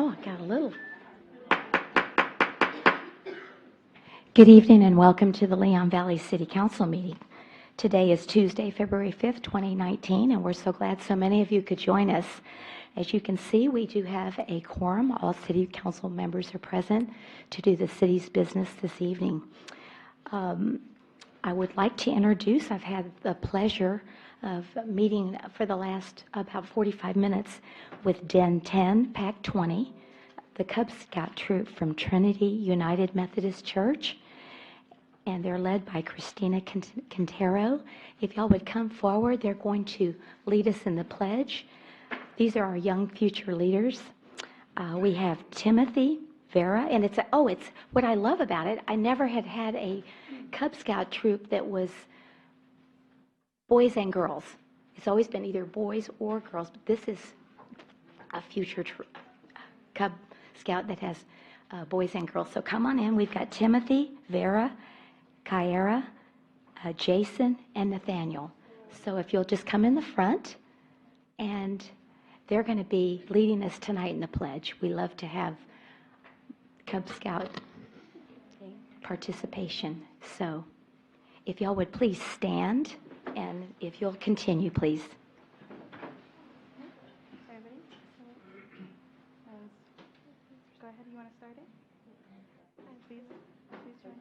Oh, I got a little. Good evening and welcome to the Leon Valley City Council meeting. Today is Tuesday, February 5th, 2019, and we're so glad so many of you could join us. As you can see, we do have a quorum. All city council members are present to do the city's business this evening. I would like to introduce, I've had the pleasure of meeting for the last about 45 minutes with Den 10, Pack 20, the Cub Scout troop from Trinity United Methodist Church, and they're led by Christina Quintero. If y'all would come forward, they're going to lead us in the pledge. These are our young future leaders. We have Timothy, Vera, and it's what I love about it. I never had a Cub Scout troop that was boys and girls. It's always been either boys or girls, but this is a future Cub Scout that has boys and girls. So come on in. We've got Timothy, Vera, Kyra, Jason, and Nathaniel. So if you'll just come in the front, and they're going to be leading us tonight in the pledge. We love to have Cub Scout participation. So if y'all would please stand, and if you'll continue, please. Go ahead, you want to start it? Please join us.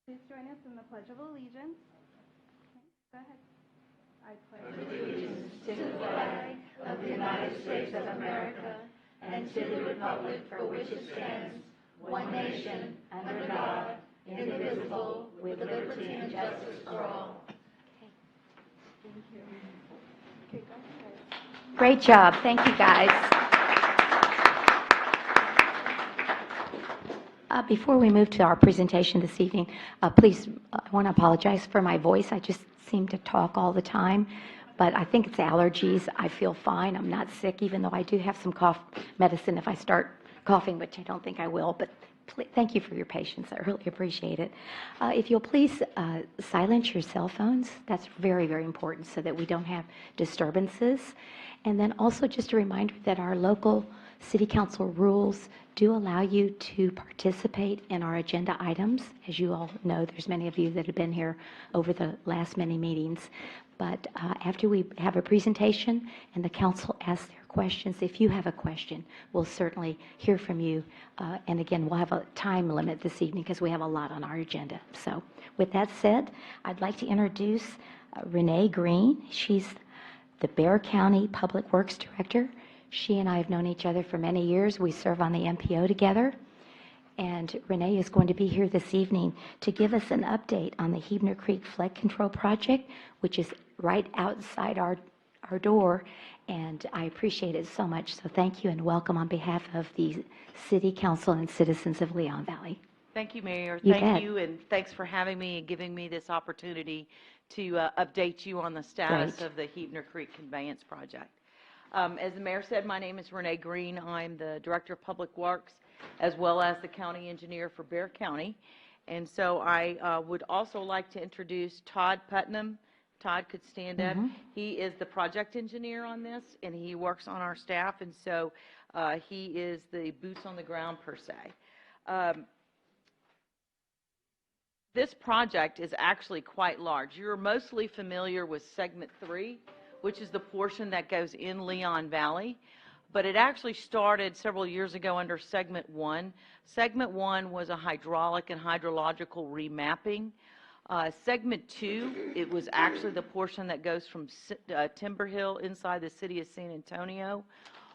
Please join us in the Pledge of Allegiance. Okay, go ahead. I pledge allegiance to the flag of the United States of America and to the republic for which it stands, one nation, under God, indivisible, with liberty and justice for all. Thank you. Okay, go ahead. Great job. Thank you, guys. Before we move to our presentation this evening, please, I want to apologize for my voice. I just seem to talk all the time, but I think it's allergies. I feel fine. I'm not sick, even though I do have some cough medicine if I start coughing, which I don't think I will, but thank you for your patience. I really appreciate it. If you'll please silence your cell phones, that's very, very important so that we don't have disturbances. And then also just a reminder that our local City Council rules do allow you to participate in our agenda items. As you all know, there's many of you that have been here over the last many meetings. But after we have a presentation and the council asks their questions, if you have a question, we'll certainly hear from you. And again, we'll have a time limit this evening because we have a lot on our agenda. So with that said, I'd like to introduce Renee Green. She's the Bexar County Public Works Director. She and I have known each other for many years. We serve on the MPO together. And Renee is going to be here this evening to give us an update on the Hebner Creek Flood Control Project, which is right outside our door. And I appreciate it so much. So thank you and welcome on behalf of the City Council and citizens of Leon Valley. Thank you, Mayor. You Thank bet. you, and thanks for having me and giving me this opportunity to update you on the status Great. of the Hebner Creek Conveyance Project. As the Mayor said, my name is Renee Green. I'm the Director of Public Works as well as the County Engineer for Bexar County. And so I would also like to introduce Todd Putnam. Todd could stand up. He is the project engineer on this, and he works on our staff, and so he is the boots on the ground per se. This project is actually quite large. You're mostly familiar with Segment 3, which is the portion that goes in Leon Valley, but it actually started several years ago under Segment 1. Segment 1 was a hydraulic and hydrological remapping. Segment 2, it was actually the portion that goes from Timber Hill inside the city of San Antonio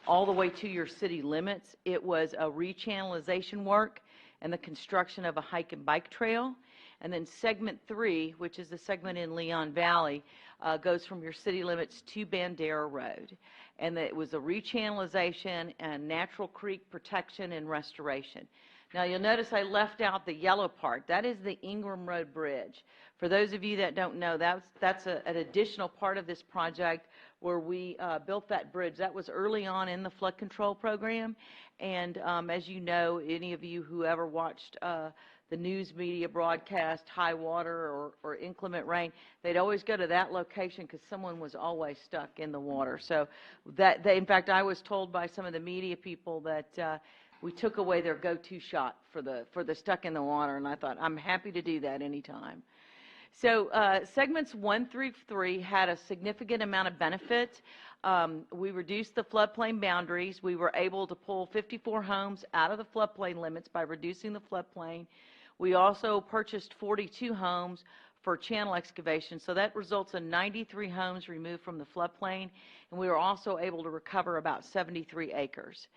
all the way to your city limits. It was a rechannelization work and the construction of a hike and bike trail. And then Segment 3, which is the segment in Leon Valley, goes from your city limits to Bandera Road. And it was a rechannelization and natural creek protection and restoration. Now you'll notice I left out the yellow part. That is the Ingram Road Bridge. For those of you that don't know, that's an additional part of this project where we built that bridge. That was early on in the flood control program. And as you know, any of you who ever watched the news media broadcast high water or inclement rain, they'd always go to that location because someone was always stuck in the water. So in fact, I was told by some of the media people that we took away their go-to shot for the stuck in the water, and I thought, I'm happy to do that anytime. So segments 1 through 3 had a significant amount of benefit. We reduced the floodplain boundaries. We were able to pull 54 homes out of the floodplain limits by reducing the floodplain. We also purchased 42 homes for channel excavation, so that results in 93 homes removed from the floodplain, and we were also able to recover about 73 acres.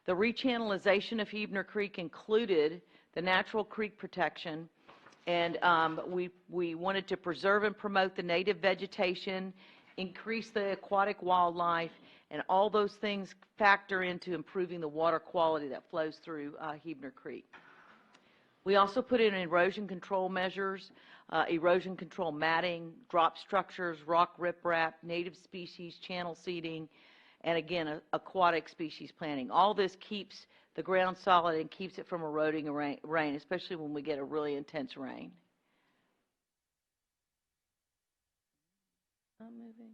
The rechannelization of Heebner Creek included the natural creek protection, and we wanted to preserve and promote the native vegetation, increase the aquatic wildlife, and all those things factor into improving the water quality that flows through Heebner Creek. We also put in erosion control measures, erosion control matting, drop structures, rock riprap, native species, channel seeding, and again, aquatic species planting. All this keeps the ground solid and keeps it from eroding rain, especially when we get a really intense rain. I'm moving.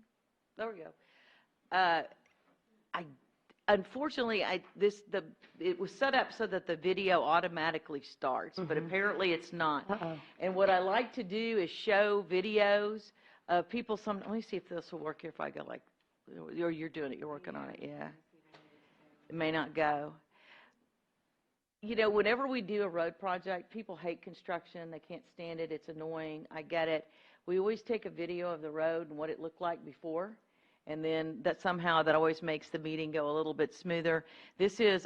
There we go. Unfortunately, it was set up so that the video automatically starts, but apparently it's not. And what I like to do is show videos of people. Let me see if this will work here. If I go like, you're doing it, you're working on it. Yeah, it may not go. You know, whenever we do a road project, people hate construction. They can't stand it. It's annoying. I get it. We always take a video of the road and what it looked like before. And then that always makes the meeting go a little bit smoother. This is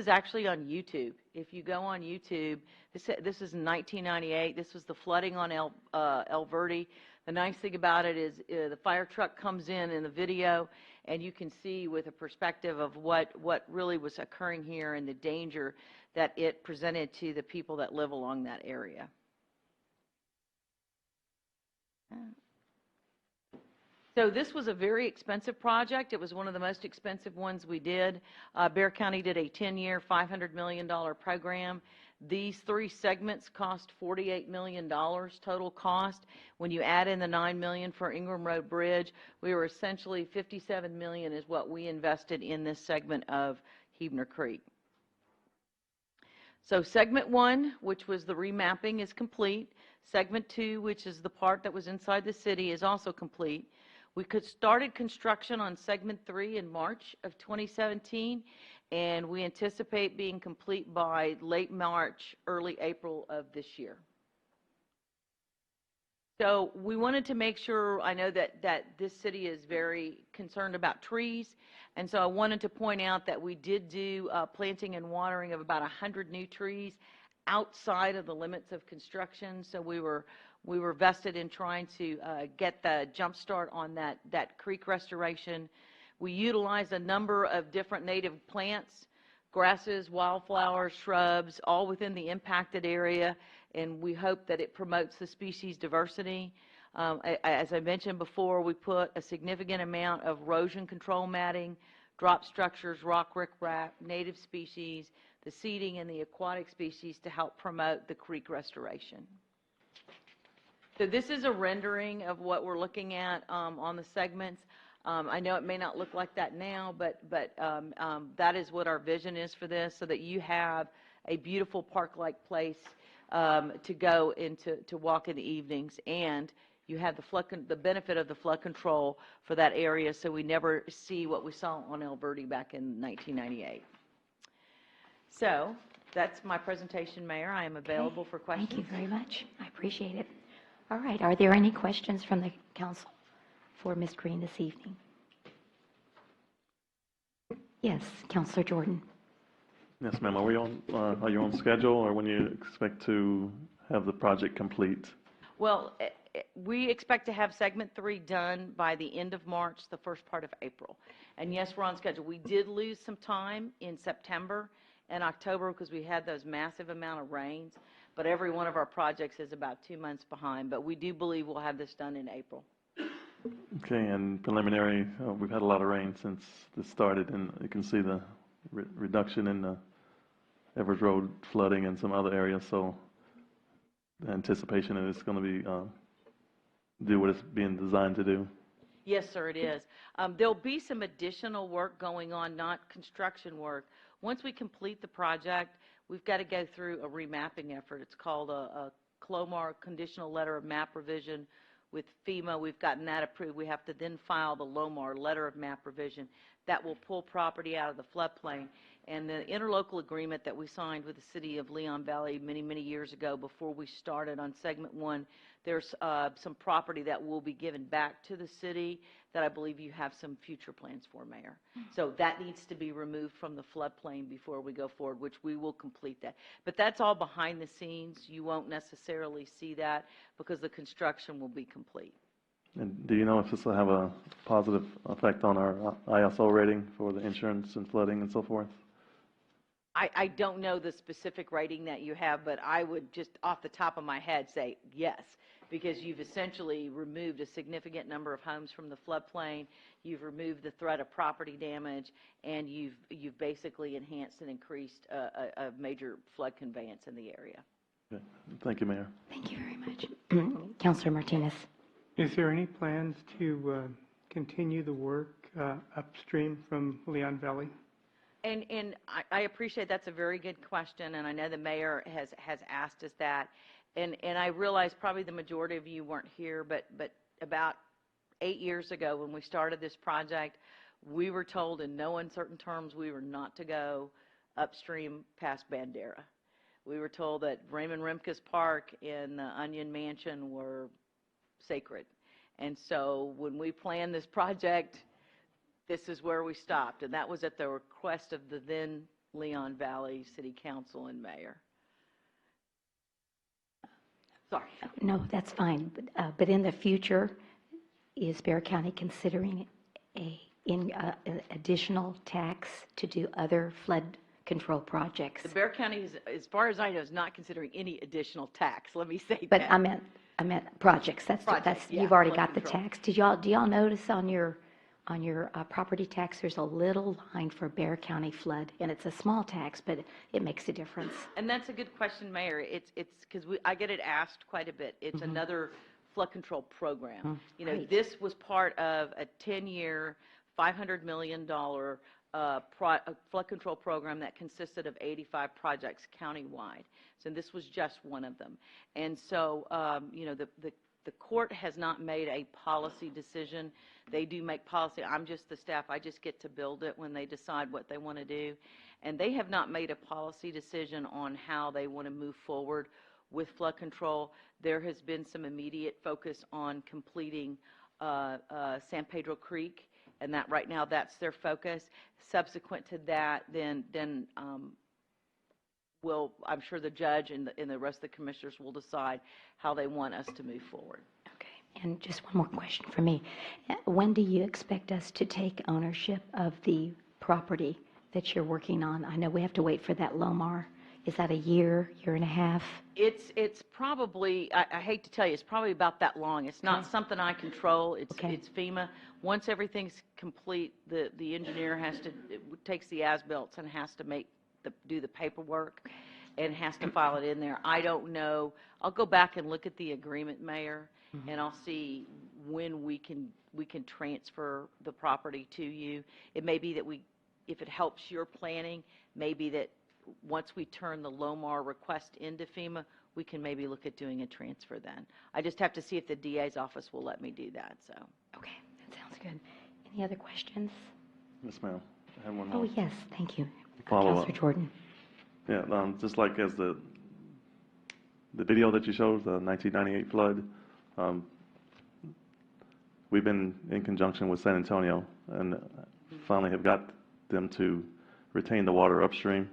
actually on YouTube. If you go on YouTube, this is in 1998. This was the flooding on El Verde. The nice thing about it is the fire truck comes in the video, and you can see with a perspective of what really was occurring here and the danger that it presented to the people that live along that area. So this was a very expensive project. It was one of the most expensive ones we did. Bexar County did a 10-year, $500 million program. These 3 segments cost $48 million total cost. When you add in the $9 million for Ingram Road Bridge, we were essentially $57 million is what we invested in this segment of Heebner Creek. So segment 1, which was the remapping, is complete. Segment 2, which is the part that was inside the city, is also complete. We started construction on segment 3 in March of 2017, and we anticipate being complete by late March, early April of this year. So we wanted to make sure, I know that this city is very concerned about trees, and so I wanted to point out that we did do planting and watering of about 100 new trees outside of the limits of construction. So we were vested in trying to get the jump start on that creek restoration. We utilized a number of different native plants, grasses, wildflowers, shrubs, all within the impacted area, and we hope that it promotes the species diversity. As I mentioned before, we put a significant amount of erosion control matting, drop structures, rock riprap, native species, the seeding, and the aquatic species to help promote the creek restoration. So this is a rendering of what we're looking at on the segments. I know it may not look like that now, but that is what our vision is for this, so that you have a beautiful park-like place to go to walk in the evenings, and you have the benefit of the flood control for that area, so we never see what we saw on El Verde back in 1998. So that's my presentation, Mayor. I am available for questions. Thank you very much. I appreciate it. All right. Are there any questions from the council for Ms. Green this evening? Yes, Councilor Jordan. Yes, ma'am. Are you on schedule, or when you expect to have the project complete? Well, we expect to have segment 3 done by the end of March, the first part of April. And yes, we're on schedule. We did lose some time in September and October because we had those massive amount of rains, but every one of our projects is about 2 months behind. But we do believe we'll have this done in April. Okay, and preliminary, we've had a lot of rain since this started, and you can see the reduction in the Evers Road flooding and some other areas. So anticipation that it's going to be, do what it's being designed to do? Yes, sir, it is. There'll be some additional work going on, not construction work. Once we complete the project, we've got to go through a remapping effort. It's called a CLOMAR, Conditional Letter of Map Revision with FEMA. We've gotten that approved. We have to then file the LOMAR, Letter of Map Revision. That will pull property out of the floodplain. And the interlocal agreement that we signed with the city of Leon Valley many, many years ago before we started on segment 1, there's some property that will be given back to the city that I believe you have some future plans for, Mayor. So that needs to be removed from the floodplain before we go forward, which we will complete that. But that's all behind the scenes. You won't necessarily see that because the construction will be complete. And do you know if this will have a positive effect on our ISO rating for the insurance and flooding and so forth? I don't know the specific rating that you have, but I would just off the top of my head say yes, because you've essentially removed a significant number of homes from the floodplain, you've removed the threat of property damage, and you've basically enhanced and increased a major flood conveyance in the area. Okay. Thank you, Mayor. Thank you very much. Councilor Martinez. Is there any plans to continue the work upstream from Leon Valley? And I appreciate that's a very good question, and I know the mayor has asked us that. And I realize probably the majority of you weren't here, but about 8 years ago when we started this project, we were told in no uncertain terms we were not to go upstream past Bandera. We were told that Raymond Rimkus Park and the Onion Mansion were sacred. And so when we planned this project, this is where we stopped, and that was at the request of the then Leon Valley City Council and Mayor. Sorry. No, that's fine. But in the future, is Bear County considering an additional tax to do other flood control projects? The Bear County, is, as far as I know, is not considering any additional tax. Let me say But that. I meant projects. Projects, yeah, You've already flood got the control. tax. Do y'all notice on your property tax, there's a little line for Bear County flood, and it's a small tax, but it makes a difference. And that's a good question, Mayor. It's because I get it asked quite a bit. It's another flood control program. You know, right. this was part of a 10-year, $500 million flood control program that consisted of 85 projects countywide. So this was just one of them. And so, you know, the court has not made a policy decision. They do make policy. I'm just the staff. I just get to build it when they decide what they want to do. And they have not made a policy decision on how they want to move forward with flood control. There has been some immediate focus on completing San Pedro Creek, and that right now that's their focus. Subsequent to that, then I'm sure the judge and the rest of the commissioners will decide how they want us to move forward. Okay, and just one more question for me. When do you expect us to take ownership of the property that you're working on? I know we have to wait for that LOMAR. Is that a year and a half? It's probably, I hate to tell you, it's probably about that long. It's not something I control. It's FEMA. Once everything's complete, the engineer takes the as-built and has to do the paperwork and has to file it in there. I don't know. I'll go back and look at the agreement, Mayor, and I'll see when we can transfer the property to you. It may be that if it helps your planning, maybe that once we turn the LOMAR request into FEMA, we can maybe look at doing a transfer then. I just have to see if the DA's office will let me do that. So. Okay, that sounds good. Any other questions? Yes, ma'am. I have one more. Oh, yes, thank you. Follow-up. Councilor Jordan. Yeah, just like as the video that you showed, the 1998 flood, we've been in conjunction with San Antonio and finally have got them to retain the water upstream.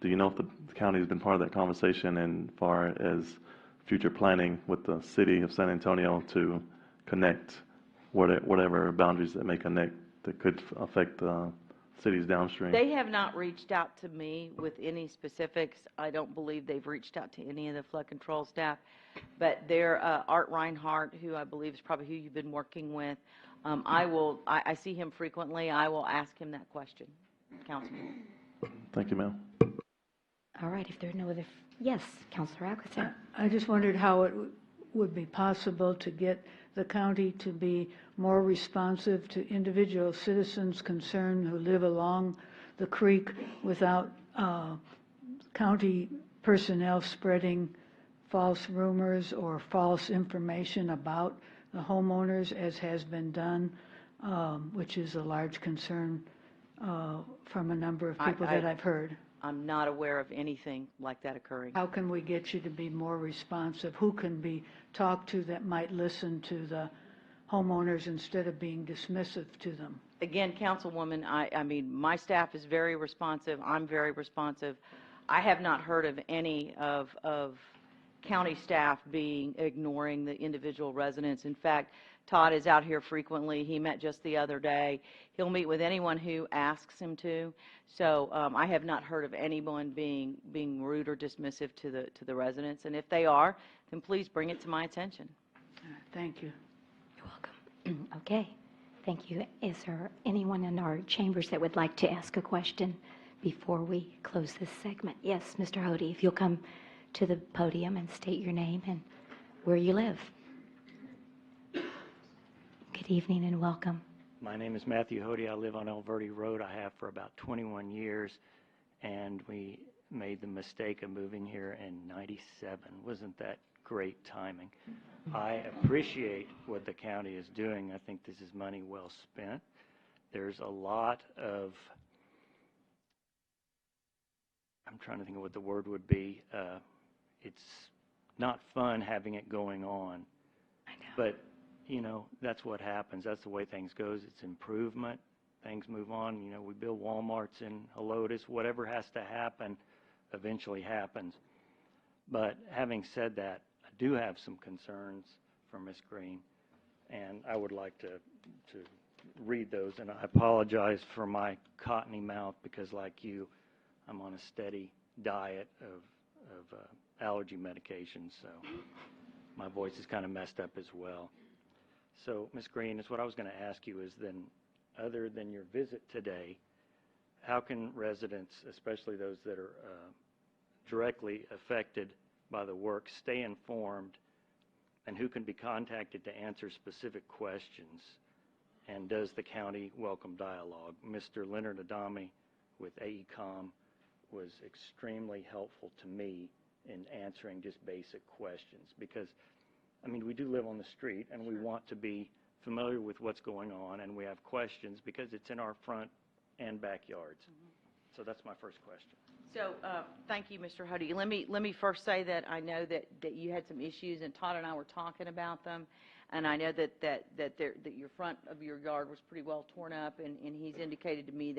Do you know if the county has been part of that conversation as far as future planning with the city of San Antonio to connect whatever boundaries that may connect that could affect cities downstream? They have not reached out to me with any specifics. I don't believe they've reached out to any of the flood control staff. But they're Art Reinhardt, who I believe is probably who you've been working with. I see him frequently. I will ask him that question, Councilman. Thank you, ma'am. All right, if there are no other, yes, Counselor Atkinson. I just wondered how it would be possible to get the county to be more responsive to individual citizens concerned who live along the creek without county personnel spreading false rumors or false information about the homeowners, as has been done, which is a large concern from a number of people that I've heard. I'm not aware of anything like that occurring. How can we get you to be more responsive? Who can be talked to that might listen to the homeowners instead of being dismissive to them? Again, Councilwoman, I mean, my staff is very responsive. I'm very responsive. I have not heard of any of county staff ignoring the individual residents. In fact, Todd is out here frequently. He met just the other day. He'll meet with anyone who asks him to. So I have not heard of anyone being rude or dismissive to the residents. And if they are, then please bring it to my attention. Thank you. You're welcome. Okay, thank you. Is there anyone in our chambers that would like to ask a question before we close this segment? Yes, Mr. Hody, if you'll come to the podium and state your name and where you live. Good evening and welcome. My name is Matthew Hody. I live on El Verde Road. I have for about 21 years, and we made the mistake of moving here in '97. Wasn't that great timing? I appreciate what the county is doing. I think this is money well spent. There's a lot of, I'm trying to think of what the word would be. It's not fun having it going on. I know. But you know, that's what happens. That's the way things goes. It's improvement. Things move on. You know, we build Walmarts and Helotes. Whatever has to happen eventually happens. But having said that, I do have some concerns for Ms. Green, and I would like to read those. And I apologize for my cottony mouth because, like you, I'm on a steady diet of allergy medications, so my voice is kind of messed up as well. So, Ms. Green, is what I was going to ask you is then, other than your visit today, how can residents, especially those that are directly affected by the work, stay informed, and who can be contacted to answer specific questions? And does the county welcome dialogue? Mr. Leonard Adami with AECOM was extremely helpful to me in answering just basic questions because I mean, we do live on the street, and we want to be familiar with what's going on, and we have questions because it's in our front and backyards. So that's my first question. So thank you, Mr. Hody. Let me first say that I know that you had some issues, and Todd and I were talking about them, and I know that your front of your yard was pretty well torn up, and he's indicated to me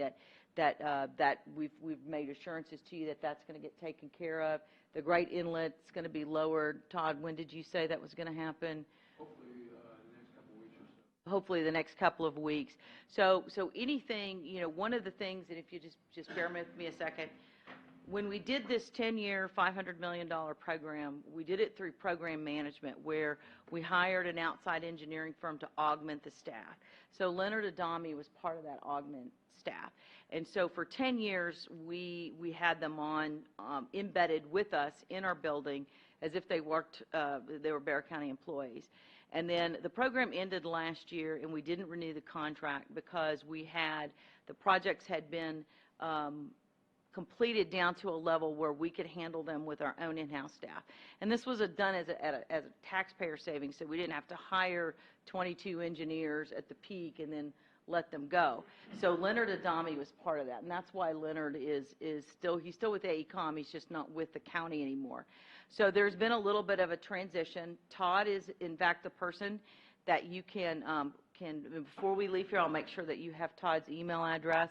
that we've made assurances to you that that's going to get taken care of. The Great Inlet's going to be lowered. Todd, when did you say that was going to happen? Hopefully the next couple of weeks. So anything, you know, one of the things, and if you just bear with me a second, when we did this 10-year, $500 million program, we did it through program management where we hired an outside engineering firm to augment the staff. So Leonard Adami was part of that augment staff. And so for 10 years, we had them on, embedded with us in our building as if they worked, they were Bexar County employees. And then the program ended last year, and we didn't renew the contract because the projects had been completed down to a level where we could handle them with our own in-house staff. And this was done as a taxpayer savings, so we didn't have to hire 22 engineers at the peak and then let them go. So Leonard Adami was part of that, and that's why Leonard is still with AECOM. He's just not with the county anymore. So there's been a little bit of a transition. Todd is, in fact, the person that you can before we leave here, I'll make sure that you have Todd's email address.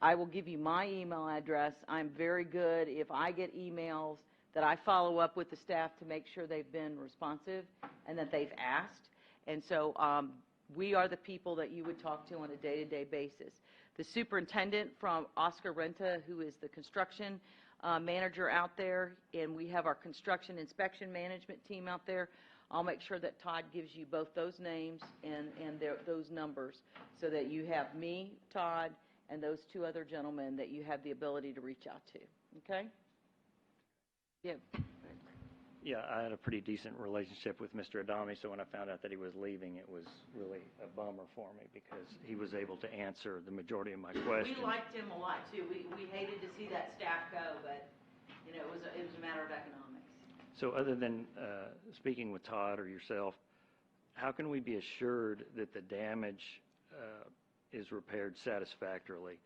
I will give you my email address. I'm very good if I get emails that I follow up with the staff to make sure they've been responsive and that they've asked. And so we are the people that you would talk to on a day-to-day basis. The superintendent from Oscar Renta, who is the construction manager out there, and we have our construction inspection management team out there. I'll make sure that Todd gives you both those names and those numbers so that you have me, Todd, and those two other gentlemen that you have the ability to reach out to. Okay? Yeah. Yeah, I had a pretty decent relationship with Mr. Adami, so when I found out that he was leaving, it was really a bummer for me because he was able to answer the majority of my questions. We liked him a lot, too. We hated to see that staff go, but, you know, it was a matter of economics. So other than speaking with Todd or yourself, how can we be assured that the damage is repaired satisfactorily?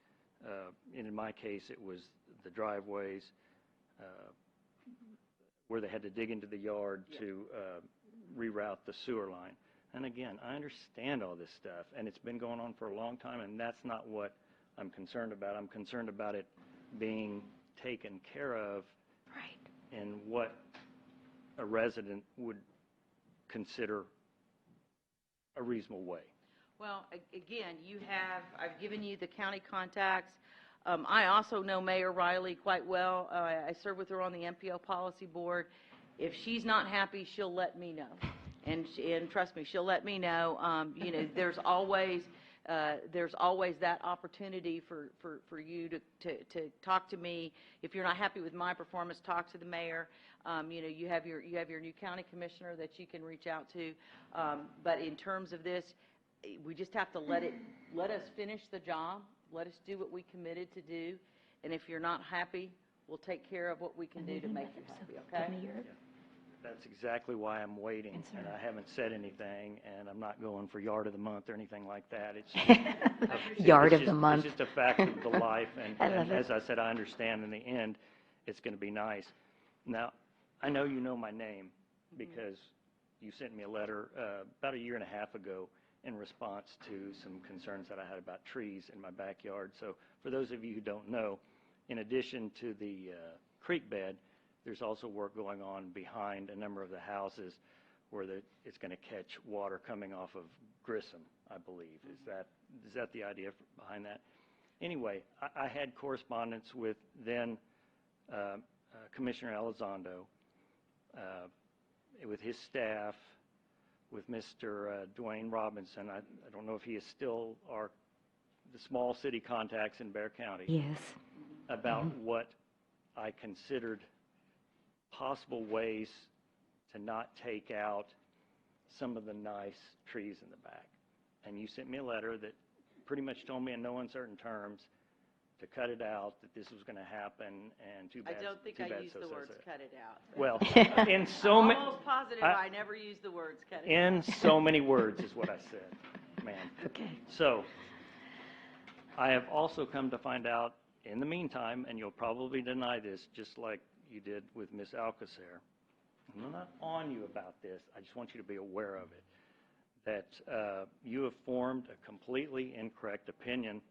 And in my case, it was the driveways, where they had to dig into the yard to reroute the sewer line. And again, I understand all this stuff, and it's been going on for a long time, and that's not what I'm concerned about. I'm concerned about it being taken care of in what a resident would consider a reasonable way. Well, again, I've given you the county contacts. I also know Mayor Riley quite well. I serve with her on the MPO policy board. If she's not happy, she'll let me know. And trust me, she'll let me know. You know, there's always that opportunity for you to talk to me. If you're not happy with my performance, talk to the mayor. You know, you have your new county commissioner that you can reach out to. But in terms of this, we just have to let us finish the job. Let us do what we committed to do. And if you're not happy, we'll take care of what we can do to make you happy, okay? That's exactly why I'm waiting, and I haven't said anything, and I'm not going for yard of the month or anything like that. It's Yard of the month. It's just a fact of the life, and love it. as I said, I understand in the end, it's going to be nice. Now, I know you know my name because you sent me a letter about 1.5 years ago in response to some concerns that I had about trees in my backyard. So for those of you who don't know, in addition to the creek bed, there's also work going on behind a number of the houses where it's going to catch water coming off of Grissom, I believe. Is that the idea behind that? Anyway, I had correspondence with then Commissioner Elizondo, with his staff, with Mr. Dwayne Robinson. I don't know if he is still the small city contacts in Bexar County. Yes. About what I considered possible ways to not take out some of the nice trees in the back. And you sent me a letter that pretty much told me in no uncertain terms to cut it out, that this was going to happen, and too bad. I don't think I used the words cut it out. Well, in so many. I'm almost positive I never used the words cut it out. In so many words is what I said, ma'am. Okay. So, I have also come to find out in the meantime, and you'll probably deny this just like you did with Ms. Alcacer. I'm not on you about this. I just want you to be aware of it, that you have formed a completely incorrect opinion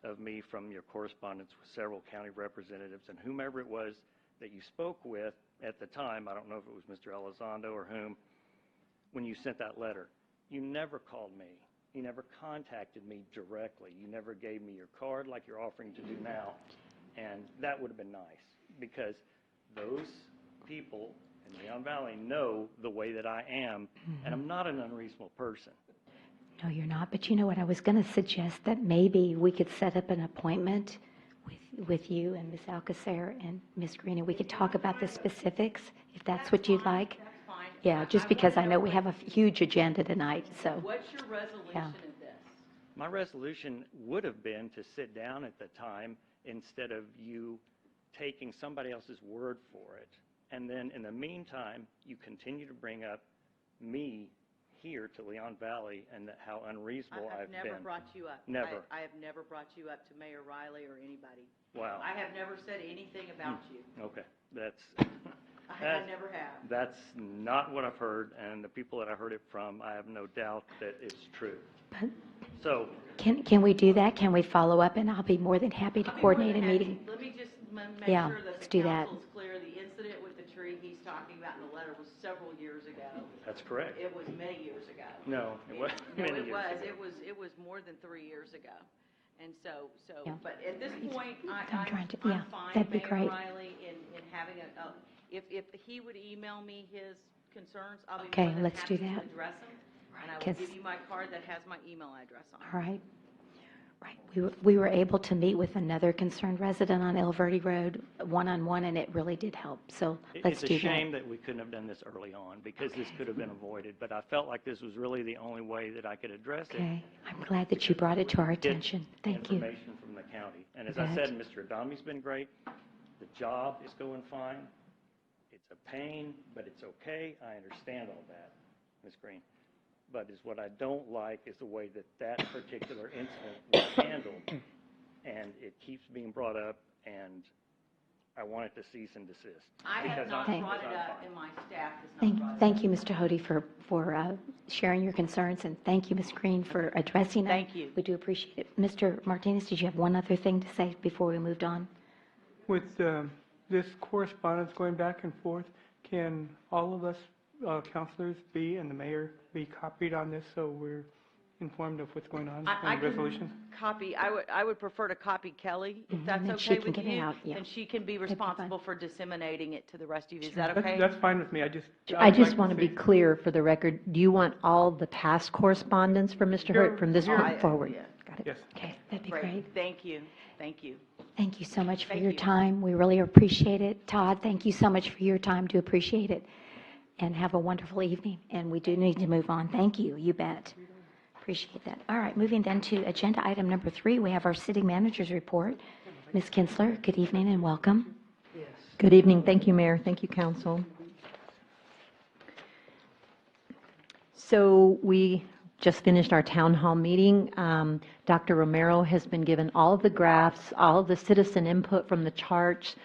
of me from your correspondence with several county representatives and whomever it was that you spoke with at the time. I don't know if it was Mr. Elizondo or whom, when you sent that letter. You never called me. You never contacted me directly. You never gave me your card like you're offering to do now. And that would have been nice, because those people in Leon Valley know the way that I am, and I'm not an unreasonable person. No, you're not. But you know what? I was going to suggest that maybe we could set up an appointment with you and Ms. Alcacer and Ms. Green, and we could talk about the specifics, if that's what you'd like. That's fine. Yeah, just because I know we have a huge agenda tonight, so. What's your resolution of this? My resolution would have been to sit down at the time instead of you taking somebody else's word for it. And then in the meantime, you continue to bring up me here to Leon Valley and how unreasonable I've been. I've never brought you up. Never. I have never brought you up to Mayor Riley or anybody. Wow. I have never said anything about you. Okay, that's I never have. That's not what I've heard, and the people that I heard it from, I have no doubt that it's true. But So, can we do that? Can we follow up? And I'll be more than happy to coordinate a meeting. Let me just make Yeah, sure that let's the do that. council is clear. The incident with the tree he's talking about in the letter was several years ago. that's correct. It was many years ago. No, it wasn't many years ago. It was more than 3 years ago. And so, Yeah. But at this point, I'm trying to- I'm yeah, fine, that'd be Mayor great. Riley, in having if he would email me his concerns, I'll be Okay, more than let's do happy to that. address them. And I will 'Cause- give you my card that has my email address on it. All right. Right. We were able to meet with another concerned resident on El Verde Road, one-on-one, and it really did help. So let's It's do a that. shame that we couldn't have done this early on, because this could have been avoided, but I felt like this was really the only way that I could address it. Okay. I'm glad that you brought it to our Get attention. Thank you. Information from the county. And as You I said, bet. Mr. Adami's been great. The job is going fine. It's a pain, but it's okay. I understand all that, Ms. Green. But is what I don't like is the way that that particular incident was handled. And it keeps being brought up, and I want it to cease and desist. I have because not I'm- brought it because I'm up, fine. and my staff has not Thank, brought it up. thank you, Mr. Hody, for sharing your concerns, and thank you, Ms. Green, for addressing them. Thank you. We do appreciate it. Mr. Martinez, did you have one other thing to say before we moved on? With this correspondence going back and forth, can all of us counselors be, and the mayor, be copied on this so we're informed of what's going on I in the resolution? can copy, I would prefer to copy Kelly, if that's and she okay can with get it you. out, yeah. And she can be That'd be fine. responsible for disseminating it to the rest of you. Is Sure. that okay? That's fine with me. I I would just like want to be see- clear for the record, do you want all the past correspondence from Mr. Hurt from this Here. point forward? Yeah. Got it? Yes. Okay, that'd be great. Thank you, thank you. Thank you so much for Thank your you. time. We really appreciate it. Todd, thank you so much for your time. Do appreciate it. And have a wonderful evening. And we do need to move on. Thank you. You bet. Appreciate that. All right, moving then to agenda item number 3, we have our city manager's report. Ms. Kinsler, good evening and welcome. Good evening. Thank you, Mayor. Thank you, Council. So we just finished our town hall meeting. Dr. Romero has been given all of the graphs, all of the citizen input from the charts.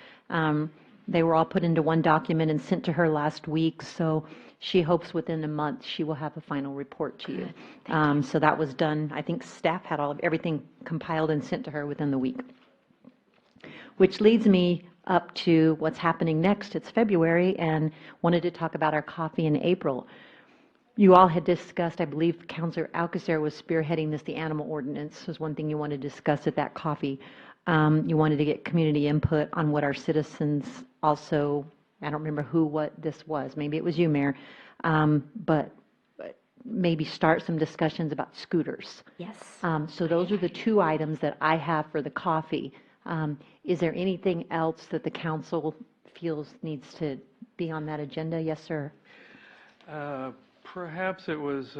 They were all put into one document and sent to her last week, so she hopes within a month she will have a final report to you. So that was done. I think staff had everything compiled and sent to her within the week. Which leads me up to what's happening next. It's February, and wanted to talk about our coffee in April. You all had discussed, I believe Councilor Alcacer was spearheading this, the animal ordinance was one thing you wanted to discuss at that coffee. You wanted to get community input on what our citizens also, I don't remember what this was, maybe it was you, Mayor, but maybe start some discussions about scooters. Yes. So those are the 2 items that I have for the coffee. Is there anything else that the council feels needs to be on that agenda? Yes, sir. Perhaps it was,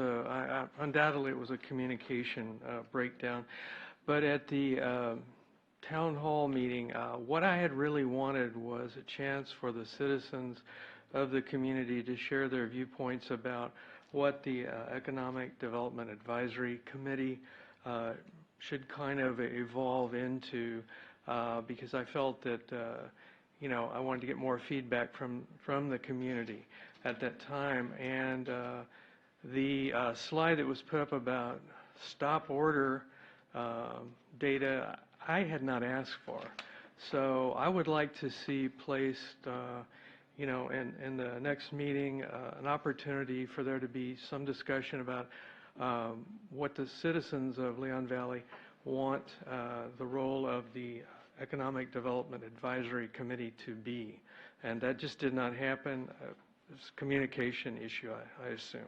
undoubtedly it was a communication breakdown, but at the town hall meeting, what I had really wanted was a chance for the citizens of the community to share their viewpoints about what the Economic Development Advisory Committee should kind of evolve into, because I felt that, I wanted to get more feedback from the community at that time. And the slide that was put up about stop order data, I had not asked for. So I would like to see placed, in the next meeting, an opportunity for there to be some discussion about what the citizens of Leon Valley want the role of the Economic Development Advisory Committee to be. And that just did not happen. It's a communication issue, I assume.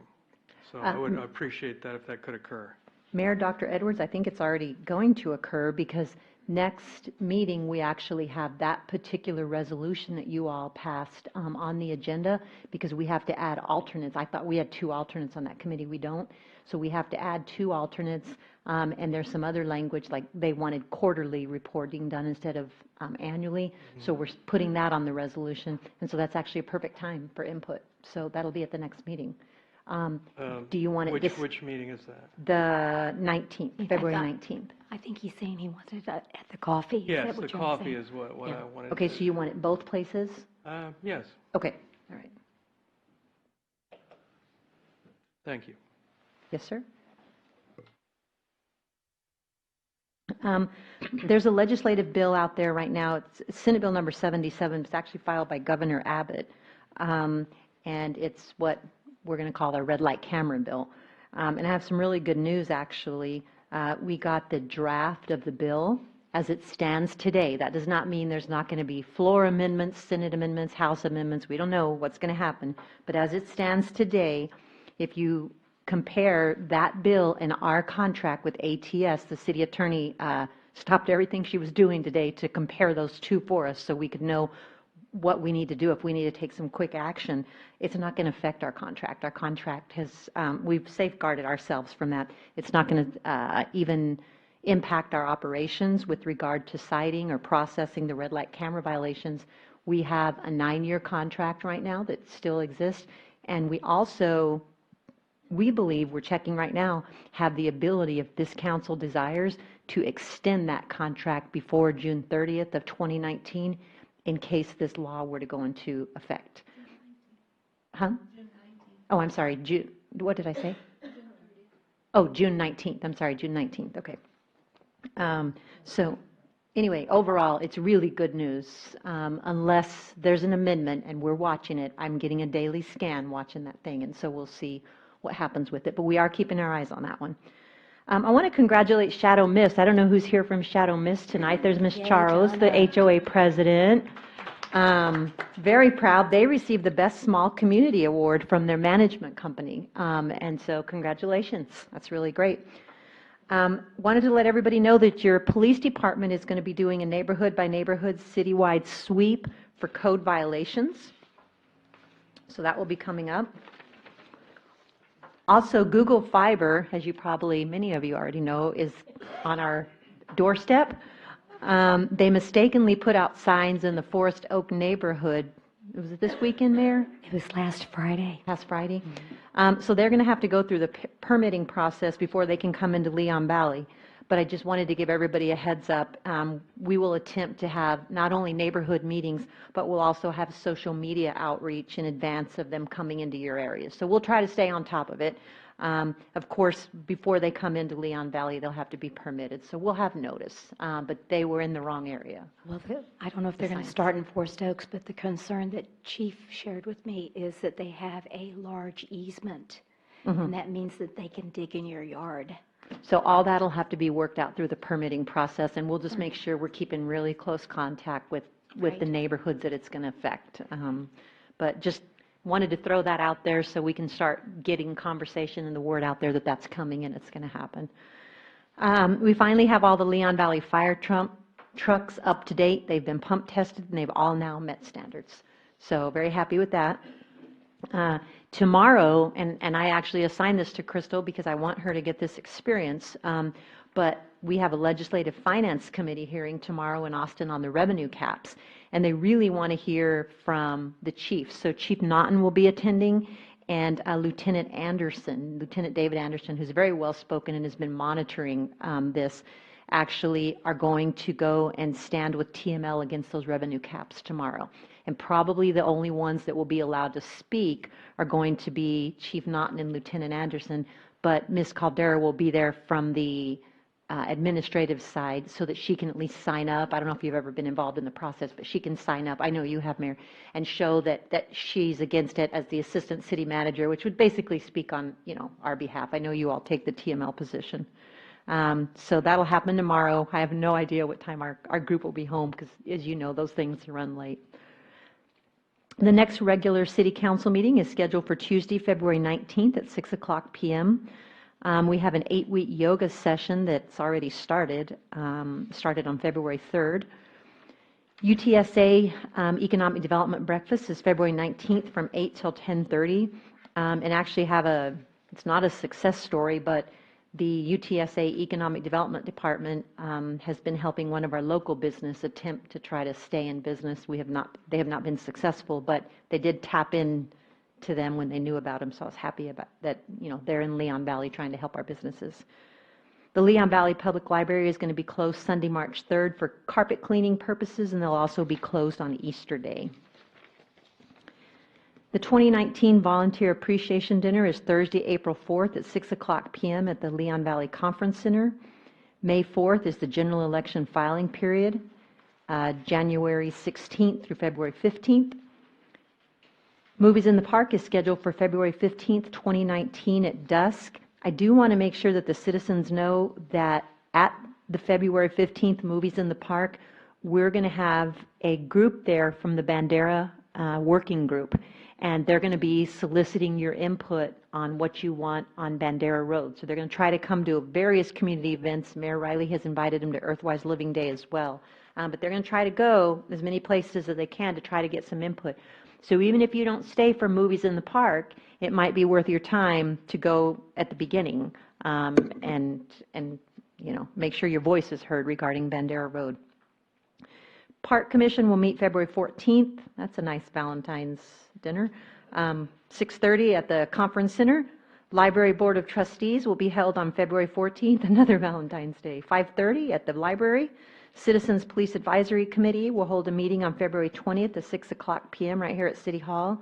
So I would appreciate that if that could occur. Mayor, Dr. Edwards, I think it's already going to occur because next meeting, we actually have that particular resolution that you all passed on the agenda because we have to add alternates. I thought we had 2 alternates on that committee. We don't. So we have to add 2 alternates. And there's some other language, like they wanted quarterly reporting done instead of annually. So we're putting that on the resolution. And so that's actually a perfect time for input. So that'll be at the next meeting. Do you want it? Which meeting is that? The 19th, February I thought- 19th. I think he's saying he wants it at the coffee. Is that Yes, what the you're coffee saying? is what Yeah. I wanted. Okay, so you want it both places? Yes, Okay, all right. thank you. Yes, sir? There's a legislative bill out there right now. It's Senate Bill number 77. It's actually filed by Governor Abbott. And it's what we're going to call our red light camera bill. And I have some really good news, actually. We got the draft of the bill as it stands today. That does not mean there's not going to be floor amendments, Senate amendments, House amendments. We don't know what's going to happen. But as it stands today, if you compare that bill and our contract with ATS. The city attorney stopped everything she was doing today to compare those two for us so we could know what we need to do if we need to take some quick action. It's not going to affect our contract. Our contract has, we've safeguarded ourselves from that. It's not going to even impact our operations with regard to citing or processing the red light camera violations. We have a 9-year contract right now that still exists, and we also, we believe, we're checking right now, have the ability, if this council desires, to extend that contract before June 30th of 2019 in case this law were to go into effect. Huh? Oh, I'm sorry, June, what did I say? Oh, June 19th, I'm sorry, June 19th, okay. So anyway, overall, it's really good news. Unless there's an amendment and we're watching it, I'm getting a daily scan watching that thing, and so we'll see what happens with it. But we are keeping our eyes on that one. I want to congratulate Shadow Mist. I don't know who's here from Shadow Mist tonight. There's Miss Charles, the HOA president. Very proud. They received the Best Small Community Award from their management company. And so congratulations. That's really great. Wanted to let everybody know that your police department is going to be doing a neighborhood by neighborhood citywide sweep for code violations. So that will be coming up. Also, Google Fiber, as you probably, many of you already know, is on our doorstep. They mistakenly put out signs in the Forest Oak neighborhood. Was it this weekend, Mayor? It was last Friday. Last Friday. So they're going to have to go through the permitting process before they can come into Leon Valley. But I just wanted to give everybody a heads up. We will attempt to have not only neighborhood meetings, but we'll also have social media outreach in advance of them coming into your area. So we'll try to stay on top of it. Of course, before they come into Leon Valley, they'll have to be permitted. So we'll have notice. But they were in the wrong area. Well, I don't know if they're going to start in Forest Oaks, but the concern that Chief shared with me is that they have a large easement, and that means that they can dig in your yard. So all that'll have to be worked out through the permitting process, and we'll just make sure we're keeping really close contact with the neighborhoods that it's going to affect. But just wanted to throw that out there so we can start getting conversation and the word out there that that's coming and it's going to happen. We finally have all the Leon Valley fire trucks up to date. They've been pump tested, and they've all now met standards. So very happy with that. Tomorrow, and I actually assigned this to Crystal because I want her to get this experience, but we have a Legislative Finance Committee hearing tomorrow in Austin on the revenue caps, and they really want to hear from the chief. So Chief Naughton will be attending, and Lieutenant David Anderson, who's very well-spoken and has been monitoring this, actually are going to go and stand with TML against those revenue caps tomorrow. And probably the only ones that will be allowed to speak are going to be Chief Naughton and Lieutenant Anderson, but Ms. Caldera will be there from the administrative side so that she can at least sign up. I don't know if you've ever been involved in the process, but she can sign up. I know you have, Mayor, and show that she's against it as the Assistant City Manager, which would basically speak on, our behalf. I know you all take the TML position. So that'll happen tomorrow. I have no idea what time our group will be home because, as you know, those things run late. The next regular City Council meeting is scheduled for Tuesday, February 19th at 6 o'clock p.m. We have an 8-week yoga session that's already started on February 3rd. UTSA Economic Development Breakfast is February 19th from 8 till 10:30. And actually it's not a success story, but the UTSA Economic Development Department has been helping one of our local business attempt to try to stay in business. They have not been successful, but they did tap in to them when they knew about them, so I was happy about that. They're in Leon Valley trying to help our businesses. The Leon Valley Public Library is going to be closed Sunday, March 3rd for carpet cleaning purposes, and they'll also be closed on Easter Day. The 2019 Volunteer Appreciation Dinner is Thursday, April 4th at 6 o'clock p.m. at the Leon Valley Conference Center. May 4th is the general election filing period, January 16th through February 15th. Movies in the Park is scheduled for February 15th, 2019 at dusk. I do want to make sure that the citizens know that at the February 15th Movies in the Park, we're going to have a group there from the Bandera working group, and they're going to be soliciting your input on what you want on Bandera Road. So they're going to try to come to various community events. Mayor Riley has invited them to Earthwise Living Day as well. But they're going to try to go as many places as they can to try to get some input. So even if you don't stay for movies in the park, it might be worth your time to go at the beginning and make sure your voice is heard regarding Bandera Road. Park Commission will meet February 14th. That's a nice Valentine's dinner. 6:30 at the Conference Center. Library Board of Trustees will be held on February 14th, another Valentine's Day. 5:30 at the library. Citizens Police Advisory Committee will hold a meeting on February 20th at 6 o'clock p.m. right here at City Hall.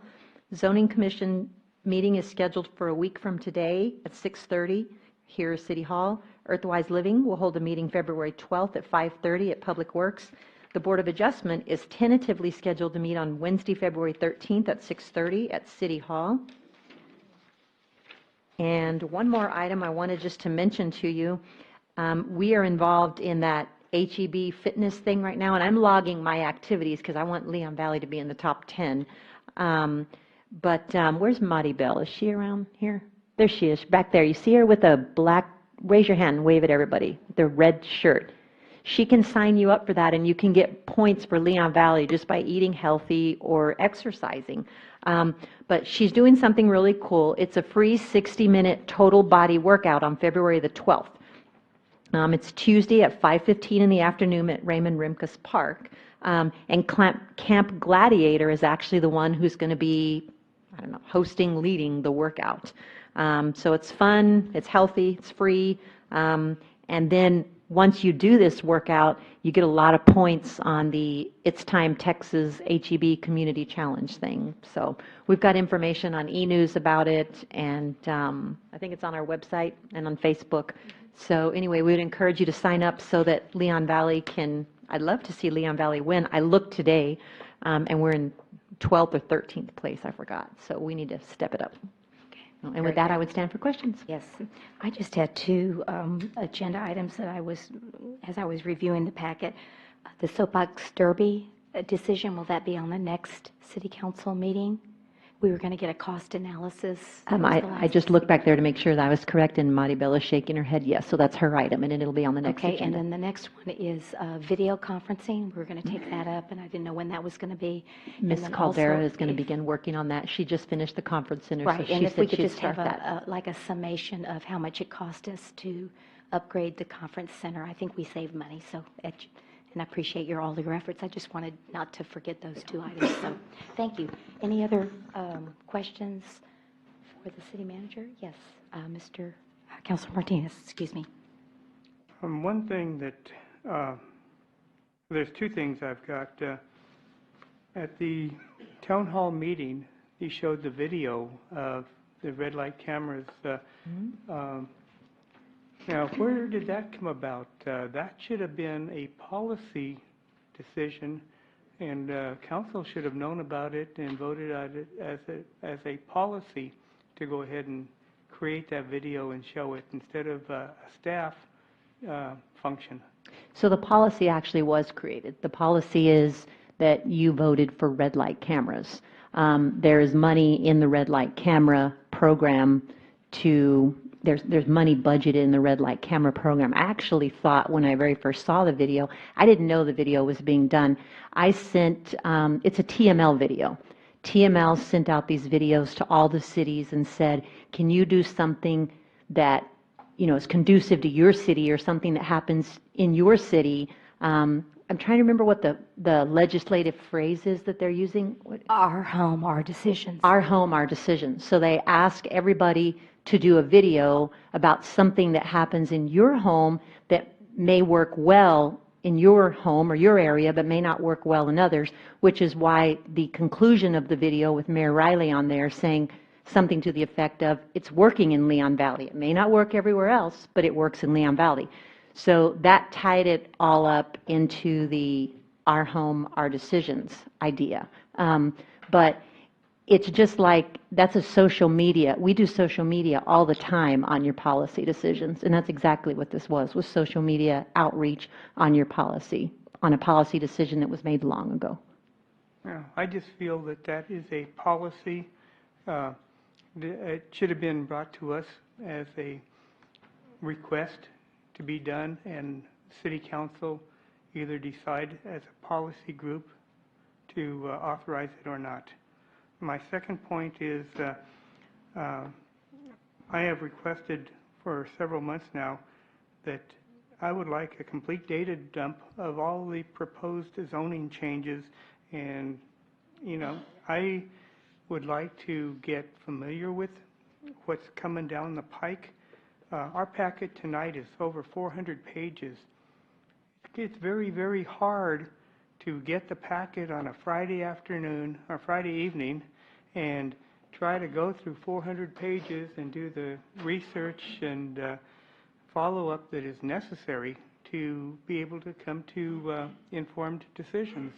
Zoning Commission meeting is scheduled for a week from today at 6:30 here at City Hall. Earthwise Living will hold a meeting February 12th at 5:30 at Public Works. The Board of Adjustment is tentatively scheduled to meet on Wednesday, February 13th at 6:30 at City Hall. And one more item I wanted just to mention to you. We are involved in that HEB fitness thing right now, and I'm logging my activities because I want Leon Valley to be in the top 10. Where's Maddie Bell? Is she around here? There she is, back there. You see her with a black, raise your hand and wave at everybody, the red shirt. She can sign you up for that, and you can get points for Leon Valley just by eating healthy or exercising. But she's doing something really cool. It's a free 60-minute total body workout on February the 12th. It's Tuesday at 5:15 in the afternoon at Raymond Rimkus Park. And Camp Gladiator is actually the one who's going to be, leading the workout. So it's fun, it's healthy, it's free. And then once you do this workout, you get a lot of points on the It's Time Texas HEB Community Challenge thing. So we've got information on e-news about it, and I think it's on our website and on Facebook. So anyway, we would encourage you to sign up so that Leon Valley can, I'd love to see Leon Valley win. I looked today, and we're in 12th or 13th place, I forgot. So we need to step it up. And with that, I would stand for questions. Yes, I just had two agenda items that as I was reviewing the packet. The soapbox derby decision, will that be on the next city council meeting? We were going to get a cost analysis. I just looked back there to make sure that I was correct, and Marty Bell is shaking her head yes. So that's her item, and it'll be on the next agenda. agenda. And then the next one is video conferencing. We're going to take that up, and I didn't know when that was going to be. Ms. Caldera is going to begin working on that. She just finished the conference center, right, so and she if we said could she'd just have start that. like a summation of how much it cost us to upgrade the conference center, I think we saved money. So, and I appreciate all your efforts. I just wanted not to forget those two items. So, thank you. Any other questions for the city manager? Yes, Mr. Councilor Martinez. Excuse me. One thing that there's two things I've got. At the town hall meeting, he showed the video of the red light cameras. Now, where did that come about? That should have been a policy decision, and council should have known about it and voted on it as a policy to go ahead and create that video and show it instead of a staff function. So the policy actually was created. The policy is that you voted for red light cameras. There is money in the red light camera program there's money budgeted in the red light camera program. I actually thought when I very first saw the video, I didn't know the video was being done. I sent, it's a TML video. TML sent out these videos to all the cities and said, can you do something that, is conducive to your city or something that happens in your city? I'm trying to remember what the legislative phrase is that they're using. Our home, our decisions. Our home, our decisions. So they ask everybody to do a video about something that happens in your home that may work well in your home or your area, but may not work well in others, which is why the conclusion of the video with Mayor Riley on there saying something to the effect of, it's working in Leon Valley. It may not work everywhere else, but it works in Leon Valley. So that tied it all up into the our home, our decisions idea. But it's just like, that's a social media. We do social media all the time on your policy decisions, and that's exactly what this was social media outreach on your policy, on a policy decision that was made long ago. Yeah, I just feel that is a policy It should have been brought to us as a request to be done, and City Council either decide as a policy group to authorize it or not. My second point is I have requested for several months now that I would like a complete data dump of all the proposed zoning changes, and, you know, I would like to get familiar with what's coming down the pike. Our packet tonight is over 400 pages. It's very, very hard to get the packet on a Friday afternoon or Friday evening and try to go through 400 pages and do the research and follow-up that is necessary to be able to come to informed decisions.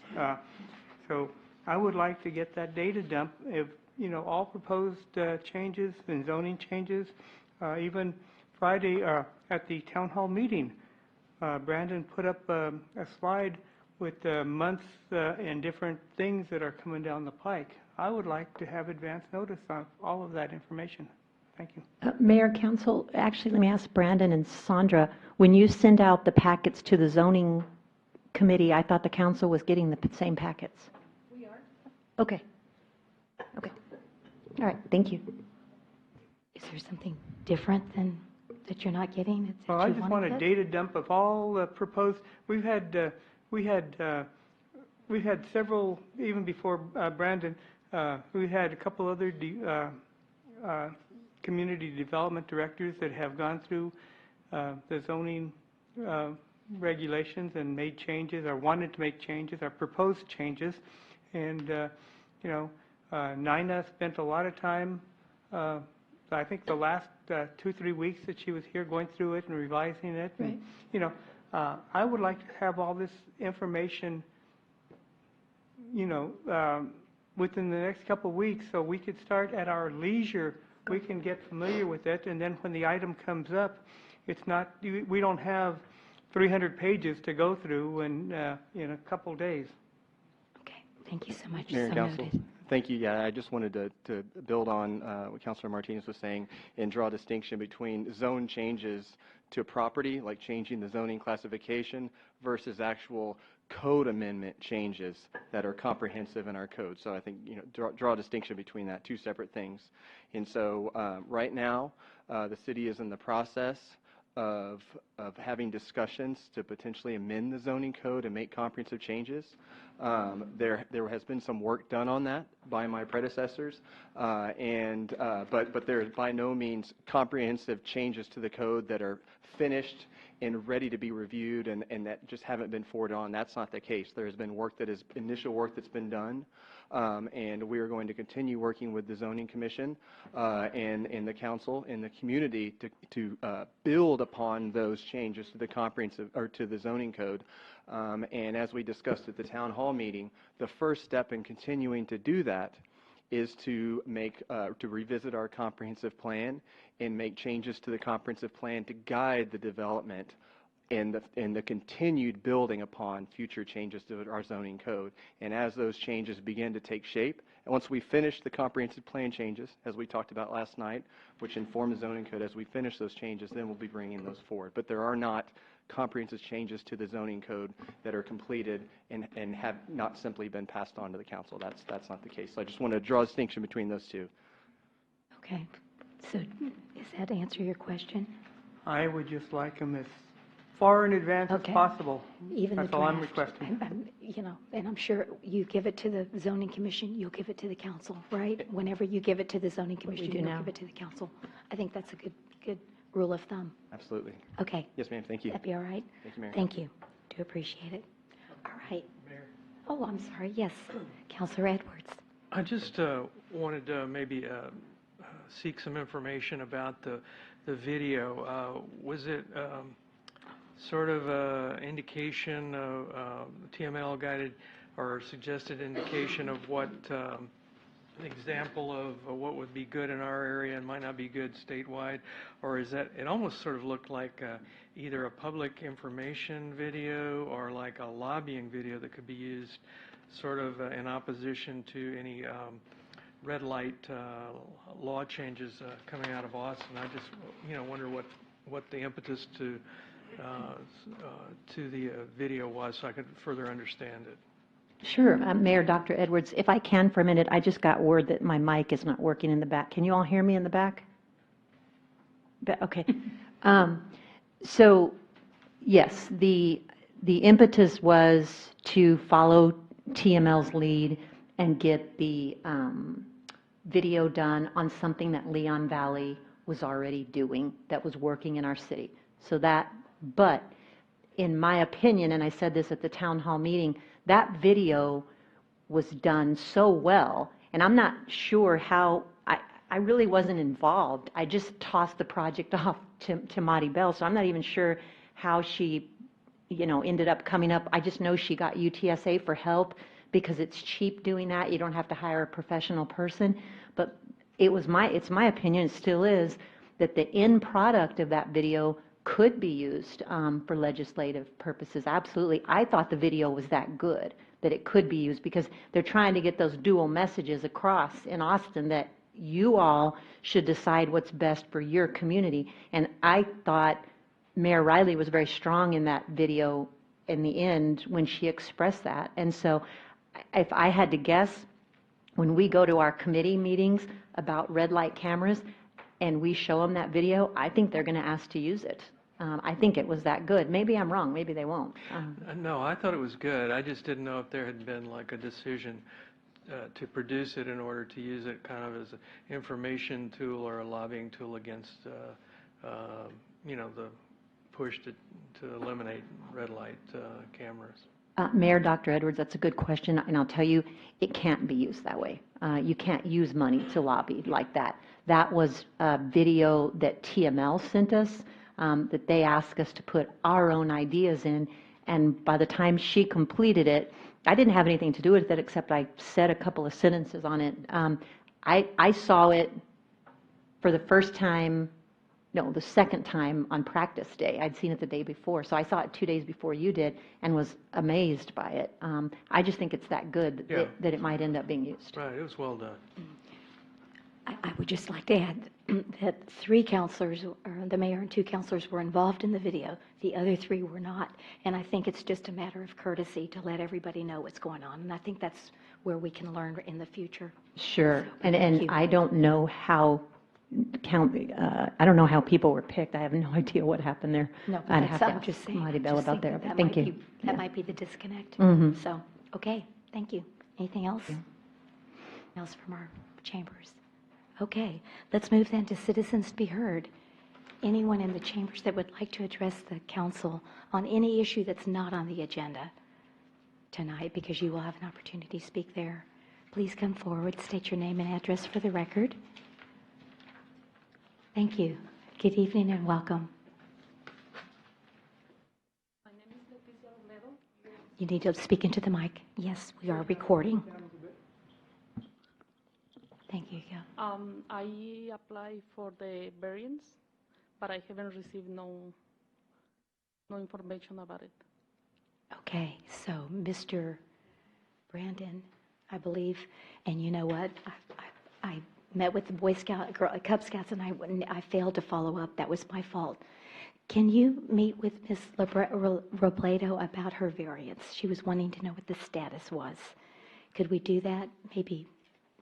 So I would like to get that data dump of, you know, all proposed changes and zoning changes. Even Friday at the town hall meeting, Brandon put up a slide with months and different things that are coming down the pike. I would like to have advance notice on all of that information. Thank you. Mayor, Council, actually, let me ask Brandon and Sandra, when you send out the packets to the zoning committee, I thought the council was getting the same packets. We are. Okay. Okay. All right, thank you. Is there something different than that you're not getting? That Well, I you just wanted want a it? data dump of all the proposed. We had several, even before Brandon. We had a couple other community development directors that have gone through the zoning regulations and made changes, or wanted to make changes, or proposed changes. And you know, Nina spent a lot of time. I think the last 2-3 weeks that she was here, going through it and revising it. Right. And, you know, I would like to have all this information, you know, within the next couple of weeks, so we could start at our leisure. We can get familiar with it, and then when the item comes up, it's not, we don't have 300 pages to go through in a couple of days. Okay, thank you so much. Mayor and So Council, noted. thank you. Yeah, I just wanted to build on what Councilor Martinez was saying and draw a distinction between zone changes to a property, like changing the zoning classification, versus actual code amendment changes that are comprehensive in our code. So I think, you know, draw a distinction between that, two separate things. And so right now, the city is in the process of having discussions to potentially amend the zoning code and make comprehensive changes. There has been some work done on that by my predecessors, but there is by no means comprehensive changes to the code that are finished and ready to be reviewed and that just haven't been forwarded on. That's not the case. There has been initial work that's been done, and we are going to continue working with the Zoning Commission and the council and the community to build upon those changes to the comprehensive, or to the zoning code. And as we discussed at the town hall meeting, the first step in continuing to do that is to revisit our comprehensive plan and make changes to the comprehensive plan to guide the development and the continued building upon future changes to our zoning code. And as those changes begin to take shape, and once we finish the comprehensive plan changes, as we talked about last night, which inform the zoning code, as we finish those changes, then we'll be bringing those forward. But there are not comprehensive changes to the zoning code that are completed and have not simply been passed on to the council. That's not the case. So I just want to draw a distinction between those two. Okay, so does that answer your question? I would just like them as far in advance as Okay. possible. Even the That's all I'm draft, requesting. you know, and I'm sure you give it to the zoning commission, you'll give it to the council, right? Whenever you give it to the zoning commission, do you'll now. give it to the council. I think that's a good rule of thumb. Absolutely. Okay, Yes, ma'am. Thank you. that'd be all right? Thank you, Mayor. Thank you. Do appreciate it. All right. Oh, I'm sorry. Yes, Councilor Edwards. I just wanted to maybe seek some information about the video. Was it sort of an indication of TML guided or suggested indication of what an example of what would be good in our area and might not be good statewide? Or is that, it almost sort of looked like either a public information video or like a lobbying video that could be used sort of in opposition to any red light law changes coming out of Austin. I just, wonder what the impetus to the video was, so I could further understand it. Sure. Mayor, Dr. Edwards, if I can for a minute, I just got word that my mic is not working in the back. Can you all hear me in the back? Okay. So, yes, the impetus was to follow TML's lead and get the video done on something that Leon Valley was already doing, that was working in our city. So that, but in my opinion, and I said this at the town hall meeting, that video was done so well, and I'm not sure how, I really wasn't involved. I just tossed the project off to Monty Bell, so I'm not even sure how she, ended up coming up. I just know she got UTSA for help because it's cheap doing that. You don't have to hire a professional person. But it's my opinion, it still is, that the end product of that video could be used for legislative purposes. Absolutely. I thought the video was that good that it could be used because they're trying to get those dual messages across in Austin that you all should decide what's best for your community. And I thought Mayor Riley was very strong in that video in the end when she expressed that. And so if I had to guess, when we go to our committee meetings about red light cameras and we show them that video, I think they're going to ask to use it. I think it was that good. Maybe I'm wrong. Maybe they won't. No, I thought it was good. I just didn't know if there had been like a decision to produce it in order to use it kind of as an information tool or a lobbying tool against, the push to eliminate red light cameras. Mayor, Dr. Edwards, that's a good question, and I'll tell you, it can't be used that way. You can't use money to lobby like that. That was a video that TML sent us, that they asked us to put our own ideas in, and by the time she completed it, I didn't have anything to do with it except I said a couple of sentences on it. I saw it for the first time, no, the second time on practice day. I'd seen it the day before, so I saw it 2 days before you did and was amazed by it. I just think it's that good that it might end up being used. Right, it was well done. I would just like to add that 3 counselors, or the mayor and 2 counselors, were involved in the video. The other 3 were not. And I think it's just a matter of courtesy to let everybody know what's going on. And I think that's where we can learn in the future. Sure. So, And thank you. I don't know how I don't know how people were picked. I have no idea what happened there. No, I'd have to I'm ask just saying. Monty Bell just about thinking that. that Thank might you. be- That might be the disconnect. Mhm. So, okay, thank you. Anything else? Else from our chambers? Okay, let's move then to citizens to be heard. Anyone in the chambers that would like to address the council on any issue that's not on the agenda tonight, because you will have an opportunity to speak there. Please come forward, state your name and address for the record. Thank you. Good evening and welcome. My name is Leticia Romero. You need to speak into the mic. Yes, we are recording. Thank you, yeah. I applied for the variance, but I haven't received no information about it. Okay, so Mr. Brandon, I believe, and you know what? I met with the Cub Scouts, and I failed to follow up. That was my fault. Can you meet with Ms. Robledo about her variance? She was wanting to know what the status was. Could we do that maybe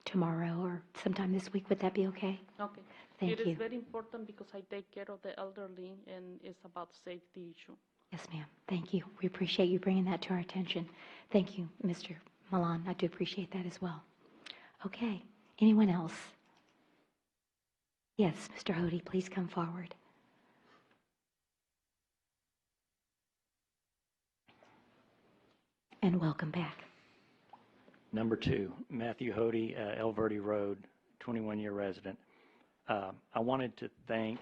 tomorrow or sometime this week? Would that be okay? Okay. Thank It you. is very important because I take care of the elderly, and it's about safety issue. Yes, ma'am. Thank you. We appreciate you bringing that to our attention. Thank you, Mr. Milan. I do appreciate that as well. Okay. Anyone else? Yes, Mr. Hody, please come forward. And welcome back. Number 2, Matthew Hody, El Verde Road, 21-year resident. I wanted to thank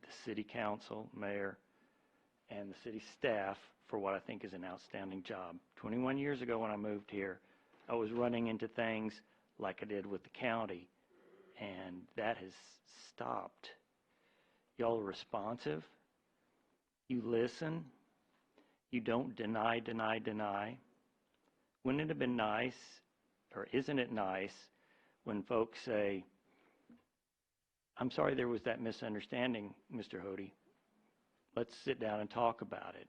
the city council, mayor, and the city staff for what I think is an outstanding job. 21 years ago when I moved here, I was running into things like I did with the county, and that has stopped. Y'all are responsive. You listen. You don't deny. Wouldn't it have been nice, or isn't it nice, when folks say, I'm sorry there was that misunderstanding, Mr. Hody. Let's sit down and talk about it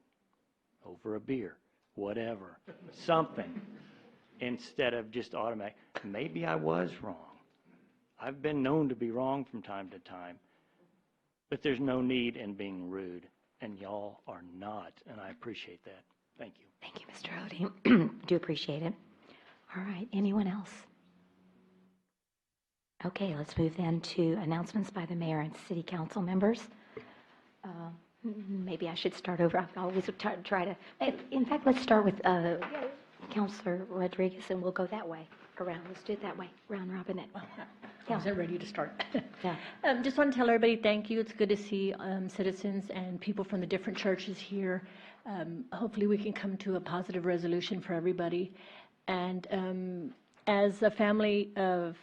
over a beer, whatever, something, instead of just automatic. Maybe I was wrong. I've been known to be wrong from time to time, but there's no need in being rude, and y'all are not, and I appreciate that. Thank you. Thank you, Mr. Hody. Do appreciate it. All right, anyone else? Okay, let's move then to announcements by the mayor and city council members. Maybe I should start over. I always try to, in fact, let's start with Councilor Rodriguez, and we'll go that way around. Let's do it that way, round robin it. I was ready to start. Yeah. Just want to tell everybody thank you. It's good to see citizens and people from the different churches here. Hopefully we can come to a positive resolution for everybody. And as a family of,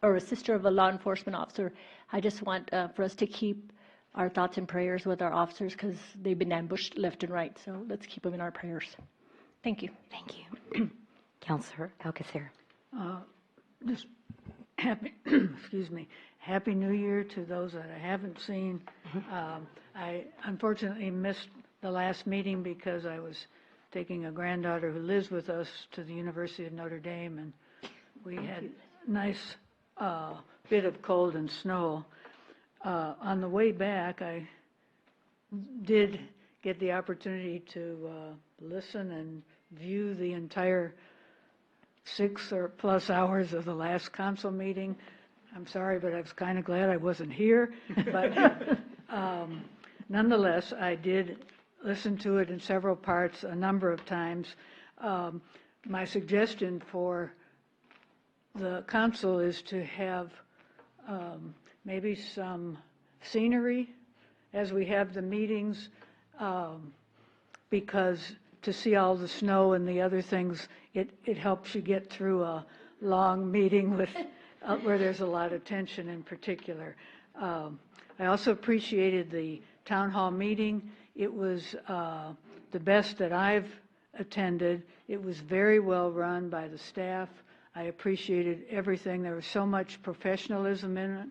or a sister of a law enforcement officer, I just want for us to keep our thoughts and prayers with our officers because they've been ambushed left and right. So let's keep them in our prayers. Thank you. Thank you. Councilor Alcacer. Just happy, excuse me, Happy New Year to those that I haven't seen. I unfortunately missed the last meeting because I was taking a granddaughter who lives with us to the University of Notre Dame, and we had a nice bit of cold and snow. On the way back, I did get the opportunity to listen and view the entire 6 or plus hours of the last council meeting. I'm sorry, but I was kind of glad I wasn't here. But nonetheless, I did listen to it in several parts a number of times. My suggestion for the council is to have maybe some scenery as we have the meetings, because to see all the snow and the other things, it helps you get through a long meeting with where there's a lot of tension in particular. I also appreciated the town hall meeting. It was the best that I've attended. It was very well run by the staff. I appreciated everything. There was so much professionalism in it.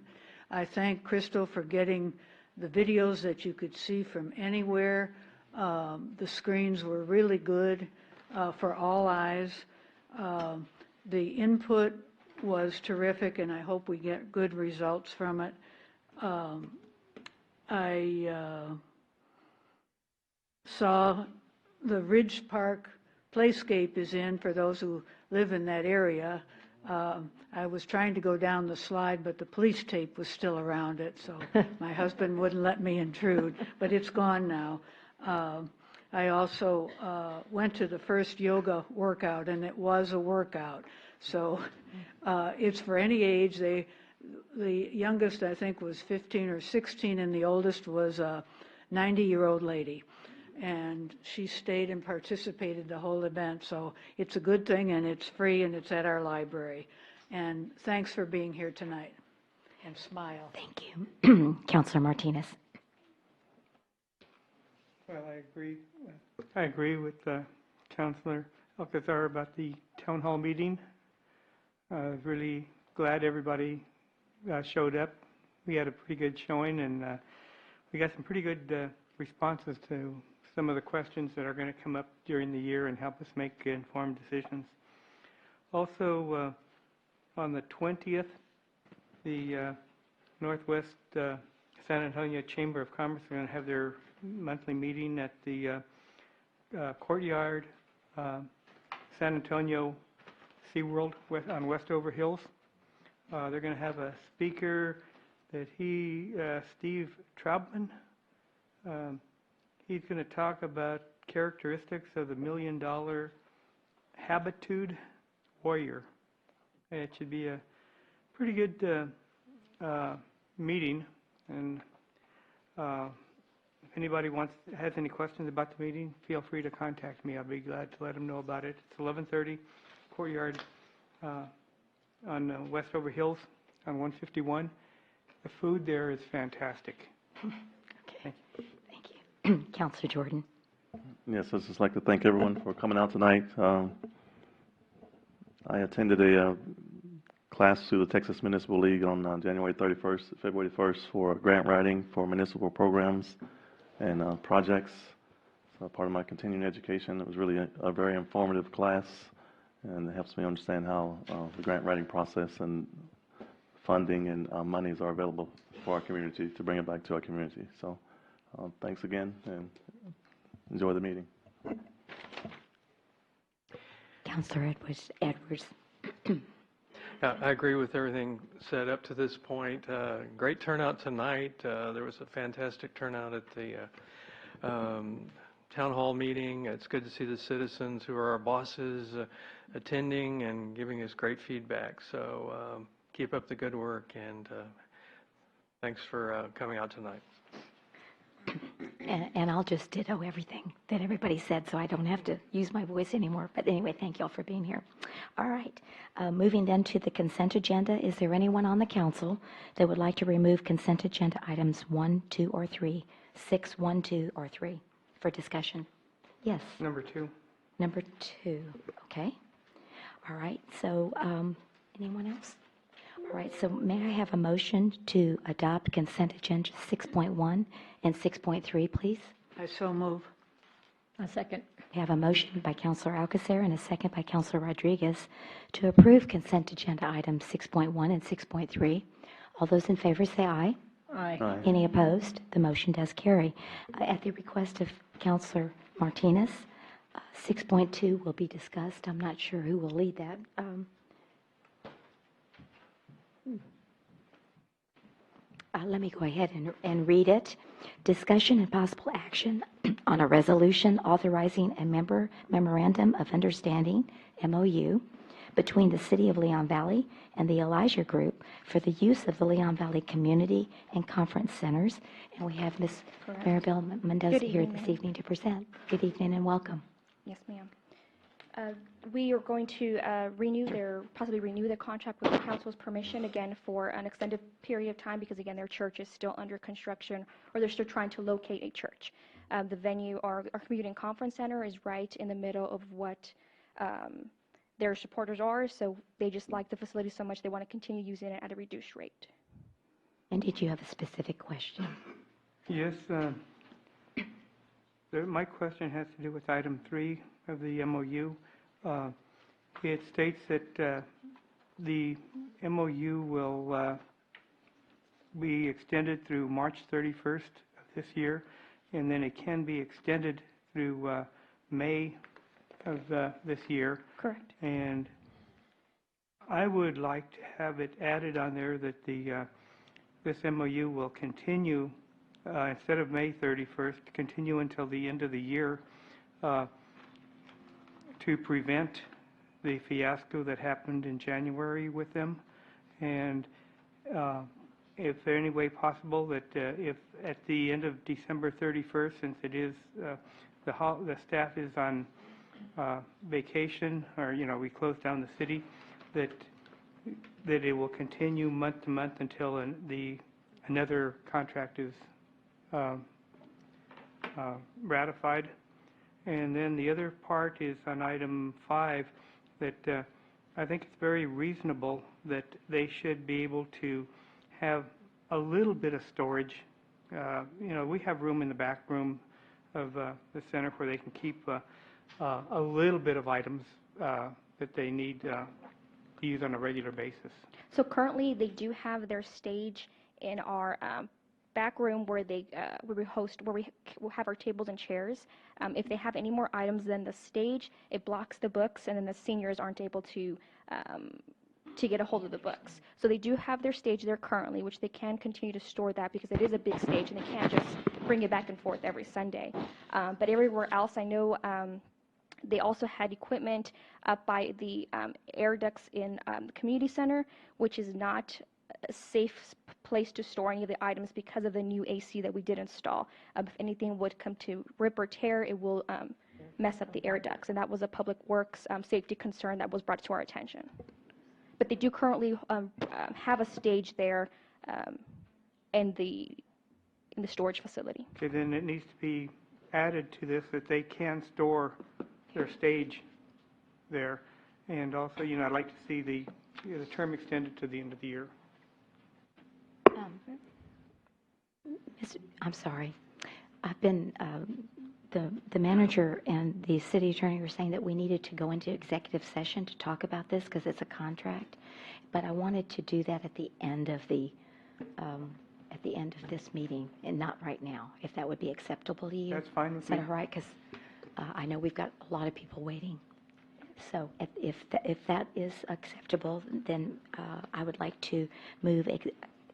I thank Crystal for getting the videos that you could see from anywhere. The screens were really good for all eyes. The input was terrific, and I hope we get good results from it. I saw the Ridge Park Playscape is in for those who live in that area. I was trying to go down the slide, but the police tape was still around it, so my husband wouldn't let me intrude, but it's gone now. I also went to the first yoga workout, and it was a workout. So it's for any age. The youngest, I think, was 15 or 16, and the oldest was a 90-year-old lady. And she stayed and participated the whole event. So it's a good thing, and it's free, and it's at our library. And thanks for being here tonight. And smile. Thank you. Councilor Martinez. Well, I agree with Councilor Alcazar about the town hall meeting. I was really glad everybody showed up. We had a pretty good showing, and we got some pretty good responses to some of the questions that are going to come up during the year and help us make informed decisions. Also, on the 20th, the Northwest San Antonio Chamber of Commerce are going to have their monthly meeting at the courtyard, San Antonio SeaWorld on Westover Hills. They're going to have a speaker that Steve Traubman. He's going to talk about characteristics of the $1 million habitude warrior. And it should be a pretty good meeting. And if anybody has any questions about the meeting, feel free to contact me. I'll be glad to let them know about it. It's 11:30, courtyard on Westover Hills on 151. The food there is fantastic. Okay. Thank you. Councilor Jordan. Yes, I'd just like to thank everyone for coming out tonight. I attended a class through the Texas Municipal League on January 31st, February 1st for grant writing for municipal programs and projects. So part of my continuing education. It was really a very informative class, and it helps me understand how the grant writing process and funding and monies are available for our community to bring it back to our community. So thanks again, and enjoy the meeting. Councilor Edwards. Yeah, I agree with everything said up to this point. Great turnout tonight. There was a fantastic turnout at the town hall meeting. It's good to see the citizens who are our bosses attending and giving us great feedback. So keep up the good work, and thanks for coming out tonight. And I'll just ditto everything that everybody said, so I don't have to use my voice anymore. But anyway, thank you all for being here. All right, moving then to the consent agenda. Is there anyone on the council that would like to remove consent agenda items 1, 2, or 3, 6, 1, 2, or 3 for discussion? Yes. Number 2. Number 2. Okay. All right. So, anyone else? All right, so may I have a motion to adopt consent agenda 6.1 and 6.3, please? I so move. A second. We have a motion by Councilor Alcacer and a second by Councilor Rodriguez to approve consent agenda items 6.1 and 6.3. All those in favor say aye. Aye. Aye. Any opposed? The motion does carry. At the request of Councilor Martinez, 6.2 will be discussed. I'm not sure who will lead that. Let me go ahead and read it. Discussion and possible action on a resolution authorizing a memorandum of understanding, MOU, between the City of Leon Valley and the Elijah Group for the use of the Leon Valley Community and Conference Centers. And we have Ms. Maribel Mendoza Good here evening, this ma'am. evening to present. Good evening and welcome. Yes, ma'am. We are going to possibly renew the contract with the council's permission again for an extended period of time because, again, their church is still under construction, or they're still trying to locate a church. The venue, our community and conference center, is right in the middle of what their supporters are, so they just like the facility so much they want to continue using it at a reduced rate. And did you have a specific question? Yes, my question has to do with item 3 of the MOU. It states that the MOU will be extended through March 31st of this year, and then it can be extended through May of this year. Correct. And I would like to have it added on there that this MOU will continue instead of May 31st, continue until the end of the year to prevent the fiasco that happened in January with them. And if there any way possible that if at the end of December 31st, since it is the staff is on vacation, or we close down the city, that it will continue month to month until another contract is ratified. And then the other part is on item 5, that I think it's very reasonable that they should be able to have a little bit of storage. We have room in the back room of the center where they can keep a little bit of items that they need to use on a regular basis. So currently, they do have their stage in our back room where we will have our tables and chairs. If they have any more items than the stage, it blocks the books, and then the seniors aren't able to get a hold of the books. So they do have their stage there currently, which they can continue to store that because it is a big stage, and they can't just bring it back and forth every Sunday. But everywhere else, I know they also had equipment up by the air ducts in the community center, which is not a safe place to store any of the items because of the new AC that we did install. If anything would come to rip or tear, it will mess up the air ducts, and that was a public works safety concern that was brought to our attention. But they do currently have a stage there in the storage facility. Okay, then it needs to be added to this that they can store their stage there. And also, I'd like to see the the term extended to the end of the year. I'm sorry. I've been, the manager and the city attorney were saying that we needed to go into executive session to talk about this because it's a contract. But I wanted to do that at the end of this meeting and not right now, if that would be acceptable to you. That's fine with Is that me. all right? Because I know we've got a lot of people waiting. So if that is acceptable, then I would like to move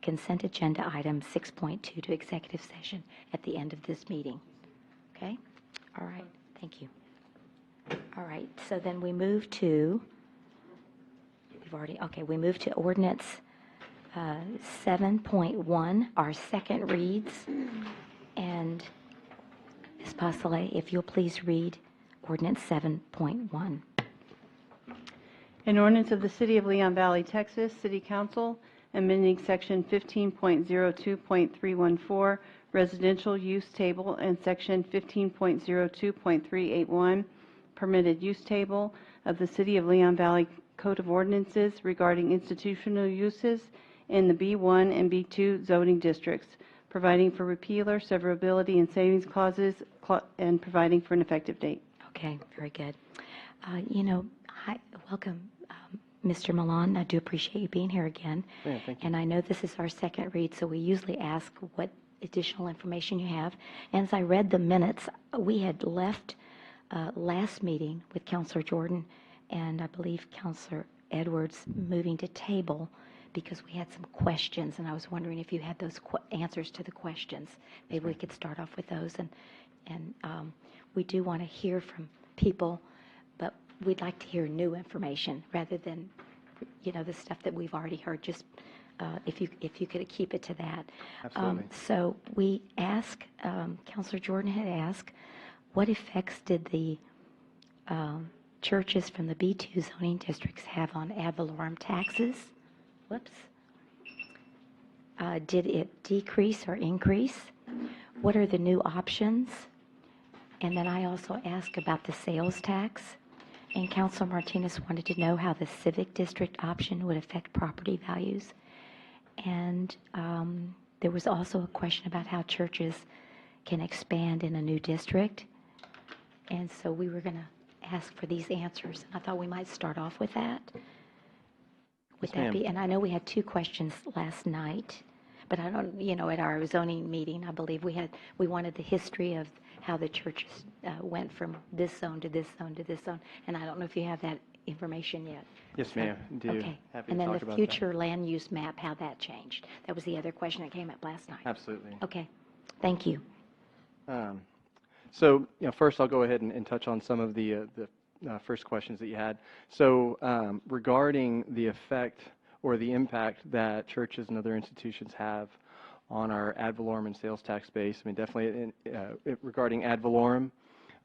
consent agenda item 6.2 to executive session at the end of this meeting. Okay? All right. Thank you. All right. So then we move to, we move to ordinance 7.1, our second reads. And Ms. Pasale, if you'll please read ordinance 7.1. An ordinance of the City of Leon Valley, Texas, City Council, amending Section 15.02.314, Residential Use Table, and Section 15.02.381, Permitted Use Table of the City of Leon Valley Code of Ordinances regarding institutional uses in the B1 and B2 zoning districts, providing for repeal or severability and savings clauses, and providing for an effective date. Okay, very good. Hi, welcome, Mr. Milan. I do appreciate you being here again. Yeah, thank you. And I know this is our second read, so we usually ask what additional information you have. And as I read the minutes, we had left last meeting with Councilor Jordan and I believe Councilor Edwards moving to table because we had some questions, and I was wondering if you had those answers to the questions. Maybe we could start off with those. And we do want to hear from people, but we'd like to hear new information rather than, the stuff that we've already heard. Just if you could keep it to that. Absolutely. So we asked, Councilor Jordan had asked, what effects did the churches from the B2 zoning districts have on ad valorem taxes? Whoops. Did it decrease or increase? What are the new options? And then I also asked about the sales tax. And Councilor Martinez wanted to know how the civic district option would affect property values. And there was also a question about how churches can expand in a new district. And so we were going to ask for these answers. I thought we might start off with that. Would Yes, that be? ma'am. And I know we had two questions last night, but I don't, at our zoning meeting, I believe we wanted the history of how the churches went from this zone to this zone to this zone. And I don't know if you have that information yet. Yes, ma'am. Do. Okay. Happy And to then talk the about future land use map, how that changed. That was the other question that came up last night. that. Absolutely. Okay. Thank you. So, first I'll go ahead and touch on some of the first questions that you had. So, regarding the effect or the impact that churches and other institutions have on our ad valorem and sales tax base, I mean, definitely regarding ad valorem,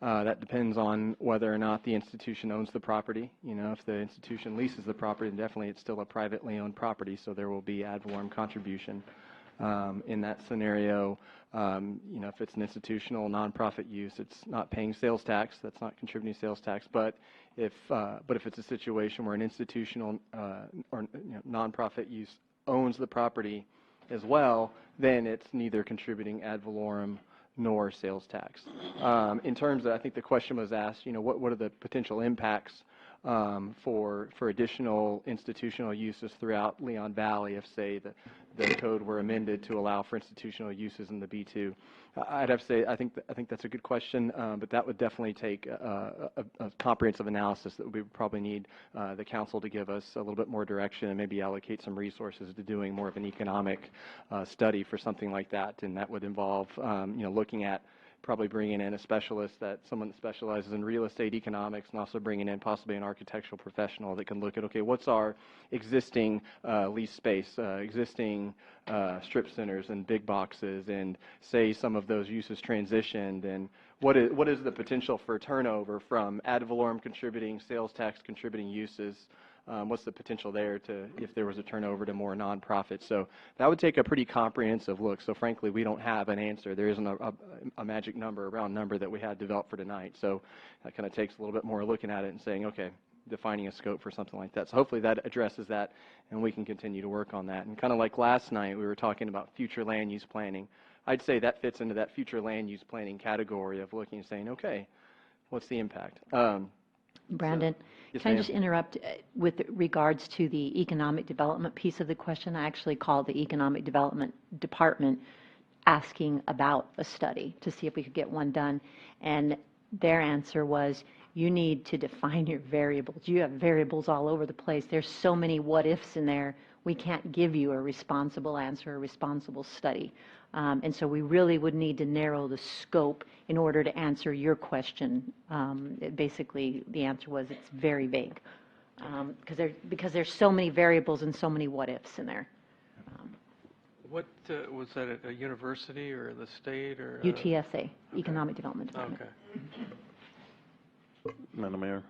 that depends on whether or not the institution owns the property. If the institution leases the property, then definitely it's still a privately owned property, so there will be ad valorem contribution. In that scenario, if it's an institutional nonprofit use, it's not paying sales tax. That's not contributing sales tax. But if it's a situation where an institutional or nonprofit use owns the property as well, then it's neither contributing ad valorem nor sales tax. In terms of, I think the question was asked, what are the potential impacts for additional institutional uses throughout Leon Valley if, say, the code were amended to allow for institutional uses in the B2? I'd have to say I think that's a good question, but that would definitely take a comprehensive analysis that we would probably need the council to give us a little bit more direction and maybe allocate some resources to doing more of an economic study for something like that, and that would involve looking at probably bringing in a specialist, someone that specializes in real estate economics, and also bringing in possibly an architectural professional that can look at, okay, what's our existing lease space, existing strip centers and big boxes, and say some of those uses transitioned, and what is the potential for turnover from ad valorem contributing, sales tax contributing uses? What's the potential there if there was a turnover to more nonprofit? So that would take a pretty comprehensive look. So frankly, we don't have an answer. There isn't a magic number, a round number that we had developed for tonight. So that kind of takes a little bit more looking at it and saying, okay, defining a scope for something like that. So hopefully that addresses that, and we can continue to work on that. And kind of like last night, we were talking about future land use planning. I'd say that fits into that future land use planning category of looking and saying, okay, what's the impact? Brandon, yes, can I ma'am. just interrupt with regards to the economic development piece of the question? I actually called the Economic Development Department asking about a study to see if we could get one done, and their answer was, you need to define your variables. You have variables all over the place. There's so many what-ifs in there, we can't give you a responsible answer, a responsible study. And so we really would need to narrow the scope in order to answer your question. Basically, the answer was it's very vague because there's so many variables and so many what-ifs in there. What, was that at a university or the state or? UTSA, Economic Development Department. Okay. Madam Mayor?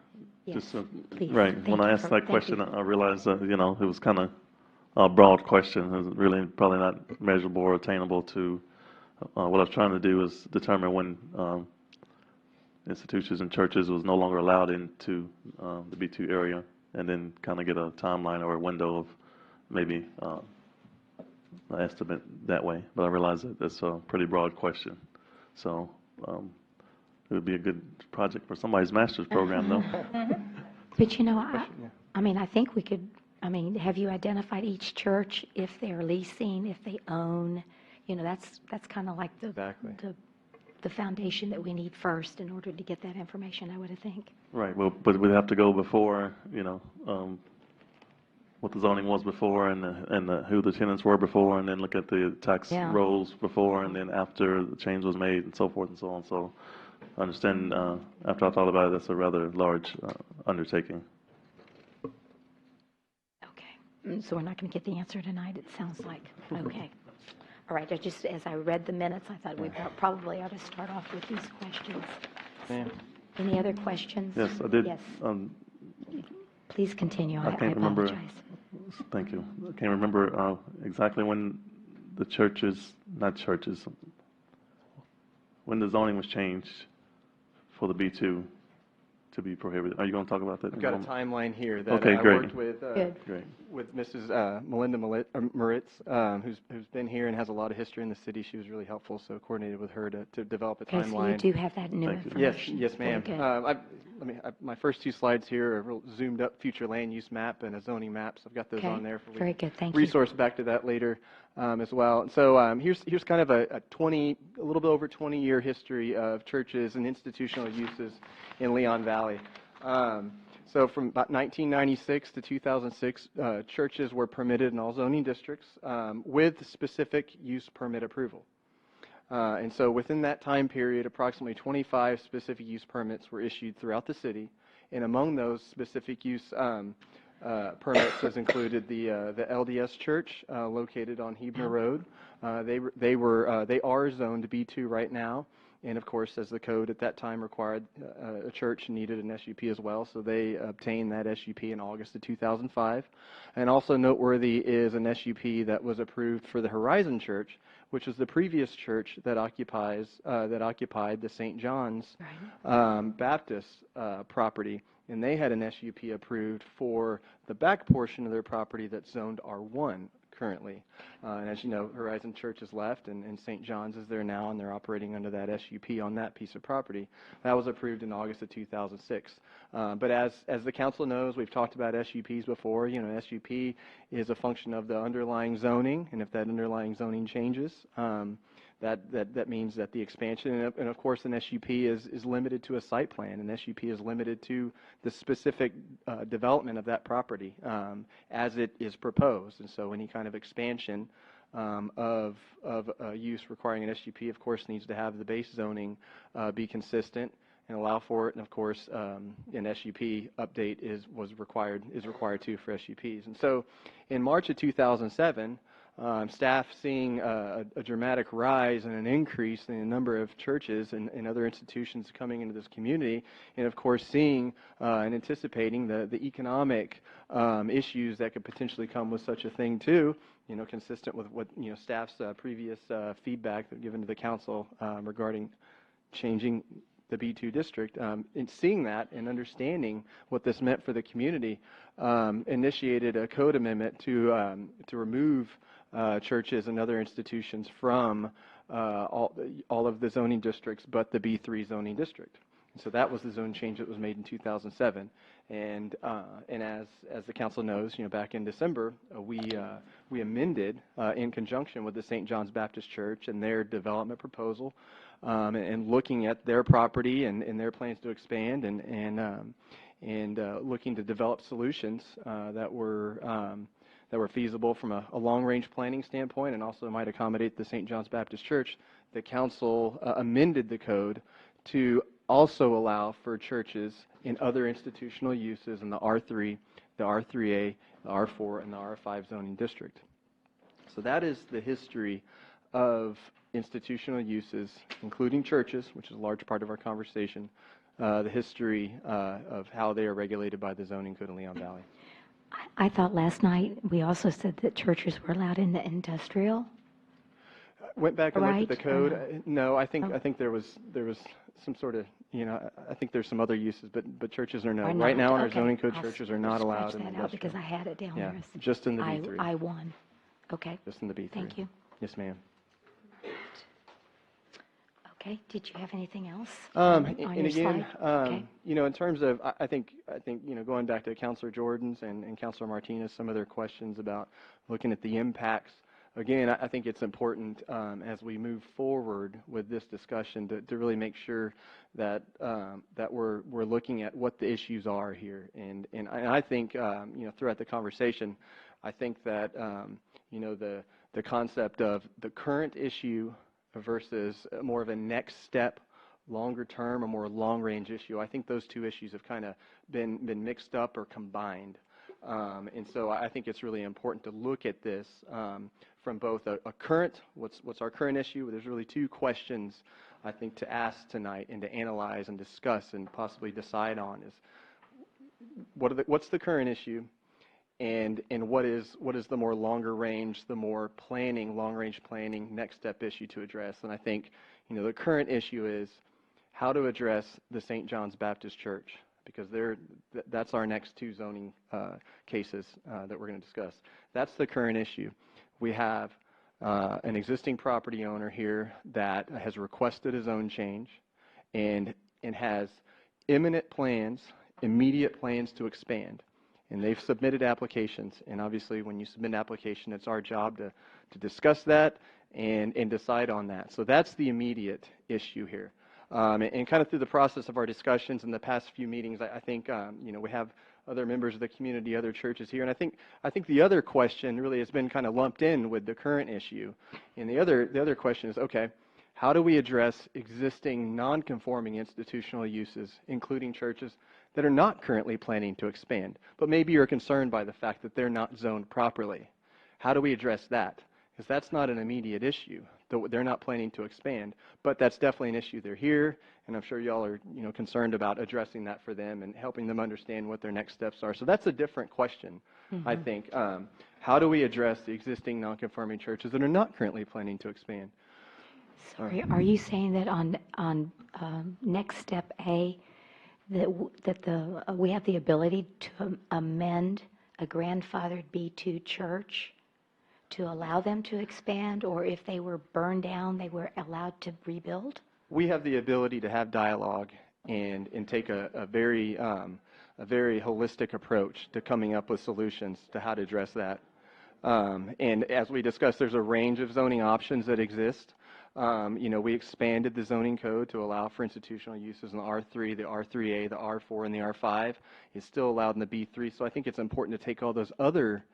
Yes, Just, please. right, Thank when I you asked for- that thank question, you. I realized that, you know, it was kind of a broad question. It was really probably not measurable or attainable to, what I was trying to do is determine when institutions and churches was no longer allowed into the B2 area, and then kind of get a timeline or a window of maybe an estimate that way. But I realize that that's a pretty broad question. So it would be a good project for somebody's master's program, though. But you know, I mean, I think we could, I mean, have you identified each church, if they're leasing, if they own? You know, that's kind of like Exactly. the foundation that we need first in order to get that information, I would think. Right, well, but we'd have to go before, you know, what the zoning was before and who the tenants were before, and then look at the tax Yeah. rolls before and then after the change was made and so forth and so on. So I understand, after I thought about it, that's a rather large undertaking. Okay, so we're not going to get the answer tonight, it sounds like. Okay. All right, as I read the minutes, I thought we probably ought to start off with these questions. Ma'am. Any other questions? Yes, I did. Yes, please continue, I can't remember. apologize. Thank you. I can't remember exactly when the churches, not churches, when the zoning was changed for the B2 to be prohibited. Are you going to talk about that? I've got a timeline here that Okay, I great. worked with Great. with Mrs. Melinda Moritz, who's been here and has a lot of history in the city. She was really helpful, so coordinated with her to develop a Okay, so timeline. you do have that new Thank you. information. Yes, ma'am. Very good. My first two slides here are a real zoomed up future land use map and a zoning map, so I've got those Okay, on there for very good, thank you. resource back to that later as well. And so here's kind of a little bit over 20-year history of churches and institutional uses in Leon Valley. So from about 1996 to 2006, churches were permitted in all zoning districts with specific use permit approval. And so within that time period, approximately 25 specific use permits were issued throughout the city. And among those specific use permits has included the LDS Church located on Hebner Road. They are zoned B2 right now. And of course, as the code at that time required, a church needed an SUP as well, so they obtained that SUP in August of 2005. And also noteworthy is an SUP that was approved for the Horizon Church, which was the previous church that occupied the St. John's Baptist property. And they had an SUP approved for the back portion of their property that's zoned R1 currently. And as you know, Horizon Church has left, and St. John's is there now, and they're operating under that SUP on that piece of property. That was approved in August of 2006. But as the council knows, we've talked about SUPs before. You know, SUP is a function of the underlying zoning, and if that underlying zoning changes, that means that the expansion, and of course an SUP is limited to a site plan. An SUP is limited to the specific development of that property as it is proposed. And so any kind of expansion of use requiring an SUP, of course, needs to have the base zoning be consistent and allow for it. And of course, an SUP update is required too for SUPs. And so in March of 2007, staff seeing a dramatic rise and an increase in the number of churches and other institutions coming into this community, and of course seeing and anticipating the economic issues that could potentially come with such a thing too, you know, consistent with what, you know, staff's previous feedback given to the council regarding changing the B2 district, in seeing that and understanding what this meant for the community, initiated a code amendment to remove churches and other institutions from all of the zoning districts but the B3 zoning district. So that was the zone change that was made in 2007, and as the council knows, back in December, we amended in conjunction with the St. John's Baptist Church and their development proposal, and looking at their property and their plans to expand and looking to develop solutions that were feasible from a long-range planning standpoint and also might accommodate the St. John's Baptist Church. The council amended the code to also allow for churches in other institutional uses in the R3, the R3A, the R4, and the R5 zoning district. So that is the history of institutional uses, including churches, which is a large part of our conversation, the history of how they are regulated by the zoning code in Leon Valley. I thought last night we also said that churches were allowed in the industrial. Went back and looked at the Right, code. No, I think there was some sort of, I think there's some other uses, but churches are no. Are Right not. now in our Okay. zoning code, I'll churches are not allowed in scratch the that out industrial. because I had it down Yeah, there. just in the B3. I-1. Okay. Just in the B3. Thank you. Yes, ma'am. Okay. Did you have anything else And on your again, slide? Okay. in terms of, I think, going back to Councilor Jordan's and Councilor Martinez, some of their questions about looking at the impacts. Again, I think it's important as we move forward with this discussion to really make sure that that we're looking at what the issues are here. And I think throughout the conversation, I think that the concept of the current issue versus more of a next step, longer term, or more long range issue. I think those two issues have kind of been mixed up or combined. And so I think it's really important to look at this from both a current, what's our current issue. There's really two questions I think to ask tonight and to analyze and discuss and possibly decide on is what's the current issue, and what is the more longer range, the more long range planning next step issue to address. And I think the current issue is how to address the St. John's Baptist Church, because that's our next two zoning cases that we're going to discuss. That's the current issue. We have an existing property owner here that has requested a zone change and has imminent plans, immediate plans to expand. And they've submitted applications. And obviously when you submit an application, it's our job to discuss that and decide on that. So that's the immediate issue here. And kind of through the process of our discussions in the past few meetings, I think we have other members of the community, other churches here, and I think the other question really has been kind of lumped in with the current issue. And the other question is, okay, how do we address existing non-conforming institutional uses, including churches that are not currently planning to expand, but maybe you're concerned by the fact that they're not zoned properly? How do we address that? Because that's not an immediate issue. They're not planning to expand, but that's definitely an issue. They're here, and I'm sure y'all are concerned about addressing that for them and helping them understand what their next steps are. So that's a different question, I think. How do we address the existing non-conforming churches that are not currently planning to expand? Sorry, are you saying that on next step A, that we have the ability to amend a grandfathered B2 church to allow them to expand, or if they were burned down, they were allowed to rebuild? We have the ability to have dialogue and take a very holistic approach to coming up with solutions to how to address that. And as we discussed, there's a range of zoning options that exist. We expanded the zoning code to allow for institutional uses in the R3, the R3A, the R4, and the R5. It's still allowed in the B3. So I think it's important to take all those other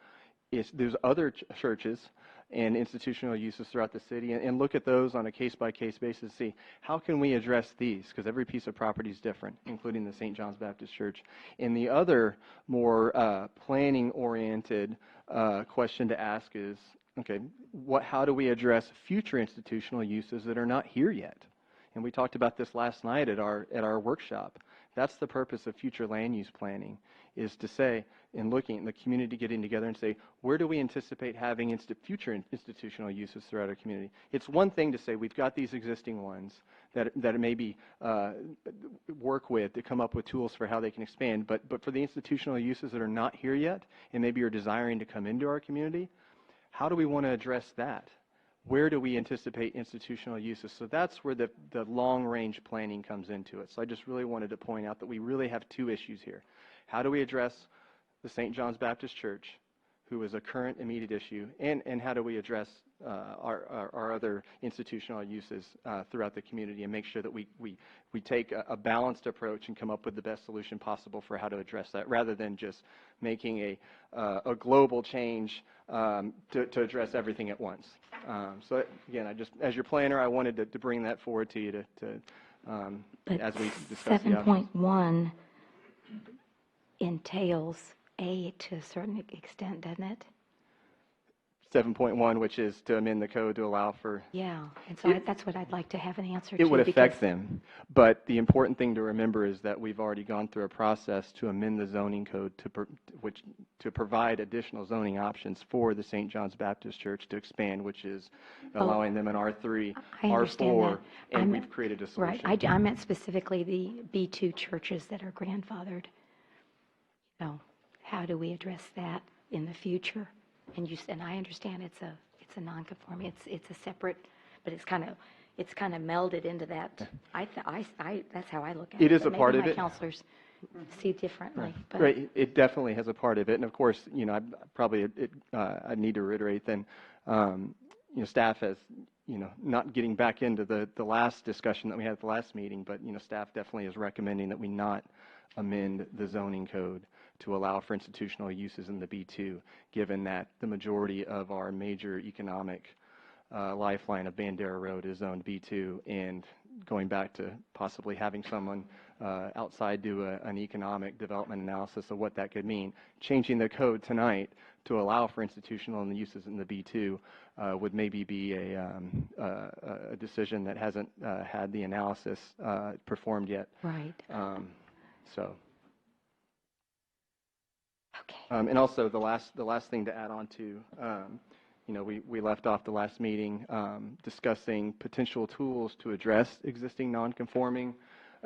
churches and institutional uses throughout the city and look at those on a case-by-case basis, see how can we address these, because every piece of property is different, including the St. John's Baptist Church. And the other more planning-oriented question to ask is, okay, how do we address future institutional uses that are not here yet? And we talked about this last night at our workshop. That's the purpose of future land use planning, is to say, and looking at the community getting together and say, where do we anticipate having future institutional uses throughout our community? It's one thing to say we've got these existing ones that maybe work with to come up with tools for how they can expand, but for the institutional uses that are not here yet and maybe are desiring to come into our community, how do we want to address that? Where do we anticipate institutional uses? So that's where the long-range planning comes into it. So I just really wanted to point out that we really have two issues here. How do we address the St. John's Baptist Church, who is a current immediate issue, and how do we address our other institutional uses throughout the community and make sure that we take a balanced approach and come up with the best solution possible for how to address that, rather than just making a global change to address everything at once. So again, as your planner, I wanted to bring that forward to you as we discuss the options. 7.1 entails A to a certain extent, doesn't it? 7.1, which is to amend the code to allow for... Yeah, and so that's what I'd like to have an answer to. It would affect them, but the important thing to remember is that we've already gone through a process to amend the zoning code to provide additional zoning options for the St. John's Baptist Church to expand, which is allowing them an R3, R4, and we've created a solution. Right, I meant specifically the B2 churches that are grandfathered. You know, how do we address that in the future? And I understand it's a non-conforming. It's a separate, but it's kind of melded into that. That's how I look at it. It is a part of maybe it. my counselors see differently. But Right. It definitely has a part of it, and of course, you know, I need to reiterate then, you know, staff has, you know, not getting back into the last discussion that we had at the last meeting, but you know, staff definitely is recommending that we not amend the zoning code to allow for institutional uses in the B2, given that the majority of our major economic lifeline of Bandera Road is zoned B2, and going back to possibly having someone outside do an economic development analysis of what that could mean. Changing the code tonight to allow for institutional uses in the B2 would maybe be a decision that hasn't had the analysis performed yet. right. So. Okay. And also the last thing to add on to, you know, we left off the last meeting discussing potential tools to address existing non-conforming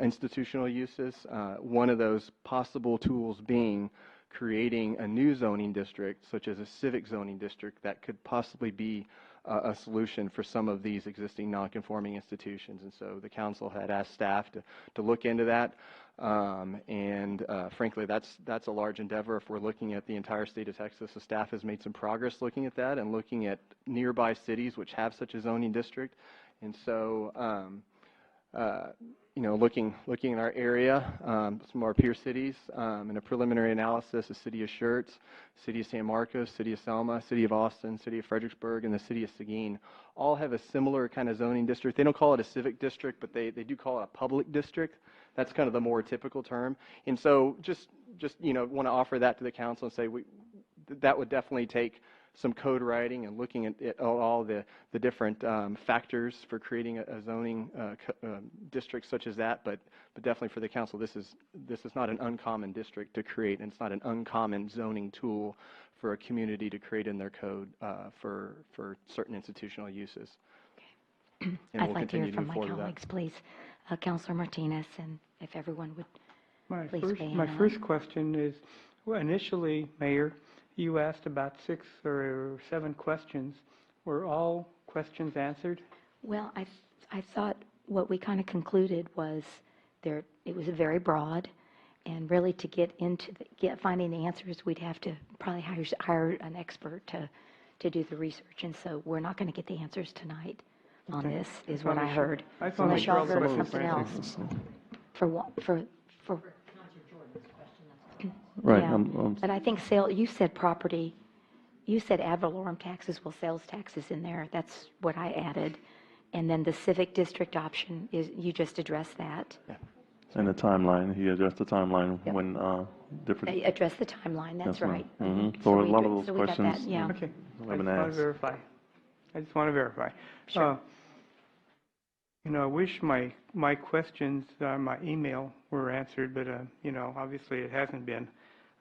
institutional uses. One of those possible tools being creating a new zoning district, such as a civic zoning district, that could possibly be a solution for some of these existing non-conforming institutions. And so the council had asked staff to look into that. Frankly, that's a large endeavor if we're looking at the entire state of Texas. The staff has made some progress looking at that and looking at nearby cities which have such a zoning district. And so, you know, looking in our area, some of our peer cities, in a preliminary analysis, the city of Schertz, city of San Marcos, city of Selma, city of Austin, city of Fredericksburg, and the city of Seguin all have a similar kind of zoning district. They don't call it a civic district, but they do call it a public district. That's kind of the more typical term. And so just you know, want to offer that to the council and say that would definitely take some code writing and looking at all the different factors for creating a zoning district such as that. But definitely for the council, this is not an uncommon district to create, and it's not an uncommon zoning tool for a community to create in their code for certain institutional uses. Okay. And I'd we'll like to hear continue to from move my forward with that. colleagues, please. Councilor Martinez, and if everyone would please weigh in My on it. first question is, well, initially, Mayor, you asked about 6 or 7 questions. Were all questions answered? Well, I thought what we kind of concluded was it was very broad, and really to get into finding the answers, we'd have to probably hire an expert to do the research, and so we're not going to get the answers tonight on Okay. this, is what I heard. I thought Unless y'all heard some of something the else. questions- For what, for, Right. yeah. But I think you said property, you said ad valorem taxes, well, sales taxes in there, that's what I added. And then the civic district option is, you just addressed that. And the timeline, he addressed the timeline Yep. when different. Address the timeline, that's Yes, ma'am. right. Mhm. So a we lot got- of those so we got that, questions. yeah. Okay. I Have just been want to asked. verify. I just want to verify. Sure. You know, I wish my questions, my email were answered, but, you know, obviously it hasn't been.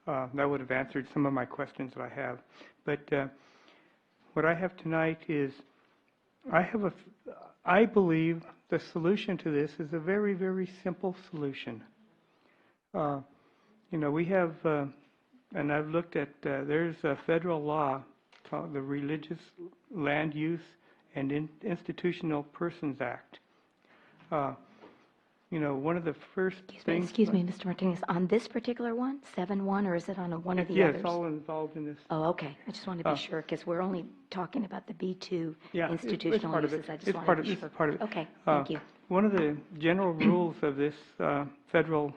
That would have answered some of my questions that I have. But what I have tonight is, I believe the solution to this is a very, very simple solution. We have, and I've looked at, there's a federal law called the Religious Land Use and Institutional Persons Act. One of the first things... Excuse me, Mr. Martinez, on this particular one, 7-1, or is it on one of the Yes, others? all involved in this. Oh, okay. I just want to be sure, because we're only talking about the B2 Yeah, institutional part uses. of it. I just It's want part to of be it. sure. It's part of it. Okay, thank you. One of the general rules of this federal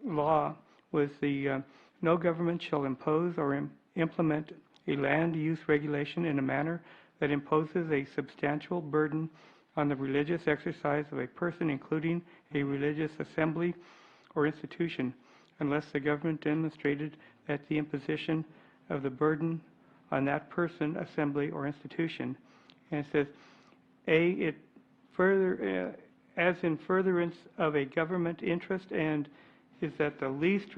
law was the no government shall impose or implement a land use regulation in a manner that imposes a substantial burden on the religious exercise of a person, including a religious assembly or institution, unless the government demonstrated that the imposition of the burden on that person, assembly, or institution. And it says, it further, as in furtherance of a government interest, and is that the least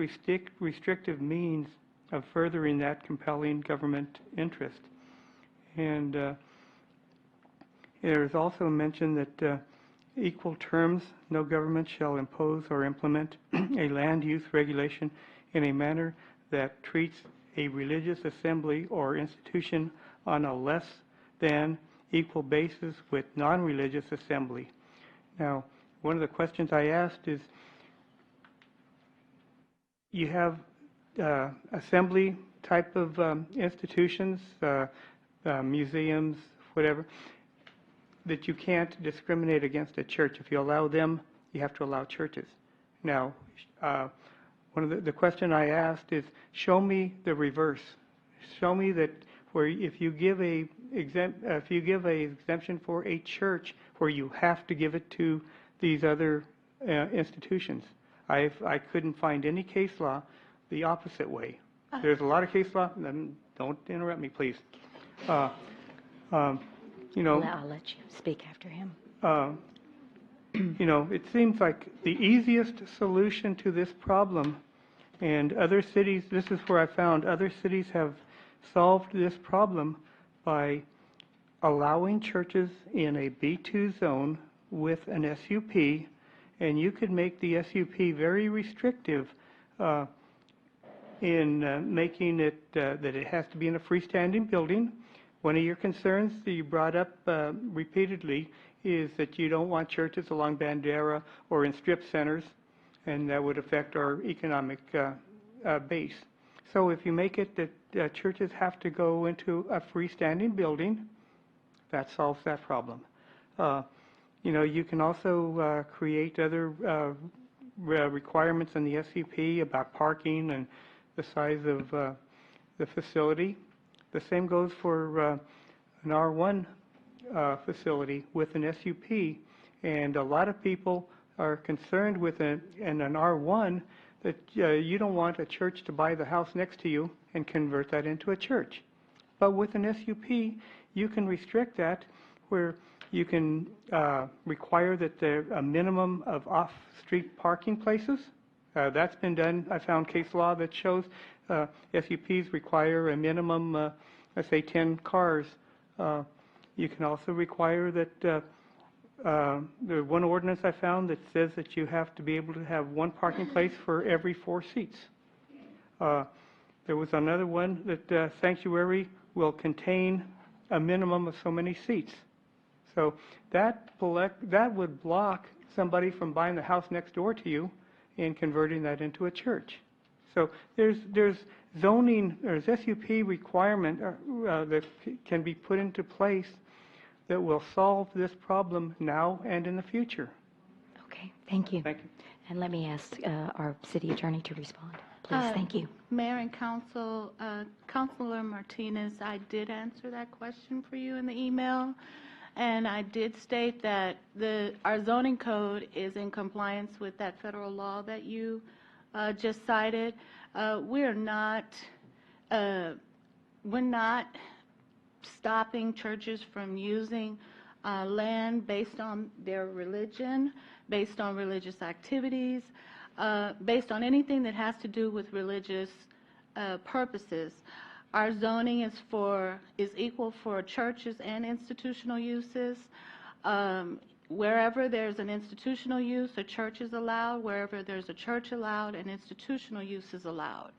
restrictive means of furthering that compelling government interest. And there is also mentioned that equal terms, no government shall impose or implement a land use regulation in a manner that treats a religious assembly or institution on a less than equal basis with non-religious assembly. Now, one of the questions I asked is, you have assembly type of institutions, museums, whatever, that you can't discriminate against a church. If you allow them, you have to allow churches. Now, one of the question I asked is, show me the reverse. Show me that where if you give a exemption for a church, where you have to give it to these other institutions. I couldn't find any case law the opposite way. There's a lot of case law. Don't interrupt me, please. I'll let you speak after him. It seems like the easiest solution to this problem, and other cities, this is where I found other cities have solved this problem by allowing churches in a B2 zone with an SUP, and you could make the SUP very restrictive in making it that it has to be in a freestanding building. One of your concerns that you brought up repeatedly is that you don't want churches along Bandera or in strip centers, and that would affect our economic base. So if you make it that churches have to go into a freestanding building, that solves that problem. You can also create other requirements in the SUP about parking and the size of the facility. The same goes for an R1 facility with an SUP, and a lot of people are concerned with in an R1 that you don't want a church to buy the house next to you and convert that into a church. But with an SUP, you can restrict that where you can require that there a minimum of off-street parking places. That's been done. I found case law that shows SUPs require a minimum, let's say 10 cars. You can also require that there's one ordinance I found that says that you have to be able to have one parking place for every 4 seats. There was another one that sanctuary will contain a minimum of so many seats. So that would block somebody from buying the house next door to you and converting that into a church. So there's zoning, there's SUP requirement that can be put into place that will solve this problem now and in the future. Okay, thank you. Thank you. And let me ask our city attorney to respond. Please, thank you. Mayor and Council, Councilor Martinez, I did answer that question for you in the email, and I did state that our zoning code is in compliance with that federal law that you just cited. We're not stopping churches from using land based on their religion, based on religious activities, based on anything that has to do with religious purposes. Our zoning is equal for churches and institutional uses. Wherever there's an institutional use, a church is allowed. Wherever there's a church allowed, an institutional use is allowed.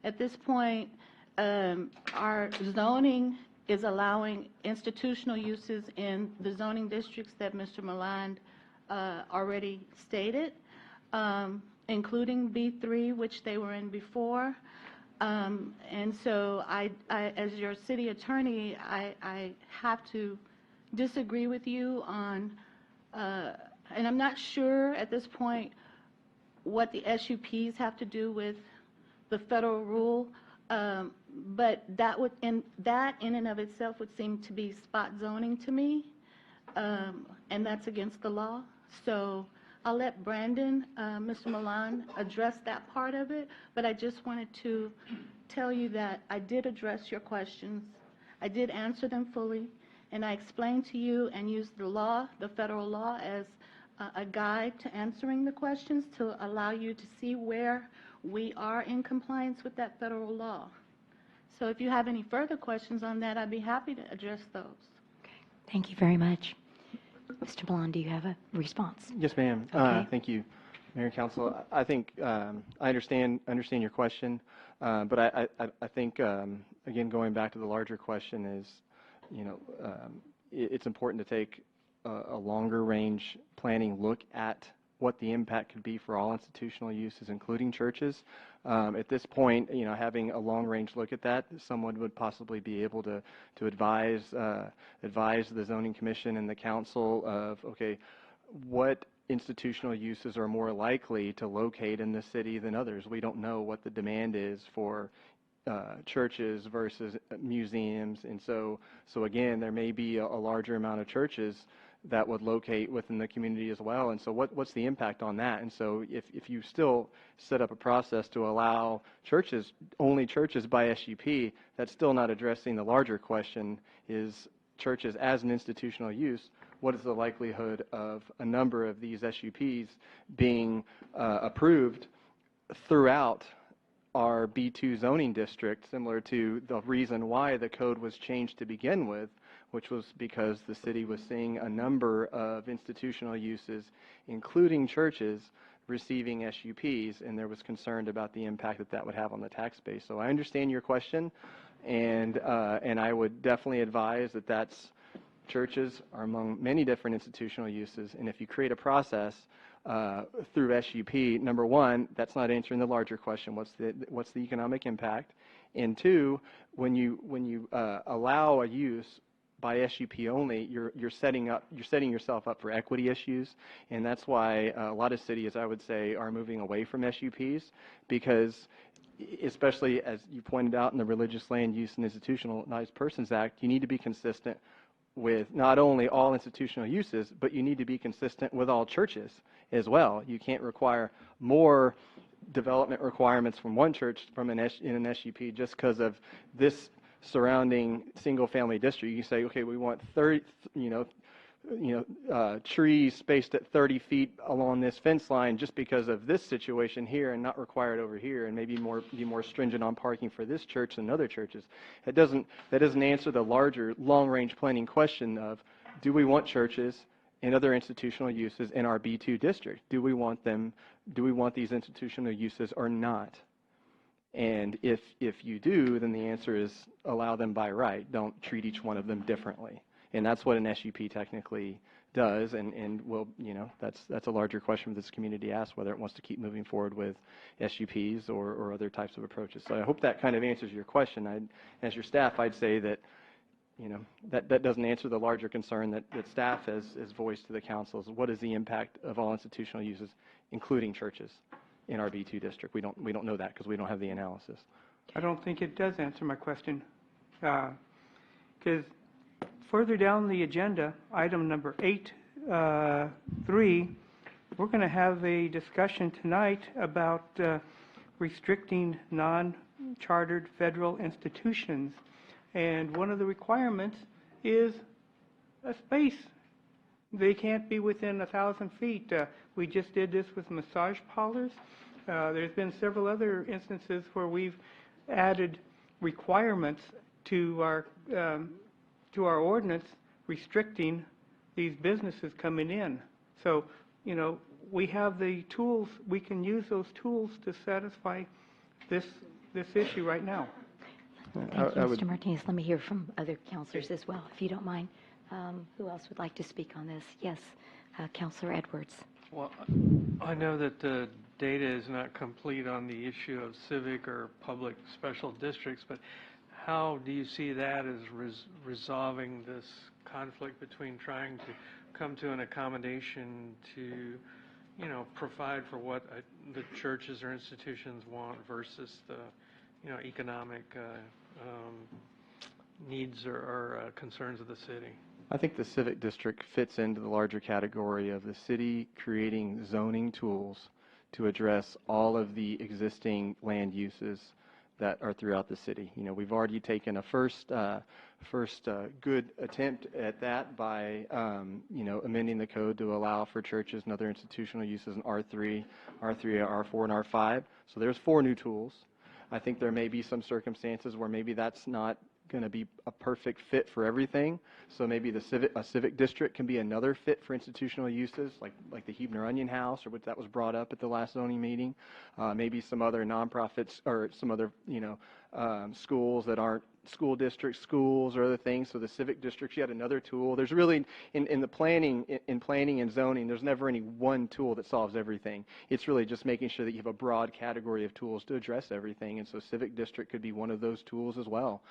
At this point, our zoning is allowing institutional uses in the zoning districts that Mr. Maland already stated, including B3, which they were in before. And so as your city attorney, I have to disagree with you on, and I'm not sure at this point what the SUPs have to do with the federal rule, but that in and of itself would seem to be spot zoning to me, and that's against the law. So I'll let Brandon, Mr. Milan, address that part of it, but I just wanted to tell you that I did address your questions. I did answer them fully, and I explained to you and used the law, the federal law, as a guide to answering the questions to allow you to see where we are in compliance with that federal law. So if you have any further questions on that, I'd be happy to address those. Okay. Thank you very much. Mr. Milan, do you have a response? Yes, ma'am. Okay. Thank you, Mayor and Council. I think I understand your question, but I think again, going back to the larger question is, it's important to take a longer range planning look at what the impact could be for all institutional uses, including churches. At this point, having a long-range look at that, someone would possibly be able to advise the zoning commission and the council of, okay, what institutional uses are more likely to locate in the city than others. We don't know what the demand is for churches versus museums, and so again, there may be a larger amount of churches that would locate within the community as well. And so what's the impact on that? And so if you still set up a process to allow churches, only churches by SUP, that's still not addressing the larger question, is churches as an institutional use, what is the likelihood of a number of these SUPs being approved throughout our B2 zoning district, similar to the reason why the code was changed to begin with, which was because the city was seeing a number of institutional uses, including churches, receiving SUPs, and there was concern about the impact that would have on the tax base. So I understand your question, and I would definitely advise that churches are among many different institutional uses, and if you create a process through SUP, number one, that's not answering the larger question, what's the economic impact, and two, when you allow a use by SUP only, you're setting yourself up for equity issues, and that's why a lot of cities, I would say, are moving away from SUPs, because especially as you pointed out in the Religious Land Use and Institutionalized Persons Act, you need to be consistent with not only all institutional uses, but you need to be consistent with all churches as well. You can't require more development requirements from one church in an SUP just because of this surrounding single-family district. You can say, okay, we want 30, trees spaced at 30 feet along this fence line just because of this situation here, and not required over here, and maybe be more stringent on parking for this church than other churches. That doesn't answer the larger long-range planning question of, do we want churches and other institutional uses in our B2 district? Do we want these institutional uses or not? And if you do, then the answer is allow them by right. Don't treat each one of them differently. And that's what an SUP technically does, and that's a larger question this community asks, whether it wants to keep moving forward with SUPs or other types of approaches. So I hope that kind of answers your question. As your staff, I'd say that that doesn't answer the larger concern that staff has voiced to the council, is what is the impact of all institutional uses, including churches, in our B2 district. We don't know that because we don't have the analysis. I don't think it does answer my question, because further down the agenda, item number 8.3, we're going to have a discussion tonight about restricting non-chartered federal institutions, and one of the requirements is a space. They can't be within 1,000 feet. We just did this with massage parlors. There's been several other instances where we've added requirements to our ordinance restricting these businesses coming in. So, you know, we have the tools, we can use those tools to satisfy this issue right now. Thank you, Mr. Martinez. Let me hear from other counselors as well, if you don't mind. Who else would like to speak on this? Yes, Counselor Edwards. Well, I know that the data is not complete on the issue of civic or public special districts, but how do you see that as resolving this conflict between trying to come to an accommodation to, you know, provide for what the churches or institutions want versus the, you know, economic needs or concerns of the city? I think the civic district fits into the larger category of the city creating zoning tools to address all of the existing land uses that are throughout the city. You know, we've already taken a first good attempt at that by, you know, amending the code to allow for churches and other institutional uses in R3, R4, and R5. So there's 4 new tools. I think there may be some circumstances where maybe that's not going to be a perfect fit for everything. So maybe a civic district can be another fit for institutional uses, like the Huebner Onion House, or what that was brought up at the last zoning meeting. Maybe some other nonprofits or some other, you know, schools that aren't school districts, schools, or other things. So the civic district's yet another tool. There's really, in the planning and zoning, there's never any one tool that solves everything. It's really just making sure that you have a broad category of tools to address everything. And so civic district could be one of those tools as well.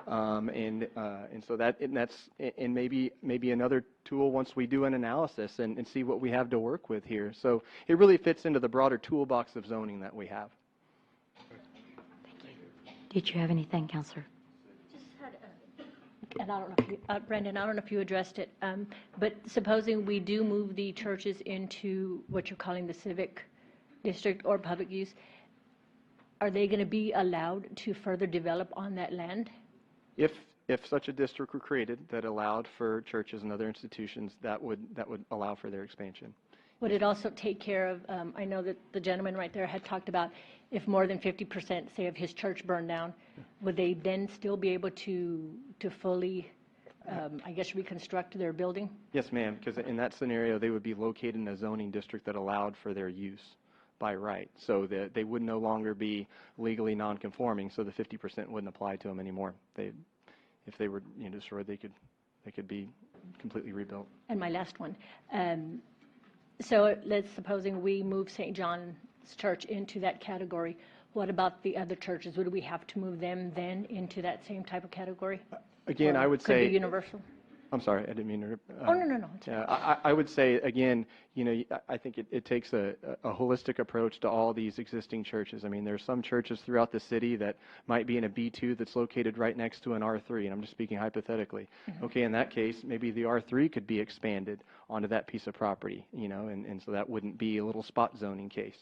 And so that's maybe another tool once we do an analysis and see what we have to work with here. So it really fits into the broader toolbox of zoning that we have. Did you have anything, Counselor? And I don't know if you, Brendan, I don't know if you addressed it, but supposing we do move the churches into what you're calling the civic district or public use, are they going to be allowed to further develop on that land? If such a district were created that allowed for churches and other institutions, that would allow for their expansion. Would it also take care of, I know that the gentleman right there had talked about if more than 50%, say, of his church burned down, would they then still be able to fully, I guess, reconstruct their building? Yes, ma'am, because in that scenario, they would be located in a zoning district that allowed for their use by right. So that they would no longer be legally non-conforming, so the 50% wouldn't apply to them anymore. If they were, you know, destroyed, they could be completely rebuilt. And my last one. So let's supposing we move St. John's Church into that category. What about the other churches? Would we have to move them then into that same type of category? Again, I would could say be universal. I'm sorry, I didn't mean to. Oh, no. Yeah, I would say, again, you know, I think it takes a holistic approach to all these existing churches. I mean, there's some churches throughout the city that might be in a B2 that's located right next to an R3, and I'm just speaking hypothetically. Mm-hmm. Okay, in that case, maybe the R3 could be expanded onto that piece of property, you know, and so that wouldn't be a little spot zoning case.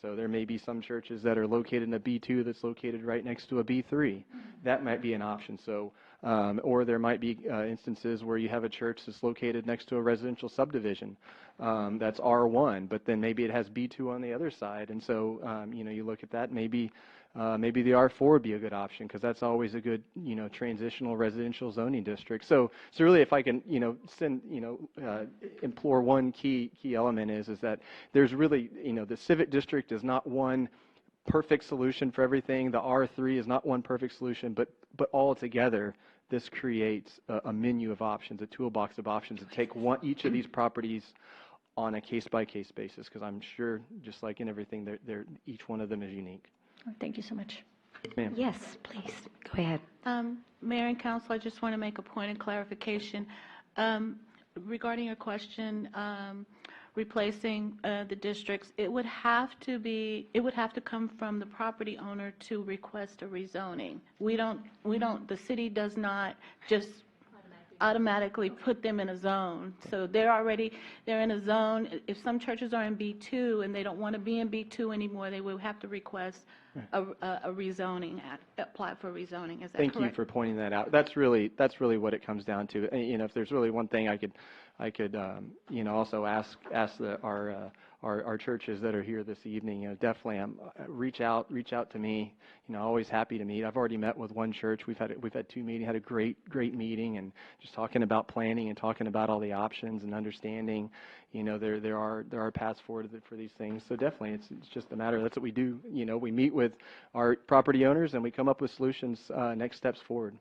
So there may be some churches that are located in a B2 that's located right next to a B3. Mm-hmm. That might be an option. So, or there might be instances where you have a church that's located next to a residential subdivision that's R1, but then maybe it has B2 on the other side. And so, you know, you look at that, maybe the R4 would be a good option because that's always a good, you know, transitional residential zoning district. So really, if I can, you know, implore one key element is that there's really, you know, the civic district is not one perfect solution for everything. The R3 is not one perfect solution, but all together, this creates a menu of options, a toolbox of options to take each of these properties on a case-by-case basis, because I'm sure, just like in everything, each one of them is unique. Thank you so much. Ma'am. Yes, please, go ahead. Mayor and Council, I just want to make a point of clarification. Regarding your question, replacing the districts, it would have to come from the property owner to request a rezoning. The city does not just automatically put them in a zone. So they're in a zone. If some churches are in B2 and they don't want to be in B2 anymore, they will have to request a rezoning, apply for rezoning, is that correct? Thank you for pointing that out. That's really what it comes down to. And, if there's really one thing I could also ask our churches that are here this evening, definitely reach out to me. Always happy to meet. I've already met with one church. We've had 2 meetings, had a great meeting, and just talking about planning and talking about all the options and understanding, there are paths forward for these things. So definitely it's just a matter, that's what we do. We meet with our property owners and we come up with solutions, next steps forward.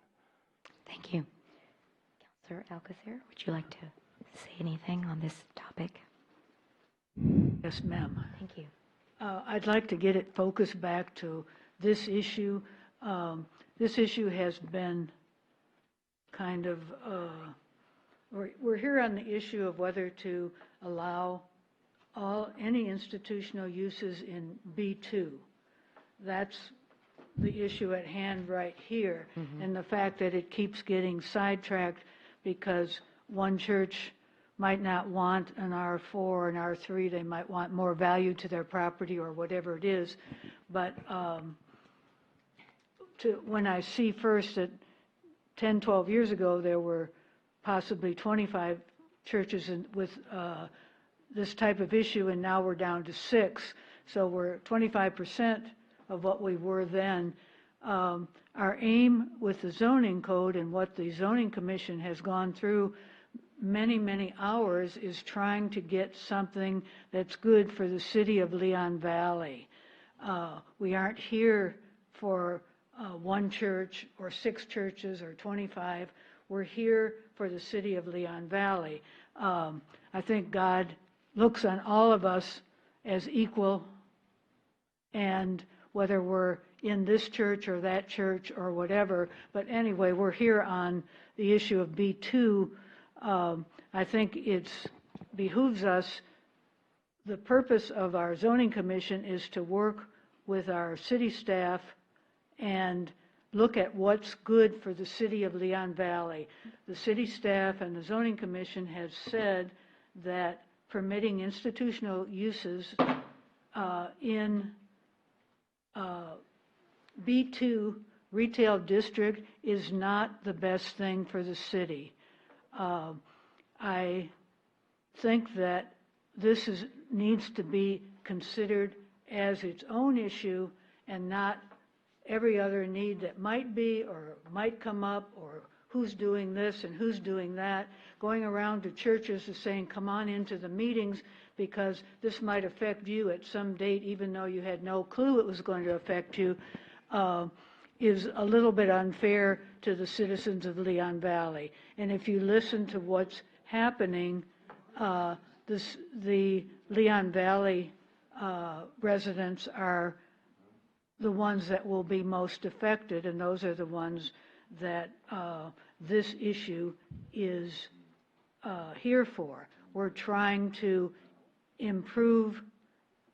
Thank you. Councilor Alcacer, would you like to say anything on this topic? Yes, ma'am. Thank you. I'd like to get it focused back to this issue. This issue has been kind of, we're here on the issue of whether to allow any institutional uses in B2. That's the issue at hand right here. And the fact that it keeps getting sidetracked because one church might not want an R4 or an R3, they might want more value to their property or whatever it is. But when I see first that 10, 12 years ago there were possibly 25 churches with this type of issue, and now we're down to 6, so we're 25% of what we were then. Our aim with the zoning code and what the zoning commission has gone through many hours is trying to get something that's good for the city of Leon Valley. We aren't here for one church or 6 churches or 25. We're here for the city of Leon Valley. I think God looks on all of us as equal, and whether we're in this church or that church or whatever, but anyway, we're here on the issue of B2. I think it behooves us, the purpose of our zoning commission is to work with our city staff and look at what's good for the city of Leon Valley. The city staff and the zoning commission has said that permitting institutional uses in B2 retail district is not the best thing for the city. I think that this needs to be considered as its own issue and not every other need that might be or might come up, or who's doing this and who's doing that, going around to churches and saying, come on into the meetings because this might affect you at some date, even though you had no clue it was going to affect you, is a little bit unfair to the citizens of Leon Valley. And if you listen to what's happening, the Leon Valley residents are the ones that will be most affected, and those are the ones that this issue is here for. We're trying to improve.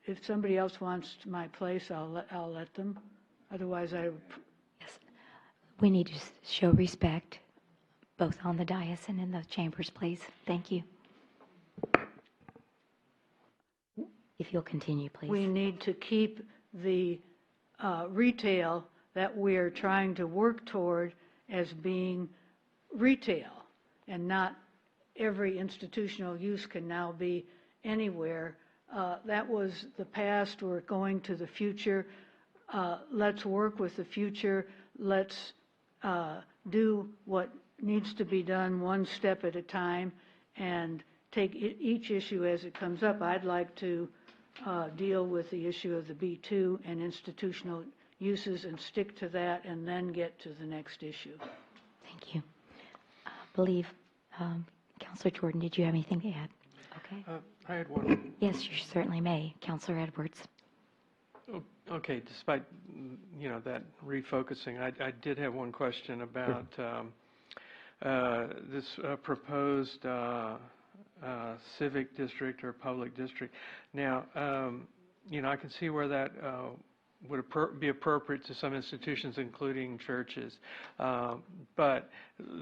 If somebody else wants my place, I'll let them. Otherwise, Yes, we need to show respect, both on the dais and in the chambers, please. Thank you. If you'll continue, please. We need to keep the retail that we're trying to work toward as being retail, and not every institutional use can now be anywhere. That was the past. We're going to the future. Let's work with the future. Let's do what needs to be done one step at a time and take each issue as it comes up. I'd like to deal with the issue of the B2 and institutional uses and stick to that and then get to the next issue. Thank you. I believe, Councilor Jordan, did you have anything to add? Okay. I had one. Yes, you certainly may. Councilor Edwards. Okay, despite, that refocusing, I did have one question about this proposed civic district or public district. Now, I can see where that would be appropriate to some institutions, including churches. But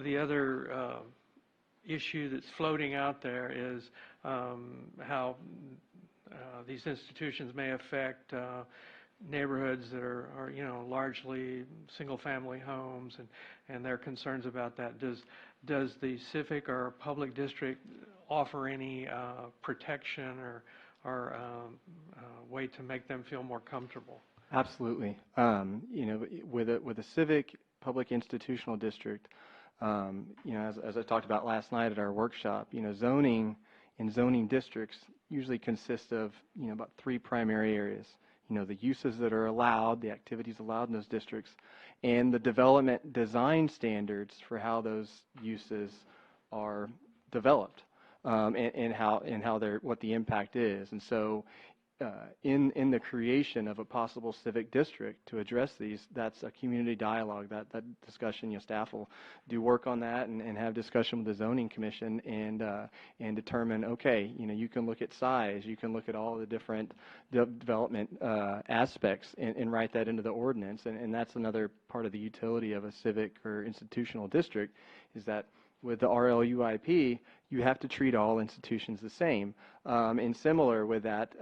the other issue that's floating out there is how these institutions may affect neighborhoods that are you know, largely single-family homes, and their concerns about that. Does the civic or public district offer any protection or way to make them feel more comfortable? Absolutely. You know, with a civic public institutional district, you know, as I talked about last night at our workshop, you know, zoning in zoning districts usually consists of, you know, about 3 primary areas. You know, the uses that are allowed, the activities allowed in those districts, and the development design standards for how those uses are developed, and how they're, what the impact is. And so in the creation of a possible civic district to address these, that's a community dialogue. That discussion, your staff will do work on that and have discussion with the zoning commission and determine, okay, you know, you can look at size, you can look at all the different development aspects and write that into the ordinance. And that's another part of the utility of a civic or institutional district, is that with the RLUIP, you have to treat all institutions the same. And similar with that,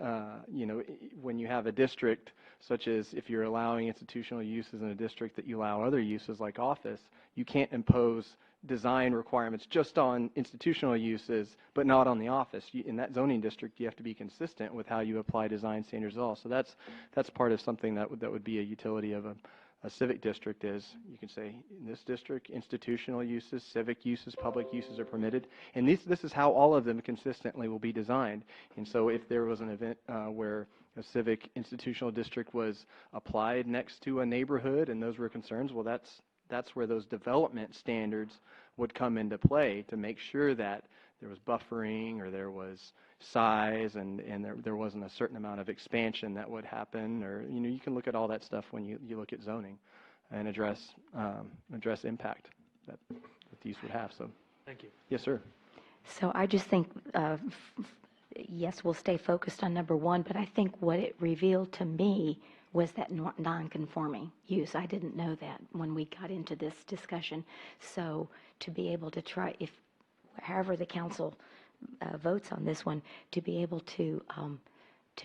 you know, when you have a district, such as if you're allowing institutional uses in a district that you allow other uses like office, you can't impose design requirements just on institutional uses, but not on the office. In that zoning district, you have to be consistent with how you apply design standards also. That's part of something that would be a utility of a civic district. Is you can say in this district, institutional uses, civic uses, public uses are permitted, and this is how all of them consistently will be designed. And so if there was an event where a civic institutional district was applied next to a neighborhood and those were concerns, well, that's where those development standards would come into play to make sure that there was buffering or there was size and there wasn't a certain amount of expansion that would happen. Or, you know, you can look at all that stuff when you look at zoning and address impact that these would have. So Thank you. Yes, sir. So I just think, yes, we'll stay focused on number 1, but I think what it revealed to me was that non-conforming use. I didn't know that when we got into this discussion. So to be able to try, if however the council votes on this one, to be able to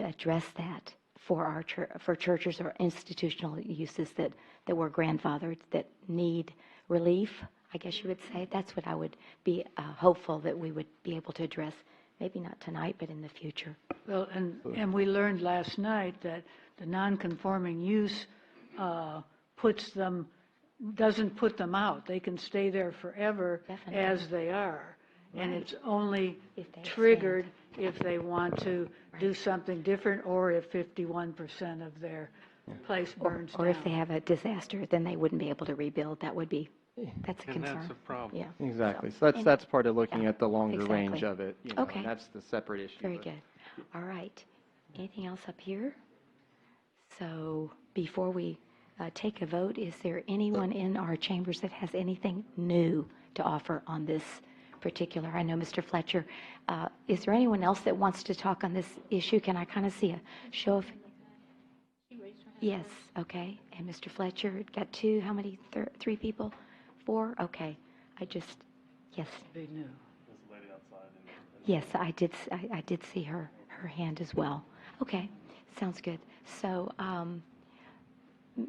address that for for churches or institutional uses that were grandfathered that need relief, I guess you would say. That's what I would be hopeful that we would be able to address. Maybe not tonight, but in the future. Well, and we learned last night that the non-conforming use doesn't put them out. They can stay there forever. Definitely. As they are. Right. And it's only triggered if they want to do something different, or if 51% of their place burns down. Or if they have a disaster, then they wouldn't be able to rebuild. That's a concern. And that's a problem. Yeah. Exactly. So that's part of looking at the longer range exactly. of it. You know, Okay. and that's the separate issue. Very good. All right. Anything else up here? So before we take a vote, is there anyone in our chambers that has anything new to offer on this particular? I know Mr. Fletcher. Is there anyone else that wants to talk on this issue? Can I kind of see a show of? Yes. Okay. And Mr. Fletcher got 2. How many? 3 people? 4? Okay. Yes. They knew. Yes, I did see her hand as well. Okay. Sounds good. So,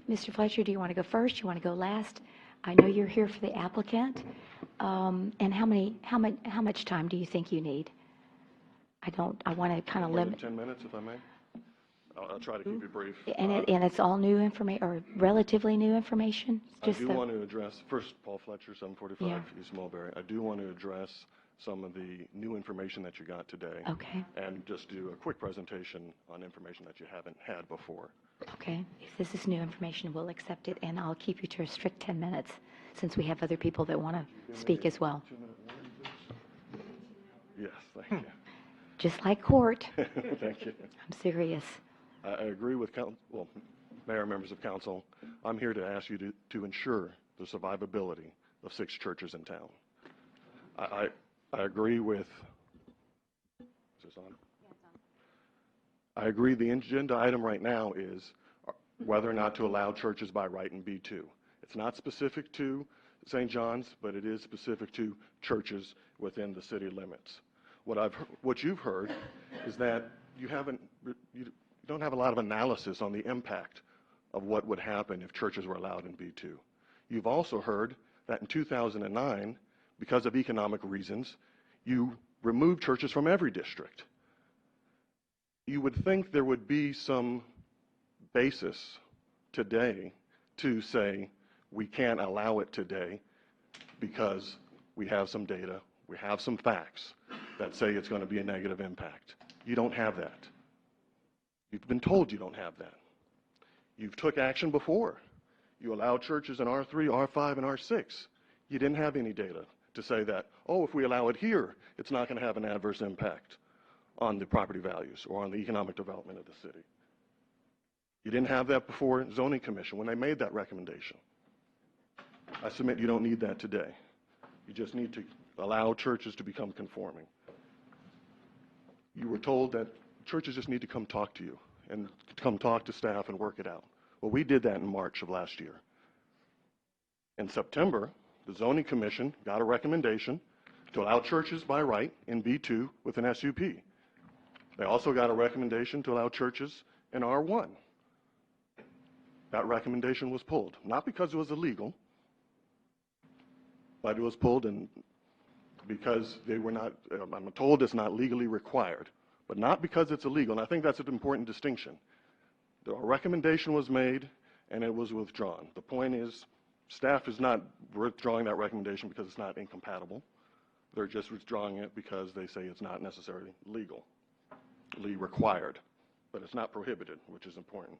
Mr. Fletcher, do you want to go first? Do you want to go last? I know you're here for the applicant. And how much time do you think you need? I want to kind of limit. 10 minutes, if I may. I'll try to keep it brief. And it's all new information, or relatively new information? I do want to address, first, Paul Fletcher, 745 East Mulberry. I do want to address some of the new information that you got today. Okay. And just do a quick presentation on information that you haven't had before. Okay. If this is new information, we'll accept it, and I'll keep you to a strict 10 minutes, since we have other people that want to speak as well. 2-minute warning, please? Yes, thank you. Just like court. Thank you. I'm serious. I agree with Mayor, members of council. I'm here to ask you to ensure the survivability of 6 churches in town. I agree with, is this on? Yeah, it's on. I agree the agenda item right now is whether or not to allow churches by right in B2. It's not specific to St. John's, but it is specific to churches within the city limits. What you've heard is that you don't have a lot of analysis on the impact of what would happen if churches were allowed in B2. You've also heard that in 2009, because of economic reasons, you removed churches from every district. You would think there would be some basis today to say we can't allow it today because we have some data, we have some facts that say it's going to be a negative impact. You don't have that. You've been told you don't have that. You've took action before. You allowed churches in R3, R5, and R6. You didn't have any data to say that, oh, if we allow it here, it's not going to have an adverse impact on the property values or on the economic development of the city. You didn't have that before Zoning Commission when they made that recommendation. I submit you don't need that today. You just need to allow churches to become conforming. You were told that churches just need to come talk to you and come talk to staff and work it out. Well, we did that in March of last year. In September, the Zoning Commission got a recommendation to allow churches by right in B2 with an SUP. They also got a recommendation to allow churches in R1. That recommendation was pulled, not because it was illegal, but it was pulled because they were not, I'm told it's not legally required, but not because it's illegal, and I think that's an important distinction. The recommendation was made, and it was withdrawn. The point is, staff is not withdrawing that recommendation because it's not incompatible. They're just withdrawing it because they say it's not necessarily legally required, but it's not prohibited, which is important.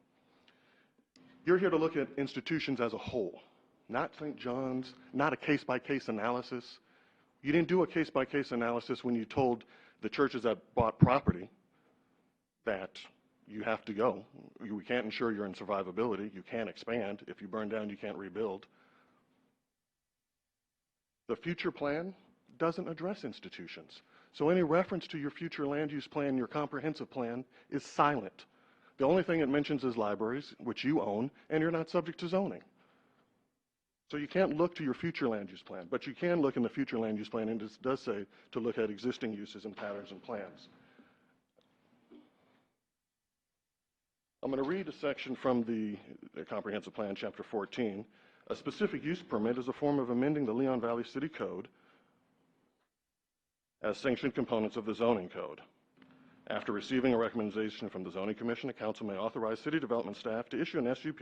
You're here to look at institutions as a whole, not St. John's, not a case-by-case analysis. You didn't do a case-by-case analysis when you told the churches that bought property that you have to go. We can't ensure you're in survivability. You can't expand. If you burn down, you can't rebuild. The future plan doesn't address institutions. So any reference to your future land use plan, your comprehensive plan, is silent. The only thing it mentions is libraries, which you own, and you're not subject to zoning. So you can't look to your future land use plan, but you can look in the future land use plan, and it does say to look at existing uses and patterns and plans. I'm going to read a section from the Comprehensive Plan, Chapter 14. A specific use permit is a form of amending the Leon Valley City Code as sanctioned components of the zoning code. After receiving a recommendation from the Zoning Commission, the council may authorize city development staff to issue an SUP.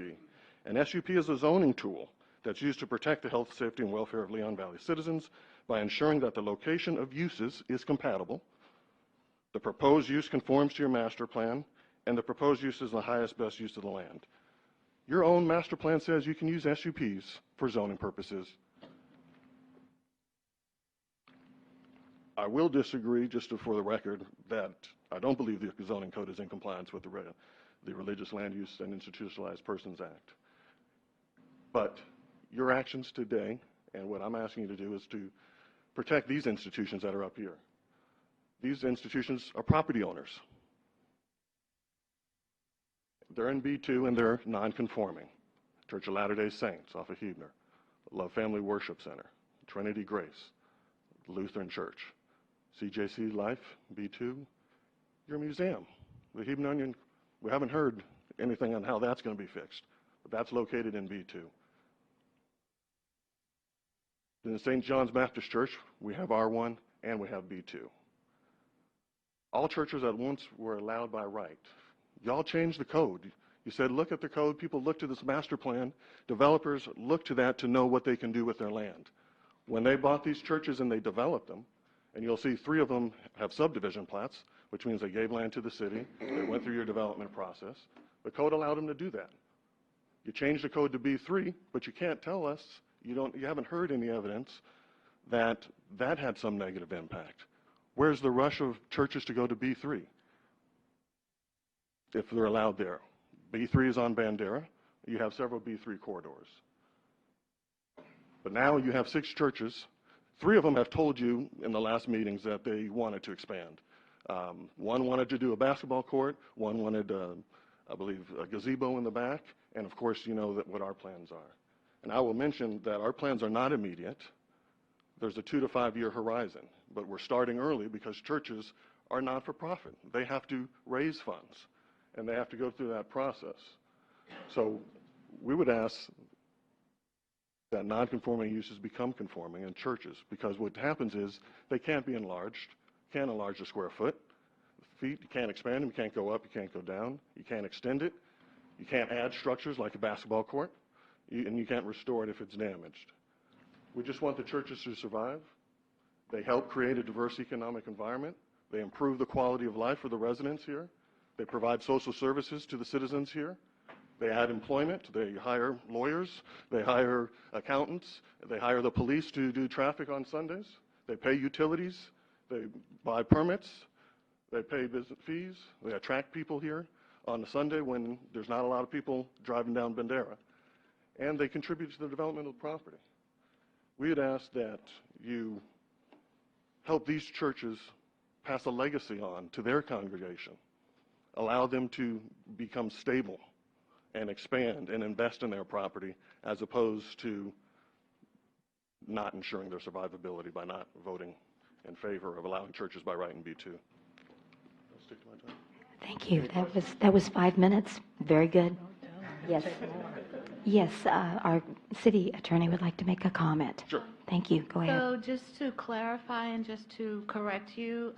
An SUP is a zoning tool that's used to protect the health, safety, and welfare of Leon Valley citizens by ensuring that the location of uses is compatible, the proposed use conforms to your master plan, and the proposed use is the highest, best use of the land. Your own master plan says you can use SUPs for zoning purposes. I will disagree, just for the record, that I don't believe the zoning code is in compliance with the Religious Land Use and Institutionalized Persons Act. But your actions today, and what I'm asking you to do, is to protect these institutions that are up here. These institutions are property owners. They're in B2 and they're non-conforming. Church of Latter-day Saints off of Huebner, Love Family Worship Center, Trinity Grace, Lutheran Church, CJC Life, B2, your museum. The Huebner Onion, we haven't heard anything on how that's going to be fixed, but that's located in B2. In the St. John's Baptist Church, we have R1 and we have B2. All churches at once were allowed by right. Y'all changed the code. You said, look at the code. People look to this master plan. Developers look to that to know what they can do with their land. When they bought these churches and they developed them, and you'll see 3 of them have subdivision plats, which means they gave land to the city. They went through your development process. The code allowed them to do that. You changed the code to B3, but you can't tell us, you haven't heard any evidence that that had some negative impact. Where's the rush of churches to go to B3 if they're allowed there? B3 is on Bandera. You have several B3 corridors. But now you have 6 churches. 3 of them have told you in the last meetings that they wanted to expand. One wanted to do a basketball court. One wanted, I believe, a gazebo in the back. And of course, you know what our plans are. And I will mention that our plans are not immediate. There's a 2 to 5 year horizon. But we're starting early because churches are not for profit. They have to raise funds. and they have to go through that process. So we would ask that non-conforming uses become conforming in churches, because what happens is they can't be enlarged, can't enlarge the square foot, feet, you can't expand them, you can't go up, you can't go down, you can't extend it, you can't add structures like a basketball court, and you can't restore it if it's damaged. We just want the churches to survive. They help create a diverse economic environment. They improve the quality of life for the residents here. They provide social services to the citizens here. They add employment. They hire lawyers. They hire accountants. They hire the police to do traffic on Sundays. They pay utilities. They buy permits. They pay visit fees. They attract people here on a Sunday when there's not a lot of people driving down Bandera. And they contribute to the development of the property. We had asked that you help these churches pass a legacy on to their congregation, allow them to become stable and expand and invest in their property, as opposed to not ensuring their survivability by not voting in favor of allowing churches by right in B2. I'll stick to my time. Thank you. That was 5 minutes. Very good. Yes. Yes, our city attorney would like to make a comment. Sure. Thank you. Go ahead. So just to clarify and just to correct you,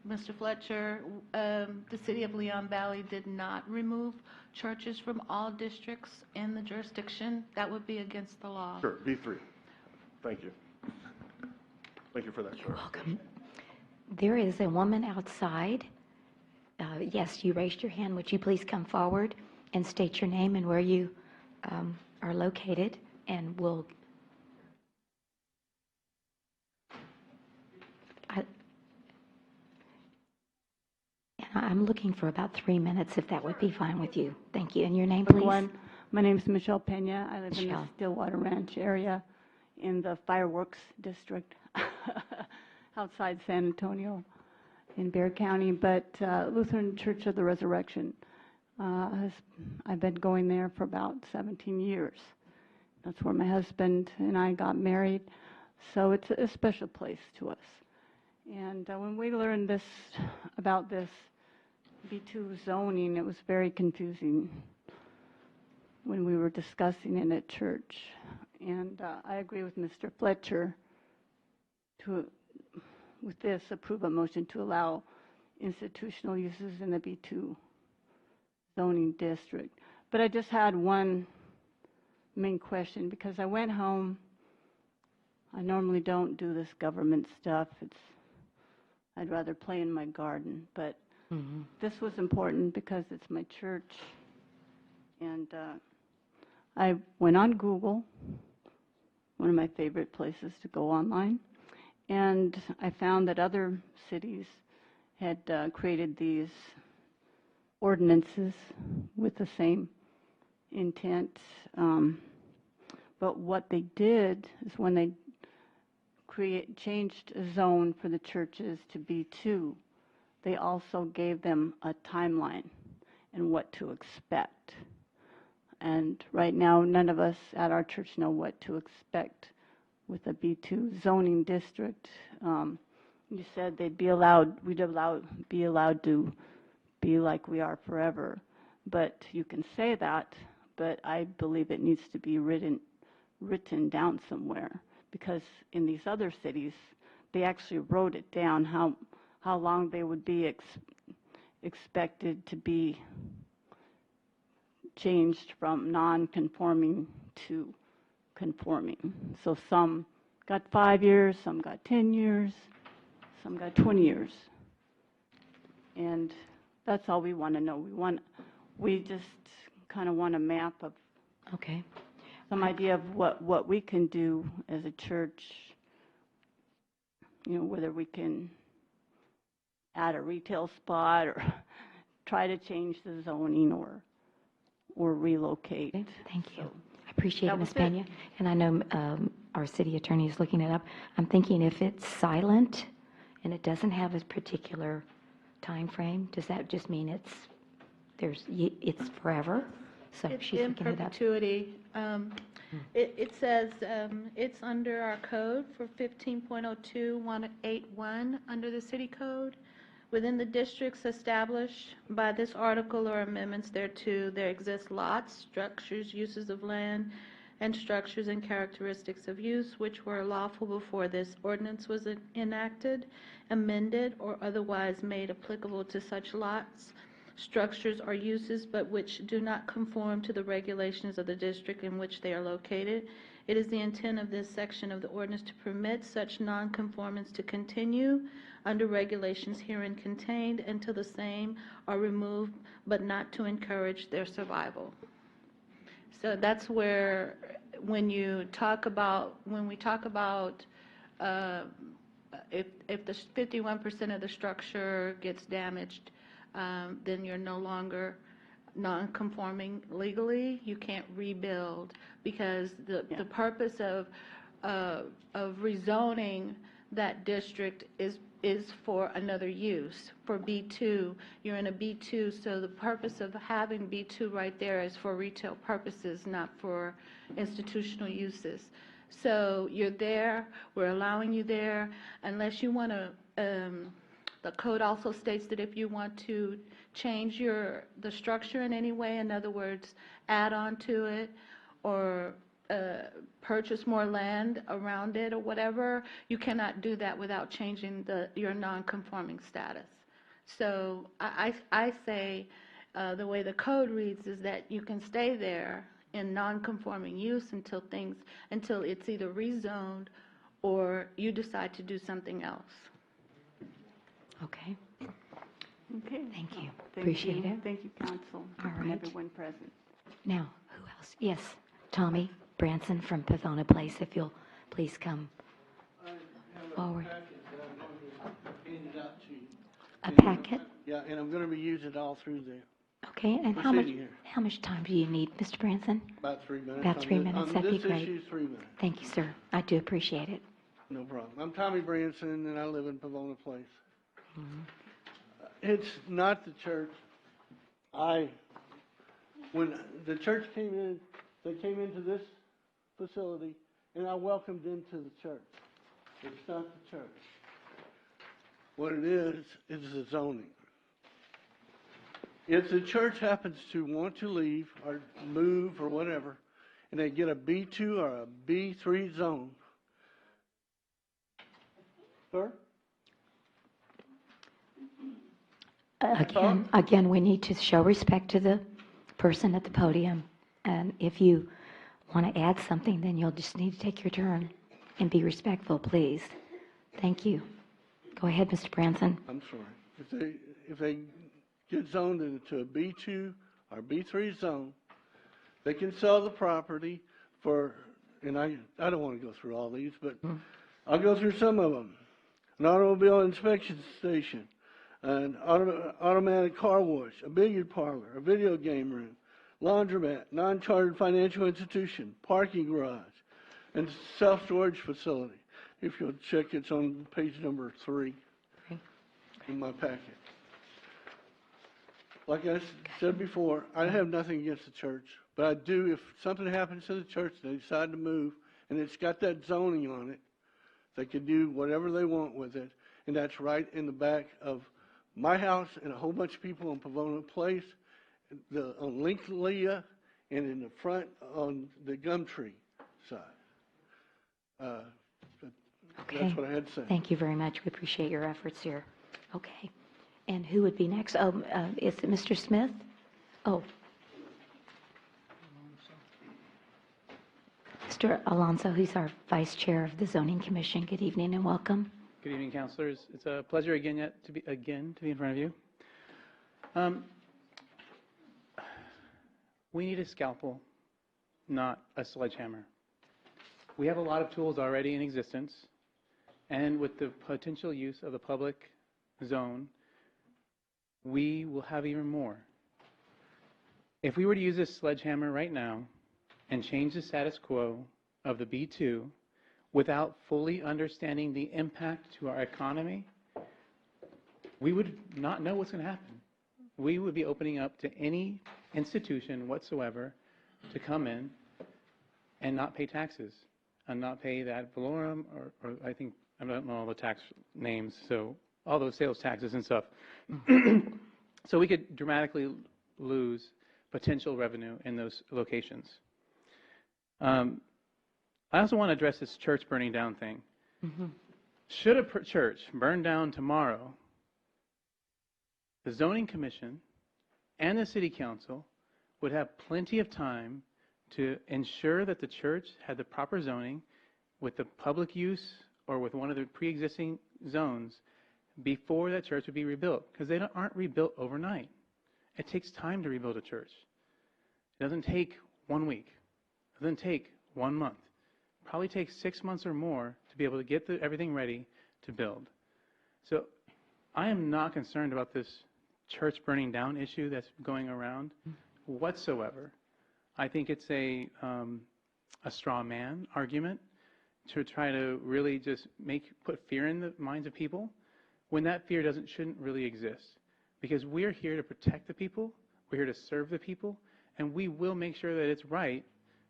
Mr. Fletcher, the city of Leon Valley did not remove churches from all districts in the jurisdiction. That would be against the law. Sure, B3. Thank you. Thank you for that. You're welcome. There is a woman outside. Yes, you raised your hand. Would you please come forward and state your name and where you are located, and we'll... I'm looking for about 3 minutes, if that would be fine with you. Thank you. And your name, please? My name is Michelle Pena. I live in the Michelle. Stillwater Ranch area in the fireworks district outside San Antonio in Bexar County. But Lutheran Church of the Resurrection, I've been going there for about 17 years. That's where my husband and I got married. So it's a special place to us. And when we learned about this B2 zoning, it was very confusing when we were discussing it at church. And I agree with Mr. Fletcher with this, approve a motion to allow institutional uses in the B2 zoning district. But I just had one main question, because I went home. I normally don't do this government stuff. I'd rather play in my garden, but this was important because it's my church. And I went on Google, one of my favorite places to go online, and I found that other cities had created these ordinances with the same intent. But what they did is when they changed a zone for the churches to B2, they also gave them a timeline and what to expect. And right now, none of us at our church know what to expect with a B2 zoning district. You said we'd be allowed to be like we are forever. But you can say that, but I believe it needs to be written down somewhere. Because in these other cities, they actually wrote it down how long they would be expected to be changed from non-conforming to conforming. So some got 5 years, some got 10 years, some got 20 years. And that's all we want to know. We just kind of want a map of some idea of what we can do as a church, whether we can add a retail spot or try to change the zoning or relocate. Thank you. I appreciate it, Ms. Pena. And I know our city attorney is looking it up. I'm thinking if it's silent and it doesn't have a particular time frame, does that just mean it's forever? So It's she's in looking it up. perpetuity. It says it's under our code for 15.02.181 under the city code. Within the districts established by this article or amendments thereto, there exist lots, structures, uses of land, and structures and characteristics of use which were lawful before this ordinance was enacted, amended, or otherwise made applicable to such lots, structures, or uses, but which do not conform to the regulations of the district in which they are located. It is the intent of this section of the ordinance to permit such nonconformance to continue under regulations herein contained until the same are removed, but not to encourage their survival. So that's where, when we talk about if the 51% of the structure gets damaged, then you're no longer non-conforming legally. You can't rebuild, because the purpose of rezoning that district is for another use, for B2. You're in a B2, so the purpose of having B2 right there is for retail purposes, not for institutional uses. So you're there, we're allowing you there, unless you want to, the code also states that if you want to change the structure in any way, in other words, add on to it, or purchase more land around it or whatever, you cannot do that without changing your non-conforming status. So I say the way the code reads is that you can stay there in non-conforming use until it's either rezoned or you decide to do something else. Okay. Okay. Thank you. Thank Appreciate you. it. Thank you, Council, All and right. everyone present. Now, who else? Yes, Tommy Branson from Pavona Place, if you'll please come forward. A packet? Yeah, and I'm going to be using it all through the Okay, and how much time do you need, Mr. Branson? about 3 minutes. About 3 minutes, on that'd be this great. issue, 3 minutes. Thank you, sir. I do appreciate it. No problem. I'm Tommy Branson, and I live in Pavona Place. Mhm. It's not the church. When the church came in, they came into this facility, and I welcomed them to the church. It's not the church. What it is the zoning. If the church happens to want to leave or move or whatever, and they get a B2 or a B3 zone, sir? Again, we need to show respect to the person at the podium. And if you want to add something, then you'll just need to take your turn and be respectful, please. Thank you. Go ahead, Mr. Branson. I'm sorry. If they get zoned into a B2 or B3 zone, they can sell the property for, and I don't want to go through all these, but I'll go through some of them. An automobile inspection station, an automatic car wash, a billiard parlor, a video game room, laundromat, non-chartered financial institution, parking garage, and self-storage facility. If you'll check, it's on page number 3 in my packet. Like I said before, I have nothing against the church, but I do, if something happens to the church and they decide to move, and it's got that zoning on it, they can do whatever they want with it, and that's right in the back of my house and a whole bunch of people on Pavona Place, on Lincoln Leah, and in the front on the Gumtree side. Okay. That's what I had to say. Thank you very much. We appreciate your efforts here. Okay. And who would be next? Oh, is it Mr. Smith? Oh. Mr. Alonso, who's our Vice Chair of the Zoning Commission. Good evening and welcome. Good evening, councilors. It's a pleasure again to be in front of you. We need a scalpel, not a sledgehammer. We have a lot of tools already in existence, and with the potential use of the public zone, we will have even more. If we were to use this sledgehammer right now and change the status quo of the B2 without fully understanding the impact to our economy, we would not know what's going to happen. We would be opening up to any institution whatsoever to come in and not pay taxes and not pay the ad valorem or I don't know all the tax names, so all those sales taxes and stuff. So we could dramatically lose potential revenue in those locations. I also want to address this church burning down thing. Should a church burn down tomorrow, the zoning commission and the city council would have plenty of time to ensure that the church had the proper zoning with the public use or with one of the pre-existing zones before that church would be rebuilt, because they aren't rebuilt overnight. It takes time to rebuild a church. It doesn't take 1 week. It doesn't take 1 month. It probably takes 6 months or more to be able to get everything ready to build. So I am not concerned about this church burning down issue that's going around whatsoever. I think it's a straw man argument to try to really just put fear in the minds of people when that fear shouldn't really exist. Because we're here to protect the people, we're here to serve the people, and we will make sure that it's right.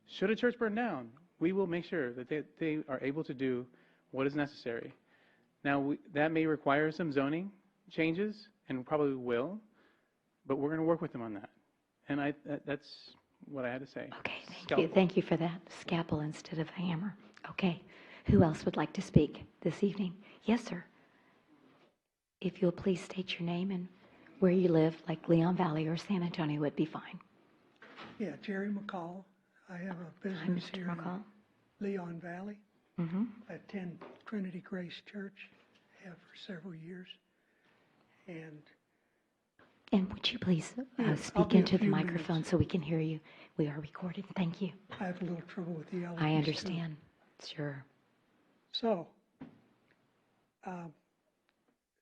Should a church burn down, we will make sure that they are able to do what is necessary. Now, that may require some zoning changes, and probably will, but we're going to work with them on that. And that's what I had to say. Okay, thank you. Thank you for that. Scalpel instead of a hammer. Okay. Who else would like to speak this evening? Yes, sir. If you'll please state your name and where you live, like Leon Valley or San Antonio would be fine. Yeah, Jerry McCall. I have a business Hi, Mr. here McCall. in Leon Valley. Mm-hmm. I attend Trinity Grace Church, have for several years. And would you please I'll speak be a into the few microphone minutes. so we can hear you? We are recorded. Thank you. I have a little trouble with the allergies. I too. understand. Sure. So,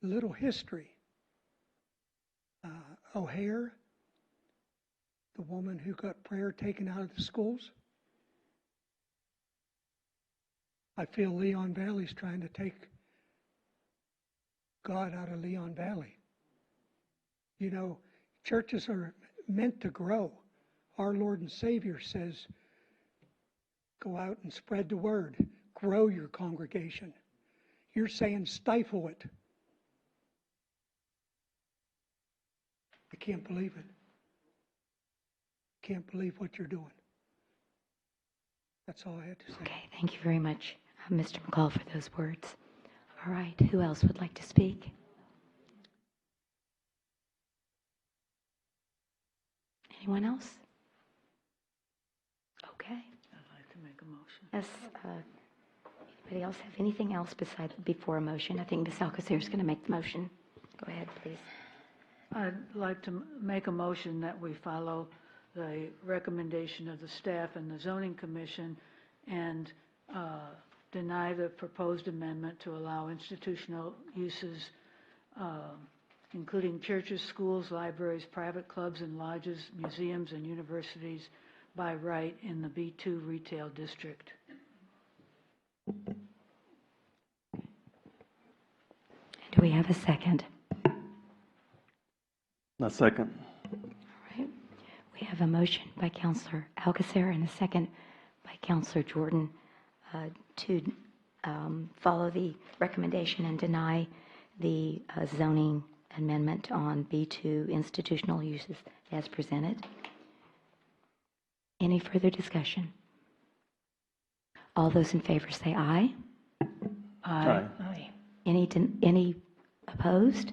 little history. O'Hare, the woman who got prayer taken out of the schools. I feel Leon Valley's trying to take God out of Leon Valley. You know, churches are meant to grow. Our Lord and Savior says, go out and spread the word. Grow your congregation. You're saying stifle it. I can't believe it. Can't believe what you're doing. That's all I had to say. Okay, thank you very much, Mr. McCall, for those words. All right, who else would like to speak? Anyone else? Okay. I'd like to make a motion. Yes. Anybody else have anything else before a motion? I think Ms. Alcacer is going to make the motion. Go ahead, please. I'd like to make a motion that we follow the recommendation of the staff and the zoning commission and deny the proposed amendment to allow institutional uses, including churches, schools, libraries, private clubs and lodges, museums and universities by right in the B2 retail district. Do we have a second? A second. All right. We have a motion by Councilor Alcacer and a second by Councilor Jordan to follow the recommendation and deny the zoning amendment on B2 institutional uses as presented. Any further discussion? All those in favor say aye. Aye. Aye. Any opposed?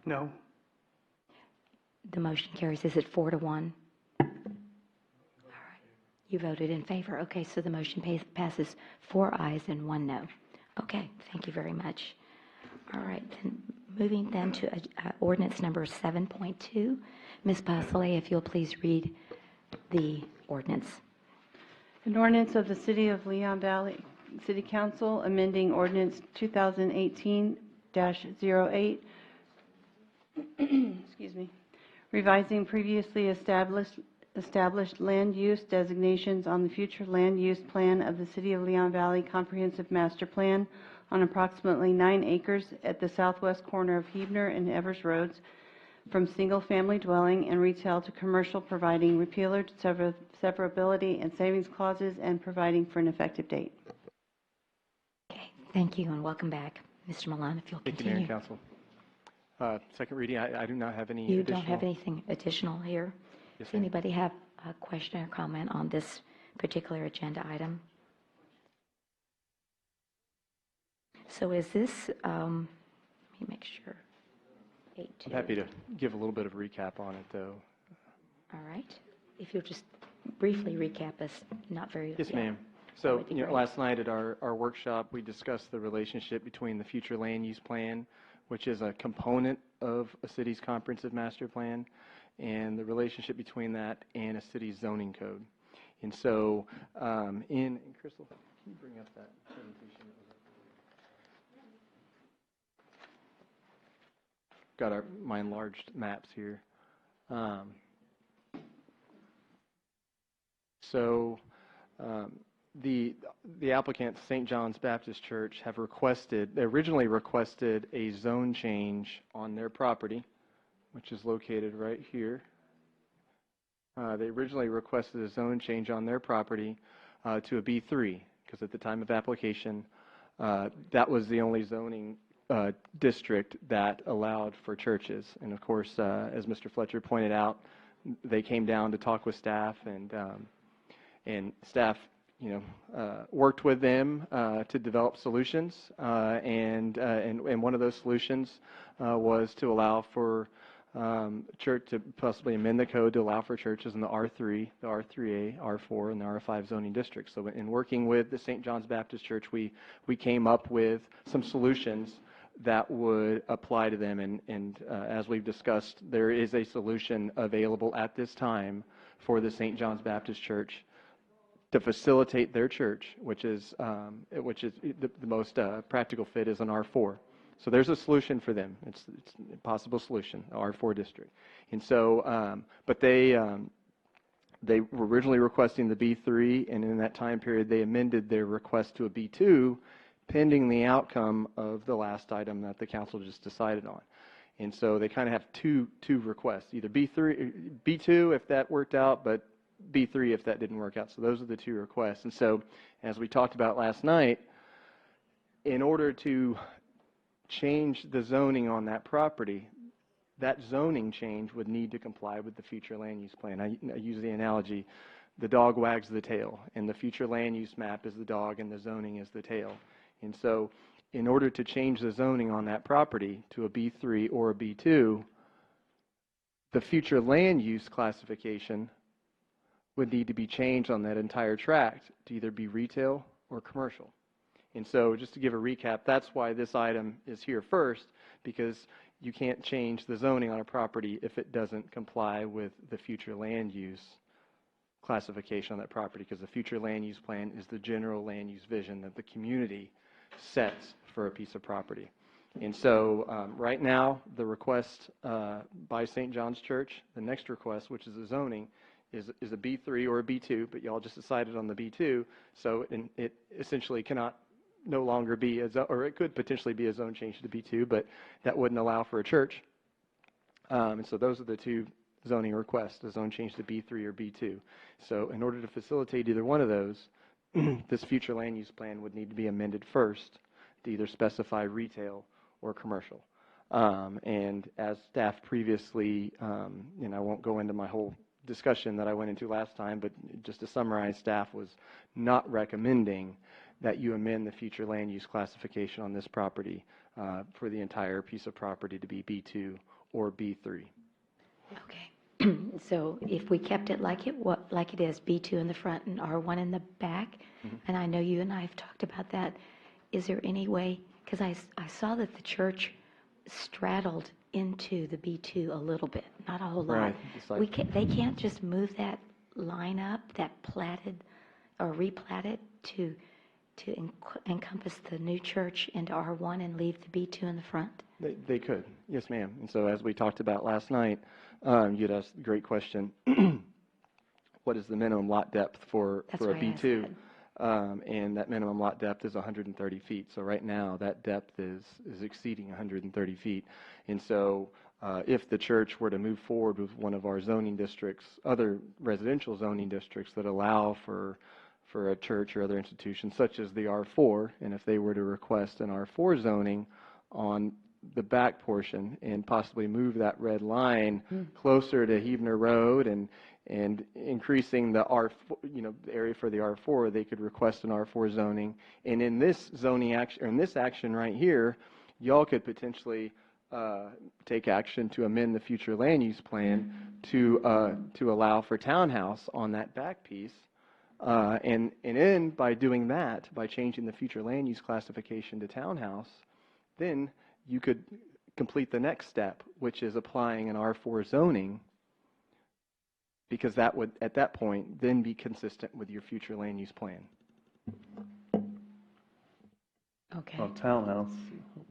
No. The motion carries. Is it 4-1? All right. You voted in favor. Okay, so the motion passes 4 ayes and 1 no. Okay, thank you very much. All right, then moving then to ordinance number 7.2. Ms. Bachelet, if you'll please read the ordinance. An ordinance of the City of Leon Valley City Council amending ordinance 2018-08, excuse me, revising previously established land use designations on the future land use plan of the City of Leon Valley Comprehensive Master Plan on approximately 9 acres at the southwest corner of Huebner and Evers Roads from single-family dwelling and retail to commercial, providing repealer, severability, and savings clauses, and providing for an effective date. Okay, thank you and welcome back. Mr. Milan, if you'll Thank you, Mayor and continue. Council. Second reading, I do not have any You additional. don't have anything additional here? Yes, Does ma'am. anybody have a question or comment on this particular agenda item? So is this, let me make sure. 8-2. I'm happy to give a little bit of recap on it, though. All right. If you'll just briefly recap us, not very. Yes, yeah, ma'am. that So, would be great. last night at our workshop, we discussed the relationship between the future land use plan, which is a component of a city's comprehensive master plan, and the relationship between that and a city's zoning code. And so, and Crystal, can you bring up that presentation? Got my enlarged maps here. The applicant, St. John's Baptist Church, they originally requested a zone change on their property, which is located right here. They originally requested a zone change on their property to a B3, because at the time of application, that was the only zoning district that allowed for churches. And of course, as Mr. Fletcher pointed out, they came down to talk with staff, and staff, worked with them to develop solutions. And one of those solutions was to allow for church to possibly amend the code to allow for churches in the R3, the R3A, R4, and the R5 zoning districts. So in working with the St. John's Baptist Church, we came up with some solutions that would apply to them. And as we've discussed, there is a solution available at this time for the St. John's Baptist Church to facilitate their church, which is the most practical fit is an R4. So there's a solution for them. It's a possible solution, the R4 district. And so, but they were originally requesting the B3, and in that time period, they amended their request to a B2, pending the outcome of the last item that the council just decided on. And so they kind of have two requests, either B2 if that worked out, but B3 if that didn't work out. So those are the two requests. And so, as we talked about last night, in order to change the zoning on that property, that zoning change would need to comply with the future land use plan. I use the analogy, the dog wags the tail, and the future land use map is the dog and the zoning is the tail. And so in order to change the zoning on that property to a B3 or a B2, the future land use classification would need to be changed on that entire tract to either be retail or commercial. And so just to give a recap, that's why this item is here first, because you can't change the zoning on a property if it doesn't comply with the future land use classification on that property, because the future land use plan is the general land use vision that the community sets for a piece of property. And so right now, the request by St. John's Church, the next request, which is the zoning, is a B3 or a B2, but y'all just decided on the B2, so it essentially cannot no longer be or it could potentially be a zone change to B2, but that wouldn't allow for a church. And so those are the two zoning requests, a zone change to B3 or B2. So in order to facilitate either one of those, this future land use plan would need to be amended first to either specify retail or commercial. And as staff previously, and I won't go into my whole discussion that I went into last time, but just to summarize, staff was not recommending that you amend the future land use classification on this property for the entire piece of property to be B2 or B3. Okay. So if we kept it like it is, B2 in the front and R1 in the back, and I know you and I have talked about that, is there any way, because I saw that the church straddled into the B2 a little bit, not a whole lot. Right. They can't just move that line up, that platted or replatted to encompass the new church into R1 and leave the B2 in the front? They could, yes, ma'am. And so as we talked about last night, you'd asked a great question. What is the minimum lot depth for a B2? And that minimum lot depth is 130 feet. So right now, that depth is exceeding 130 feet. And so if the church were to move forward with one of our zoning districts, other residential zoning districts that allow for for a church or other institution, such as the R4, and if they were to request an R4 zoning on the back portion and possibly move that red line closer to Heavener Road and increasing the R4, the area for the R4, they could request an R4 zoning. And in this zoning action, or in this action right here, y'all could potentially take action to amend the future land use plan to allow for townhouse on that back piece. And then by doing that, by changing the future land use classification to townhouse, then you could complete the next step, which is applying an R4 zoning, because that would, at that point, then be consistent with your future land use plan. Okay. A townhouse,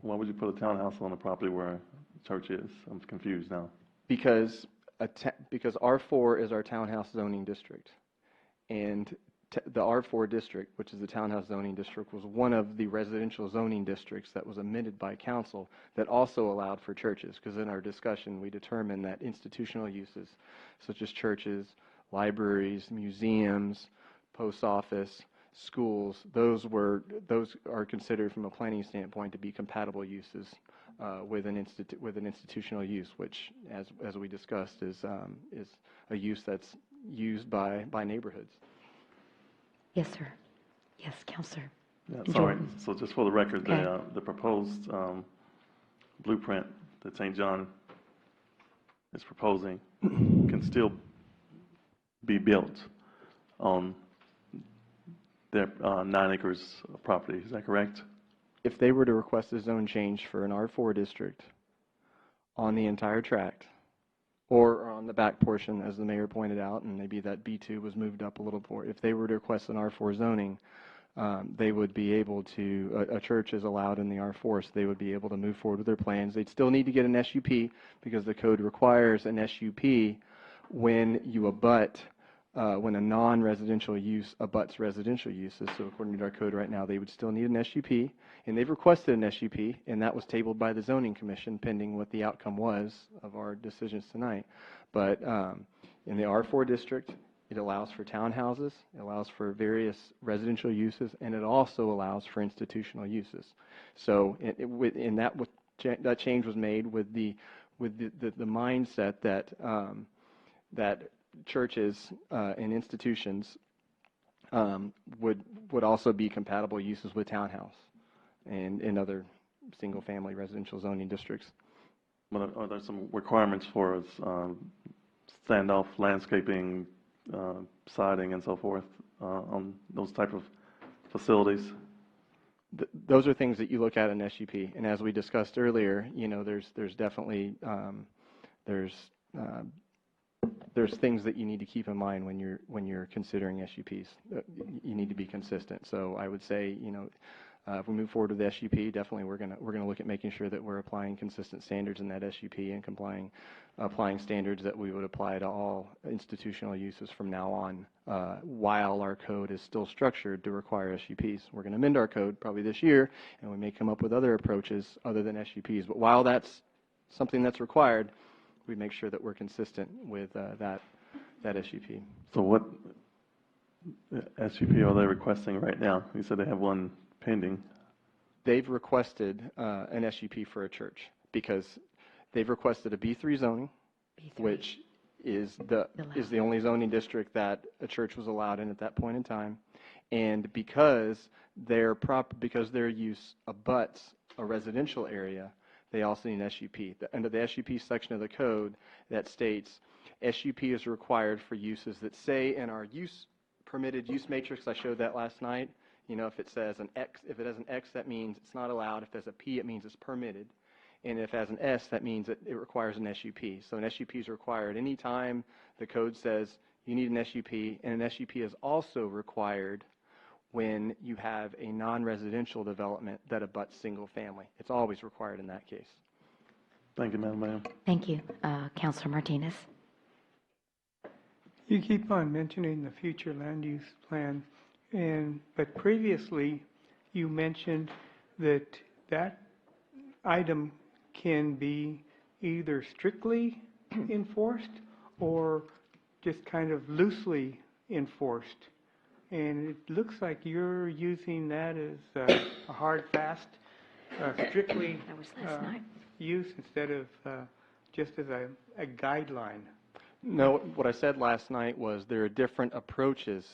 why would you put a townhouse on a property where a church is? I'm confused now. Because R4 is our townhouse zoning district, and the R4 district, which is the townhouse zoning district, was one of the residential zoning districts that was amended by council that also allowed for churches, because in our discussion we determined that institutional uses such as churches, libraries, museums, post office, schools, those are considered from a planning standpoint to be compatible uses with an institutional use, which, as we discussed, is a use that's used by neighborhoods. Yes, sir. Yes, Counselor. Yeah, sorry. So just for the record, the proposed blueprint that St. John is proposing can still be built on their 9 acres of property. Is that correct? If they were to request a zone change for an R4 district on the entire tract, or on the back portion, as the mayor pointed out, and maybe that B2 was moved up a little more. If they were to request an R4 zoning, they would be able to, a church is allowed in the R4, so they would be able to move forward with their plans. They'd still need to get an SUP, because the code requires an SUP when you abut, when a non-residential use abuts residential uses. So according to our code right now, they would still need an SUP, and they've requested an SUP, and that was tabled by the Zoning Commission pending what the outcome was of our decisions tonight. But in the R4 district, it allows for townhouses, it allows for various residential uses, and it also allows for institutional uses. So that change was made with the mindset that churches and institutions would also be compatible uses with townhouse and in other single-family residential zoning districts. But are there some requirements for standoff landscaping, siding, and so forth on those type of facilities? Those are things that you look at in SUP, and as we discussed earlier, there's definitely there's things that you need to keep in mind when you're considering SUPs. You need to be consistent. So I would say, if we move forward with the SUP, definitely we're gonna look at making sure that we're applying consistent standards in that SUP and applying standards that we would apply to all institutional uses from now on, while our code is still structured to require SUPs. We're going to amend our code probably this year, and we may come up with other approaches other than SUPs. But while that's something that's required, we make sure that we're consistent with that SUP. So what SUP are they requesting right now? You said they have one pending. They've requested an SUP for a church because they've requested a B3 zoning, which is the only zoning district that a church was allowed in at that point in time, and because their use abuts a residential area, they also need an SUP. Under the SUP section of the code that states SUP is required for uses that say in our permitted use matrix, I showed that last night. If it says an X, if it has an X, that means it's not allowed. If it has a P, it means it's permitted. And if it has an S, that means that it requires an SUP. So an SUP is required anytime the code says you need an SUP, and an SUP is also required when you have a non-residential development that abuts single family. It's always required in that case. Thank you, Madam Mayor. Thank you. Councilor Martinez. You keep on mentioning the future land use plan, but previously you mentioned that item can be either strictly enforced or just kind of loosely enforced. And it looks like you're using that as a hard, fast, strictly That was last night. use instead of just as a guideline. No, what I said last night was there are different approaches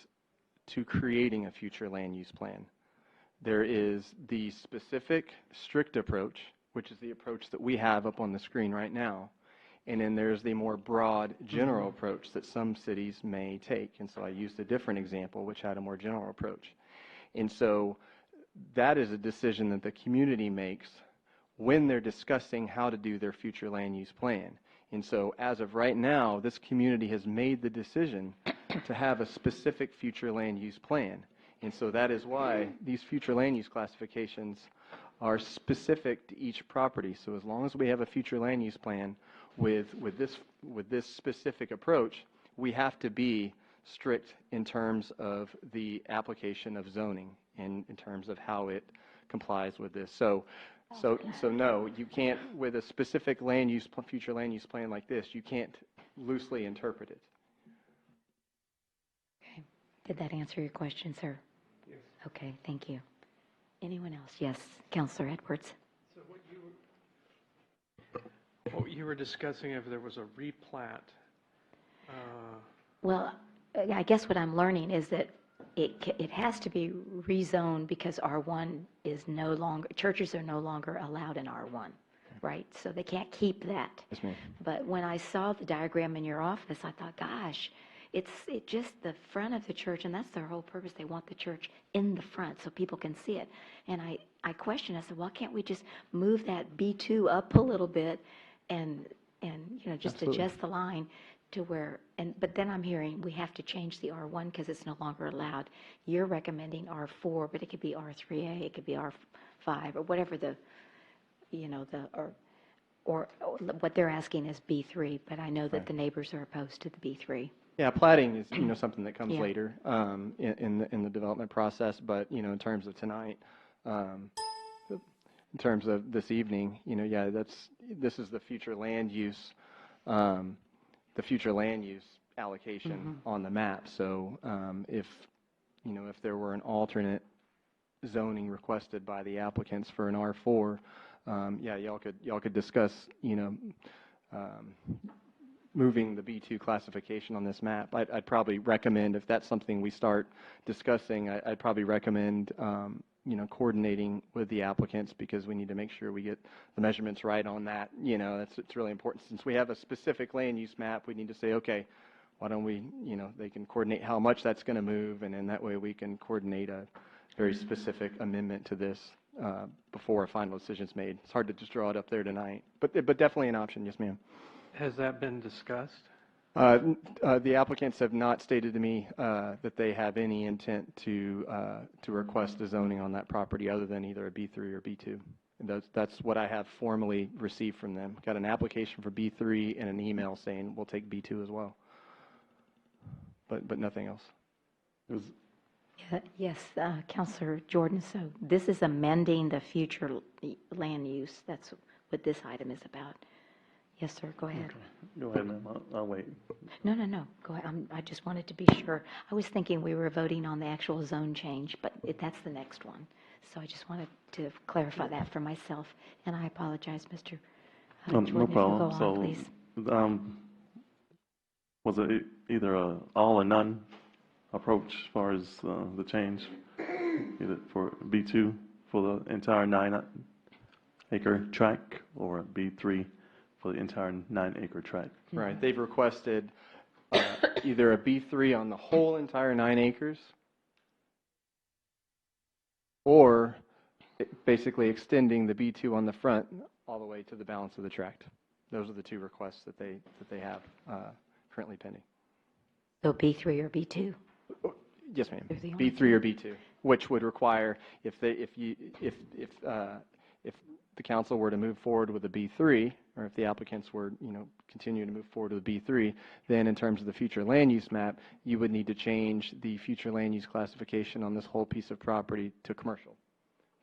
to creating a future land use plan. There is the specific, strict approach, which is the approach that we have up on the screen right now. And then there's the more broad, general approach that some cities may take. And so I used a different example, which had a more general approach. And so that is a decision that the community makes when they're discussing how to do their future land use plan. And so as of right now, this community has made the decision to have a specific future land use plan. And so that is why these future land use classifications are specific to each property. So as long as we have a future land use plan with this specific approach, we have to be strict in terms of the application of zoning and in terms of how it complies with this. So no, you can't, with a specific land use, future land use plan like this, you can't loosely interpret it. Okay. Did that answer your question, sir? Yes. Okay, thank you. Anyone else? Yes, Councilor Edwards. So what you were discussing, if there was a replat. Well, I guess what I'm learning is that it has to be rezoned because R1 is no longer, churches are no longer allowed in R1, right? So they can't keep that. Yes, ma'am. But when I saw the diagram in your office, I thought, gosh, it's just the front of the church, and that's their whole purpose. They want the church in the front so people can see it. And I questioned, I said, well, can't we just move that B2 up a little bit and just Absolutely. adjust the line to where, but then I'm hearing we have to change the R1 because it's no longer allowed. You're recommending R4, but it could be R3A, it could be R5, or whatever or what they're asking is B3, but I know that the neighbors are opposed to the B3. Yeah, platting is something that comes Yeah. later in the development process. But in terms of tonight, in terms of this evening, this is the future land use, allocation on the map. So if there were an alternate zoning requested by the applicants for an R4, y'all could discuss moving the B2 classification on this map. I'd probably recommend, if that's something we start discussing, I'd probably recommend coordinating with the applicants, because we need to make sure we get the measurements right on that. It's really important. Since we have a specific land use map, we need to say, okay, why don't we, they can coordinate how much that's going to move, and then that way we can coordinate a very specific amendment to this before a final decision's made. It's hard to just draw it up there tonight, but definitely an option. Yes, ma'am. Has that been discussed? The applicants have not stated to me that they have any intent to request a zoning on that property other than either a B3 or B2. And that's what I have formally received from them. Got an application for B3 and an email saying we'll take B2 as well. But nothing else. Yes, Councilor Jordan, so this is amending the future land use. That's what this item is about. Yes, sir, go ahead. Okay. Go ahead, ma'am. I'll wait. No, go ahead. I just wanted to be sure. I was thinking we were voting on the actual zone change, but that's the next one. So I just wanted to clarify that for myself, and I apologize, Mr. Jordan, No if you problem. go on, please. Was it either a all or none approach as far as the change, either for B2 for the entire 9-acre tract, or B3 for the entire 9-acre tract? Right. They've requested either a B3 on the whole entire 9 acres, or basically extending the B2 on the front all the way to the balance of the tract. Those are the two requests that they have currently pending. So B3 or B2? Yes, ma'am. They're the only B3 or B2, which would require, if the council were to move forward with a B3, or if the applicants were, continue to move forward with a B3, then in terms of the future land use map, you would need to change the future land use classification on this whole piece of property to commercial.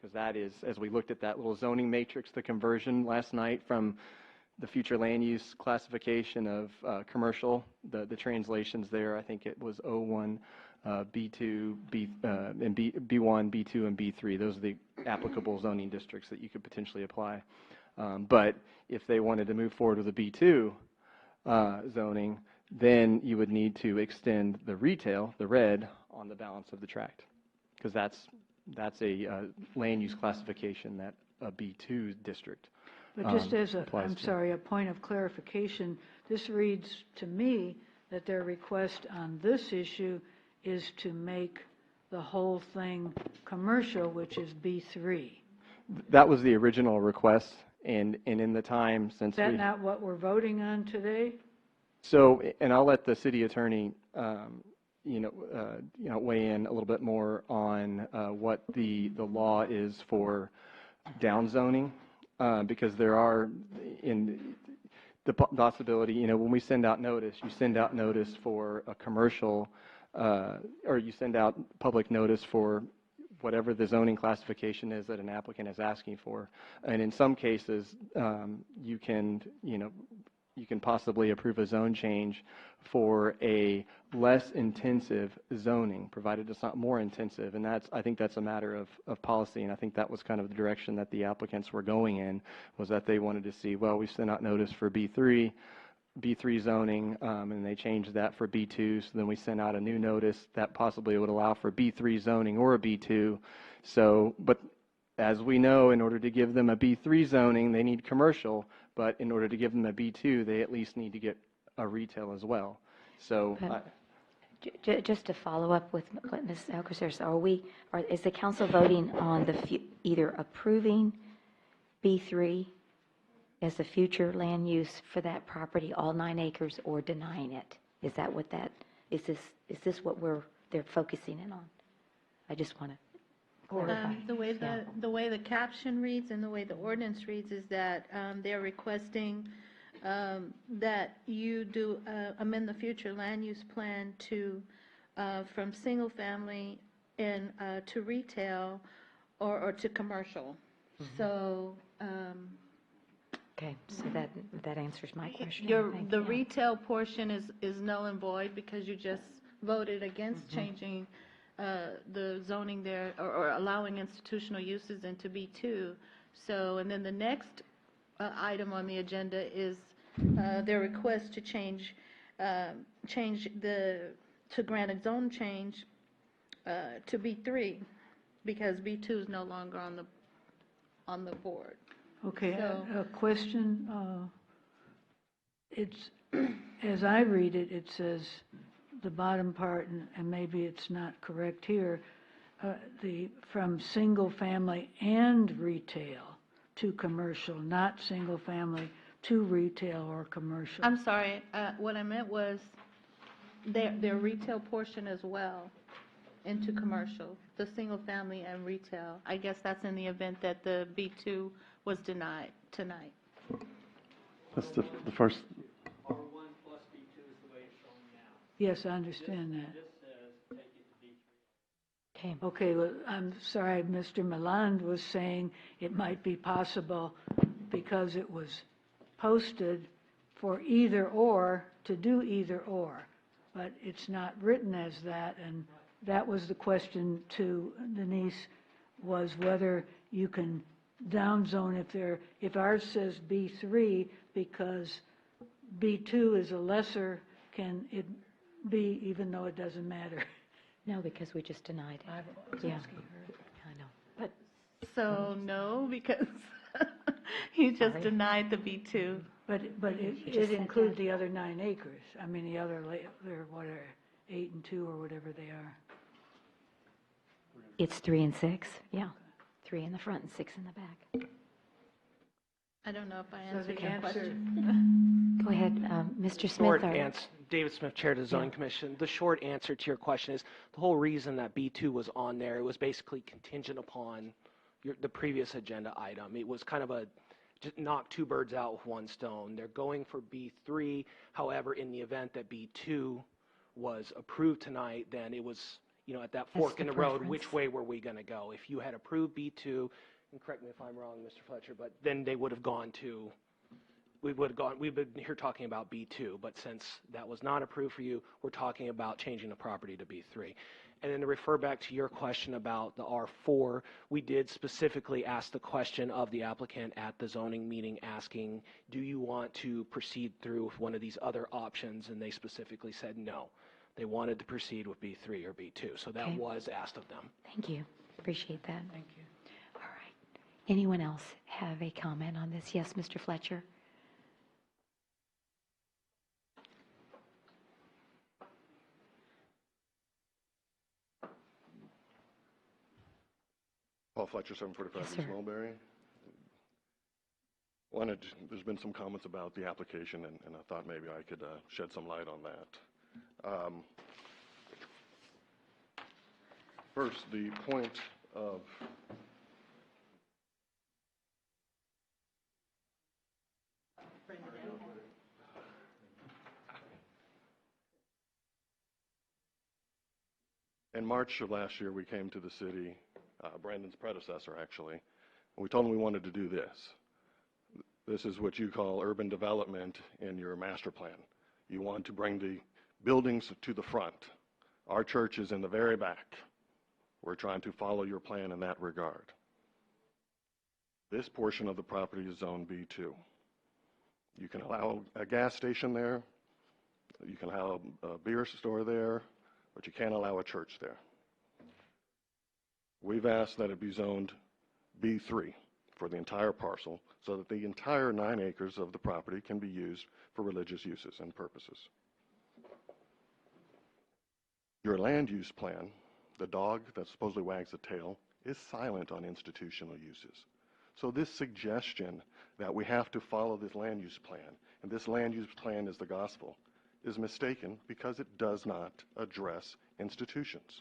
Because that is, as we looked at that little zoning matrix, the conversion last night from the future land use classification of commercial, the translations there, I think it was 01 B2, B1, B2, and B3. Those are the applicable zoning districts that you could potentially apply. But if they wanted to move forward with a B2 zoning, then you would need to extend the retail, the red, on the balance of the tract, because that's a land use classification that a B2 district But just as a, applies I'm to. sorry, a point of clarification, this reads to me that their request on this issue is to make the whole thing commercial, which is B3. That was the original request, and in the time since Is that we... not what we're voting on today? So, and I'll let the city attorney, weigh in a little bit more on what the law is for downzoning, because there are in the possibility, when we send out notice, you send out notice for a commercial, or you send out public notice for whatever the zoning classification is that an applicant is asking for, and in some cases, you can possibly approve a zone change for a less intensive zoning, provided it's not more intensive. And I think that's a matter of policy, and I think that was kind of the direction that the applicants were going in, was that they wanted to see, well, we sent out notice for B3 zoning, and they changed that for B2, so then we sent out a new notice that possibly would allow for B3 zoning or a B2. So, but as we know, in order to give them a B3 zoning, they need commercial, but in order to give them a B2, they at least need to get a retail as well. So, Just to follow up with what Ms. Elker says, is the council voting on either approving B3 as the future land use for that property, all 9 acres, or denying it? Is this what they're focusing in on? I just want to clarify. The way the caption reads and the way the ordinance reads is that they're requesting that you do amend the future land use plan to from single family and to retail or to commercial. So. Okay, so that answers my question. The retail portion is null and void because you just voted against changing the zoning there or allowing institutional uses into B2. So, and then the next item on the agenda is their request to to grant a zone change to B3 because B2 is no longer on the board. Okay, So- a question. It's, as I read it, it says the bottom part, and maybe it's not correct here, from single family and retail to commercial, not single family to retail or commercial. I'm sorry, what I meant was their retail portion as well into commercial, the single family and retail. I guess that's in the event that the B2 was denied tonight. That's the first. R1 plus B2 is the way it's shown now. Yes, I understand that. This says take it to B3. Okay. Okay, well, I'm sorry, Mr. Milan was saying it might be possible because it was posted for either or, to do either or, but it's not written as that, and that was the question to Denise, was whether you can downzone if ours says B3 because B2 is a lesser, can it be, even though it doesn't matter? No, because we just denied it. Yeah, I know. But So no, because you just denied the B2. But it includes the other 9 acres. I mean, the other, they're what are 8 and 2 or whatever they are. it's 3 and 6, yeah. 3 in the front and 6 in the back. I don't know if I So answered the your answer- question. Go ahead, Mr. Smith. Short or- answer, David Smith, Chair of the Zoning Commission. The short answer to your question is the whole reason that B2 was on there, it was basically contingent upon the previous agenda item. It was kind of just knock 2 birds out with 1 stone. They're going for B3. However, in the event that B2 was approved tonight, then it was, at that fork in the road, preference. which way were we going to go? If you had approved B2, and correct me if I'm wrong, Mr. Fletcher, but then they would have gone to we've been here talking about B2, but since that was not approved for you, we're talking about changing the property to B3. And then to refer back to your question about the R4, we did specifically ask the question of the applicant at the zoning meeting asking, do you want to proceed through with one of these other options? And they specifically said no. They wanted to proceed with B3 or B2. So that Okay. was asked of them. Thank you. Appreciate that. Thank you. All right. Anyone else have a comment on this? Yes, Mr. Fletcher. Paul Fletcher, 745 Yes, East sir. Mulberry. There's been some comments about the application, and I thought maybe I could shed some light on that. First, the point of in March of last year, we came to the city, Brandon's predecessor actually, and we told him we wanted to do this. This is what you call urban development in your master plan. You want to bring the buildings to the front. Our church is in the very back. We're trying to follow your plan in that regard. This portion of the property is zone B2. You can allow a gas station there, you can allow a beer store there, but you can't allow a church there. We've asked that it be zoned B3 for the entire parcel so that the entire 9 acres of the property can be used for religious uses and purposes. Your land use plan, the dog that supposedly wags the tail, is silent on institutional uses. So this suggestion that we have to follow this land use plan, and this land use plan is the gospel, is mistaken because it does not address institutions.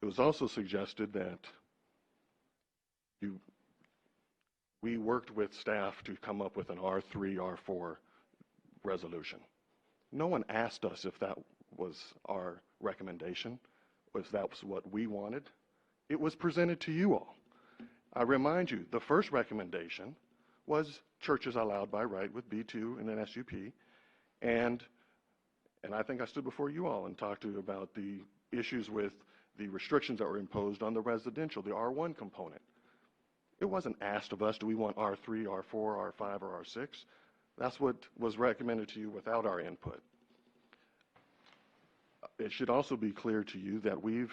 It was also suggested that we worked with staff to come up with an R3, R4 resolution. No one asked us if that was our recommendation, if that was what we wanted. It was presented to you all. I remind you, the first recommendation was churches allowed by right with B2 and an SUP, and I think I stood before you all and talked to you about the issues with the restrictions that were imposed on the residential, the R1 component. It wasn't asked of us, do we want R3, R4, R5, or R6? That's what was recommended to you without our input. It should also be clear to you that we've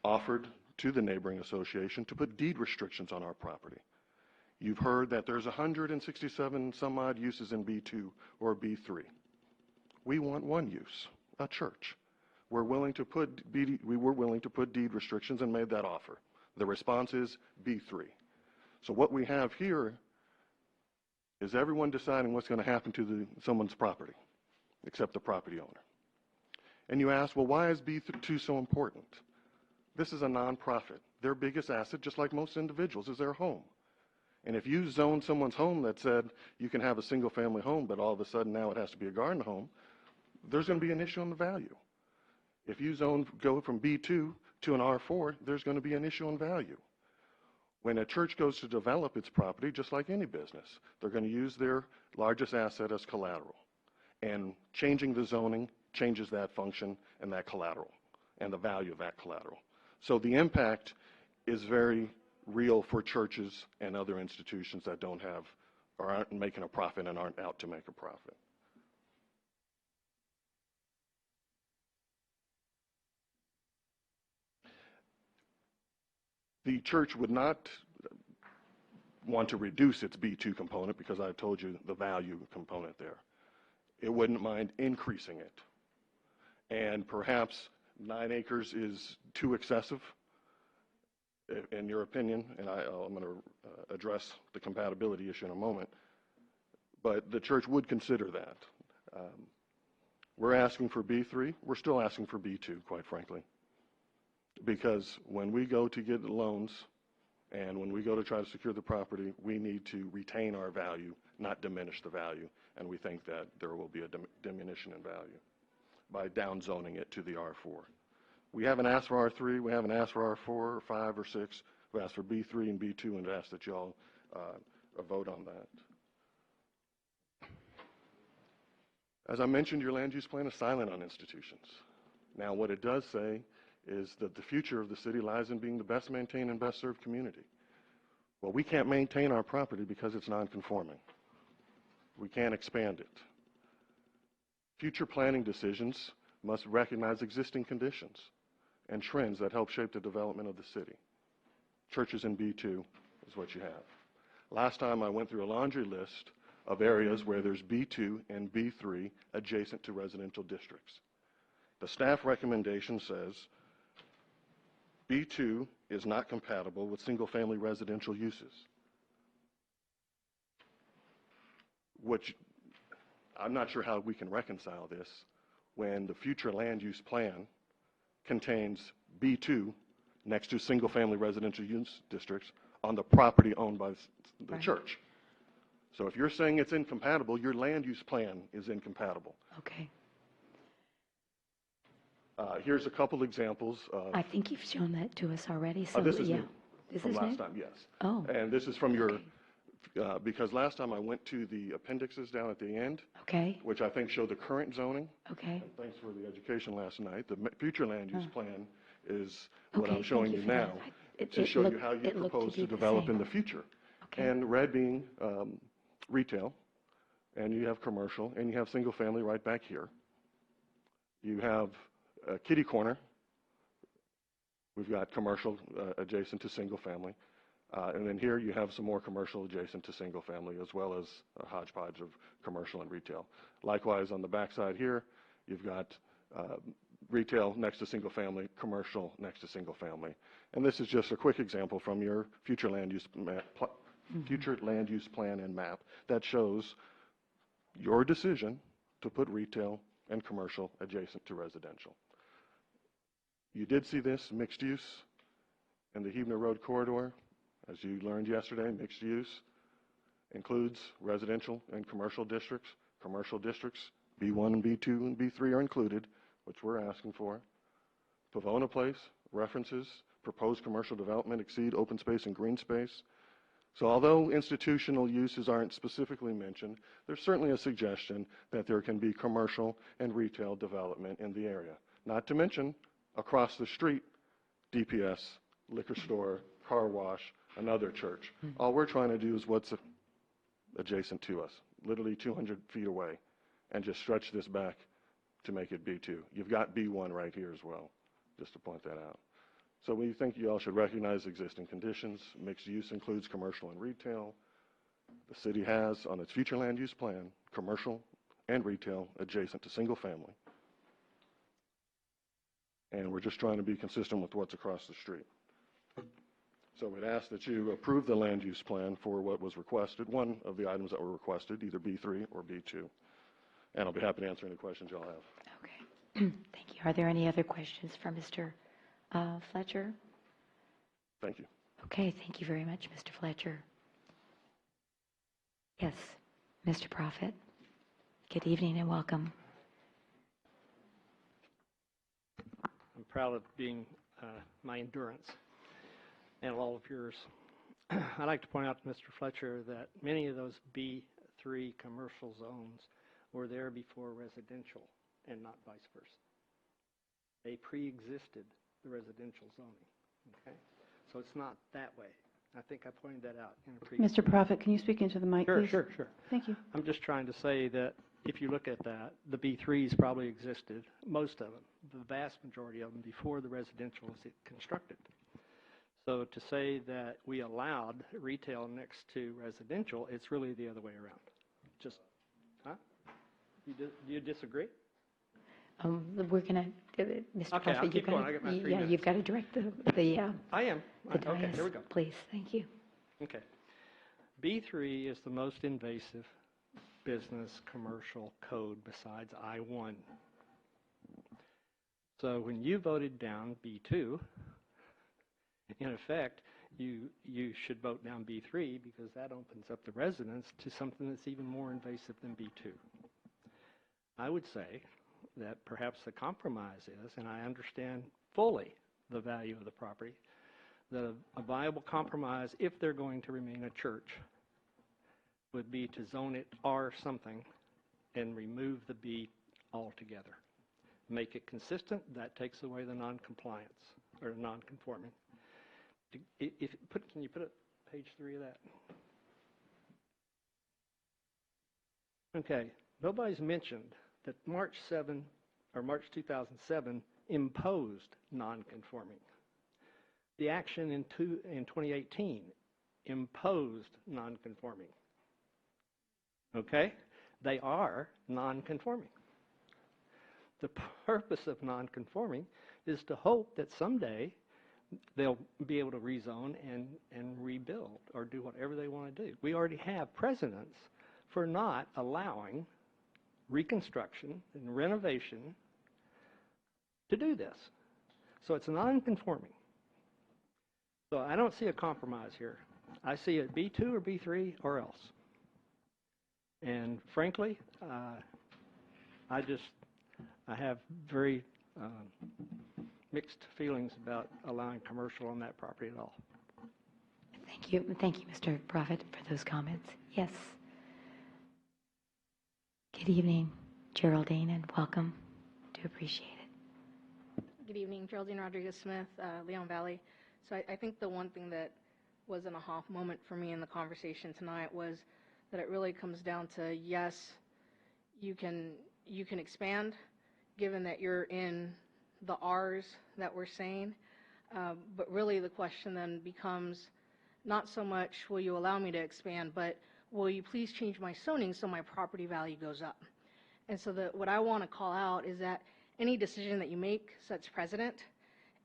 offered to the neighboring association to put deed restrictions on our property. You've heard that there's 167 some odd uses in B2 or B3. We want one use, a church. We were willing to put deed restrictions and made that offer. The response is B3. So what we have here is everyone deciding what's going to happen to someone's property, except the property owner. And you ask, well, why is B2 so important? This is a nonprofit. Their biggest asset, just like most individuals, is their home. And if you zone someone's home that said you can have a single family home, but all of a sudden now it has to be a garden home, there's going to be an issue on the value. If you go from B2 to an R4, there's going to be an issue on value. When a church goes to develop its property, just like any business, they're going to use their largest asset as collateral. And changing the zoning changes that function and that collateral and the value of that collateral. So the impact is very real for churches and other institutions that don't have or aren't making a profit and aren't out to make a profit. The church would not want to reduce its B2 component because I told you the value component there. It wouldn't mind increasing it. And perhaps 9 acres is too excessive, in your opinion, and I'm going to address the compatibility issue in a moment, but the church would consider that. We're asking for B3. We're still asking for B2, quite frankly. Because when we go to get loans and when we go to try to secure the property, we need to retain our value, not diminish the value. And we think that there will be a diminution in value by downzoning it to the R4. We haven't asked for R3, we haven't asked for R4 or 5 or 6. We've asked for B3 and B2 and asked that y'all vote on that. As I mentioned, your land use plan is silent on institutions. Now, what it does say is that the future of the city lies in being the best maintained and best served community. Well, we can't maintain our property because it's non-conforming. We can't expand it. Future planning decisions must recognize existing conditions and trends that help shape the development of the city. Churches in B2 is what you have. Last time I went through a laundry list of areas where there's B2 and B3 adjacent to residential districts. The staff recommendation says B2 is not compatible with single-family residential uses. I'm not sure how we can reconcile this when the future land use plan contains B2 next to single-family residential use districts on the property owned by the church. So if you're saying it's incompatible, your land use plan is incompatible. Okay. Here's a couple examples. I think you've shown that to us already. So This is yeah. new Is from this last new? time, yes. Oh. And this is from your, because last time I went to the appendixes down at the end, Okay. which I think show the current zoning. Okay. And thanks for the education last night. The future land use plan is what Okay, I'm showing thank you you for now that. to show you looked- how you it looked to propose be to the develop same. in the future. Okay. And red being retail, and you have commercial, and you have single family right back here. You have a kitty corner. We've got commercial adjacent to single family. And then here you have some more commercial adjacent to single family, as well as a hodgepodge of commercial and retail. Likewise, on the backside here, you've got retail next to single family, commercial next to single family. And this is just a quick example from your future land use future land use plan and map that shows your decision to put retail and commercial adjacent to residential. You did see this mixed use in the Huebner Road corridor. As you learned yesterday, mixed use includes residential and commercial districts. Commercial districts, B1 and B2 and B3 are included, which we're asking for. Pavona Place references proposed commercial development exceed open space and green space. So although institutional uses aren't specifically mentioned, there's certainly a suggestion that there can be commercial and retail development in the area. Not to mention, across the street, DPS, liquor store, car wash, another church. All we're trying to do is what's adjacent to us, literally 200 feet away, and just stretch this back to make it B2. You've got B1 right here as well, just to point that out. So we think you all should recognize existing conditions. Mixed use includes commercial and retail. The city has on its future land use plan, commercial and retail adjacent to single family. And we're just trying to be consistent with what's across the street. So we'd ask that you approve the land use plan for what was requested, one of the items that were requested, either B3 or B2. And I'll be happy to answer any questions y'all have. Okay. Thank you. Are there any other questions for Mr. Fletcher? Thank you. Okay. Thank you very much, Mr. Fletcher. Yes, Mr. Prophet. Good evening and welcome. I'm proud of being my endurance and all of yours. I'd like to point out to Mr. Fletcher that many of those B3 commercial zones were there before residential and not vice versa. They pre-existed the residential zoning, okay? So it's not that way. I think I pointed that out in a previous Mr. Prophet, can you speak into the mic, please? Sure. Thank you. I'm just trying to say that if you look at that, the B3s probably existed, most of them, the vast majority of them, before the residential was constructed. So to say that we allowed retail next to residential, it's really the other way around. Just, huh? Do you disagree? We're going to, Mr. Okay, I'll Prophet, keep going. I got my 3 minutes. you've got to direct the I am. the Okay, dais, here we go. please. Thank you. Okay. B3 is the most invasive business commercial code besides I-1. So when you voted down B2, in effect, you should vote down B3 because that opens up the residents to something that's even more invasive than B2. I would say that perhaps the compromise is, and I understand fully the value of the property, that a viable compromise, if they're going to remain a church, would be to zone it R something and remove the B altogether. Make it consistent. That takes away the non-compliance or non-conforming. Can you put up page 3 of that? Okay. Nobody's mentioned that March 2007 imposed non-conforming. The action in 2018 imposed non-conforming. Okay? They are non-conforming. The purpose of non-conforming is to hope that someday they'll be able to rezone and rebuild or do whatever they want to do. We already have precedents for not allowing reconstruction and renovation to do this. So it's non-conforming. So I don't see a compromise here. I see it B2 or B3 or else. And frankly, I have very mixed feelings about allowing commercial on that property at all. Thank you, Mr. Prophet, for those comments. Yes. Good evening, Geraldine, and welcome. Do appreciate it. Good evening, Geraldine Rodriguez-Smith, Leon Valley. So I think the one thing that was an aha moment for me in the conversation tonight was that it really comes down to, yes, you can expand, given that you're in the R's that we're saying, but really the question then becomes not so much will you allow me to expand, but will you please change my zoning so my property value goes up? And so what I want to call out is that any decision that you make sets precedent,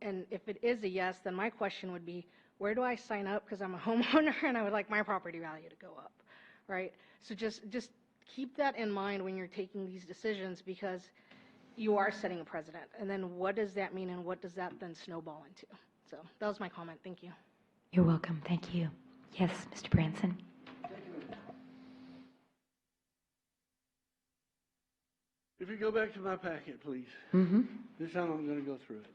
and if it is a yes, then my question would be, where do I sign up because I'm a homeowner and I would like my property value to go up, right? So just keep that in mind when you're taking these decisions, because you are setting a precedent. And then what does that mean, and what does that then snowball into? So that was my comment. Thank you. You're welcome. Thank you. Yes, Mr. Branson. If you go back to my packet, please. This time I'm going to go through it.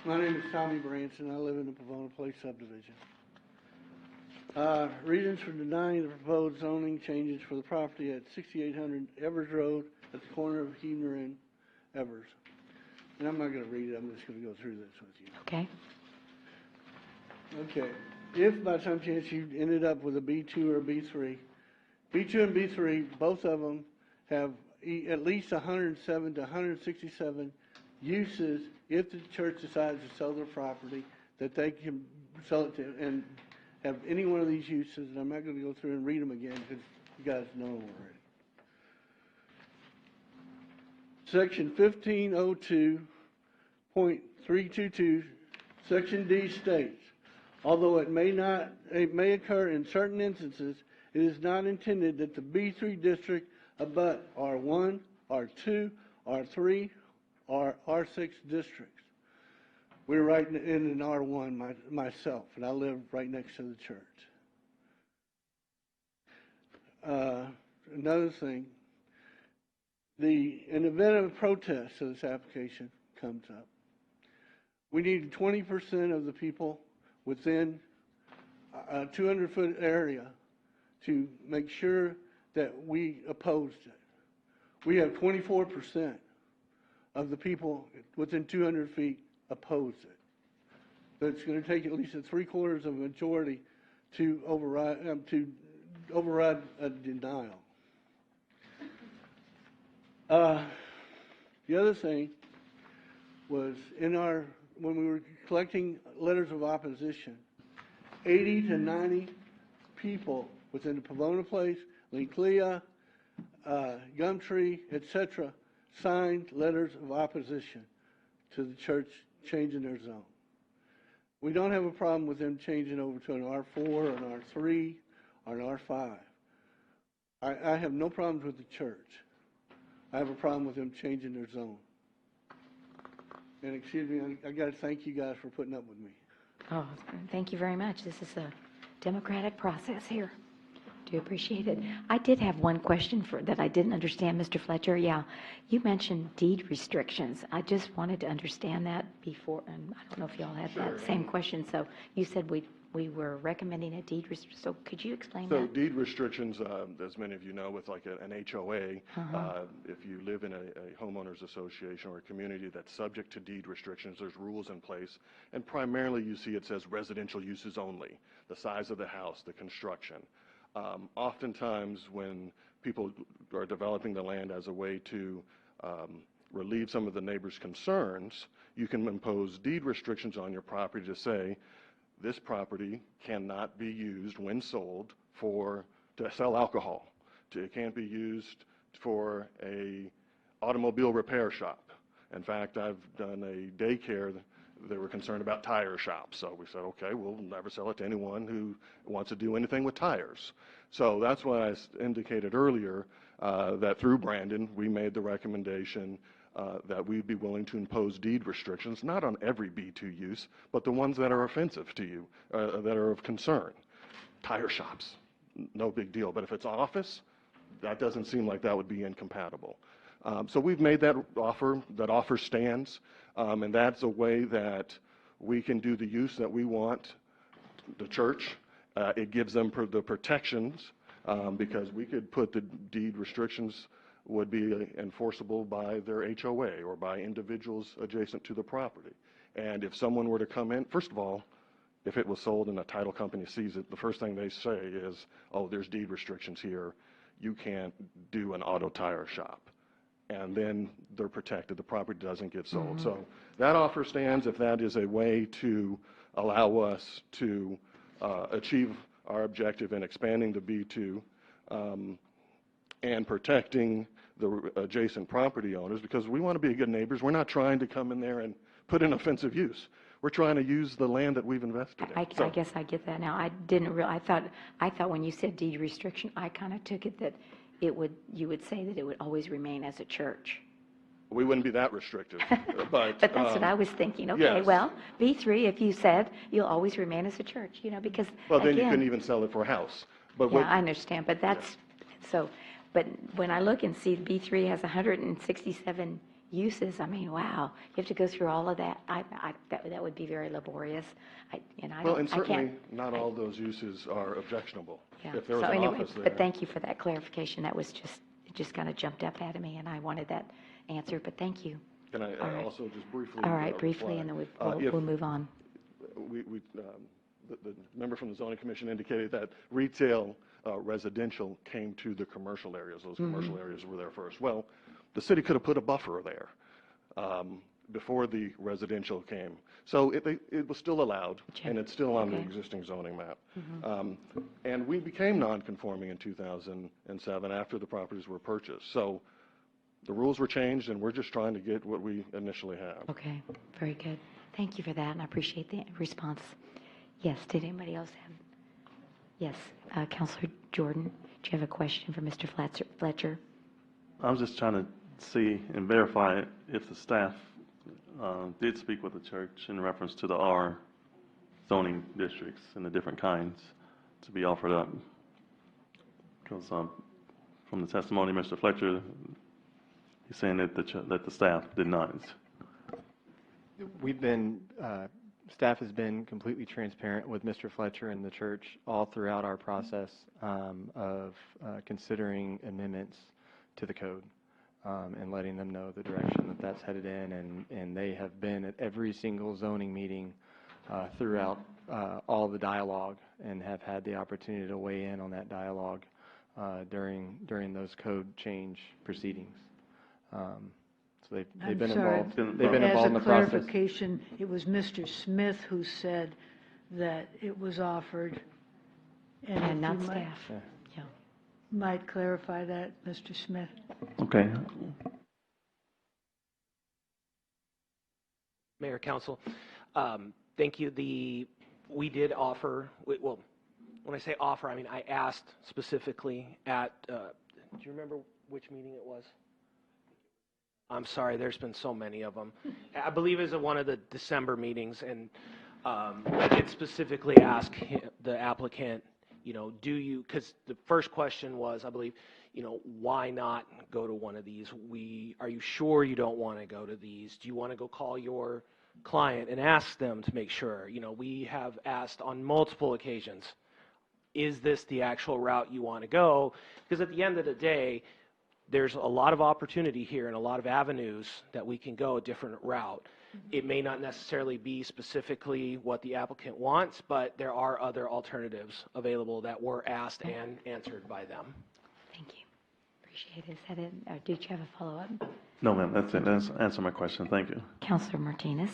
My name is Tommy Branson. I live in the Pavona Place subdivision. Reasons for denying the proposed zoning changes for the property at 6800 Evers Road at the corner of Huebner and Evers. And I'm not going to read it. I'm just going to go through this with you. Okay. Okay. If by some chance you ended up with a B2 or a B3, B2 and B3, both of them have at least 107 to 167 uses if the church decides to sell their property, that they can sell it to and have any one of these uses. And I'm not going to go through and read them again because you guys know them already. Section 1502.322, Section D states, although it may occur in certain instances, it is not intended that the B3 district abut R1, R2, R3, or R6 districts. We're right in an R1 myself, and I live right next to the church. Another thing, in the event of a protest of this application comes up, we need 20% of the people within a 200-foot area to make sure that we opposed it. We have 24% of the people within 200 feet opposed it. So it's going to take at least a 3/4 of a majority to override a denial. The other thing was when we were collecting letters of opposition, 80 to 90 people within the Pavona Place, Linklea, Gumtree, etc., signed letters of opposition to the church changing their zone. We don't have a problem with them changing over to an R4, an R3, or an R5. I have no problems with the church. I have a problem with them changing their zone. And excuse me, I got to thank you guys for putting up with me. Oh, thank you very much. This is a democratic process here. Do appreciate it. I did have one question that I didn't understand, Mr. Fletcher. Yeah, you mentioned deed restrictions. I just wanted to understand that before, and I don't know if y'all had that same question. So you said we were recommending a deed restriction. So could you explain So that? deed restrictions, as many of you know, with like an HOA, if you live in a homeowners association or a community that's subject to deed restrictions, there's rules in place. And primarily you see it says residential uses only, the size of the house, the construction. Oftentimes when people are developing the land as a way to relieve some of the neighbors' concerns, you can impose deed restrictions on your property to say, this property cannot be used when sold to sell alcohol. It can't be used for a automobile repair shop. In fact, I've done a daycare. They were concerned about tire shops. So we said, okay, we'll never sell it to anyone who wants to do anything with tires. So that's why I indicated earlier that through Brandon, we made the recommendation that we'd be willing to impose deed restrictions, not on every B2 use, but the ones that are offensive to you, that are of concern. Tire shops, no big deal. But if it's office, that doesn't seem like that would be incompatible. So we've made that offer. That offer stands, and that's a way that we can do the use that we want the church. It gives them the protections, because we could put the deed restrictions would be enforceable by their HOA or by individuals adjacent to the property. And if someone were to come in, first of all, if it was sold and a title company sees it, the first thing they say is, oh, there's deed restrictions here. You can't do an auto tire shop. And then they're protected. The property doesn't get sold. So that offer stands if that is a way to allow us to achieve our objective in expanding the B2 and protecting the adjacent property owners, because we want to be good neighbors. We're not trying to come in there and put in offensive use. We're trying to use the land that we've invested in. I guess I get that now. I didn't realize. I thought when you said deed restriction, I kind of took it that you would say that it would always remain as a church. We wouldn't be that restrictive, but But that's what I was thinking. Okay, yes. well, B3, if you said you'll always remain as a church, because well, then again, you couldn't even sell it for a house. But yeah, I understand, but that's so. But when I look and see B3 has 167 uses, I mean, wow, you have to go through all of that. That would be very laborious. And certainly not all those uses are objectionable. Yeah. If there was So an anyway, office there. but thank you for that clarification. That was it just kind of jumped up out of me, and I wanted that answered. But thank you. Can I All right. also just briefly? All right, briefly, and then we'll move on. The member from the zoning commission indicated that retail residential came to the commercial areas. Those commercial areas were there first. Well, the city could have put a buffer there before the residential came. So it was still allowed, and it's still on the existing zoning map. And we became non-conforming in 2007 after the properties were purchased. So the rules were changed, and we're just trying to get what we initially have. Okay, very good. Thank you for that, and I appreciate the response. Yes, did anybody else have? Yes, Councilor Jordan, do you have a question for Mr. Fletcher? I was just trying to see and verify if the staff did speak with the church in reference to the R zoning districts and the different kinds to be offered up. Because from the testimony, Mr. Fletcher, he's saying that the staff did not. Staff has been completely transparent with Mr. Fletcher and the church all throughout our process of considering amendments to the code and letting them know the direction that that's headed in. And they have been at every single zoning meeting throughout all the dialogue and have had the opportunity to weigh in on that dialogue during those code change proceedings. So they've been involved. They've been involved in the process. As a clarification, it was Mr. Smith who said that it was offered, And not staff. Yeah. Might clarify that, Mr. Smith. Okay. Mayor, Council, thank you. We did offer, well, when I say offer, I mean I asked specifically at, do you remember which meeting it was? I'm sorry, there's been so many of them. I believe it was at one of the December meetings, and I did specifically ask the applicant do you, because the first question was, I believe, why not go to one of these? Are you sure you don't want to go to these? Do you want to go call your client and ask them to make sure? We have asked on multiple occasions, is this the actual route you want to go? Because at the end of the day, there's a lot of opportunity here and a lot of avenues that we can go a different route. It may not necessarily be specifically what the applicant wants, but there are other alternatives available that were asked and answered by them. Thank you. Appreciate it. Is that it? Or did you have a follow-up? No, ma'am, that's it. That's answer my question. Thank you. Councilor Martinez.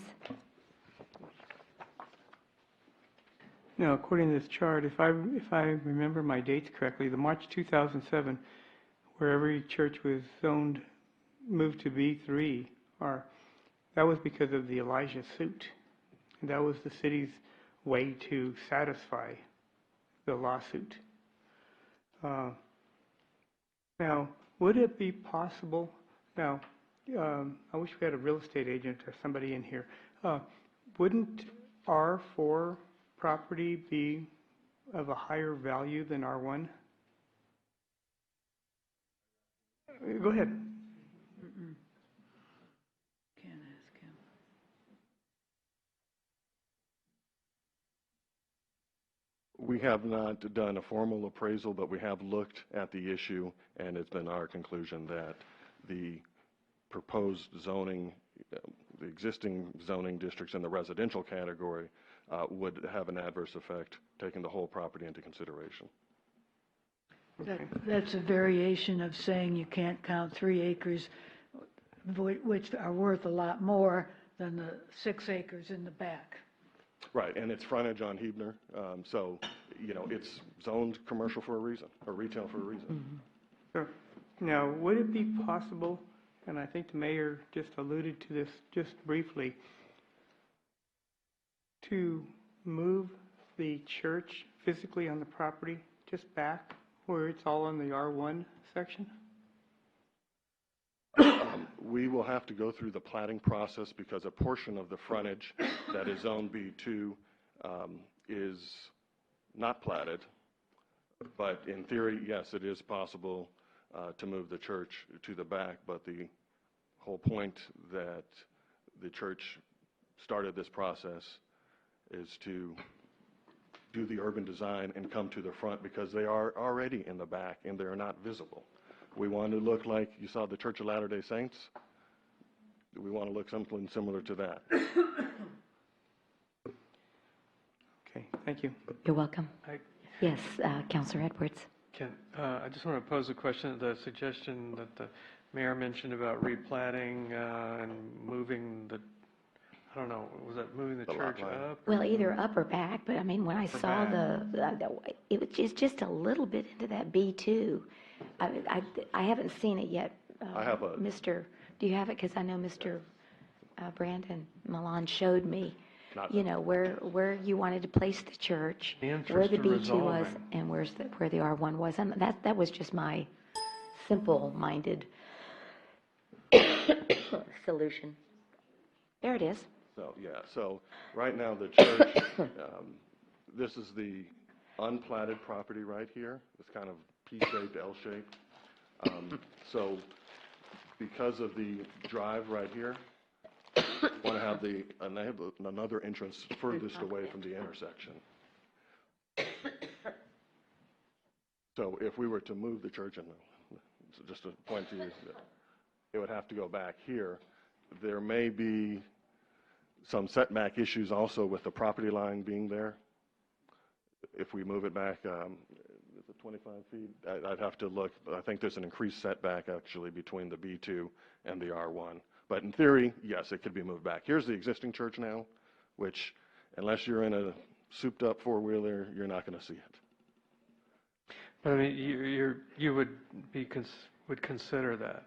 Now, according to this chart, if I remember my dates correctly, the March 2007, where every church was moved to B3, that was because of the Elijah suit. And that was the city's way to satisfy the lawsuit. Now, would it be possible, now, I wish we had a real estate agent or somebody in here, wouldn't R4 property be of a higher value than R1? Go ahead. Can't ask him. We have not done a formal appraisal, but we have looked at the issue, and it's been our conclusion that the proposed zoning, the existing zoning districts in the residential category would have an adverse effect, taking the whole property into consideration. That's a variation of saying you can't count 3 acres, which are worth a lot more than the 6 acres in the back. Right, and it's frontage on Hebner, so, it's zoned commercial for a reason, or retail for a reason. Sure. Now, would it be possible, and I think the mayor just alluded to this just briefly, to move the church physically on the property just back where it's all in the R1 section? We will have to go through the platting process because a portion of the frontage that is zone B2 is not platted. But in theory, yes, it is possible to move the church to the back, but the whole point that the church started this process is to do the urban design and come to the front because they are already in the back and they're not visible. We want to look like you saw the Church of Latter-day Saints. We want to look something similar to that. Okay, thank you. You're welcome. Yes, Councilor Edwards. I just want to pose a question. The suggestion that the mayor mentioned about replatting and moving the, I don't know, was that moving the church up? Well, either up or back, but I mean, when I saw it was just a little bit into that B2. I haven't seen it yet. I have Mr. Do you have it? Because I know Mr. Brandon Milan showed me, where you wanted to place the church, where the B2 was, and where the R1 was. And that was just my simple-minded solution. There it is. So right now the church, this is the unplatted property right here. It's kind of P-shaped, L-shaped. So because of the drive right here, we want to have another entrance furthest away from the intersection. So if we were to move the church, and just to point to you, it would have to go back here. There may be some setback issues also with the property line being there. If we move it back, is it 25 feet? I'd have to look. I think there's an increased setback actually between the B2 and the R1. But in theory, yes, it could be moved back. Here's the existing church now, which unless you're in a souped up four-wheeler, you're not going to see it. But I mean, you would consider that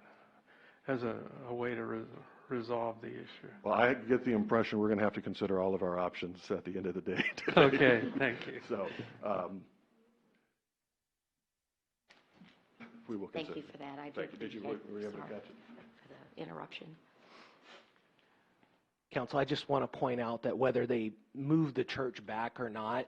as a way to resolve the issue. Well, I get the impression we're going to have to consider all of our options at the end of the day today. Okay, thank you. So we will consider. Thank you for that. I did. Were you able to catch it? For the interruption. Council, I just want to point out that whether they move the church back or not,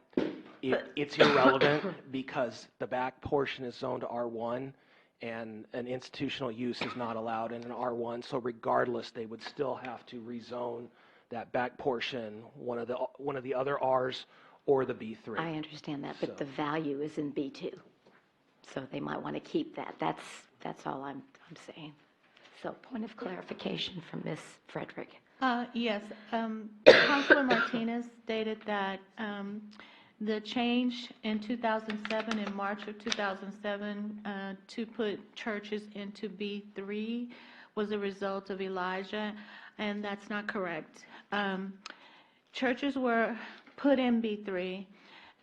It's irrelevant because the back portion is zoned R1 and an institutional use is not allowed in an R1. So regardless, they would still have to rezone that back portion, one of the other Rs or the B3. I understand that, but the value is in B2. So they might want to keep that. That's all I'm saying. So point of clarification from Ms. Frederick. Yes, Councilor Martinez stated that the change in 2007, in March of 2007, to put churches into B3 was a result of Elijah, and that's not correct. Churches were put in B3,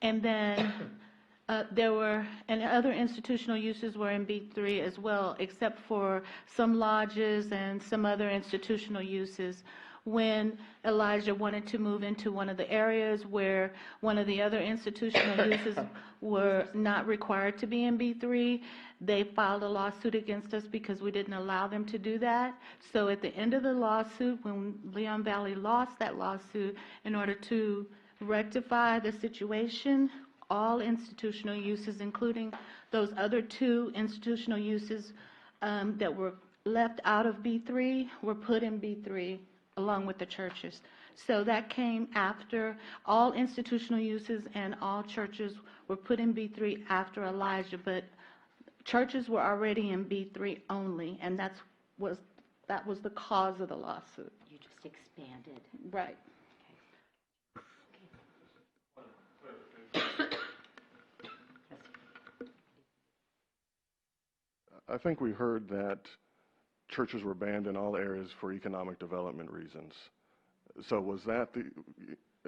and then and other institutional uses were in B3 as well, except for some lodges and some other institutional uses. When Elijah wanted to move into one of the areas where one of the other institutional uses were not required to be in B3, they filed a lawsuit against us because we didn't allow them to do that. So at the end of the lawsuit, when Leon Valley lost that lawsuit, in order to rectify the situation, all institutional uses, including those other two institutional uses that were left out of B3, were put in B3 along with the churches. So that came after all institutional uses, and all churches were put in B3 after Elijah, but churches were already in B3 only, and that was the cause of the lawsuit. You just expanded. Right. I think we heard that churches were banned in all areas for economic development reasons. So was that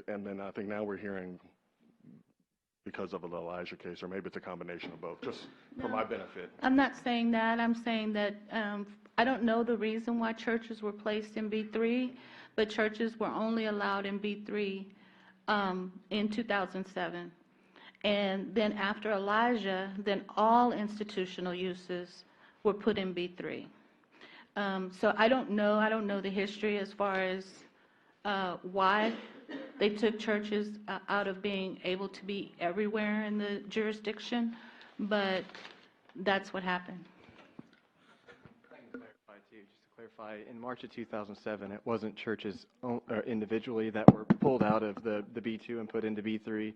and then I think now we're hearing because of the Elijah case, or maybe it's a combination of both, just for my benefit. I'm not saying that. I'm saying that I don't know the reason why churches were placed in B3, but churches were only allowed in B3 in 2007. And then after Elijah, then all institutional uses were put in B3. So I don't know the history as far as why they took churches out of being able to be everywhere in the jurisdiction, but that's what happened. I can clarify too, just to clarify, in March of 2007, it wasn't churches individually that were pulled out of the B2 and put into B3.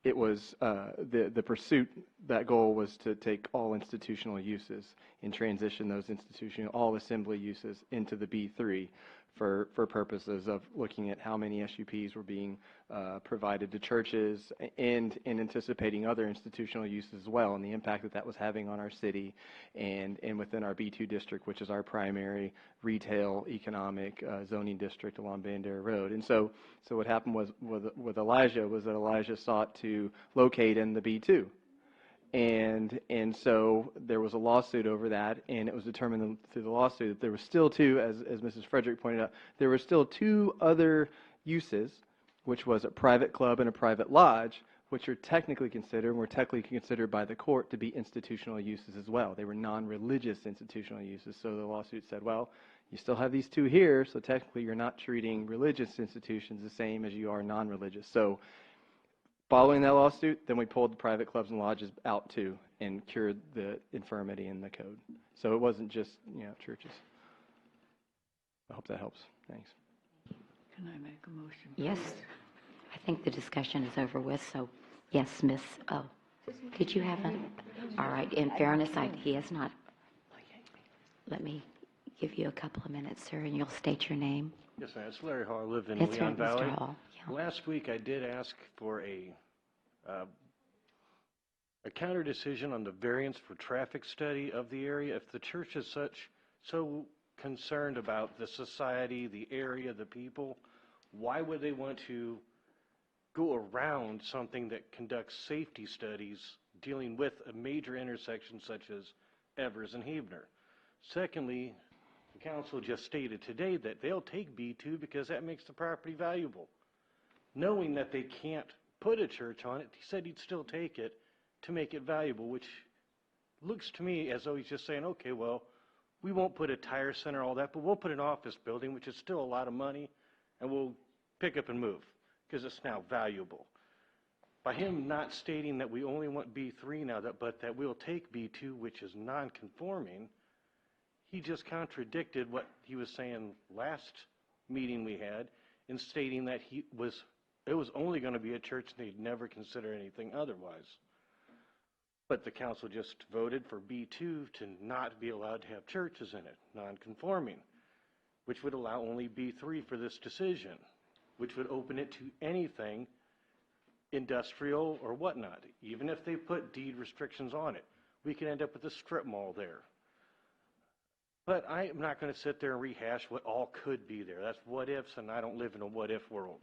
It was the pursuit, that goal was to take all institutional uses and transition those all assembly uses into the B3 for purposes of looking at how many SUPs were being provided to churches and anticipating other institutional uses as well, and the impact that was having on our city and within our B2 district, which is our primary retail economic zoning district along Bandera Road. And so what happened was with Elijah was that Elijah sought to locate in the B2. And so there was a lawsuit over that, and it was determined through the lawsuit that there were still two, as Mrs. Frederick pointed out, there were still two other uses, which was a private club and a private lodge, which are technically considered by the court to be institutional uses as well. They were non-religious institutional uses. So the lawsuit said, well, you still have these two here, so technically you're not treating religious institutions the same as you are non-religious. So following that lawsuit, then we pulled the private clubs and lodges out too and cured the infirmity in the code. So it wasn't just, churches. I hope that helps. Thanks. Can I make a motion? Yes. I think the discussion is over with, so yes, Miss. Oh, did you have all right, in fairness, he has not. Let me give you a couple of minutes, sir, and you'll state your name. Yes, ma'am. It's Larry Hall. I live in That's Leon right, Valley. Mr. Hall. Yeah. Last week, I did ask for a counter decision on the variance for traffic study of the area. If the church is so concerned about the society, the area, the people, why would they want to go around something that conducts safety studies dealing with a major intersection such as Evers and Huebner? Secondly, the council just stated today that they'll take B2 because that makes the property valuable. Knowing that they can't put a church on it, he said he'd still take it to make it valuable, which looks to me as though he's just saying, okay, well, we won't put a tire center, all that, but we'll put an office building, which is still a lot of money, and we'll pick up and move because it's now valuable. by him not stating that we only want B3 now, but that we'll take B2, which is non-conforming, he just contradicted what he was saying last meeting we had in stating that it was only going to be a church and they'd never consider anything otherwise. But the council just voted for B2 to not be allowed to have churches in it, non-conforming, which would allow only B3 for this decision, which would open it to anything industrial or whatnot. Even if they put deed restrictions on it, we could end up with a strip mall there. But I'm not going to sit there and rehash what all could be there. That's what ifs, and I don't live in a what if world.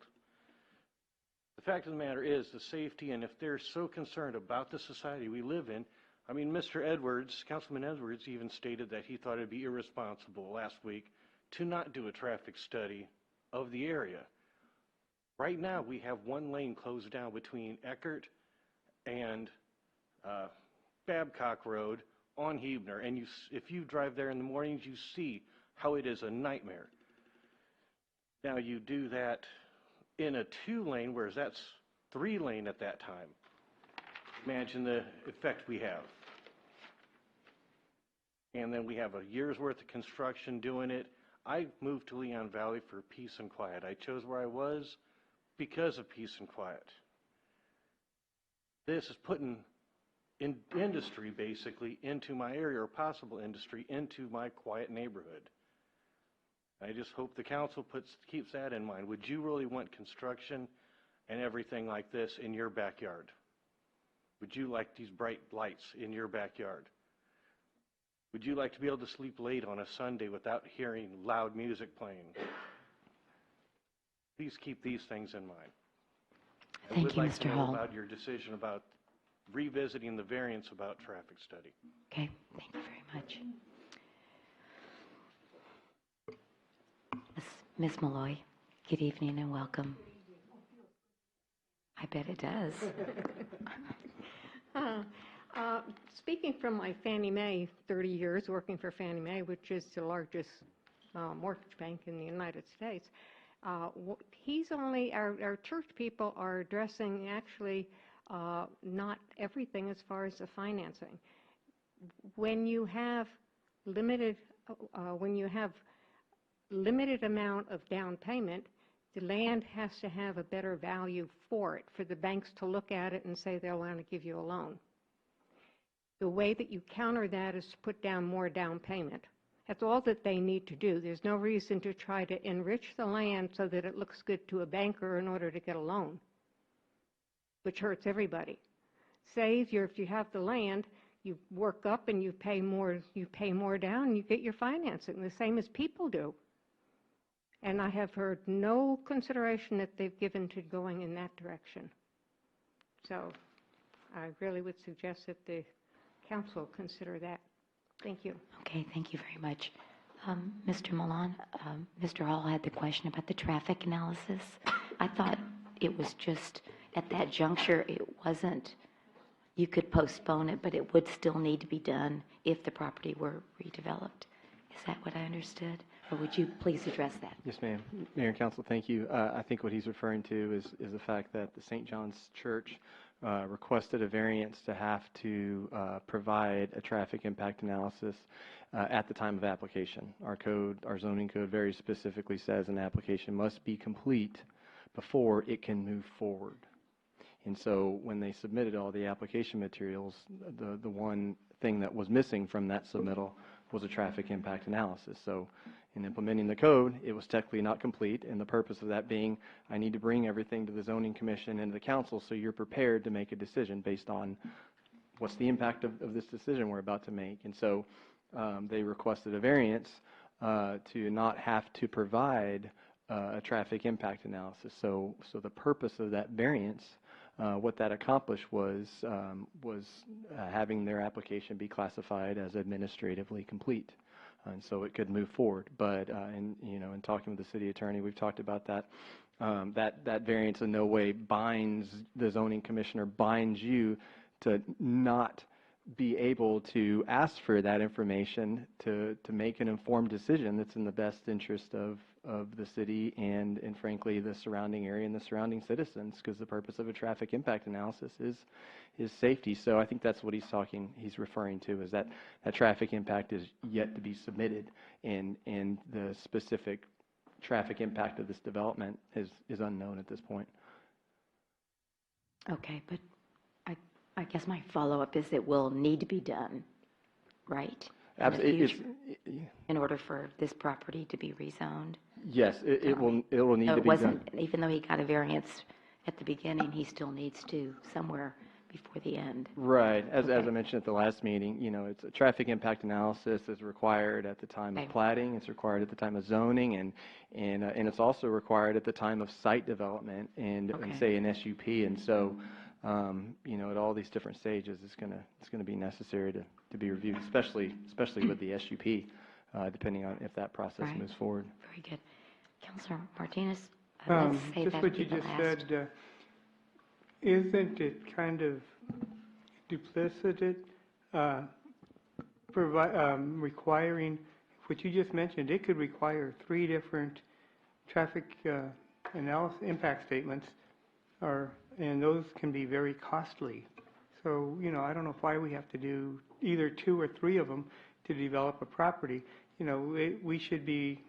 The fact of the matter is the safety, and if they're so concerned about the society we live in, I mean, Mr. Edwards, Councilman Edwards even stated that he thought it'd be irresponsible last week to not do a traffic study of the area. Right now, we have one lane closed down between Eckert and Babcock Road on Huebner, and if you drive there in the mornings, you see how it is a nightmare. Now, you do that in a 2-lane, whereas that's 3-lane at that time. Imagine the effect we have. And then we have a year's worth of construction doing it. I moved to Leon Valley for peace and quiet. I chose where I was because of peace and quiet. This is putting industry basically into my area, or possible industry into my quiet neighborhood. I just hope the council keeps that in mind. Would you really want construction and everything like this in your backyard? Would you like these bright lights in your backyard? Would you like to be able to sleep late on a Sunday without hearing loud music playing? Please keep these things in mind. I Thank would you, like Mr. to know Hall. about your decision about revisiting the variance about traffic study. Okay, thank you very much. Ms. Malloy, good evening and welcome. I bet it does. Speaking from my Fannie Mae, 30 years working for Fannie Mae, which is the largest mortgage bank in the United States, our church people are addressing actually not everything as far as the financing. When you have limited amount of down payment, the land has to have a better value for it, for the banks to look at it and say they'll want to give you a loan. The way that you counter that is to put down more down payment. That's all that they need to do. There's no reason to try to enrich the land so that it looks good to a banker in order to get a loan, which hurts everybody. If you have the land, you work up and you pay more down and you get your financing, the same as people do. And I have heard no consideration that they've given to going in that direction. So I really would suggest that the council consider that. Thank you. Okay, thank you very much. Mr. Milan, Mr. Hall had the question about the traffic analysis. I thought it was just at that juncture, it wasn't, you could postpone it, but it would still need to be done if the property were redeveloped. Is that what I understood? Or would you please address that? Yes, ma'am. Mayor and Council, thank you. I think what he's referring to is the fact that the St. John's Church requested a variance to have to provide a traffic impact analysis at the time of application. Our zoning code very specifically says an application must be complete before it can move forward. And so when they submitted all the application materials, the one thing that was missing from that submittal was a traffic impact analysis. So in implementing the code, it was technically not complete, and the purpose of that being, I need to bring everything to the zoning commission and the council so you're prepared to make a decision based on what's the impact of this decision we're about to make. And so they requested a variance to not have to provide a traffic impact analysis. So the purpose of that variance, what that accomplished was having their application be classified as administratively complete, and so it could move forward. But in talking with the city attorney, we've talked about that. That variance in no way binds the zoning commissioner, binds you to not be able to ask for that information to make an informed decision that's in the best interest of the city and frankly the surrounding area and the surrounding citizens, because the purpose of a traffic impact analysis is safety. So I think that's what he's referring to, is that traffic impact is yet to be submitted, and the specific traffic impact of this development is unknown at this point. Okay, but I guess my follow-up is it will need to be done, right? Absolutely. In order for this property to be rezoned? Yes, it will need So to be it wasn't, done. even though he got a variance at the beginning, he still needs to somewhere before the end. Right. As I mentioned at the last meeting, it's a traffic impact analysis is required at the time of platting. It's required at the time of zoning, and it's also required at the time of site development and say an SUP. And so, at all these different stages, it's gonna be necessary to be reviewed, especially with the SUP, depending on if that process moves forward. Very good. Councilor Martinez, let's say just that what you just said, isn't it kind of duplicitous, requiring, what you just mentioned, it could require 3 different traffic analysis impact statements, and those can be very costly. So, I don't know why we have to do either 2 or 3 of them to develop a property. We should be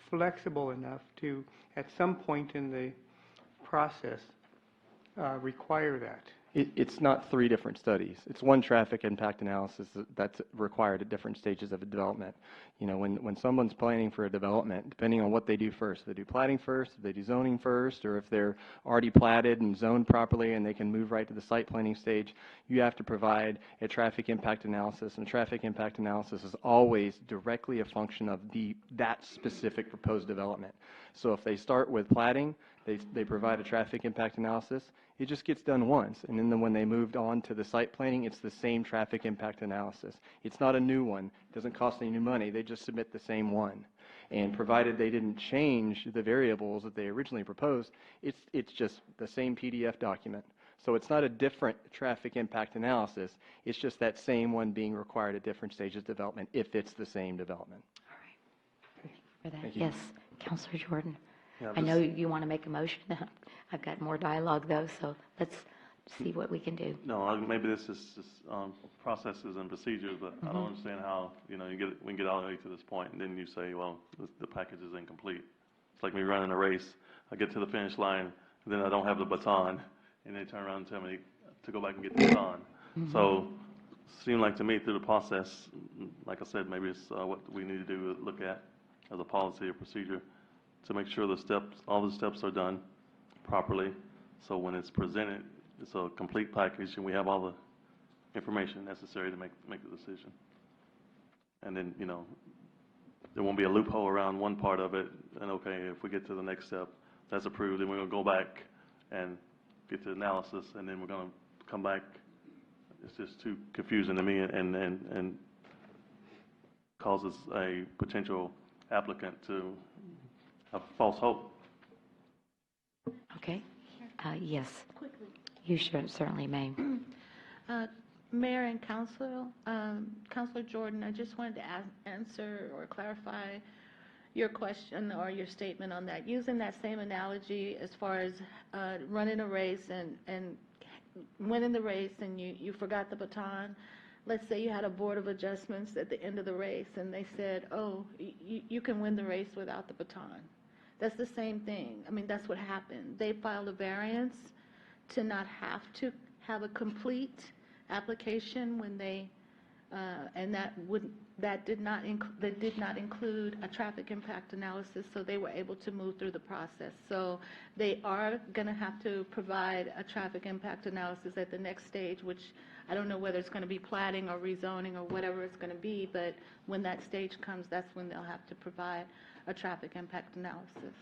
flexible enough to, at some point in the process, require that. It's not 3 different studies. It's one traffic impact analysis that's required at different stages of a development. When someone's planning for a development, depending on what they do first, if they do platting first, if they do zoning first, or if they're already platted and zoned properly and they can move right to the site planning stage, you have to provide a traffic impact analysis. And traffic impact analysis is always directly a function of that specific proposed development. So if they start with platting, they provide a traffic impact analysis. It just gets done once, and then when they moved on to the site planning, it's the same traffic impact analysis. It's not a new one. It doesn't cost any new money. They just submit the same one. And provided they didn't change the variables that they originally proposed, it's just the same PDF document. So it's not a different traffic impact analysis. It's just that same one being required at different stages of development if it's the same development. All right. For that. Thank you. Yes, Councilor Jordan. Yeah, I know you want to make a motion. I've got more dialogue, though, so let's see what we can do. No, maybe this is just processes and procedures, but I don't understand how, we can get all the way to this point, and then you say, well, the package is incomplete. It's like me running a race. I get to the finish line, and then I don't have the baton, and they turn around and tell me to go back and get the baton. So it seemed like to me through the process, like I said, maybe it's what we need to do, look at as a policy or procedure to make sure all the steps are done properly. So when it's presented, it's a complete package, and we have all the information necessary to make the decision. And then, there won't be a loophole around one part of it. And okay, if we get to the next step, that's approved, then we're going to go back and get to analysis, and then we're going to come back. It's just too confusing to me, and causes a potential applicant to have false hope. Okay. Yes. Quickly. You certainly may. Mayor and Council, Councilor Jordan, I just wanted to answer or clarify your question or your statement on that. Using that same analogy as far as running a race and winning the race and you forgot the baton. Let's say you had a board of adjustments at the end of the race and they said, oh, you can win the race without the baton. That's the same thing. I mean, that's what happened. They filed a variance to not have to have a complete application when they, and that did not include a traffic impact analysis, so they were able to move through the process. So they are going to have to provide a traffic impact analysis at the next stage, which I don't know whether it's going to be platting or rezoning or whatever it's going to be, but when that stage comes, that's when they'll have to provide a traffic impact analysis.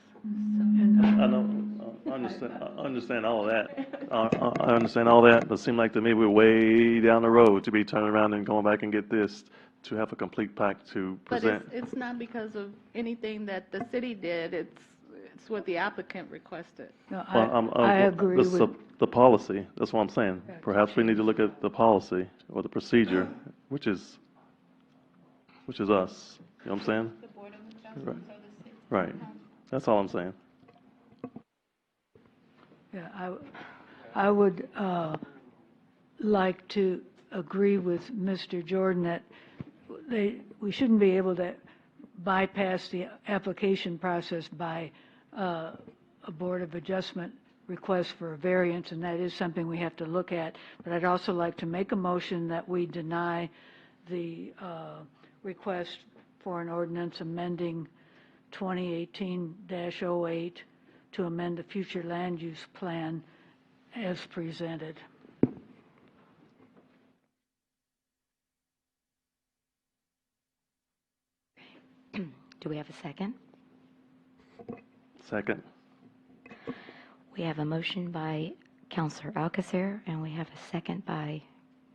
I understand all of that. I understand all that, but it seemed like to me we're way down the road to be turning around and going back and get this to have a complete pack to present. But it's not because of anything that the city did. It's It's what the applicant requested. No, Well, I agree with, the policy, that's what I'm saying. Yeah, Perhaps we need to look at the policy or the procedure, which is us. You know what I'm saying? The Board of Adjustments Right. or the city Right. That's all I'm saying. yeah, I would like to agree with Mr. Jordan that we shouldn't be able to bypass the application process by a Board of Adjustment request for a variance, and that is something we have to look at. But I'd also like to make a motion that we deny the request for an ordinance amending 2018-08 to amend the future land use plan as presented. Do we have a second? Second. We have a motion by Councilor Alcacer, and we have a second by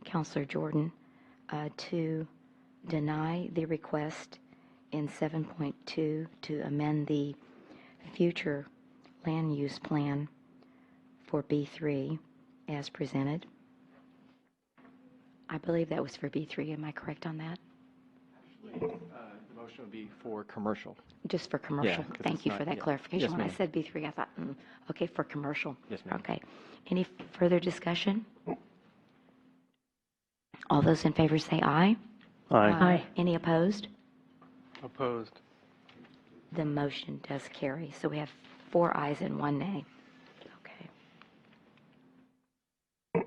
Councilor Jordan to deny the request in 7.2 to amend the future land use plan for B3 as presented. I believe that was for B3. Am I correct on that? The motion would be for commercial. Just for commercial? 'cause Thank it's you not- for that yeah. clarification. Yes, When I ma'am. said B3, I thought, okay, for commercial. Yes, ma'am. Okay. Any further discussion? All those in favor say aye. Aye. Any opposed? Opposed. The motion does carry. So we have 4 ayes and 1 nay. Okay.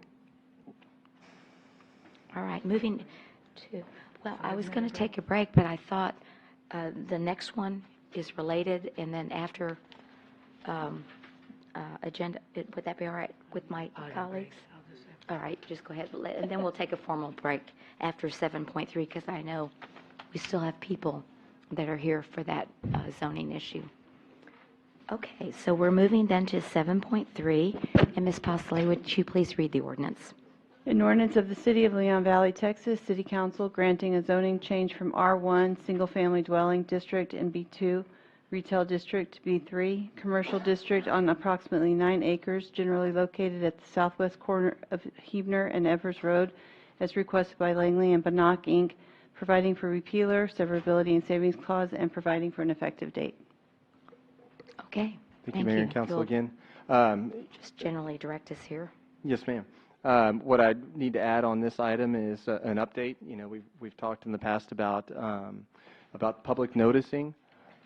All right, moving to, well, I was going to take a break, but I thought the next one is related, and then after agenda, would that be all right with my colleagues? All right, just go ahead, and then we'll take a formal break after 7.3, because I know we still have people that are here for that zoning issue. Okay, so we're moving then to 7.3, and Ms. Posley, would you please read the ordinance? An ordinance of the City of Leon Valley, Texas, City Council granting a zoning change from R1 Single Family Dwelling District and B2 Retail District to B3 Commercial District on approximately 9 acres generally located at the southwest corner of Huebner and Evers Road as requested by Langley and Bannock, Inc., providing for repealer, severability, and savings clause, and providing for an effective date. Okay, Thank you, Mayor and Council, You'll again. just generally direct us here. Yes, ma'am. What I need to add on this item is an update. You know, we've talked in the past about public noticing,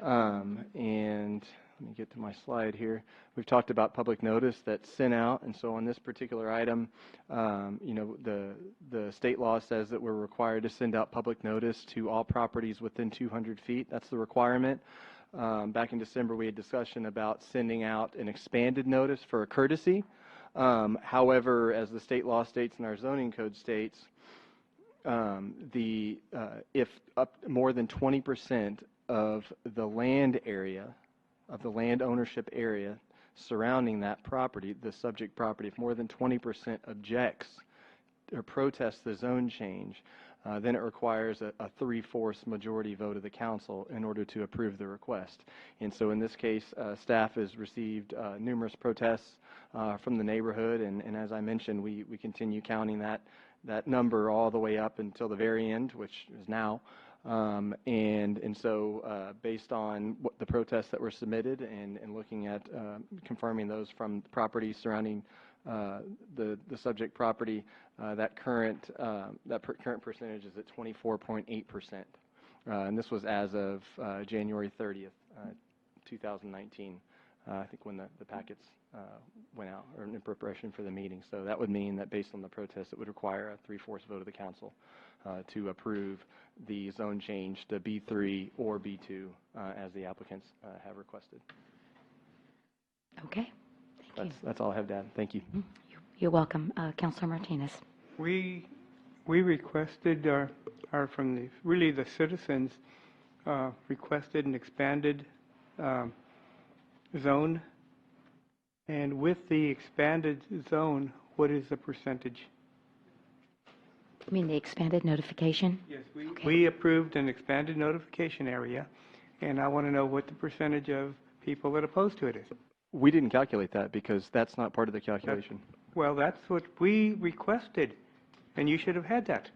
and let me get to my slide here. We've talked about public notice that's sent out, and so on this particular item, you know, the state law says that we're required to send out public notice to all properties within 200 feet. That's the requirement. Back in December, we had discussion about sending out an expanded notice for a courtesy. However, as the state law states and our zoning code states, if up more than 20% of the land area, of the land ownership area surrounding that property, the subject property, if more than 20% objects or protests the zone change, then it requires a 3/4 majority vote of the council in order to approve the request. And so in this case, staff has received numerous protests from the neighborhood, and as I mentioned, we continue counting that number all the way up until the very end, which is now. And so based on what the protests that were submitted and looking at confirming those from properties surrounding the subject property, that current percentage is at 24.8%. And this was as of January 30th, 2019, I think when the packets went out, or in preparation for the meeting. So that would mean that based on the protest, it would require a 3/4 vote of the council to approve the zone change to B3 or B2 as the applicants have requested. Okay, thank you. That's all I have, Dad. Thank you. You're welcome. Councilor Martinez. We requested, or from the citizens requested an expanded zone. And with the expanded zone, what is the percentage? You mean the expanded notification? Yes, we approved an expanded notification area, and I want to know what the percentage of people that are opposed to it. We didn't calculate that because that's not part of the calculation. Well, that's what we requested, and you should have had that.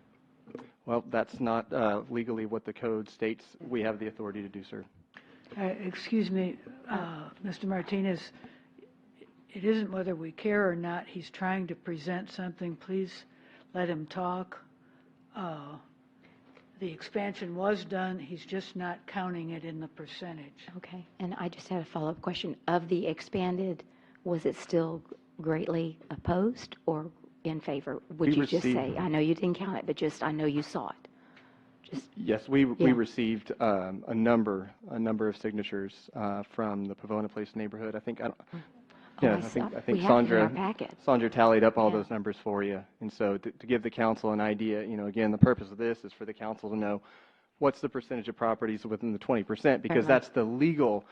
Well, that's not legally what the code states we have the authority to do, sir. Excuse me, Mr. Martinez, it isn't whether we care or not. He's trying to present something. Please let him talk. The expansion was done. He's just not counting it in the percentage. Okay, and I just had a follow-up question. Of the expanded, was it still greatly opposed or in favor? Would you just say, I know you didn't count it, but just, I know you saw it. Just, yes, we received a number of signatures from the Pavona Place neighborhood. I think, I think Sandra tallied up all those numbers for you. And so to give the council an idea, again, the purpose of this is for the council to know what's the percentage of properties within the 20%, because that's the legal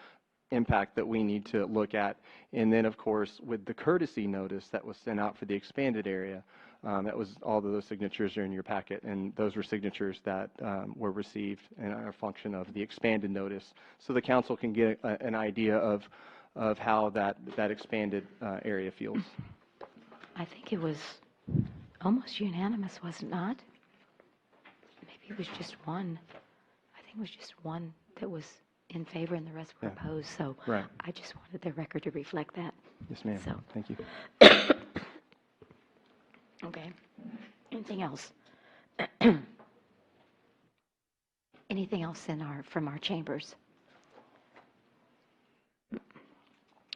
impact that we need to look at. And then, of course, with the courtesy notice that was sent out for the expanded area, that was all of those signatures are in your packet, and those were signatures that were received and are a function of the expanded notice. So the council can get an idea of how that expanded area feels. I think it was almost unanimous, was it not? Maybe it was just one. I think it was just one that was in favor and the rest were opposed. So I just wanted the record to reflect that. Yes, ma'am. So. Thank you. Okay. Anything else? Anything else from our chambers?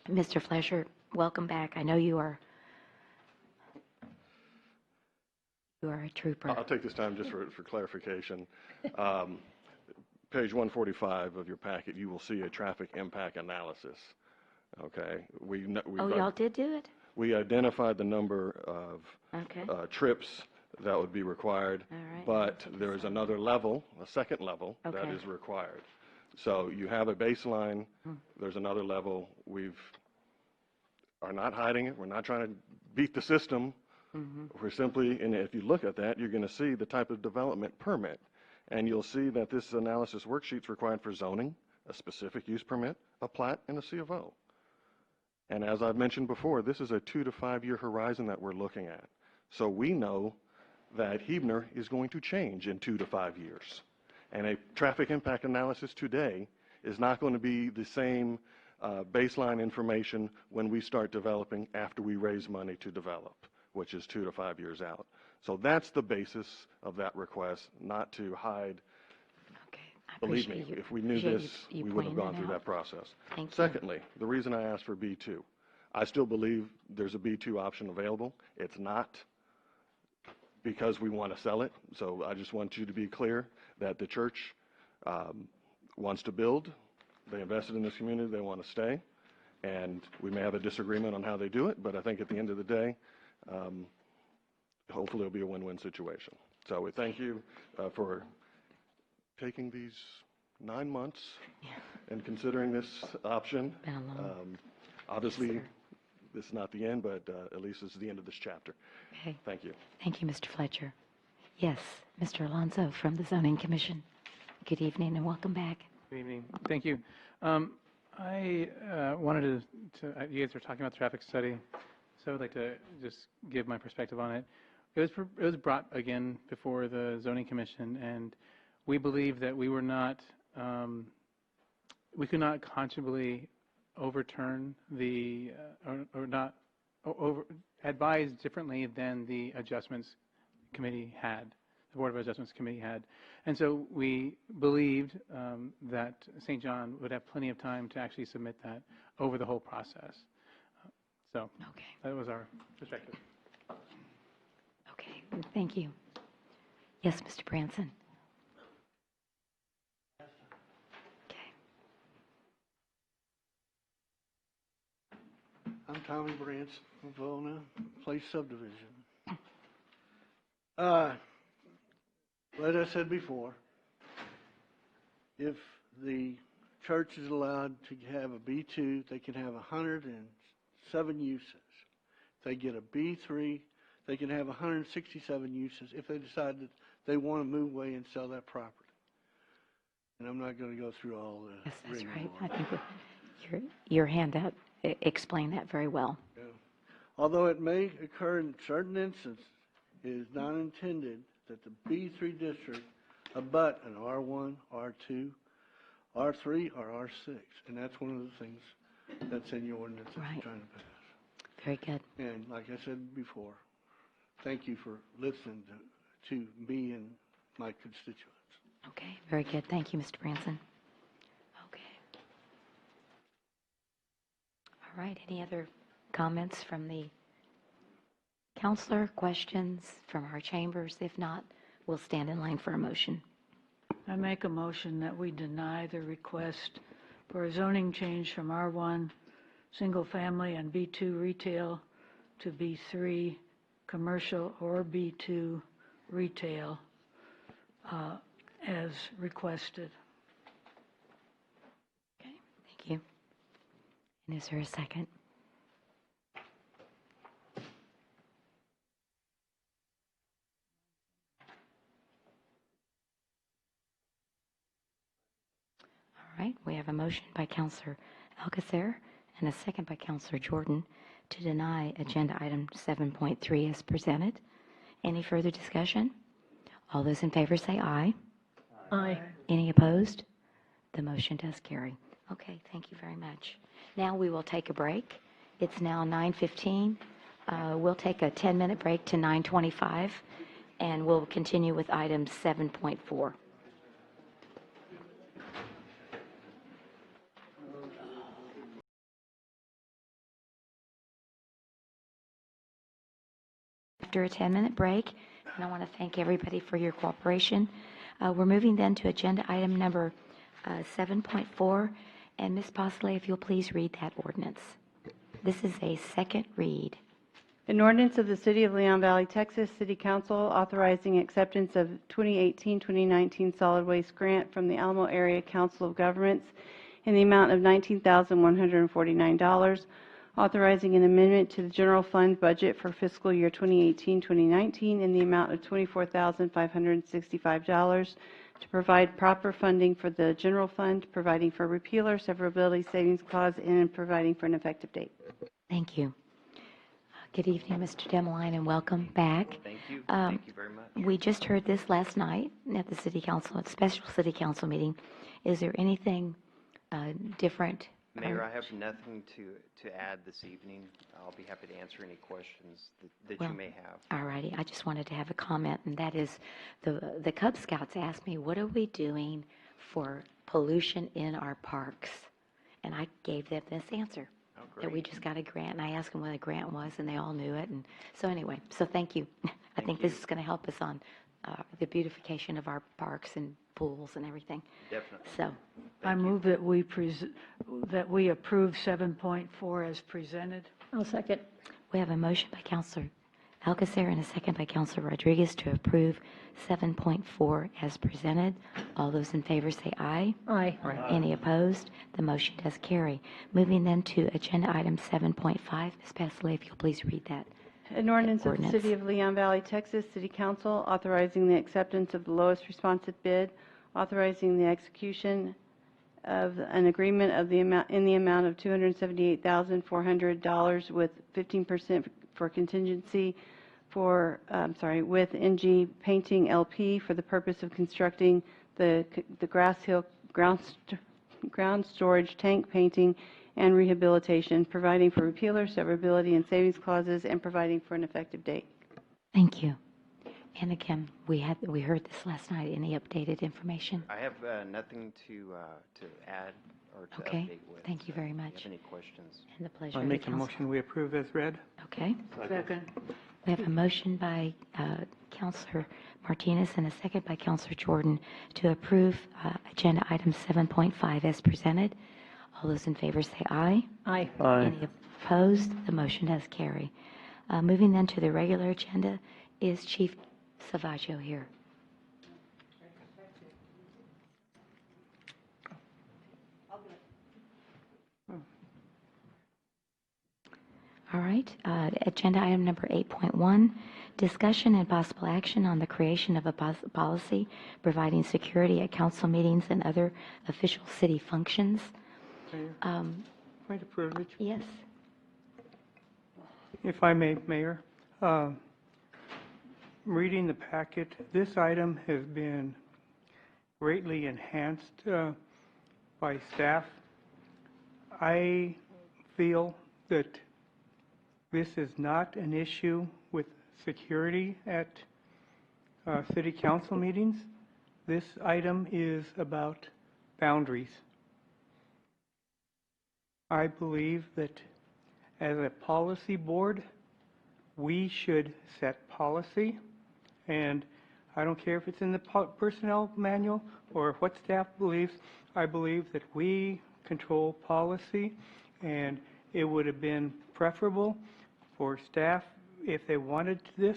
Mr. Flesher, welcome back. I know you are a trooper. I'll take this time just for clarification. Page 145 of your packet, you will see a traffic impact analysis. Okay. Y'all did do it? We identified the number of trips that would be required, but there is another level, a second level, that is required. So you have a baseline, there's another level. Are not hiding it, we're not trying to beat the system. We're simply, and if you look at that, you're going to see the type of development permit. And you'll see that this analysis worksheet's required for zoning, a specific use permit, a plat, and a C of O. And as I've mentioned before, this is a 2 to 5 year horizon that we're looking at. So we know that Huebner is going to change in 2 to 5 years. And a traffic impact analysis today is not going to be the same baseline information when we start developing after we raise money to develop, which is 2 to 5 years out. So that's the basis of that request, not to hide. Believe me, if we knew this, we would have gone through that process. Secondly, the reason I asked for B2, I still believe there's a B2 option available. It's not because we want to sell it. So I just want you to be clear that the church wants to build. They invested in this community. They want to stay. And we may have a disagreement on how they do it, but I think at the end of the day, hopefully it'll be a win-win situation. So we thank you for taking these 9 months and considering this option. Obviously, this is not the end, but at least this is the end of this chapter. Okay. Thank you. Thank you, Mr. Fletcher. Yes, Mr. Alonso from the Zoning Commission. Good evening and welcome back. Good evening. Thank you. I wanted to you guys were talking about the traffic study, so I would like to just give my perspective on it. It was brought again before the Zoning Commission, and we believe that we were not, we could not conscionably overturn the, or not advise differently than the Adjustments Committee had, the Board of Adjustments Committee had. And so we believed that St. John would have plenty of time to actually submit that over the whole process. So that was our perspective. Okay, thank you. Yes, Mr. Branson. I'm Tommy Branson from Pavona Place Subdivision. Like I said before, if the church is allowed to have a B2, they can have 107 uses. If they get a B3, they can have 167 uses if they decide that they want to move away and sell that property. And I'm not going to go through all the Yes, that's right. I think Your handout explained that very well. Yeah. Although it may occur in certain instances, it is not intended that the B3 district abut an R1, R2, R3, or R6. And that's one of the things that's in your ordinance that you're trying to pass. Very good. And like I said before, thank you for listening to me and my constituents. Okay, very good. Thank you, Mr. Branson. Okay. All right, any other comments from the counselor, questions from our chambers? If not, we'll stand in line for a motion. I make a motion that we deny the request for a zoning change from R1 single family and B2 retail to B3 commercial or B2 retail as requested. Okay, thank you. And is there a second? All right, we have a motion by Councilor Alcacer and a second by Councilor Jordan to deny agenda item 7.3 as presented. Any further discussion? All those in favor say aye. Aye. Any opposed? The motion does carry. Okay, thank you very much. Now we will take a break. It's now 9:15. We'll take a 10-minute break to 9:25, and we'll continue with item 7.4. After a 10-minute break, and I want to thank everybody for your cooperation. We're moving then to agenda item number 7.4, and Ms. Bosley, if you'll please read that ordinance. This is a second read. An ordinance of the City of Leon Valley, Texas City Council authorizing acceptance of 2018-2019 solid waste grant from the Alamo Area Council of Governments in the amount of $19,149, authorizing an amendment to the general fund budget for fiscal year 2018-2019 in the amount of $24,565 to provide proper funding for the general fund, providing for repeal or severability savings clause, and providing for an effective date. Thank you. Good evening, Mr. Demeline, and welcome back. Thank you. Thank you very much. We just heard this last night at the City Council, at special City Council meeting. Is there anything different? Mayor, I have nothing to add this evening. I'll be happy to answer any questions that you may have. All righty. I just wanted to have a comment, and that is the Cub Scouts asked me, what are we doing for pollution in our parks? And I gave them this answer, that we just got a grant. And I asked them what a grant was, and they all knew it. And so anyway, so thank you. I think this is going to help us on the beautification of our parks and pools and everything. Definitely. So I move that we approve 7.4 as presented. I'll second. We have a motion by Councilor Alcacer and a second by Councilor Rodriguez to approve 7.4 as presented. All those in favor say aye. Aye. Any opposed? The motion does carry. Moving then to agenda item 7.5. Ms. Pasley, if you'll please read that. An ordinance of the City of Leon Valley, Texas City Council authorizing the acceptance of the lowest responsive bid, authorizing the execution of an agreement of the amount in the amount of $278,400 with 15% for contingency for with NG Painting LP for the purpose of constructing the Grass Hill ground storage tank painting and rehabilitation, providing for repeal or severability and savings clauses, and providing for an effective date. Thank you. And again, we heard this last night. Any updated information? I have nothing to add or to Okay. update with. Thank you very much. If you have any questions? And the pleasure I of the make a council. motion we approve as read. Okay. Second. We have a motion by Councilor Martinez and a second by Councilor Jordan to approve agenda item 7.5 as presented. All those in favor say aye. Aye. Aye. Any opposed? The motion does carry. Moving then to the regular agenda, is Chief Salvaggio here? All right. Agenda item number 8.1, discussion and possible action on the creation of a policy providing security at council meetings and other official city functions. Point of privilege. Yes. If I may, Mayor, reading the packet, this item has been greatly enhanced by staff. I feel that this is not an issue with security at city council meetings. This item is about boundaries. I believe that as a policy board, we should set policy, and I don't care if it's in the personnel manual or what staff believes. I believe that we control policy, and it would have been preferable for staff, if they wanted this,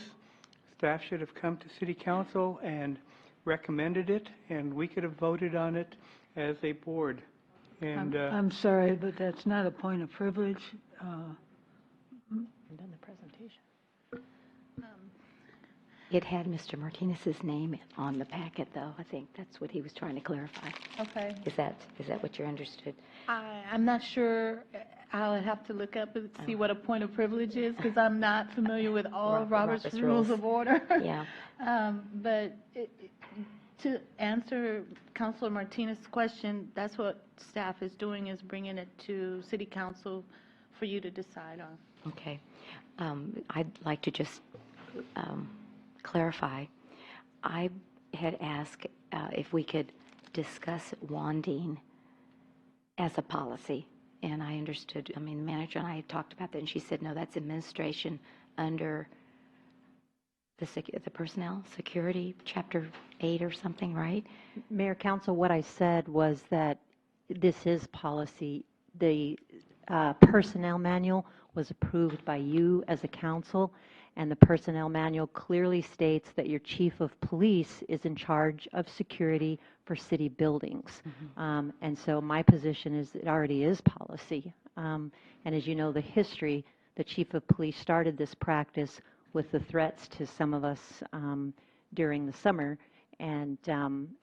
staff should have come to city council and recommended it, and we could have voted on it as a board. And I'm sorry, but that's not a point of privilege. Done the presentation. It had Mr. Martinez's name on the packet, though. I think that's what he was trying to clarify. Okay. Is that what you're understood? I'm not sure. I'll have to look up and see what a point of privilege is, because I'm not familiar with all Robert's Rules of Order. Yeah. But to answer Councilor Martinez's question, that's what staff is doing, is bringing it to City Council for you to decide on. Okay. I'd like to just clarify. I had asked if we could discuss wanding as a policy, and I understood, I mean, the manager and I had talked about that, and she said, no, that's administration under the personnel security, chapter 8 or something, right? Mayor, Council, what I said was that this is policy. The personnel manual was approved by you as a council, and the personnel manual clearly states that your chief of police is in charge of security for city buildings. And so my position is it already is policy. And as you know, the history, the chief of police started this practice with the threats to some of us during the summer. And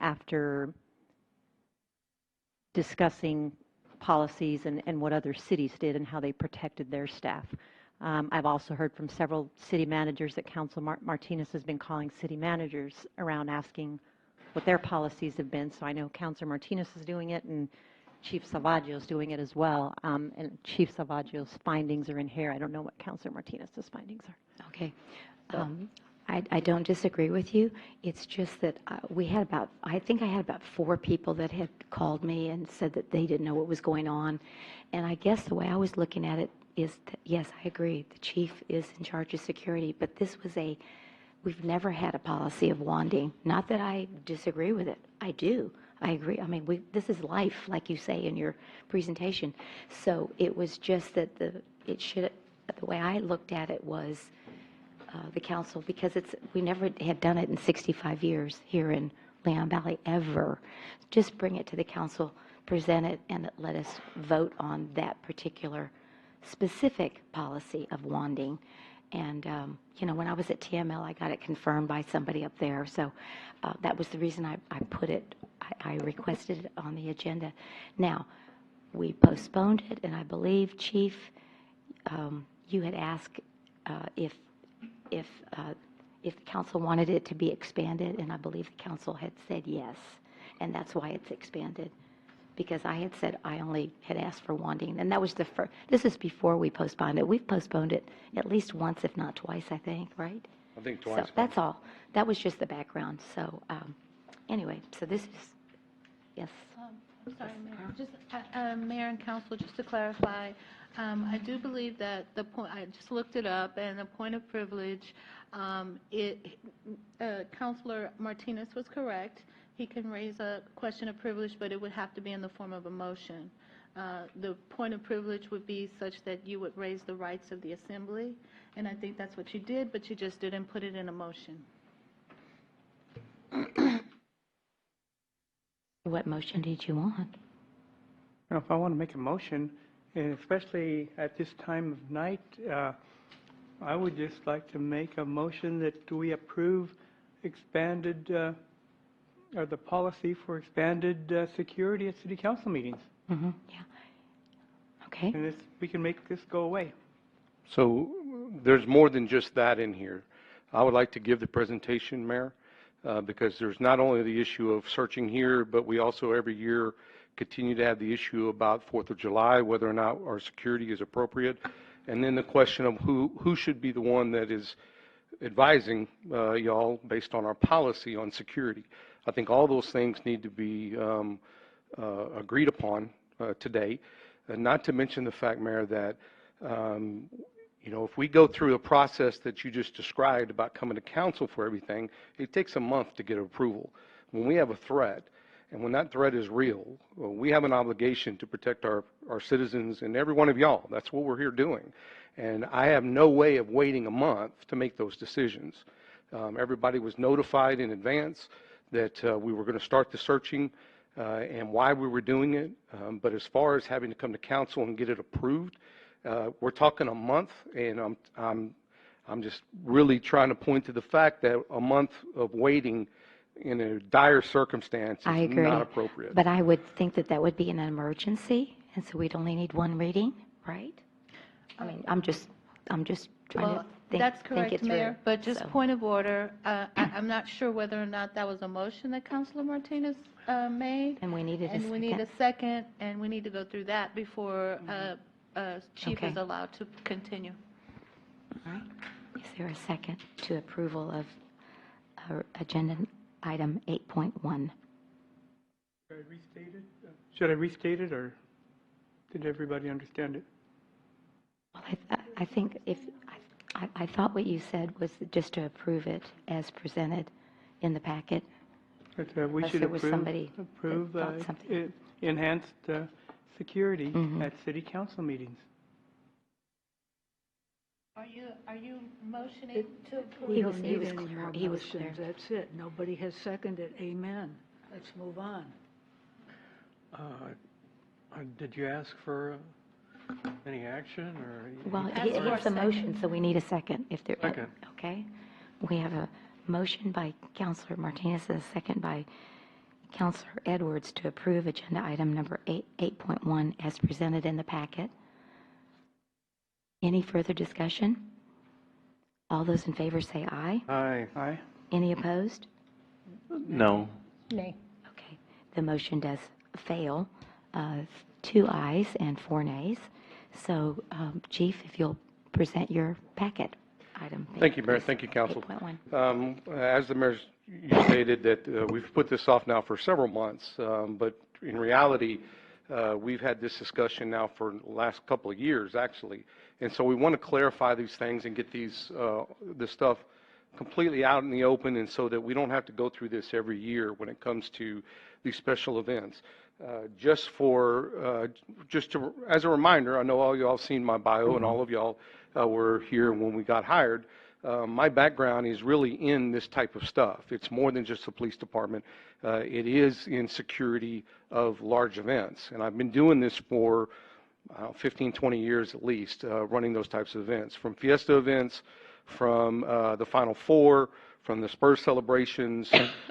after discussing policies and what other cities did and how they protected their staff. I've also heard from several city managers that Council Martinez has been calling city managers around asking what their policies have been. So I know Councilor Martinez is doing it, and Chief Salvaggio is doing it as well. And Chief Salvaggio's findings are in here. I don't know what Councilor Martinez's findings are. Okay. I don't disagree with you. It's just that we had about, I think I had about 4 people that had called me and said that they didn't know what was going on. And I guess the way I was looking at it is that, yes, I agree, the chief is in charge of security, but this was we've never had a policy of wanding. Not that I disagree with it. I do. I agree. I mean, this is life, like you say in your presentation. So it was just that the way I looked at it was the council, because we never had done it in 65 years here in Leon Valley, ever. Just bring it to the council, present it, and let us vote on that particular specific policy of wanding. And, when I was at TML, I got it confirmed by somebody up there. So that was the reason I put it, I requested it on the agenda. Now, we postponed it, and I believe, Chief, you had asked if the council wanted it to be expanded, and I believe the council had said yes, and that's why it's expanded. Because I had said I only had asked for wanding, and that was the first. This is before we postponed it. We've postponed it at least once, if not twice, I think, right? I think twice. So that's all. That was just the background. So anyway, so this is, yes. I'm sorry, Mayor. Just, Mayor and Council, just to clarify, I do believe that the point, I just looked it up, and the point of privilege, Councilor Martinez was correct. He can raise a question of privilege, but it would have to be in the form of a motion. The point of privilege would be such that you would raise the rights of the assembly, and I think that's what you did, but you just didn't put it in a motion. What motion did you want? Well, if I want to make a motion, and especially at this time of night, I would just like to make a motion that we approve expanded, or the policy for expanded security at city council meetings. Yeah. Okay. And we can make this go away. So there's more than just that in here. I would like to give the presentation, Mayor, because there's not only the issue of searching here, but we also every year continue to have the issue about 4th of July, whether or not our security is appropriate, and then the question of who should be the one that is advising y'all based on our policy on security. I think all those things need to be agreed upon today, and not to mention the fact, Mayor, that you know, if we go through a process that you just described about coming to council for everything, it takes a month to get approval. When we have a threat, and when that threat is real, well, we have an obligation to protect our citizens and every one of y'all. That's what we're here doing. And I have no way of waiting a month to make those decisions. Everybody was notified in advance that we were going to start the searching and why we were doing it. But as far as having to come to council and get it approved, we're talking a month, and I'm just really trying to point to the fact that a month of waiting in a dire circumstance I is agree. not appropriate. But I would think that that would be an emergency, and so we'd only need one reading, right? I mean, I'm just trying Well, to think that's it correct, through. Mayor, but just So- point of order, I'm not sure whether or not that was a motion that Councilor Martinez made. And we needed a And we need a second. second, and we need to go through that before Chief is Okay. allowed to continue. All right. Is there a second to approval of agenda item 8.1? Should I restate it, or did everybody understand it? Well, I think I thought what you said was just to approve it as presented in the packet. But we Unless should there was somebody approve that thought something. enhanced security Mhm. at city council meetings. Are you motioning to approve? We don't he need was any clear. more He was motions, clear. that's it. Nobody has seconded, amen. Let's move on. Did you ask for any action, or? Well, Ask for a it's a motion, second. so we need a second. If there, Second. okay. We have a motion by Councilor Martinez and a second by Councilor Edwards to approve agenda item number 8.1 as presented in the packet. Any further discussion? All those in favor say aye. Aye. Aye. Any opposed? No. Nay. Okay. The motion does fail. 2 ayes and 4 nays. So, Chief, if you'll present your packet item. Thank you, Mayor. please. Thank you, Council. 8.1. As the Mayor, you stated that we've put this off now for several months, but in reality, we've had this discussion now for the last couple of years, actually. And so we want to clarify these things and get this stuff completely out in the open, and so that we don't have to go through this every year when it comes to these special events. Just as a reminder, I know all y'all have seen my bio, and all of y'all were here when we got hired. My background is really in this type of stuff. It's more than just the police department. It is in security of large events, and I've been doing this for 15, 20 years at least, running those types of events, from fiesta events, from the Final Four, from the Spurs celebrations,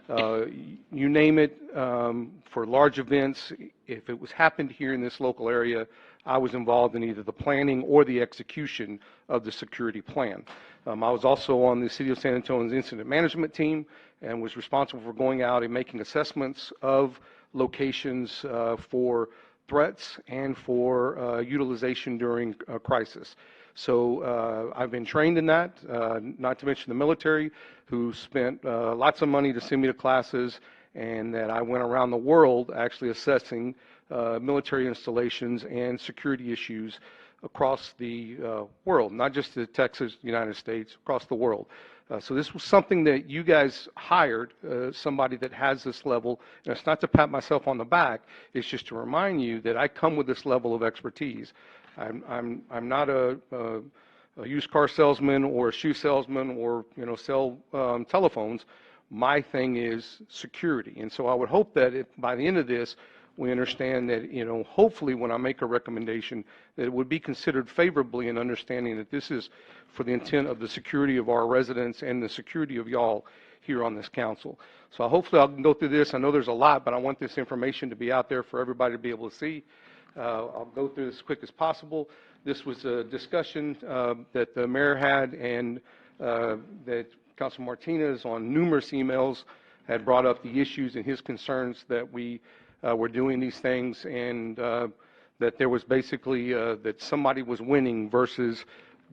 you name it, for large events. If it was happened here in this local area, I was involved in either the planning or the execution of the security plan. I was also on the City of San Antonio's incident management team and was responsible for going out and making assessments of locations for threats and for utilization during a crisis. So I've been trained in that, not to mention the military, who spent lots of money to send me to classes, and that I went around the world actually assessing military installations and security issues across the world, not just the Texas, United States, across the world. So this was something that you guys hired, somebody that has this level, and it's not to pat myself on the back, it's just to remind you that I come with this level of expertise. I'm not a used car salesman or a shoe salesman or, sell telephones. My thing is security. And so I would hope that by the end of this, we understand that, hopefully when I make a recommendation, that it would be considered favorably in understanding that this is for the intent of the security of our residents and the security of y'all here on this council. So hopefully I can go through this. I know there's a lot, but I want this information to be out there for everybody to be able to see. I'll go through this as quick as possible. This was a discussion that the mayor had and that Councilman Martinez on numerous emails had brought up the issues and his concerns that we were doing these things, and that there was basically that somebody was winning versus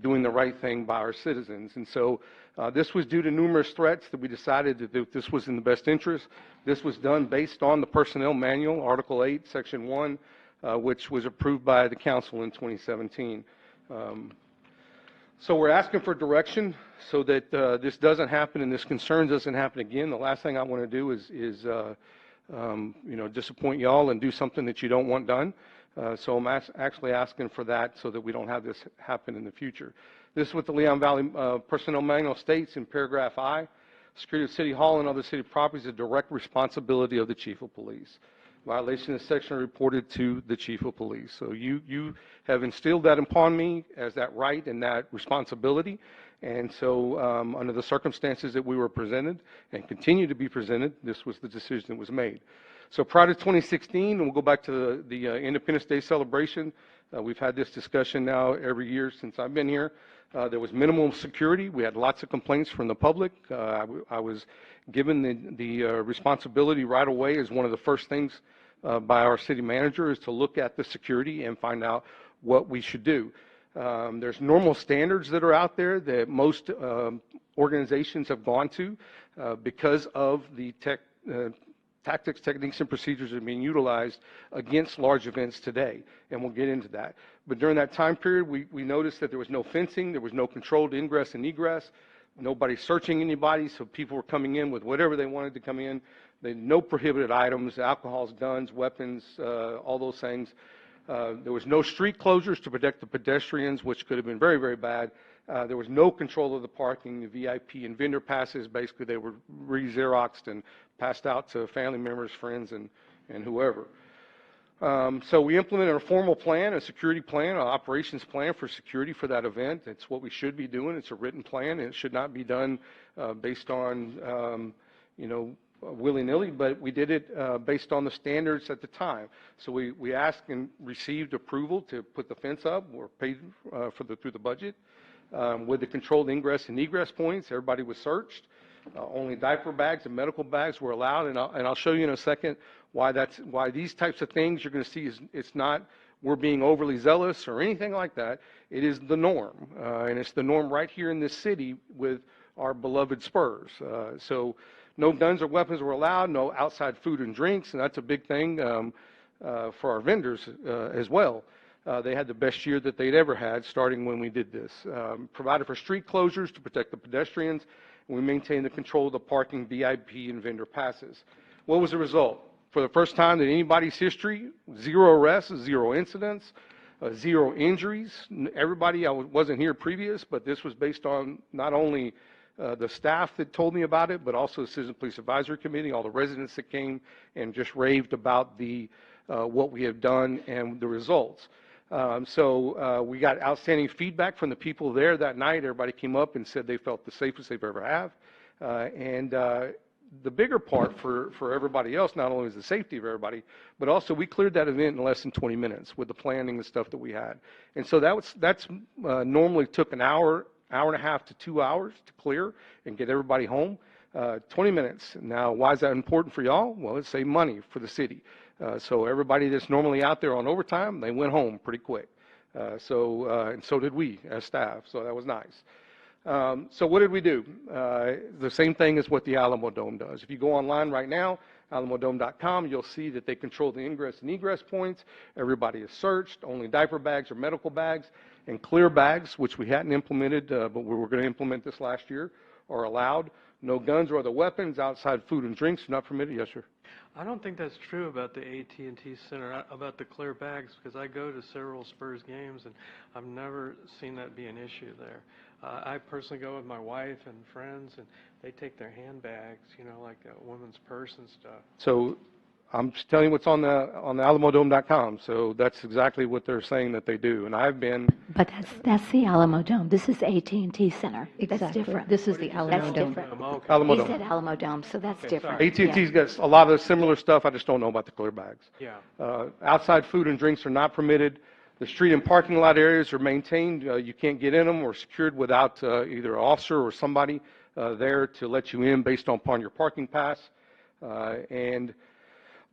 doing the right thing by our citizens. And so this was due to numerous threats that we decided that this was in the best interest. This was done based on the Personnel Manual, Article 8, Section 1, which was approved by the council in 2017. So we're asking for direction so that this doesn't happen and this concern doesn't happen again. The last thing I want to do is disappoint y'all and do something that you don't want done. So I'm actually asking for that so that we don't have this happen in the future. This is what the Leon Valley Personnel Manual states in paragraph I. Security of City Hall and other city properties is a direct responsibility of the Chief of Police. Violation of this section reported to the Chief of Police. So you have instilled that upon me as that right and that responsibility. And so under the circumstances that we were presented and continue to be presented, this was the decision that was made. So prior to 2016, and we'll go back to the Independence Day celebration, we've had this discussion now every year since I've been here. There was minimum security. We had lots of complaints from the public. I was given the responsibility right away as one of the first things by our city manager is to look at the security and find out what we should do. There's normal standards that are out there that most organizations have gone to because of the tactics, techniques, and procedures that are being utilized against large events today, and we'll get into that. But during that time period, we noticed that there was no fencing, there was no controlled ingress and egress, nobody searching anybody, so people were coming in with whatever they wanted to come in. No prohibited items, alcohols, guns, weapons, all those things. There was no street closures to protect the pedestrians, which could have been very, very bad. There was no control of the parking, the VIP and vendor passes. Basically, they were re-Xeroxed and passed out to family members, friends, and whoever. So we implemented a formal plan, a security plan, an operations plan for security for that event. It's what we should be doing. It's a written plan, and it should not be done based on, willy-nilly, but we did it based on the standards at the time. So we asked and received approval to put the fence up. We're paid through the budget. With the controlled ingress and egress points, everybody was searched. Only diaper bags and medical bags were allowed, and I'll show you in a second why these types of things you're going to see it's not we're being overly zealous or anything like that. It is the norm, and it's the norm right here in this city with our beloved Spurs. So no guns or weapons were allowed, no outside food and drinks, and that's a big thing for our vendors as well. They had the best year that they'd ever had starting when we did this. Provided for street closures to protect the pedestrians, and we maintained the control of the parking, VIP, and vendor passes. What was the result? For the first time in anybody's history, 0 arrests, 0 incidents, 0 injuries. Everybody, I wasn't here previous, but this was based on not only the staff that told me about it, but also the Citizen Police Advisory Committee, all the residents that came and just raved about what we have done and the results. So we got outstanding feedback from the people there that night. Everybody came up and said they felt the safest they've ever have. The bigger part for everybody else, not only is the safety of everybody, but also we cleared that event in less than 20 minutes with the planning and stuff that we had. And so that's normally took an hour and a half to 2 hours to clear and get everybody home. 20 minutes. Now, why is that important for y'all? Well, it saved money for the city. So everybody that's normally out there on overtime, they went home pretty quick. And so did we as staff. So that was nice. So what did we do? The same thing as what the Alamo Dome does. If you go online right now, alamodome.com, you'll see that they control the ingress and egress points. Everybody is searched. Only diaper bags or medical bags and clear bags, which we hadn't implemented, but we were going to implement this last year, are allowed. No guns or other weapons. Outside food and drinks not permitted. Yes, sir. I don't think that's true about the AT&T Center, about the clear bags, because I go to several Spurs games, and I've never seen that be an issue there. I personally go with my wife and friends, and they take their handbags, like a woman's purse and stuff. So I'm just telling you what's on the alamodome.com. So that's exactly what they're saying that they do. And I've been. But that's the Alamo Dome. This is AT&T Center. That's Exactly. different. This is the Alamo That's Dome. different. Alamo He Dome. said Alamo Dome, so that's different. AT&T's got a lot of similar stuff. I just don't know about the clear bags. Yeah. Outside food and drinks are not permitted. The street and parking lot areas are maintained. You can't get in them or secured without either an officer or somebody there to let you in based upon your parking pass. And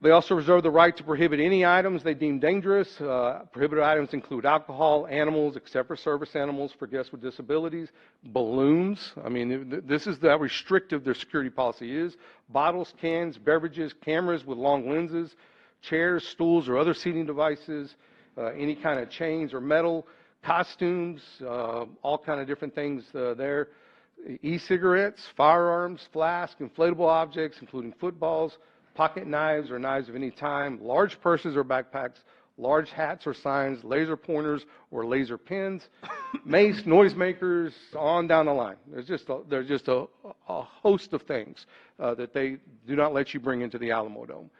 they also reserve the right to prohibit any items they deem dangerous. Prohibited items include alcohol, animals, except for service animals for guests with disabilities, balloons. I mean, this is how restrictive their security policy is. Bottles, cans, beverages, cameras with long lenses, chairs, stools, or other seating devices, any kind of chains or metal, costumes, all kind of different things there. E-cigarettes, firearms, flasks, inflatable objects, including footballs, pocket knives or knives of any kind, large purses or backpacks, large hats or signs, laser pointers or laser pens, mace, noisemakers, on down the line. There's just a host of things that they do not let you bring into the Alamo Dome.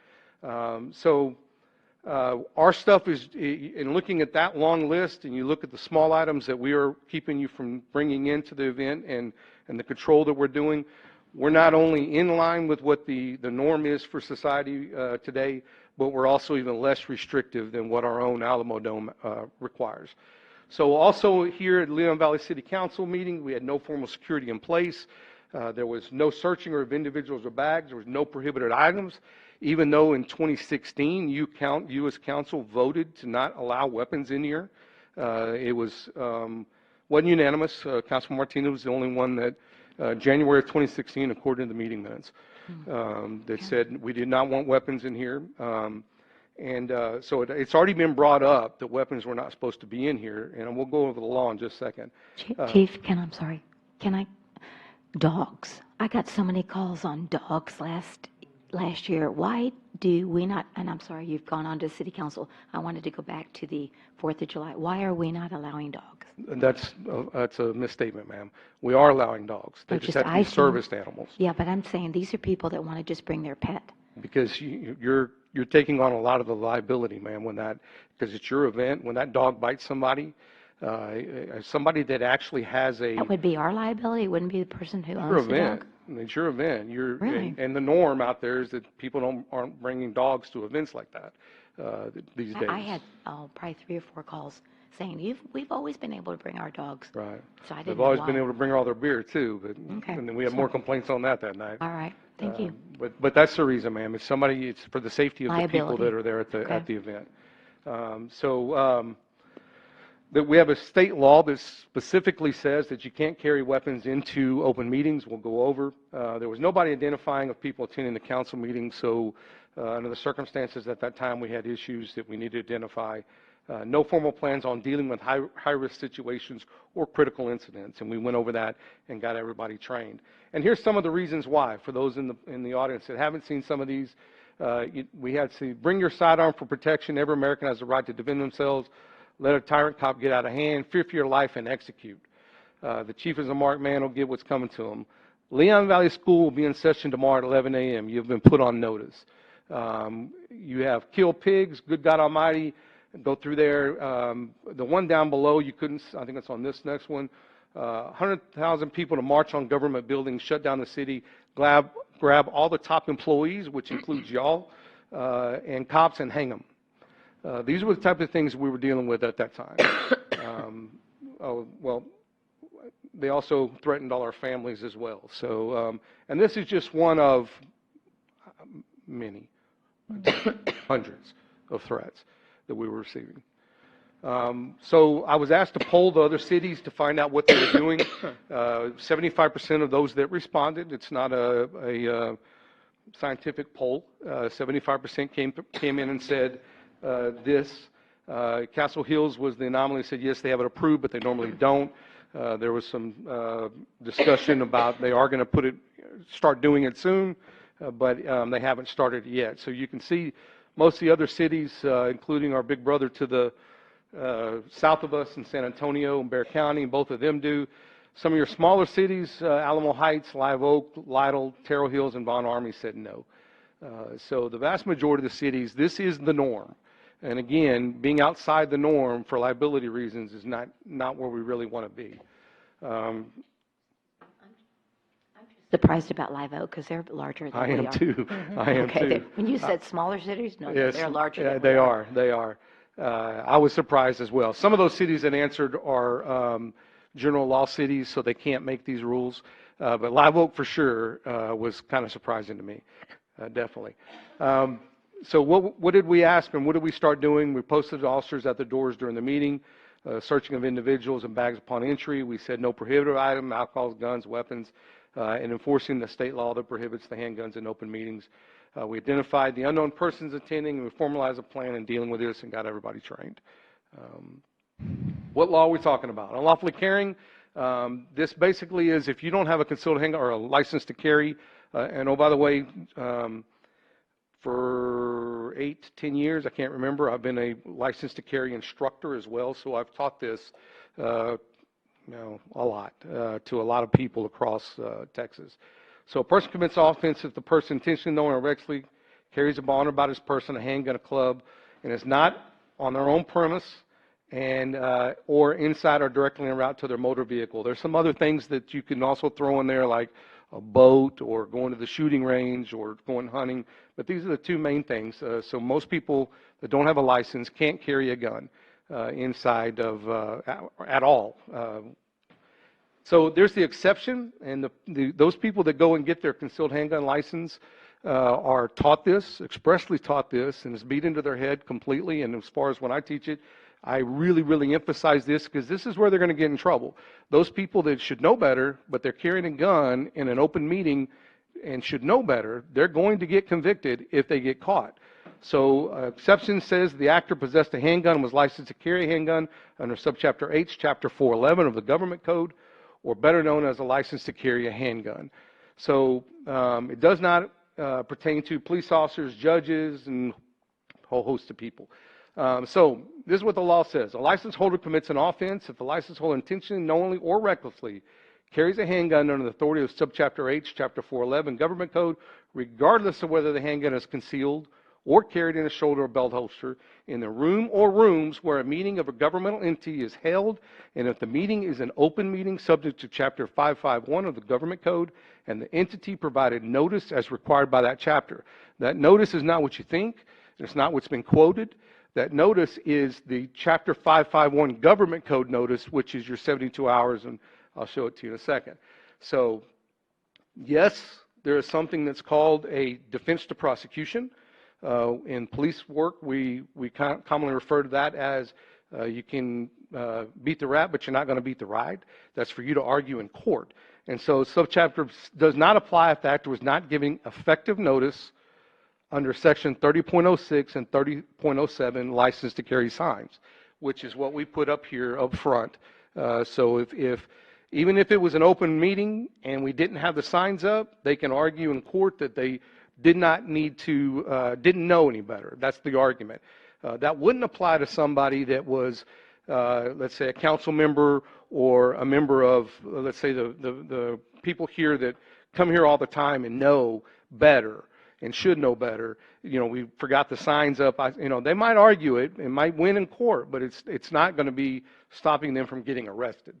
Our stuff is, in looking at that long list, and you look at the small items that we are keeping you from bringing into the event and the control that we're doing, we're not only in line with what the norm is for society today, but we're also even less restrictive than what our own Alamo Dome requires. So also here at Leon Valley City Council meeting, we had no formal security in place. There was no searching of individuals or bags. There was no prohibited items. Even though in 2016, you as council voted to not allow weapons in here. It wasn't unanimous. Councilman Martinez was the only one that, January of 2016, according to the meeting minutes, that said we did not want weapons in here. So it's already been brought up that weapons were not supposed to be in here, and we'll go over the law in just a second. Chief, dogs. I got so many calls on dogs last year. Why do we not, and I'm sorry, you've gone on to city council. I wanted to go back to the 4th of July. Why are we not allowing dogs? That's a misstatement, ma'am. We are allowing dogs. They just have to be serviced animals. Yeah, but I'm saying these are people that want to just bring their pet. Because you're taking on a lot of the liability, ma'am, because it's your event. When that dog bites somebody that actually has a... That would be our liability. It wouldn't be the person who owns the dog. It's your event. Really? And the norm out there is that people aren't bringing dogs to events like that these days. I had probably 3 or 4 calls saying, we've always been able to bring our dogs. Right. So I didn't They've know always why. been able to bring all their beer, too. But, Okay. And then we have more complaints on that night. All right. Thank you. But that's the reason, ma'am. It's for the safety of the people Liability. that are there at the event. That we have a state law that specifically says that you can't carry weapons into open meetings. We'll go over. There was nobody identifying of people attending the council meeting, so under the circumstances at that time, we had issues that we needed to identify. No formal plans on dealing with high-risk situations or critical incidents, and we went over that and got everybody trained. And here's some of the reasons why, for those in the audience that haven't seen some of these. We had to bring your sidearm for protection. Every American has the right to defend themselves. Let a tyrant cop get out of hand, fear for your life, and execute. The chief is a marked man, will get what's coming to him. Leon Valley School will be in session tomorrow at 11 a.m. You've been put on notice. You have kill pigs, good God Almighty, go through there. The one down below, you couldn't, I think it's on this next one, 100,000 people to march on government buildings, shut down the city, grab all the top employees, which includes y'all, and cops, and hang them. These were the type of things we were dealing with at that time. They also threatened all our families as well. So, and this is just one of many, hundreds of threats that we were receiving. So I was asked to poll the other cities to find out what they were doing. 75% of those that responded, it's not a scientific poll, 75% came in and said this. Castle Hills was the anomaly, said yes, they have it approved, but they normally don't. There was some discussion about they are going to start doing it soon, but they haven't started yet. So you can see most of the other cities, including our big brother to the south of us in San Antonio and Bexar County, both of them do. Some of your smaller cities, Alamo Heights, Live Oak, Lytle, Terrell Hills, and Von Army said no. So the vast majority of the cities, this is the norm. And again, being outside the norm for liability reasons is not where we really want to be. Surprised about Live Oak because they're larger than I we am are. too. I am Okay, too. when you said smaller cities, no, Yes, they're larger yeah, than they we are. are. They are. I was surprised as well. Some of those cities that answered are general law cities, so they can't make these rules. But Live Oak for sure was kind of surprising to me, definitely. So what did we ask and what did we start doing? We posted officers at the doors during the meeting, searching of individuals and bags upon entry. We said no prohibited item, alcohol, guns, weapons, and enforcing the state law that prohibits the handguns in open meetings. We identified the unknown persons attending, and we formalized a plan in dealing with this and got everybody trained. What law are we talking about? Unlawfully carrying. This basically is if you don't have a concealed handgun or a license to carry, and oh, by the way, for 8 to 10 years, I can't remember, I've been a licensed to carry instructor as well, so I've taught this a lot to a lot of people across Texas. So a person commits offense if the person intentionally, knowing, or recklessly carries a bond about his person, a handgun, a club, and is not on their own premise and or inside or directly en route to their motor vehicle. There's some other things that you can also throw in there, like a boat or going to the shooting range or going hunting, but these are the two main things. So most people that don't have a license can't carry a gun inside of at all. So there's the exception, and those people that go and get their concealed handgun license are taught this, expressly taught this, and it's beat into their head completely. And as far as when I teach it, I really, really emphasize this because this is where they're going to get in trouble. Those people that should know better, but they're carrying a gun in an open meeting and should know better, they're going to get convicted if they get caught. So exception says the actor possessed a handgun and was licensed to carry a handgun under subchapter H, chapter 411 of the government code, or better known as a license to carry a handgun. So it does not pertain to police officers, judges, and a whole host of people. So this is what the law says. A license holder commits an offense if the license holder intentionally, knowingly, or recklessly carries a handgun under the authority of subchapter H, chapter 411 government code, regardless of whether the handgun is concealed or carried in a shoulder or belt holster in the room or rooms where a meeting of a governmental entity is held, and if the meeting is an open meeting subject to chapter 551 of the government code and the entity provided notice as required by that chapter. That notice is not what you think. It's not what's been quoted. That notice is the chapter 551 government code notice, which is your 72 hours, and I'll show it to you in a second. So yes, there is something that's called a defense to prosecution. In police work, we commonly refer to that as you can beat the rat, but you're not going to beat the ride. That's for you to argue in court. And so subchapter does not apply if the actor was not giving effective notice under section 30.06 and 30.07 license to carry signs, which is what we put up here up front. So even if it was an open meeting and we didn't have the signs up, they can argue in court that they did not need to, didn't know any better. That's the argument. That wouldn't apply to somebody that was, let's say, a council member or a member of, let's say, the people here that come here all the time and know better and should know better. You know, we forgot the signs up. They might argue it and might win in court, but it's not going to be stopping them from getting arrested.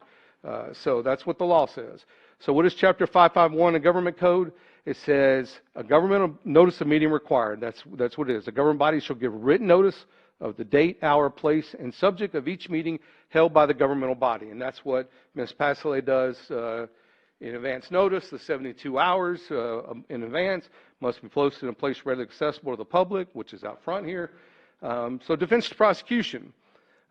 So that's what the law says. So what is chapter 551 of government code? It says a governmental notice of meeting required. That's what it is. A government body shall give written notice of the date, hour, place, and subject of each meeting held by the governmental body. And that's what Ms. Pasolay does in advance notice. The 72 hours in advance must be posted in a place readily accessible to the public, which is out front here. So defense to prosecution.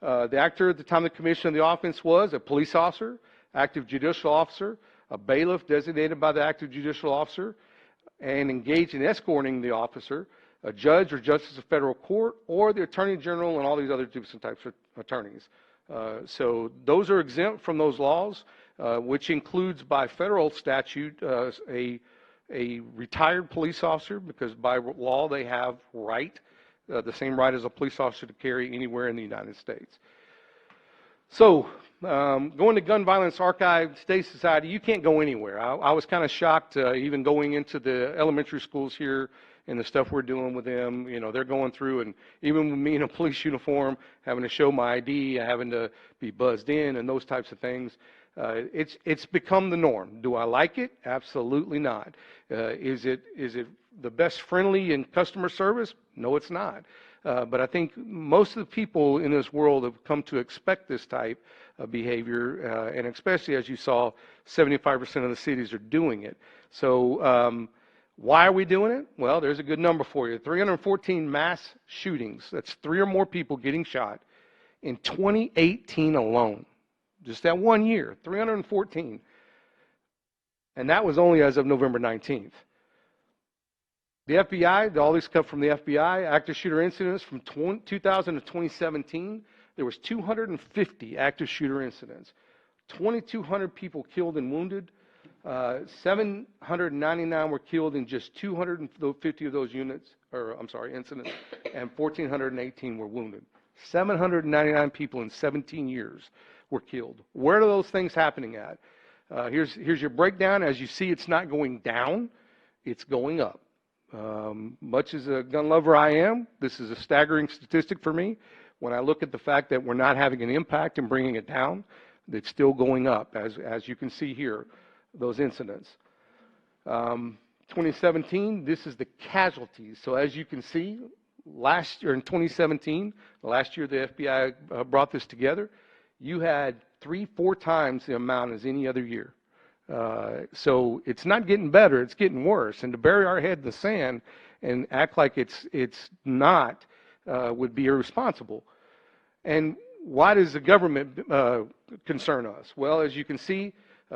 The actor at the time of the commission of the offense was a police officer, active judicial officer, a bailiff designated by the active judicial officer, and engaged in escorting the officer, a judge or justice of federal court, or the attorney general and all these other different types of attorneys. So those are exempt from those laws, which includes by federal statute a retired police officer, because by law they have the same right as a police officer to carry anywhere in the United States. So going to Gun Violence Archive State Society, you can't go anywhere. I was kind of shocked even going into the elementary schools here and the stuff we're doing with them. You know, they're going through, and even with me in a police uniform, having to show my ID, having to be buzzed in, and those types of things. It's become the norm. Do I like it? Absolutely not. Is it the best friendly in customer service? No, it's not. But I think most of the people in this world have come to expect this type of behavior, and especially as you saw, 75% of the cities are doing it. So why are we doing it? Well, there's a good number for you. 314 mass shootings. That's 3 or more people getting shot in 2018 alone. Just that 1 year, 314. And that was only as of November 19th. The FBI, all these come from the FBI, active shooter incidents from 2000 to 2017, there was 250 active shooter incidents. 2,200 people killed and wounded. 799 were killed in just 250 of those incidents, and 1,418 were wounded. 799 people in 17 years were killed. Where are those things happening at? Here's your breakdown. As you see, it's not going down, it's going up. Much as a gun lover I am, this is a staggering statistic for me. When I look at the fact that we're not having an impact in bringing it down, it's still going up, as you can see here, those incidents. 2017, this is the casualties. So as you can see, last year in 2017, last year the FBI brought this together, you had 3-4 times the amount as any other year. So it's not getting better, it's getting worse. And to bury our head in the sand and act like it's not would be irresponsible. And why does the government concern us? Well, as you can see,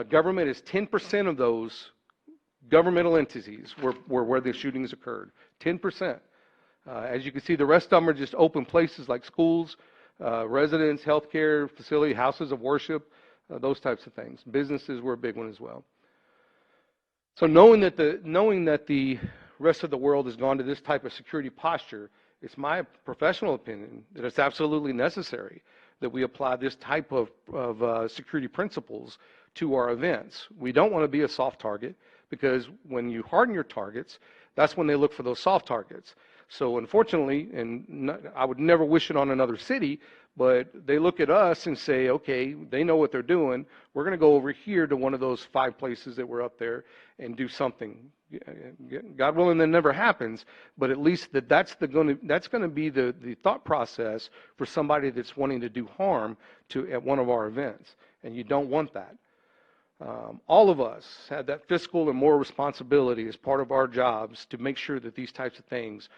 government is 10% of those governmental entities where the shootings occurred. 10%. As you can see, the rest of them are just open places like schools, residents, healthcare facility, houses of worship, those types of things. Businesses were a big one as well. So knowing that the rest of the world has gone to this type of security posture, it's my professional opinion that it's absolutely necessary that we apply this type of security principles to our events. We don't want to be a soft target, because when you harden your targets, that's when they look for those soft targets. So unfortunately, and I would never wish it on another city, but they look at us and say, okay, they know what they're doing. We're going to go over here to one of those 5 places that were up there and do something. God willing, that never happens, but at least that's going to be the thought process for somebody that's wanting to do harm at one of our events, and you don't want that. All of us have that fiscal and moral responsibility as part of our jobs to make sure that these types of things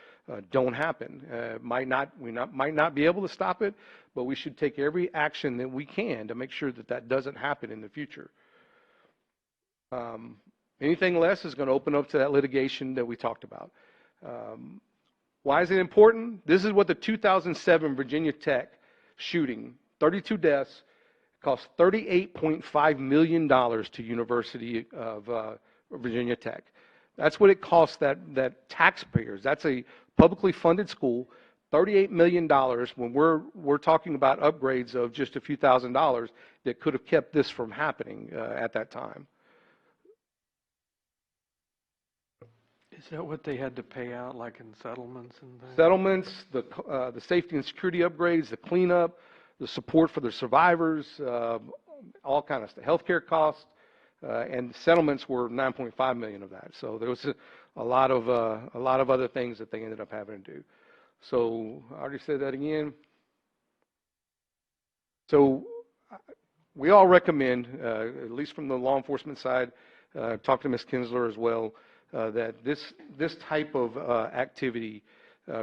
don't happen. We might not be able to stop it, but we should take every action that we can to make sure that that doesn't happen in the future. Anything less is going to open up to that litigation that we talked about. Why is it important? This is what the 2007 Virginia Tech shooting, 32 deaths, cost $38.5 million to University of Virginia Tech. That's what it costs that taxpayers. That's a publicly funded school, $38 million, when we're talking about upgrades of just a few $1,000s that could have kept this from happening at that time. Is that what they had to pay out, like in settlements and things? Settlements, the safety and security upgrades, the cleanup, the support for the survivors, all kind of stuff, healthcare costs, and settlements were $9.5 million of that. So there was a lot of other things that they ended up having to do. So I already said that again. So we all recommend, at least from the law enforcement side, talk to Ms. Kinsler as well, that this type of activity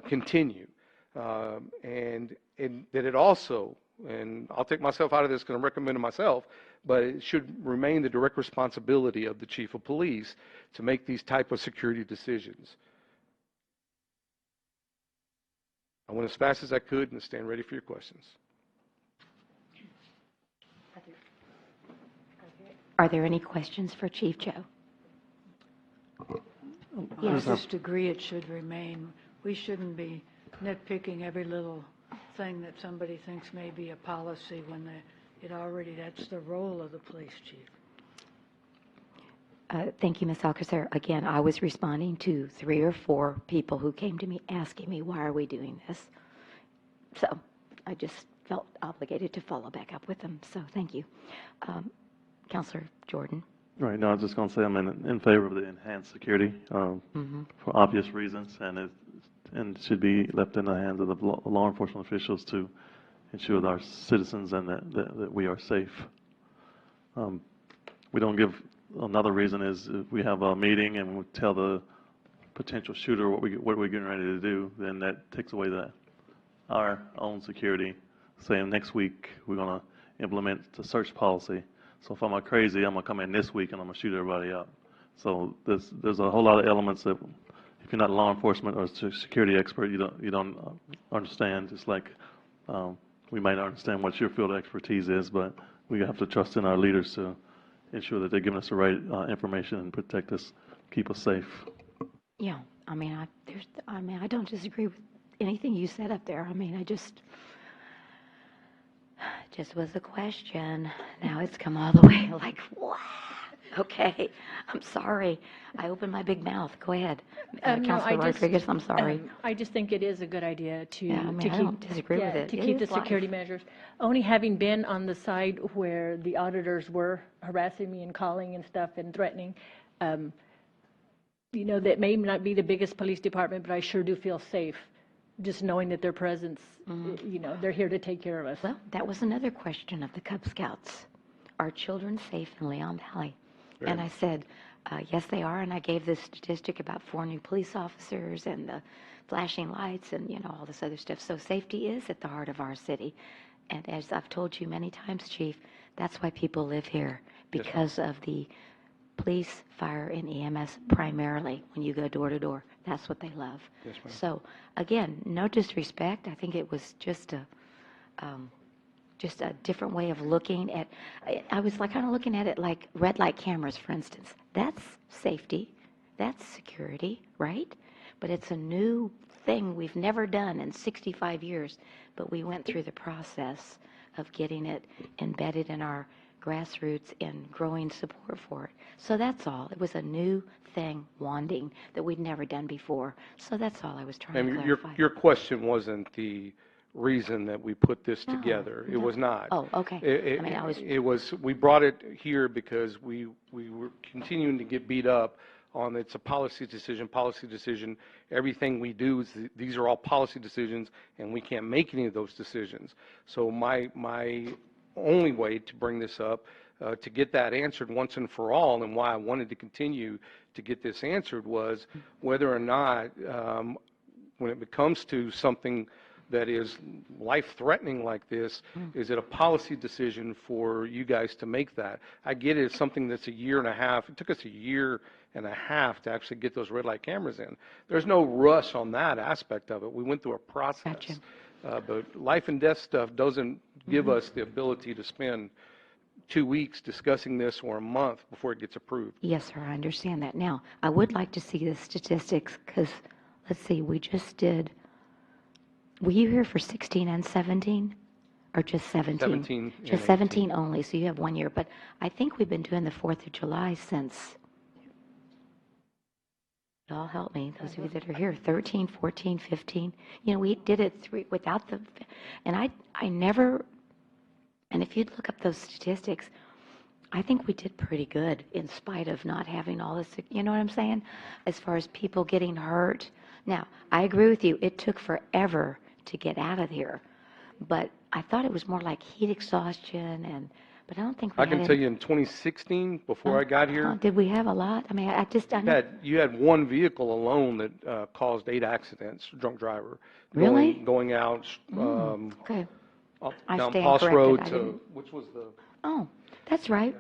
continue, and that it also, and I'll take myself out of this because I'm recommending myself, but it should remain the direct responsibility of the chief of police to make these type of security decisions. I went as fast as I could and stand ready for your questions. Are there any questions for Chief Joe? I just agree it should remain. We shouldn't be nitpicking every little thing that somebody thinks may be a policy when that's the role of the police chief. Thank you, Ms. Alcacer. Again, I was responding to 3 or 4 people who came to me asking me, why are we doing this? So I just felt obligated to follow back up with them. So thank you. Councilor Jordan. Right, no, I was just going to say I'm in favor of the enhanced security for obvious reasons, and it should be left in the hands of the law enforcement officials to ensure that our citizens and that we are safe. We don't give, another reason is if we have a meeting and we tell the potential shooter what we're getting ready to do, then that takes away our own security. Saying next week we're going to implement the search policy. So if I'm crazy, I'm going to come in this week and I'm going to shoot everybody up. So there's a whole lot of elements that if you're not law enforcement or security expert, you don't understand. Just like we might not understand what your field of expertise is, but we have to trust in our leaders to ensure that they're giving us the right information and protect us, keep us safe. Yeah, I mean, I don't disagree with anything you said up there. I mean, it just was a question. Now it's come all the way like, wow. Okay, I'm sorry. I opened my big mouth. Go ahead. Councilor Rodriguez, I'm sorry. I just think it is a good idea to, Yeah, I mean, I don't disagree with it. to It keep the is life. security measures. Only having been on the side where the auditors were harassing me and calling and stuff and threatening, you know, that may not be the biggest police department, but I sure do feel safe just knowing that their presence, you know, they're here to take care of us. Well, that was another question of the Cub Scouts. Are children safe in Leon Valley? And I said, yes, they are. And I gave this statistic about 4 new police officers and the flashing lights and, you know, all this other stuff. So safety is at the heart of our city. And as I've told you many times, Chief, that's why people live here, because of the police, fire, and EMS primarily. When you go door to door, that's what they love. Yes, ma'am. So again, no disrespect. I think it was just a different way of looking at. I was like kind of looking at it like red light cameras, for instance. That's safety, that's security, right? But it's a new thing we've never done in 65 years. But we went through the process of getting it embedded in our grassroots and growing support for it. So that's all. It was a new thing, wanding, that we'd never done before. So that's all I was trying to clarify. Your question wasn't the reason that we put this together. It was not. Oh, okay. It was, we brought it here because we were continuing to get beat up on it's a policy decision. Everything we do, these are all policy decisions, and we can't make any of those decisions. So my only way to bring this up, to get that answered once and for all, and why I wanted to continue to get this answered, was whether or not, when it comes to something that is life-threatening like this, is it a policy decision for you guys to make that? I get it, it's something that's a year and a half. It took us a year and a half to actually get those red light cameras in. There's no rush on that aspect of it. We went through a process. Gotcha. But life and death stuff doesn't give us the ability to spend 2 weeks discussing this or a month before it gets approved. Yes, sir, I understand that. Now, I would like to see the statistics because, let's see, we just did, were you here for 16 and 17? Or just 17? 17 and Just 17 only, so you have 1 year. But I think we've been doing the 4th of July since, y'all help me, those of you that are here, 13, 14, 15. You know, we did it without the, and I never, and if you'd look up those statistics, I think we did pretty good in spite of not having all this, you know what I'm saying? As far as people getting hurt. Now, I agree with you, it took forever to get out of here. But I thought it was more like heat exhaustion, but I don't think we I can tell you in 2016, before I got here, did we have a lot? I mean, you had one vehicle alone that caused 8 accidents, drunk driver. Really? Going out okay. down Post Road to, which was the... Oh, that's right.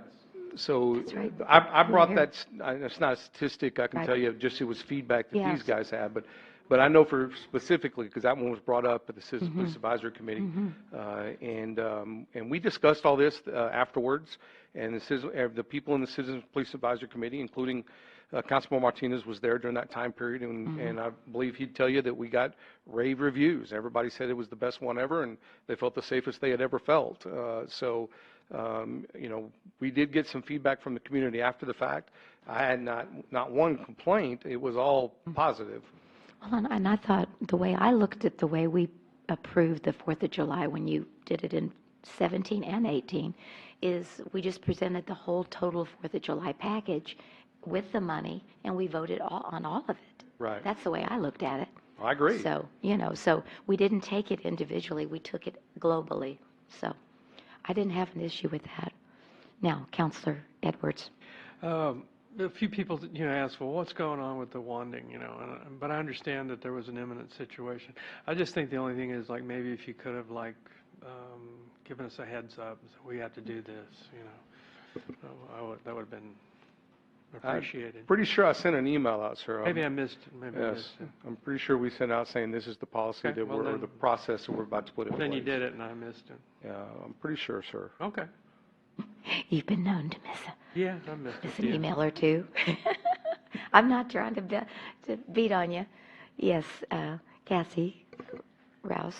So That's right. I brought that, it's not a statistic, I can Right. tell you, just it was feedback that Yes. these guys had, but I know for specifically, because that one was brought up at the Citizens Police Advisory Committee, and we discussed all this afterwards, and the people in the Citizens Police Advisory Committee, including Councilman Martinez, was there during that time period, and I believe he'd tell you that we got rave reviews. Everybody said it was the best one ever, and they felt the safest they had ever felt. So You know, we did get some feedback from the community after the fact. I had not one complaint. It was all positive. Well, and I thought the way I looked at the way we approved the 4th of July when you did it in 17 and 18 is we just presented the whole total 4th of July package with the money, and we voted on all of it. Right. That's the way I looked at it. I agree. So, you know, so we didn't take it individually, we took it globally. So I didn't have an issue with that. Now, Councilor Edwards. A few people, asked, well, what's going on with the wanding, but I understand that there was an imminent situation. I just think the only thing is, like, maybe if you could have, like, given us a heads up, we have to do this, that would have been appreciated. I'm pretty sure I sent an email out, sir. Maybe I missed it. Maybe I Yes, missed it. I'm pretty sure we sent out saying this is the policy Okay, that well we're, or then- the process that we're about to put in place. Then you did it and I missed it. Yeah, I'm pretty sure, sir. Okay. You've been known to Yeah, I missed miss it. an yeah. email or two. I'm not trying to beat on you. Yes, Cassie Rouse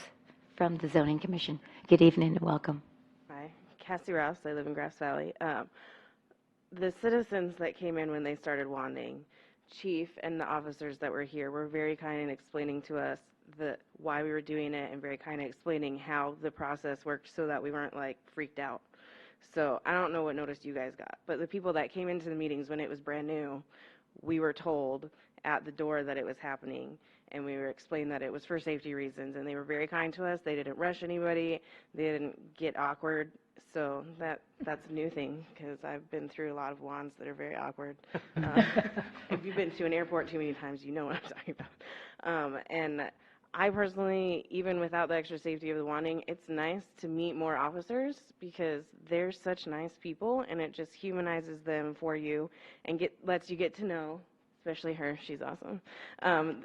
from the Zoning Commission. Good evening and welcome. Hi, Cassie Rouse. I live in Grass Valley. The citizens that came in when they started wanding, Chief and the officers that were here were very kind in explaining to us why we were doing it and very kind of explaining how the process worked so that we weren't like freaked out. So I don't know what notice you guys got, but the people that came into the meetings when it was brand new, we were told at the door that it was happening, and we were explained that it was for safety reasons, and they were very kind to us. They didn't rush anybody. They didn't get awkward. So that's a new thing, because I've been through a lot of wands that are very awkward. If you've been to an airport too many times, you know what I'm talking about. And I personally, even without the extra safety of the wanding, it's nice to meet more officers because they're such nice people, and it just humanizes them for you and lets you get to know, especially her, she's awesome.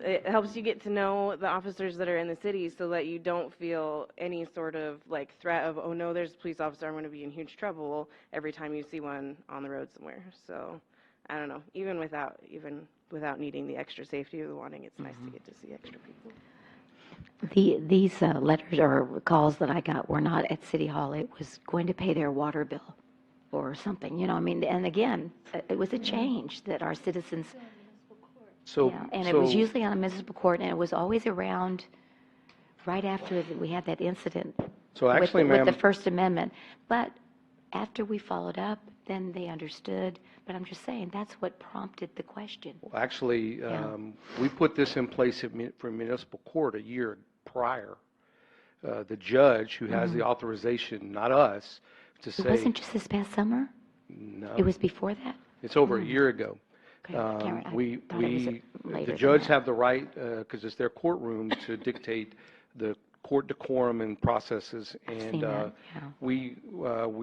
It helps you get to know the officers that are in the city so that you don't feel any sort of like threat of, oh no, there's a police officer, I'm going to be in huge trouble every time you see one on the road somewhere. So I don't know, even without needing the extra safety of the wanding, it's nice to get to see extra people. These letters or calls that I got were not at City Hall. It was going to pay their water bill or something, I mean, and again, it was a change that our citizens, and it was usually on a municipal court, and it was always around right after we had that incident So actually, with the ma'am, First Amendment. But after we followed up, then they understood. But I'm just saying, that's what prompted the question. actually, we put this in place for municipal court a year prior. The judge who has the authorization, not us, to say. It wasn't just this past summer? No. It was before that? It's over a year ago. Okay, I can't- I We, thought it was later the than judge that. have the right, because it's their courtroom, to dictate the court decorum and processes. seen And that, yeah. we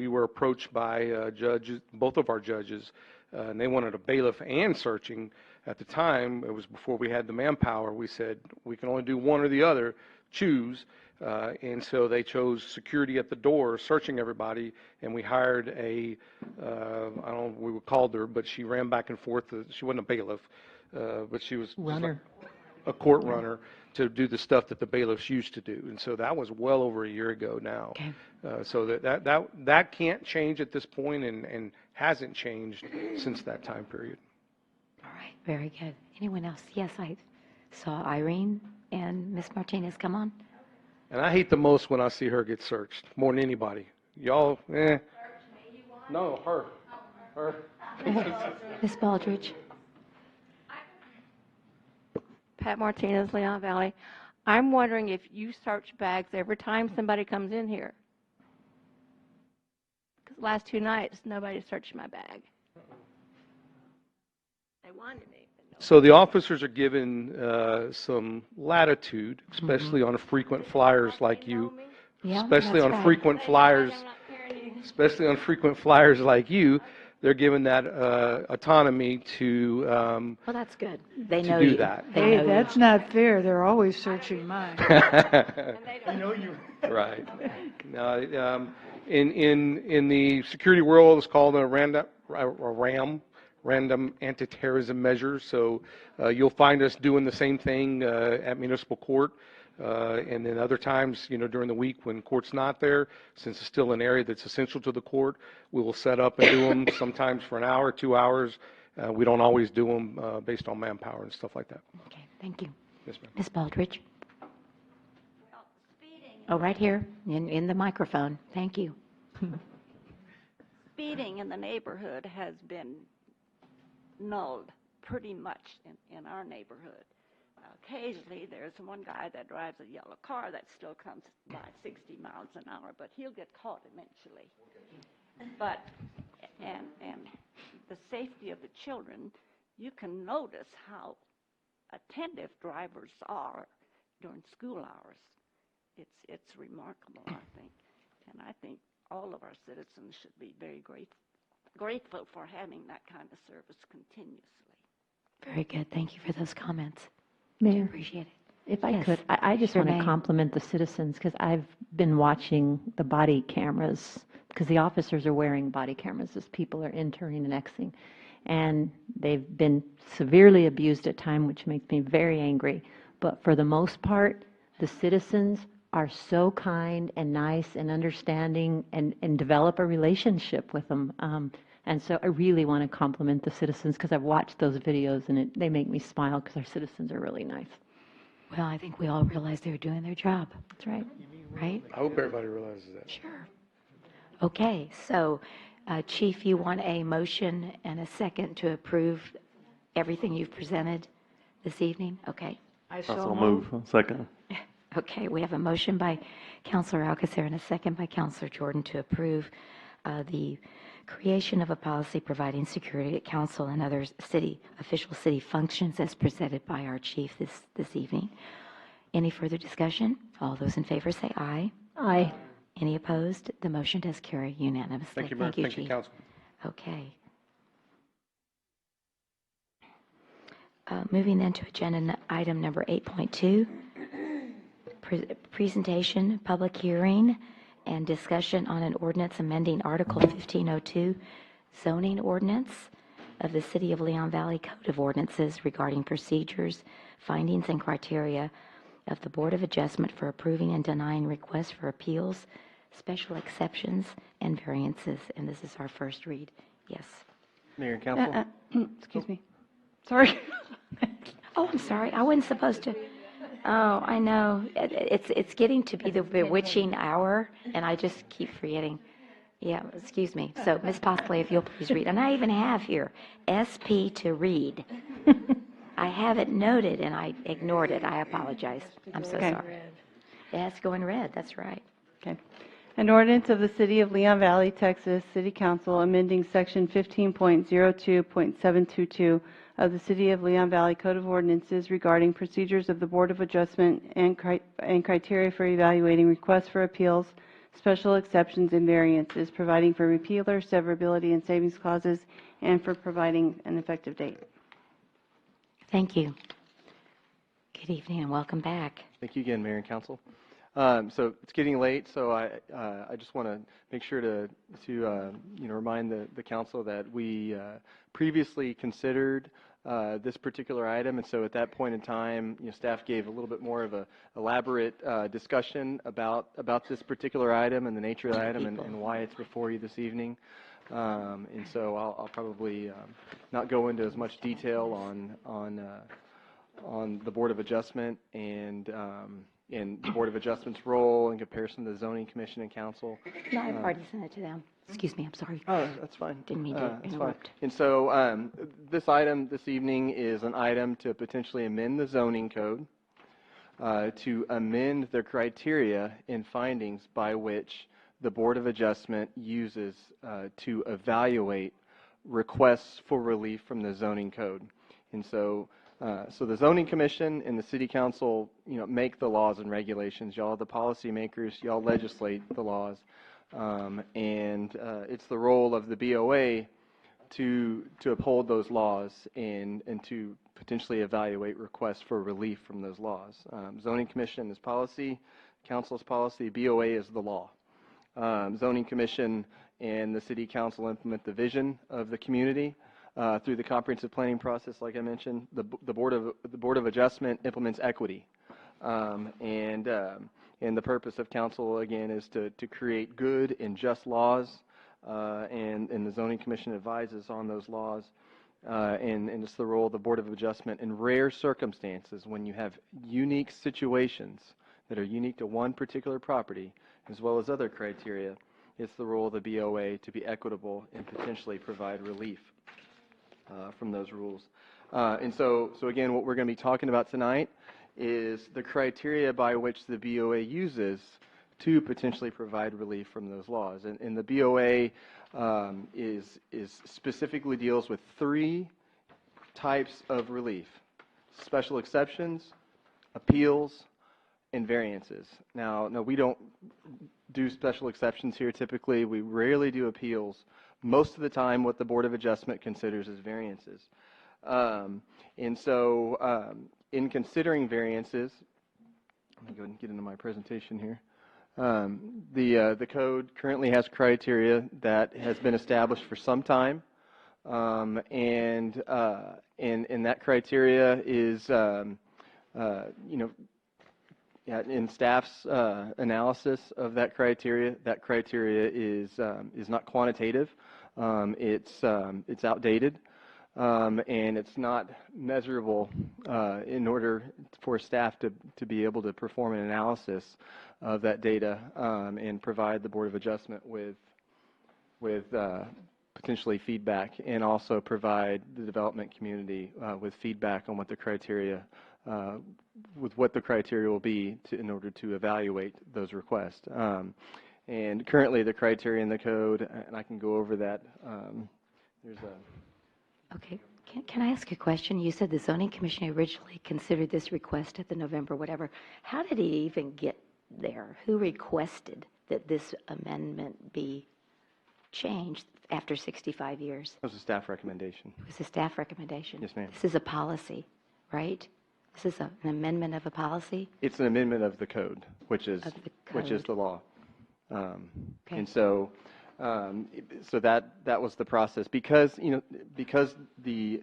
were approached by judges, both of our judges, and they wanted a bailiff and searching. At the time, it was before we had the manpower, we said, we can only do one or the other, choose. And so they chose security at the door, searching everybody, and we hired I don't know what we called her, but she ran back and forth. She wasn't a bailiff, but she was Runner. a court runner to do the stuff that the bailiffs used to do. And so that was well over a year ago now. Okay. So that can't change at this point and hasn't changed since that time period. All right, very good. Anyone else? Yes, I saw Irene and Ms. Martinez come on. And I hate the most when I see her get searched, more than anybody. Y'all, No, her. Ms. Baldridge? Pat Martinez, Leon Valley. I'm wondering if you search bags every time somebody comes in here. Because the last 2 nights, nobody searched my bag. They wanted me. So the officers are given some latitude, especially on frequent flyers like you, Yeah, especially that's on right. frequent flyers, especially on frequent flyers like you. They're given that autonomy to Well, that's good. They to know do you. that. They Hey, know that's not fair. They're always searching mine. I know you. Right. Now, in the security world, it's called a RAM, random anti-terrorism measures. So you'll find us doing the same thing at municipal court. And then other times, during the week when court's not there, since it's still an area that's essential to the court, we will set up and do them sometimes for an hour, 2 hours. We don't always do them based on manpower and stuff like that. Okay, thank you. Yes, ma'am. Ms. Baldridge? Oh, right here, in the microphone. Thank you. Speeding in the neighborhood has been nulled pretty much in our neighborhood. Occasionally, there's one guy that drives a yellow car that still comes by 60 miles an hour, but he'll get caught eventually. But, and the safety of the children, you can notice how attentive drivers are during school hours. It's remarkable, I think. And I think all of our citizens should be very grateful for having that kind of service continuously. Very good. Thank you for those comments. Mayor, Appreciate it. if I Yes, could, I just sure want to may. compliment the citizens because I've been watching the body cameras because the officers are wearing body cameras as people are entering and exiting. And they've been severely abused at times, which makes me very angry. But for the most part, the citizens are so kind and nice and understanding and develop a relationship with them. And so I really want to compliment the citizens because I've watched those videos and they make me smile because our citizens are really nice. Well, I think we all realize they're doing their job. That's right. Right? I hope everybody realizes that. Sure. Okay, so Chief, you want a motion and a second to approve everything you've presented this evening? Okay. I So move. Second. Okay, we have a motion by Councilor Alcacer and a second by Councilor Jordan to approve the creation of a policy providing security at council and other official city functions as presented by our chief this evening. Any further discussion? All those in favor say aye. Aye. Any opposed? The motion does carry unanimously. Thank you, Mayor. Thank you, Chief. Council. Okay. Moving then to agenda item number 8.2, presentation, public hearing, and discussion on an ordinance amending Article 1502, zoning ordinance of the City of Leon Valley Code of Ordinances regarding procedures, findings, and criteria of the Board of Adjustment for approving and denying requests for appeals, special exceptions, and variances. And this is our first read. Yes. Mayor and Council. Excuse me. Sorry. Oh, I'm sorry. I wasn't supposed to. Oh, I know. It's getting to be the bewitching hour, and I just keep forgetting. Yeah, excuse me. So, Ms. Postley, if you'll please read. And I even have here SP to read. I have it noted, and I ignored it. I apologize. I'm so sorry. It has to go in red. That's right. Okay. An ordinance of the City of Leon Valley, Texas City Council amending Section 15.02.722 of the City of Leon Valley Code of Ordinances regarding procedures of the Board of Adjustment and criteria for evaluating requests for appeals, special exceptions, and variances, providing for repealer, severability, and savings clauses, and for providing an effective date. Thank you. Good evening and welcome back. Thank you again, Mayor and Council. So it's getting late, so I just want to make sure to remind the council that we previously considered this particular item, and so at that point in time, staff gave a little bit more of a elaborate discussion about this particular item and the nature of the item and why it's before you this evening. And so I'll probably not go into as much detail on the Board of Adjustment and the Board of Adjustment's role in comparison to the Zoning Commission and Council. No, I've already sent it to them. Excuse me, I'm sorry. Oh, that's fine. Didn't mean to interrupt. And so this item this evening is an item to potentially amend the zoning code, to amend the criteria and findings by which the Board of Adjustment uses to evaluate requests for relief from the zoning code. And so the Zoning Commission and the City Council, make the laws and regulations. Y'all are the policy makers. Y'all legislate the laws. And it's the role of the BOA to uphold those laws and to potentially evaluate requests for relief from those laws. Zoning Commission is policy. Council's policy. BOA is the law. Zoning Commission and the City Council implement the vision of the community. Through the comprehensive planning process, like I mentioned, the Board of Adjustment implements equity And the purpose of council, again, is to create good and just laws, and the zoning commission advises on those laws. And it's the role of the Board of Adjustment in rare circumstances when you have unique situations that are unique to one particular property, as well as other criteria. It's the role of the BOA to be equitable and potentially provide relief from those rules. And so again, what we're going to be talking about tonight is the criteria by which the BOA uses to potentially provide relief from those laws. And the BOA is specifically deals with 3 types of relief: special exceptions, appeals, and variances. Now we don't do special exceptions here typically. We rarely do appeals. Most of the time what the Board of Adjustment considers is variances. And so in considering variances, let me go ahead and get into my presentation here. The code currently has criteria that has been established for some time, and that criteria is, in staff's analysis of that criteria is not quantitative. It's outdated. And it's not measurable in order for staff to be able to perform an analysis of that data and provide the Board of Adjustment with potentially feedback, and also provide the development community with feedback on what the criteria will be in order to evaluate those requests. And currently the criteria in the code, and I can go over that. There's a Okay. Can I ask a question? You said the zoning commission originally considered this request at the November whatever. How did it even get there? Who requested that this amendment be changed after 65 years? It was a staff recommendation. It was a staff recommendation? Yes, ma'am. This is a policy, right? This is an amendment of a policy? It's an amendment of the code, which is the law. Okay. And so that was the process, because the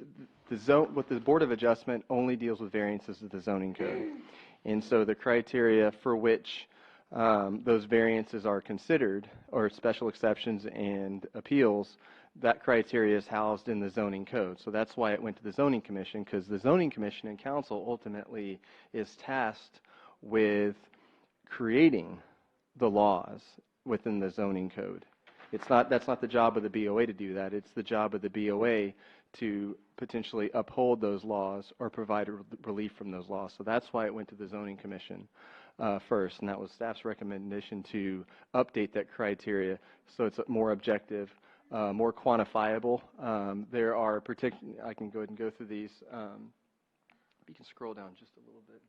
zone, what the Board of Adjustment only deals with variances of the zoning code, and so the criteria for which those variances are considered, or special exceptions and appeals, that criteria is housed in the zoning code. So that's why it went to the zoning commission, because the zoning commission and council ultimately is tasked with creating the laws within the zoning code. That's not the job of the BOA to do that. It's the job of the BOA to potentially uphold those laws or provide relief from those laws. So that's why it went to the zoning commission first, and that was staff's recommendation to update that criteria so it's more objective, more quantifiable. There are I can go ahead and go through these. You can scroll down just a little bit.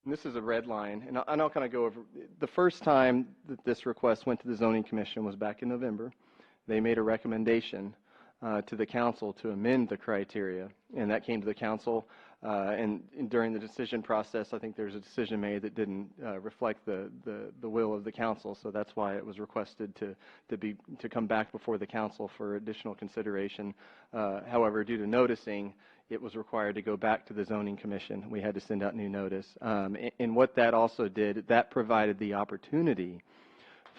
And this is a red line, and I'll kind of go over. The first time that this request went to the zoning commission was back in November. They made a recommendation to the council to amend the criteria, and that came to the council. And during the decision process, I think there was a decision made that didn't reflect the will of the council. So that's why it was requested to come back before the council for additional consideration. However, due to noticing, it was required to go back to the zoning commission. We had to send out new notice. And what that also did, that provided the opportunity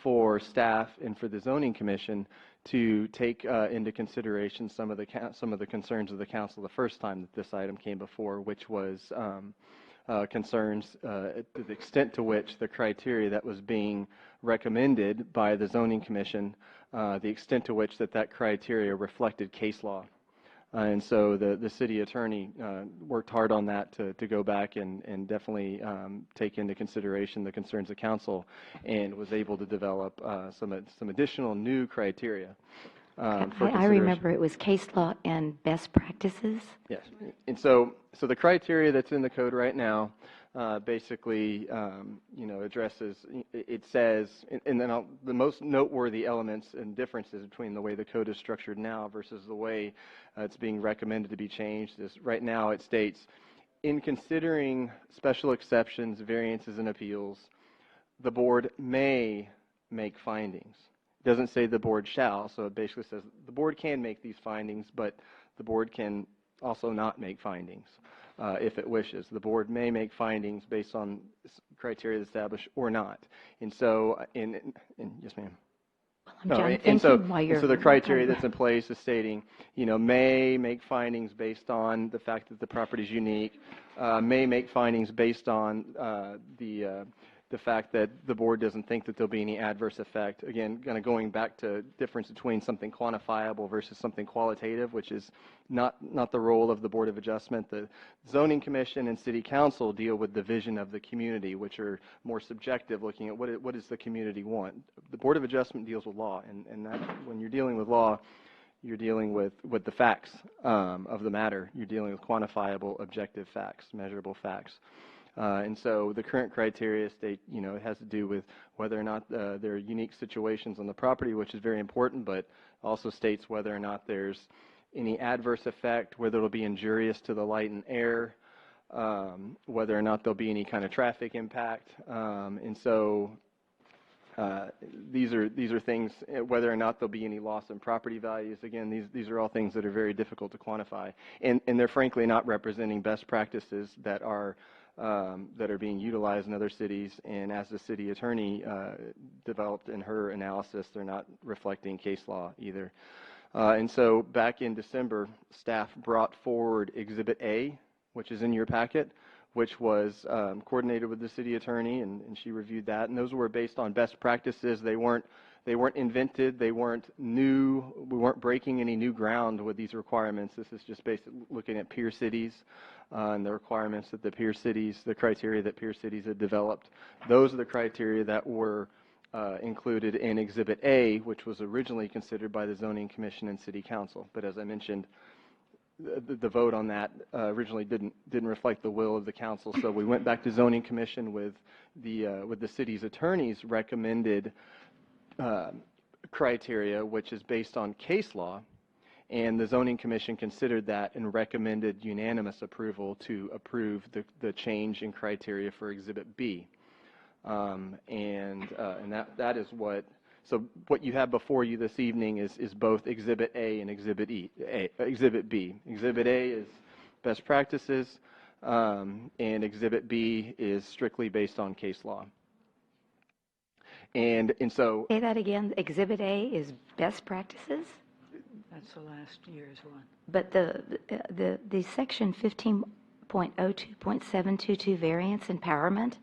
for staff and for the zoning commission to take into consideration some of the concerns of the council the first time that this item came before, which was concerns to the extent to which the criteria that was being recommended by the zoning commission, the extent to which that criteria reflected case law. And so the city attorney worked hard on that to go back and definitely take into consideration the concerns of council, and was able to develop some additional new criteria for I remember it was case law and best practices. Yes. And so the criteria that's in the code right now basically addresses, it says, and then the most noteworthy elements and differences between the way the code is structured now versus the way it's being recommended to be changed is, right now it states, in considering special exceptions, variances, and appeals, the board may make findings. It doesn't say the board shall, so it basically says the board can make these findings, but the board can also not make findings. if it wishes. The board may make findings based on criteria established or not. And so, yes, ma'am. I'm No, John, and so, thinking while and you're. so the criteria that's in place is stating, may make findings based on the fact that the property is unique, may make findings based on the fact that the board doesn't think that there'll be any adverse effect. Again, kind of going back to difference between something quantifiable versus something qualitative, which is not the role of the Board of Adjustment. The Zoning Commission and City Council deal with the vision of the community, which are more subjective, looking at what does the community want. The Board of Adjustment deals with law, and that, when you're dealing with law, you're dealing with the facts of the matter. You're dealing with quantifiable, objective facts, measurable facts. And so the current criteria state, it has to do with whether or not there are unique situations on the property, which is very important, but also states whether or not there's any adverse effect, whether it'll be injurious to the light and air, whether or not there'll be any kind of traffic impact. And so these are things, whether or not there'll be any loss in property values. Again, these are all things that are very difficult to quantify. And they're frankly not representing best practices that are being utilized in other cities, and as the city attorney developed in her analysis, they're not reflecting case law either. And so back in December, staff brought forward Exhibit A, which is in your packet, which was coordinated with the city attorney, and she reviewed that, and those were based on best practices. They weren't invented, they weren't new, we weren't breaking any new ground with these requirements. This is just basically looking at peer cities and the requirements that the peer cities, the criteria that peer cities had developed. Those are the criteria that were included in Exhibit A, which was originally considered by the Zoning Commission and City Council. But as I mentioned, the vote on that originally didn't reflect the will of the council, so we went back to Zoning Commission with the city's attorney's recommended criteria, which is based on case law, and the Zoning Commission considered that and recommended unanimous approval to approve the change in criteria for Exhibit B. And that is what, so what you have before you this evening is both Exhibit A and Exhibit B. Exhibit A is best practices, and Exhibit B is strictly based on case law. And so... Say that again. Exhibit A is best practices? That's the last year's one. But the section 15.02.722 variance empowerment,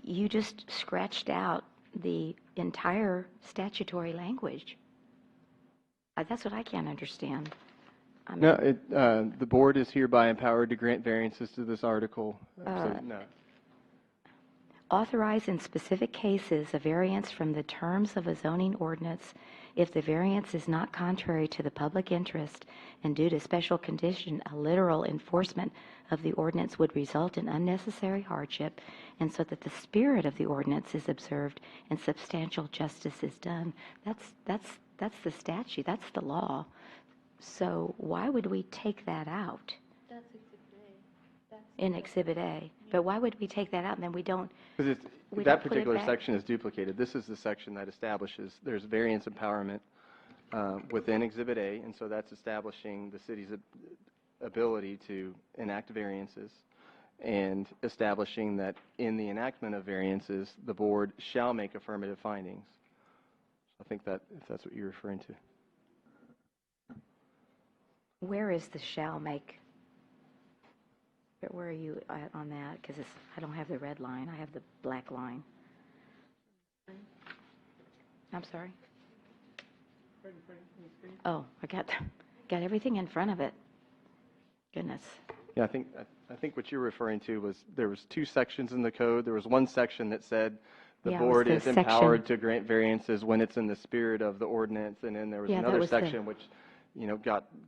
you just scratched out the entire statutory language. That's what I can't understand. I mean, No, the board is hereby empowered to grant variances to this article. So, no. Authorize in specific cases a variance from the terms of a zoning ordinance if the variance is not contrary to the public interest and due to special condition, a literal enforcement of the ordinance would result in unnecessary hardship, and so that the spirit of the ordinance is observed and substantial justice is done. That's the statute. That's the law. So why would we take that out? That's Exhibit A. In Exhibit A. But why would we take that out and then we don't? Because we that don't put it particular back? section is duplicated. This is the section that establishes there's variance empowerment within Exhibit A, and so that's establishing the city's ability to enact variances and establishing that in the enactment of variances, the board shall make affirmative findings. I think that if that's what you're referring to. Where is the shall make? Where are you on that? Because I don't have the red line. I have the black line. I'm sorry? Oh, I got everything in front of it. Goodness. Yeah, I think what you're referring to was there was two sections in the code. There was one section that said the board is empowered to grant variances when it's in the spirit of the ordinance, and then there was another section which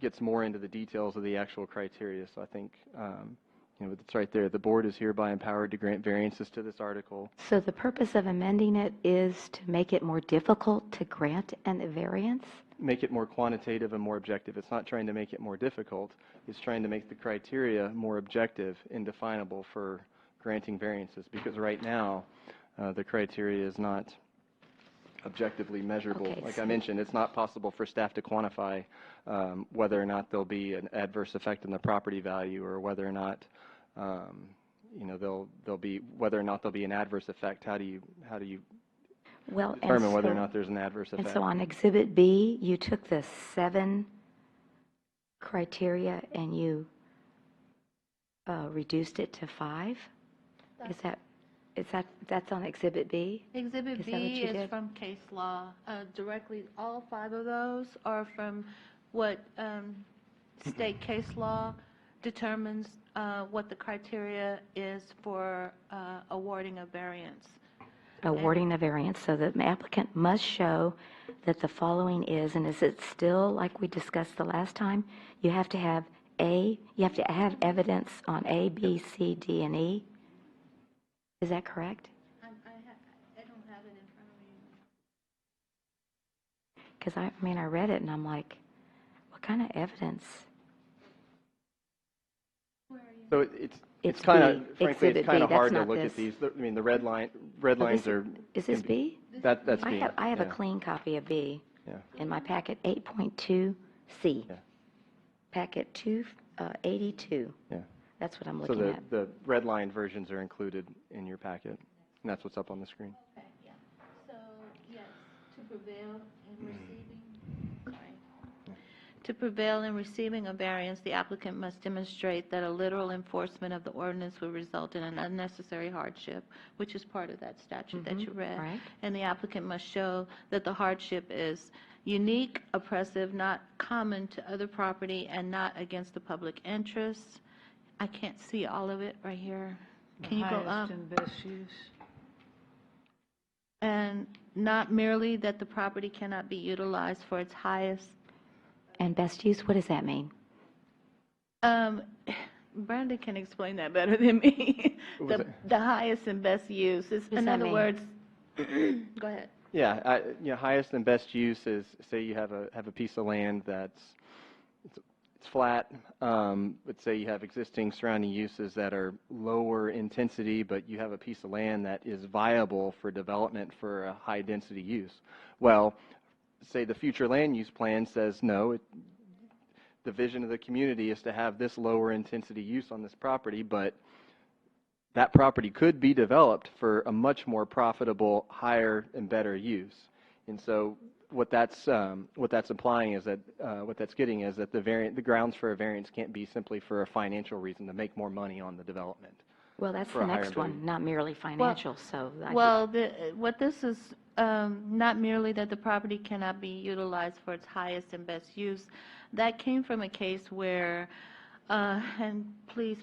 gets more into the details of the actual criteria. So I think it's right there. The board is hereby empowered to grant variances to this article. So the purpose of amending it is to make it more difficult to grant a variance? Make it more quantitative and more objective. It's not trying to make it more difficult. It's trying to make the criteria more objective and definable for granting variances, because right now the criteria is not objectively measurable. Okay, Like I so- mentioned, it's not possible for staff to quantify whether or not there'll be an adverse effect in the property value, or whether or not, there'll be an adverse effect. How do you Well, and determine whether or so- not there's an adverse effect? And so on Exhibit B, you took the 7 criteria and you reduced it to 5? That's on Exhibit B? Exhibit Is that what B you is did? from case law. Directly, all 5 of those are from what state case law determines what the criteria is for awarding a variance. Awarding the variance, so the applicant must show that the following is, and is it still like we discussed the last time? You have to have evidence on A, B, C, D, and E? Is that correct? I don't have it in front of me. Because I read it and I'm like, what kind of evidence? So it's B, kind of, frankly, Exhibit it's kind B, of that's hard to not look this. at these. I mean, the red lines are. Is this B? That's B. I have a yeah. clean copy of B Yeah. in my packet 8.2C. Yeah. Packet 282. Yeah. That's what I'm So looking at. the red line versions are included in your packet, and that's what's up on the screen. Okay, yeah. So, yes, to prevail in receiving a variance, the applicant must demonstrate that a literal enforcement of the ordinance would result in an unnecessary hardship, which is part of that statute that you read. Right. And the applicant must show that the hardship is unique, oppressive, not common to other property, and not against the public interest. I can't see all of it right here. Can you go up? Highest and best use. And not merely that the property cannot be utilized for its highest. And best use, what does that mean? Brandon can explain that better than me. What was The highest and best use is, does in that other mean? words, go ahead. Yeah, highest and best use is, say you have a piece of land that's it's flat, but say you have existing surrounding uses that are lower intensity, but you have a piece of land that is viable for development for a high density use. Well, say the future land use plan says no, the vision of the community is to have this lower intensity use on this property, but that property could be developed for a much more profitable, higher and better use. And so what that's implying is that what that's getting is that the grounds for a variance can't be simply for a financial reason to make more money on the development. Well, that's For the a higher next one, value. not merely financial, so. What this is, not merely that the property cannot be utilized for its highest and best use, that came from a case where, and please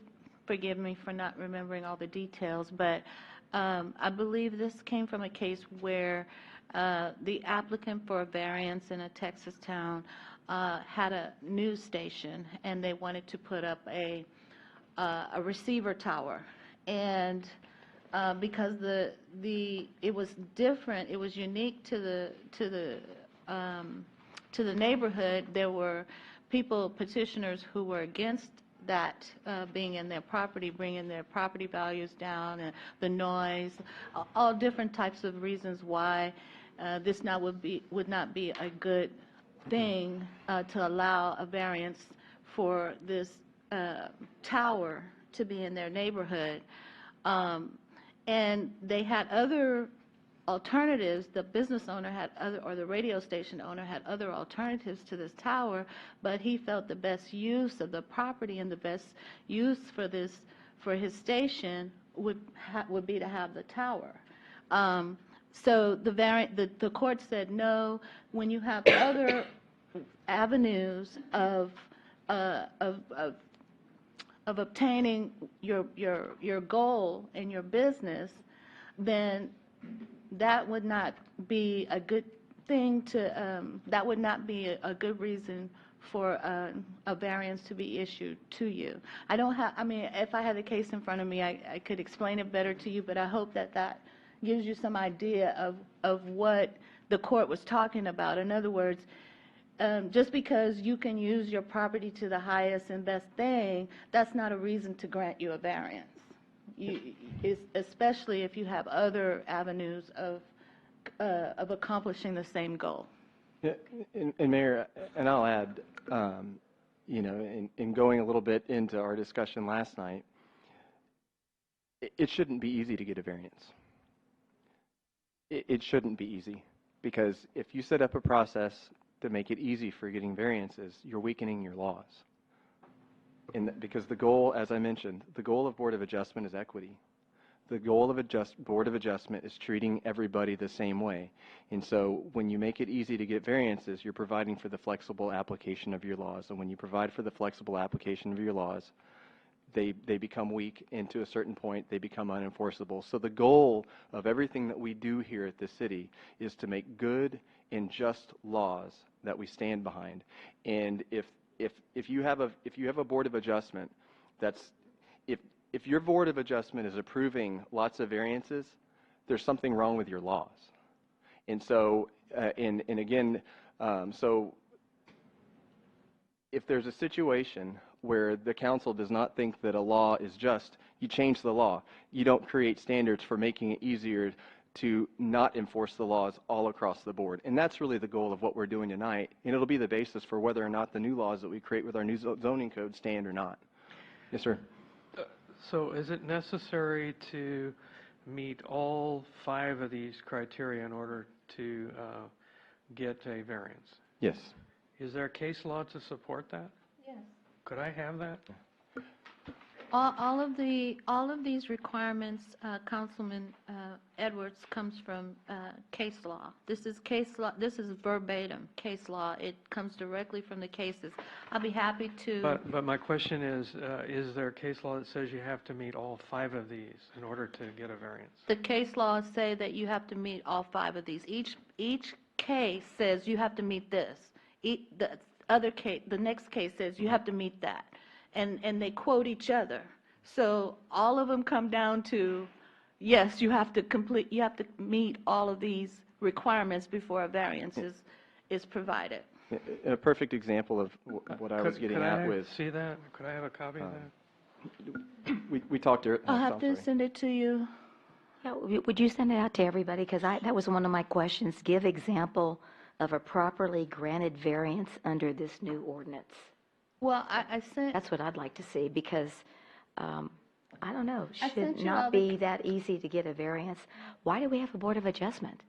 forgive me for not remembering all the details, but I believe this came from a case where the applicant for a variance in a Texas town had a news station, and they wanted to put up a receiver tower. And because it was different, it was unique to the neighborhood. There were petitioners who were against that being in their property, bringing their property values down, and the noise, all different types of reasons why this would not be a good thing to allow a variance for this tower to be in their neighborhood. And they had other alternatives. The business owner had or the radio station owner had other alternatives to this tower, but he felt the best use of the property and the best use for his station would be to have the tower. So the court said no. When you have other avenues of obtaining your goal in your business, then that would not be a good thing that would not be a good reason for a variance to be issued to you. If I had the case in front of me, I could explain it better to you, but I hope that gives you some idea of what the court was talking about. In other words, just because you can use your property to the highest and best thing, that's not a reason to grant you a variance. Especially if you have other avenues of accomplishing the same goal. Yeah, and Mayor, and I'll add, you know, in going a little bit into our discussion last night, it shouldn't be easy to get a variance. It shouldn't be easy, because if you set up a process to make it easy for getting variances, you're weakening your laws. And because the goal, as I mentioned, the goal of Board of Adjustment is equity. The goal of Board of Adjustment is treating everybody the same way. And so when you make it easy to get variances, you're providing for the flexible application of your laws. And when you provide for the flexible application of your laws, they become weak, and to a certain point, they become unenforceable. So the goal of everything that we do here at the city is to make good and just laws that we stand behind. And if you have a Board of Adjustment that's, if your Board of Adjustment is approving lots of variances, there's something wrong with your laws. And so, and again, so if there's a situation where the council does not think that a law is just, you change the law. You don't create standards for making it easier to not enforce the laws all across the board. And that's really the goal of what we're doing tonight. And it'll be the basis for whether or not the new laws that we create with our new zoning code stand or not. Yes, sir. So is it necessary to meet all 5 of these criteria in order to get a variance? Yes. Is there case law to support that? Yes. Could I have that? All of these requirements, Councilman Edwards, comes from case law. This is case law. This is verbatim case law. It comes directly from the cases. I'll be happy to. But my question is there a case law that says you have to meet all 5 of these in order to get a variance? The case laws say that you have to meet all 5 of these. Each case says you have to meet this. The other case, the next case says you have to meet that. And they quote each other. So all of them come down to, yes, you have to meet all of these requirements before a variance is provided. A perfect example of what I was getting at with. See that? Could I have a copy of that? We talked earlier. I'll have to send it to you. Yeah, would you send it out to everybody? Because that was one of my questions. Give example of a properly granted variance under this new ordinance. Well, I sent. That's what I'd like to see, because I don't know, I should sent you not all the- be that easy to get a variance. Why do we have a Board of Adjustment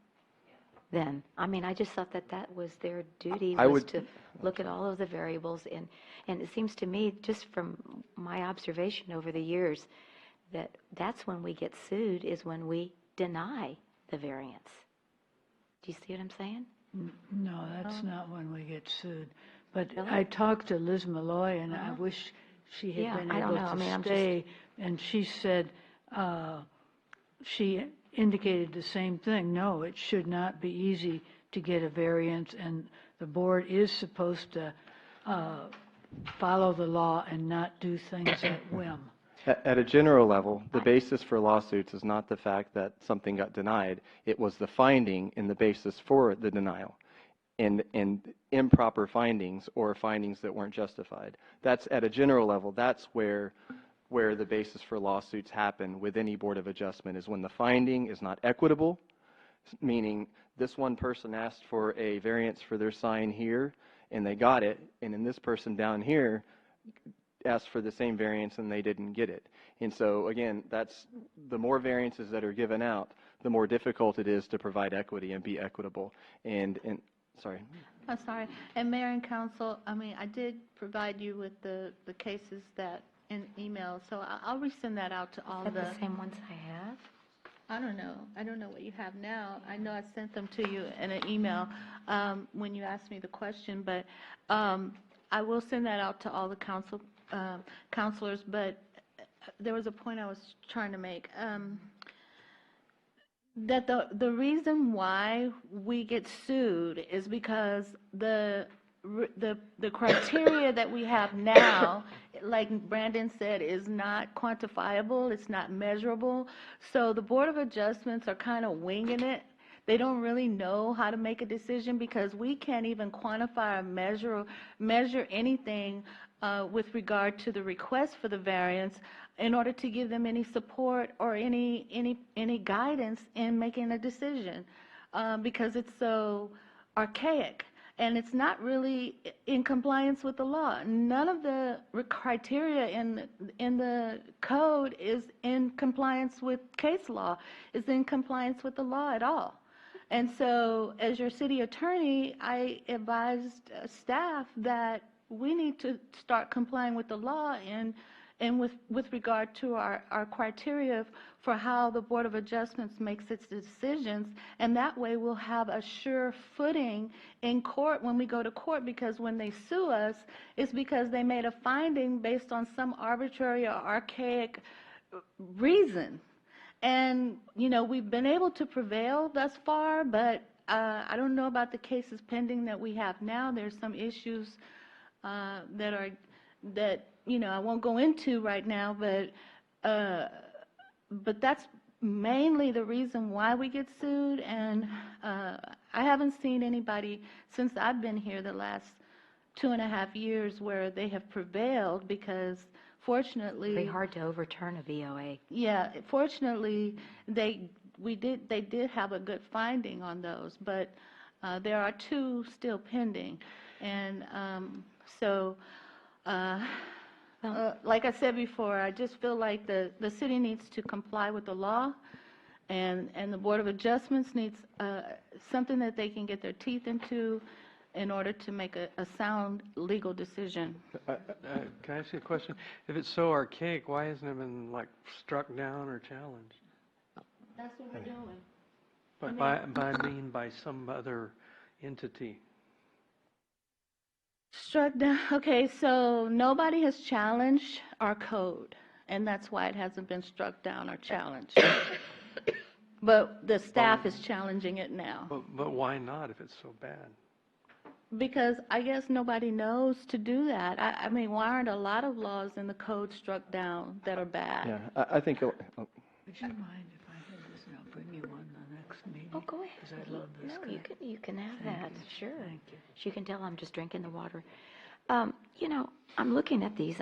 then? I mean, I just thought that was their duty, was to look at all of the variables. And it seems to me, just from my observation over the years, that's when we get sued, is when we deny the variance. Do you see what I'm saying? No, that's not when we get sued. But Really? I talked to Liz Malloy, and I wish she had Yeah, been I don't able know. I mean, to I'm stay. And she said, she indicated the same thing. No, it should not be easy to get a variance, and the board is supposed to follow the law and not do things at whim. At a general level, the basis for lawsuits is not the fact that something got denied. It was the finding and the basis for the denial. And improper findings or findings that weren't justified. That's at a general level. That's where the basis for lawsuits happen with any Board of Adjustment, is when the finding is not equitable, meaning this one person asked for a variance for their sign here and they got it, and then this person down here asked for the same variance and they didn't get it. And so again, that's the more variances that are given out, the more difficult it is to provide equity and be equitable. And sorry. I'm sorry. And Mayor and Council, I mean, I did provide you with the cases that in email, so I'll resend that out to all Is that the same ones I have? I don't know. I don't know what you have now. I know I sent them to you in an email when you asked me the question, but I will send that out to all the counselors. But there was a point I was trying to make. That the reason why we get sued is because the criteria that we have now, like Brandon said, is not quantifiable, it's not measurable. So the Board of Adjustments are kind of winging it. They don't really know how to make a decision because we can't even quantify or measure anything with regard to the request for the variance in order to give them any support or any guidance in making a decision. because it's so archaic. And it's not really in compliance with the law. None of the criteria in the code is in compliance with case law, is in compliance with the law at all. And so, as your city attorney, I advised staff that we need to start complying with the law and with regard to our criteria for how the Board of Adjustments makes its decisions, and that way we'll have a sure footing in court when we go to court, because when they sue us, it's because they made a finding based on some arbitrary or archaic reason. And, you know, we've been able to prevail thus far, but I don't know about the cases pending that we have now. There's some issues that you know, I won't go into right now, but that's mainly the reason why we get sued. And I haven't seen anybody since I've been here the last 2.5 years where they have prevailed, because fortunately, Very hard to overturn a VOA. yeah, fortunately they did have a good finding on those, but there are 2 still pending. And like I said before, I just feel like the city needs to comply with the law, and the Board of Adjustments needs something that they can get their teeth into in order to make a sound legal decision. Can I ask you a question? If it's so archaic, why hasn't it been like struck down or challenged? That's what we're doing. But by some other entity. Struck down. Okay, so nobody has challenged our code, and that's why it hasn't been struck down or challenged. But the staff is challenging it now. But why not if it's so bad? Because I guess nobody knows to do that. I mean, why aren't a lot of laws in the code struck down that are bad? Yeah, I think. Would you mind if I had this and I'll bring you one the next meeting? Oh, go ahead. Because I love this No, guy. you can have Thank that. you. Sure. Thank you. As you can tell, I'm just drinking the water. You know, I'm looking at these.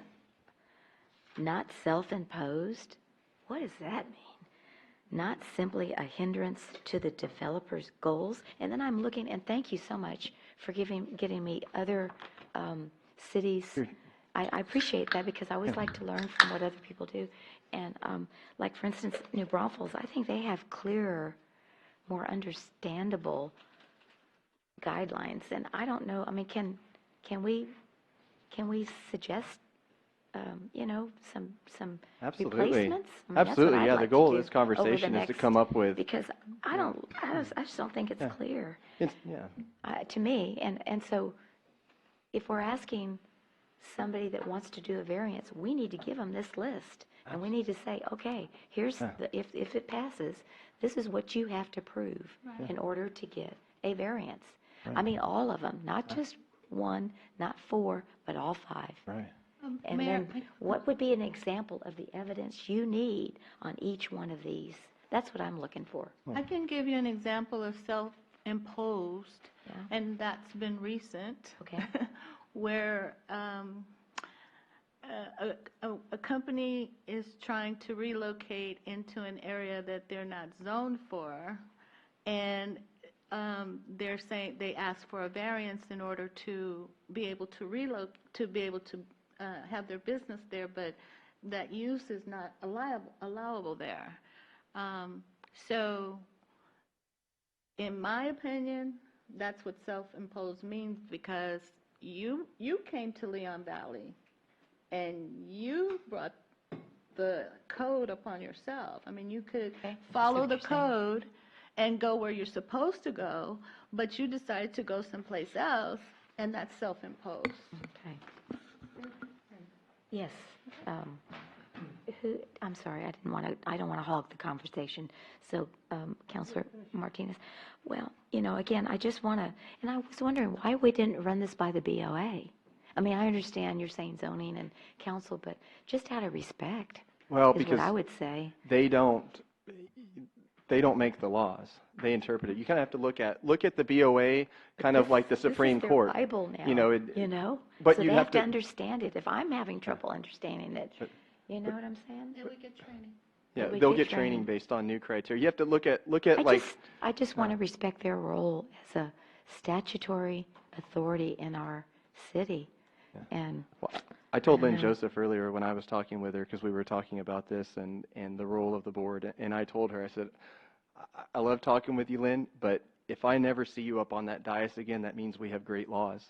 Not self-imposed. What does that mean? Not simply a hindrance to the developer's goals. And then I'm looking, and thank you so much for getting me other cities. I appreciate that, because I always like to learn from what other people do. And like, for instance, New Braunfels, I think they have clearer, more understandable guidelines. And I don't know, I mean, can we suggest, you know, some Absolutely. replacements? I mean, that's what Absolutely, I'd yeah. like The to goal do of this over the conversation is to next- come up with. Because I just don't think it's clear. Yeah. To me, and so if we're asking somebody that wants to do a variance, we need to give them this list, and we need to say, okay, here's if it passes, this is what you have to prove in order to get a variance. I mean, all of them, not just 1, not 4, but all 5. Right. And Mayor, then what would be an example of the evidence you need on each one of these? That's what I'm looking for. I can give you an example of self-imposed, and that's been recent. Okay. Where a company is trying to relocate into an area that they're not zoned for, and they're saying they ask for a variance in order to be able to relocate, to be able to have their business there, but that use is not allowable there. So, in my opinion, that's what self-imposed means, because you came to Leon Valley and you brought the code upon yourself. I mean, you could follow the code and go where you're supposed to go, but you decided to go someplace else, and that's self-imposed. Okay. Yes. I'm sorry, I don't want to hog the conversation. So, Councilor Martinez, well, you know, again, I just want to, and I was wondering why we didn't run this by the BOA. I mean, I understand you're saying zoning and council, but just out of respect Well, is because what I would say. they don't make the laws. They interpret it. You kind of have to look at the BOA, kind of like the Supreme This is Court. their Bible now, You know, But but you you have to understand it. If I'm having trouble understanding it, you know what I'm saying? Yeah, we get training. Yeah, But we they'll get get training training. based on new criteria. You have to look at I just want to respect their role as a statutory authority in our city. And I told I don't Lynn know. Joseph earlier when I was talking with her, because we were talking about this and the role of the board, and I told her, I said, I love talking with you, Lynn, but if I never see you up on that dais again, that means we have great laws.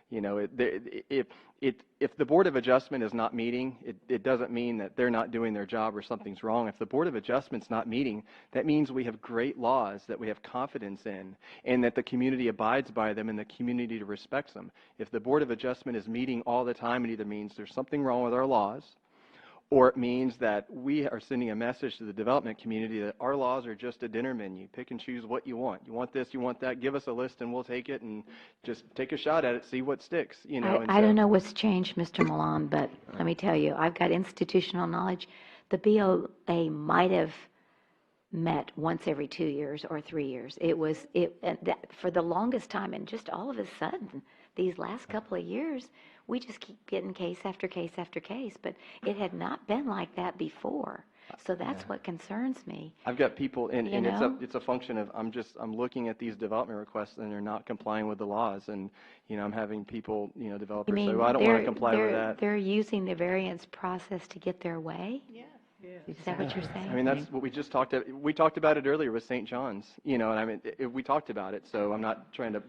You know, if the Board of Adjustment is not meeting, it doesn't mean that they're not doing their job or something's wrong. If the Board of Adjustment's not meeting, that means we have great laws that we have confidence in and that the community abides by them and the community respects them. If the Board of Adjustment is meeting all the time, it either means there's something wrong with our laws, or it means that we are sending a message to the development community that our laws are just a dinner menu. Pick and choose what you want. You want this, you want that, give us a list and we'll take it and just take a shot at it, see what sticks. You know, I don't know what's changed, Mr. Milan, but let me tell you, I've got institutional knowledge. The BOA might have met once every 2 years or 3 years. For the longest time, and just all of a sudden, these last couple of years, we just keep getting case after case after case, but it had not been like that before. So that's what concerns me. I've got people, and You know? it's a function of I'm looking at these development requests and they're not complying with the laws, and you know I'm having people, you know, developers say, well, I don't want to comply with that. They're using the variance process to get their way? Yeah. Is that what you're saying? I mean, that's what we just talked about. We talked about it earlier with St. John's, you know, and I mean, we talked about it, so I'm not trying to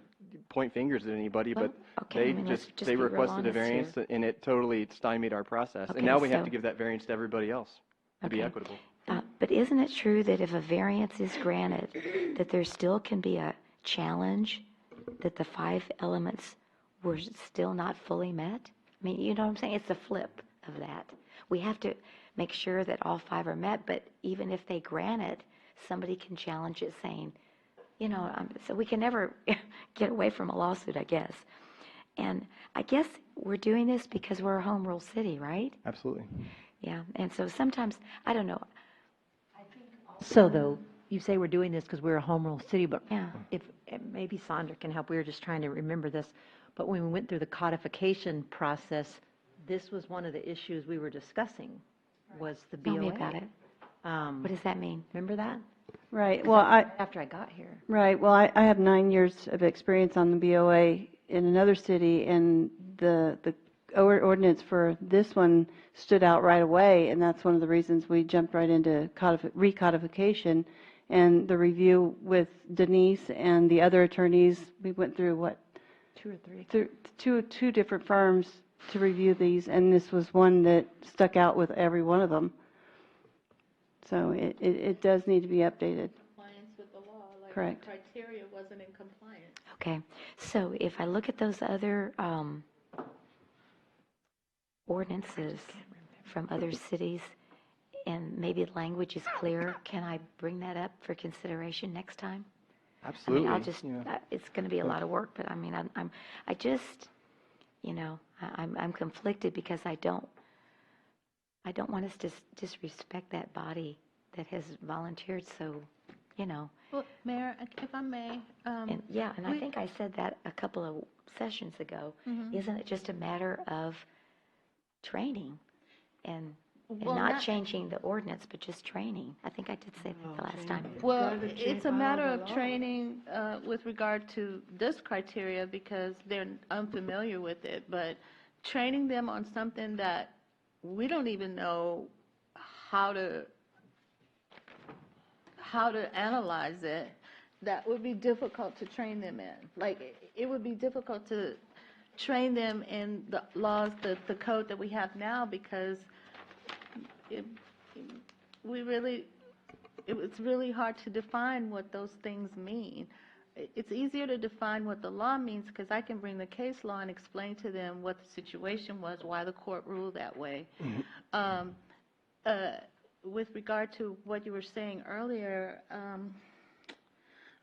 point fingers at anybody, but okay, let's just they be real requested a honest variance, here. and it totally stymied our process. Okay, And now we have so- to give that variance to everybody else to be Okay. equitable. But isn't it true that if a variance is granted, that there still can be a challenge that the 5 elements were still not fully met? I mean, you know what I'm saying? It's a flip of that. We have to make sure that all 5 are met, but even if they grant it, somebody can challenge it saying, you know, so we can never get away from a lawsuit, I guess. And I guess we're doing this because we're a home rule city, right? Absolutely. Yeah, and so sometimes, I don't know, So though, you say we're doing this because we're a home rule city, but Yeah. if, maybe Sandra can help, we were just trying to remember this, but when we went through the codification process, this was one of the issues we were discussing, was the BOA. Tell me about it. What does that mean? Remember that? Right, well, After I got here. Right, well, I have 9 years of experience on the BOA in another city, and the ordinance for this one stood out right away, and that's one of the reasons we jumped right into recodification. And the review with Denise and the other attorneys, we went through what? 2 or 3. Through two different firms to review these, and this was one that stuck out with every one of them. So it does need to be updated. Compliance with the law, like Correct. the criteria wasn't in compliance. Okay, so if I look at those other ordinances from other cities, and maybe the language is clear, can I bring that up for consideration next time? Absolutely. I mean, I'll just, yeah. it's going to be a lot of work, but I mean, I just, you know, I'm conflicted because I don't want us to disrespect that body that has volunteered so, you know. Well, Mayor, if I may. And I think I said that a couple of sessions ago. Mhm. Isn't it just a matter of training and Well, not not- changing the ordinance, but just training? I think I did say that the last time. Well, it's a matter of training with regard to this criteria because they're unfamiliar with it, but training them on something that we don't even know how to analyze it, that would be difficult to train them in. Like, it would be difficult to train them in the laws, the code that we have now, because it's really hard to define what those things mean. It's easier to define what the law means because I can bring the case law and explain to them what the situation was, why the court ruled that way. With regard to what you were saying earlier,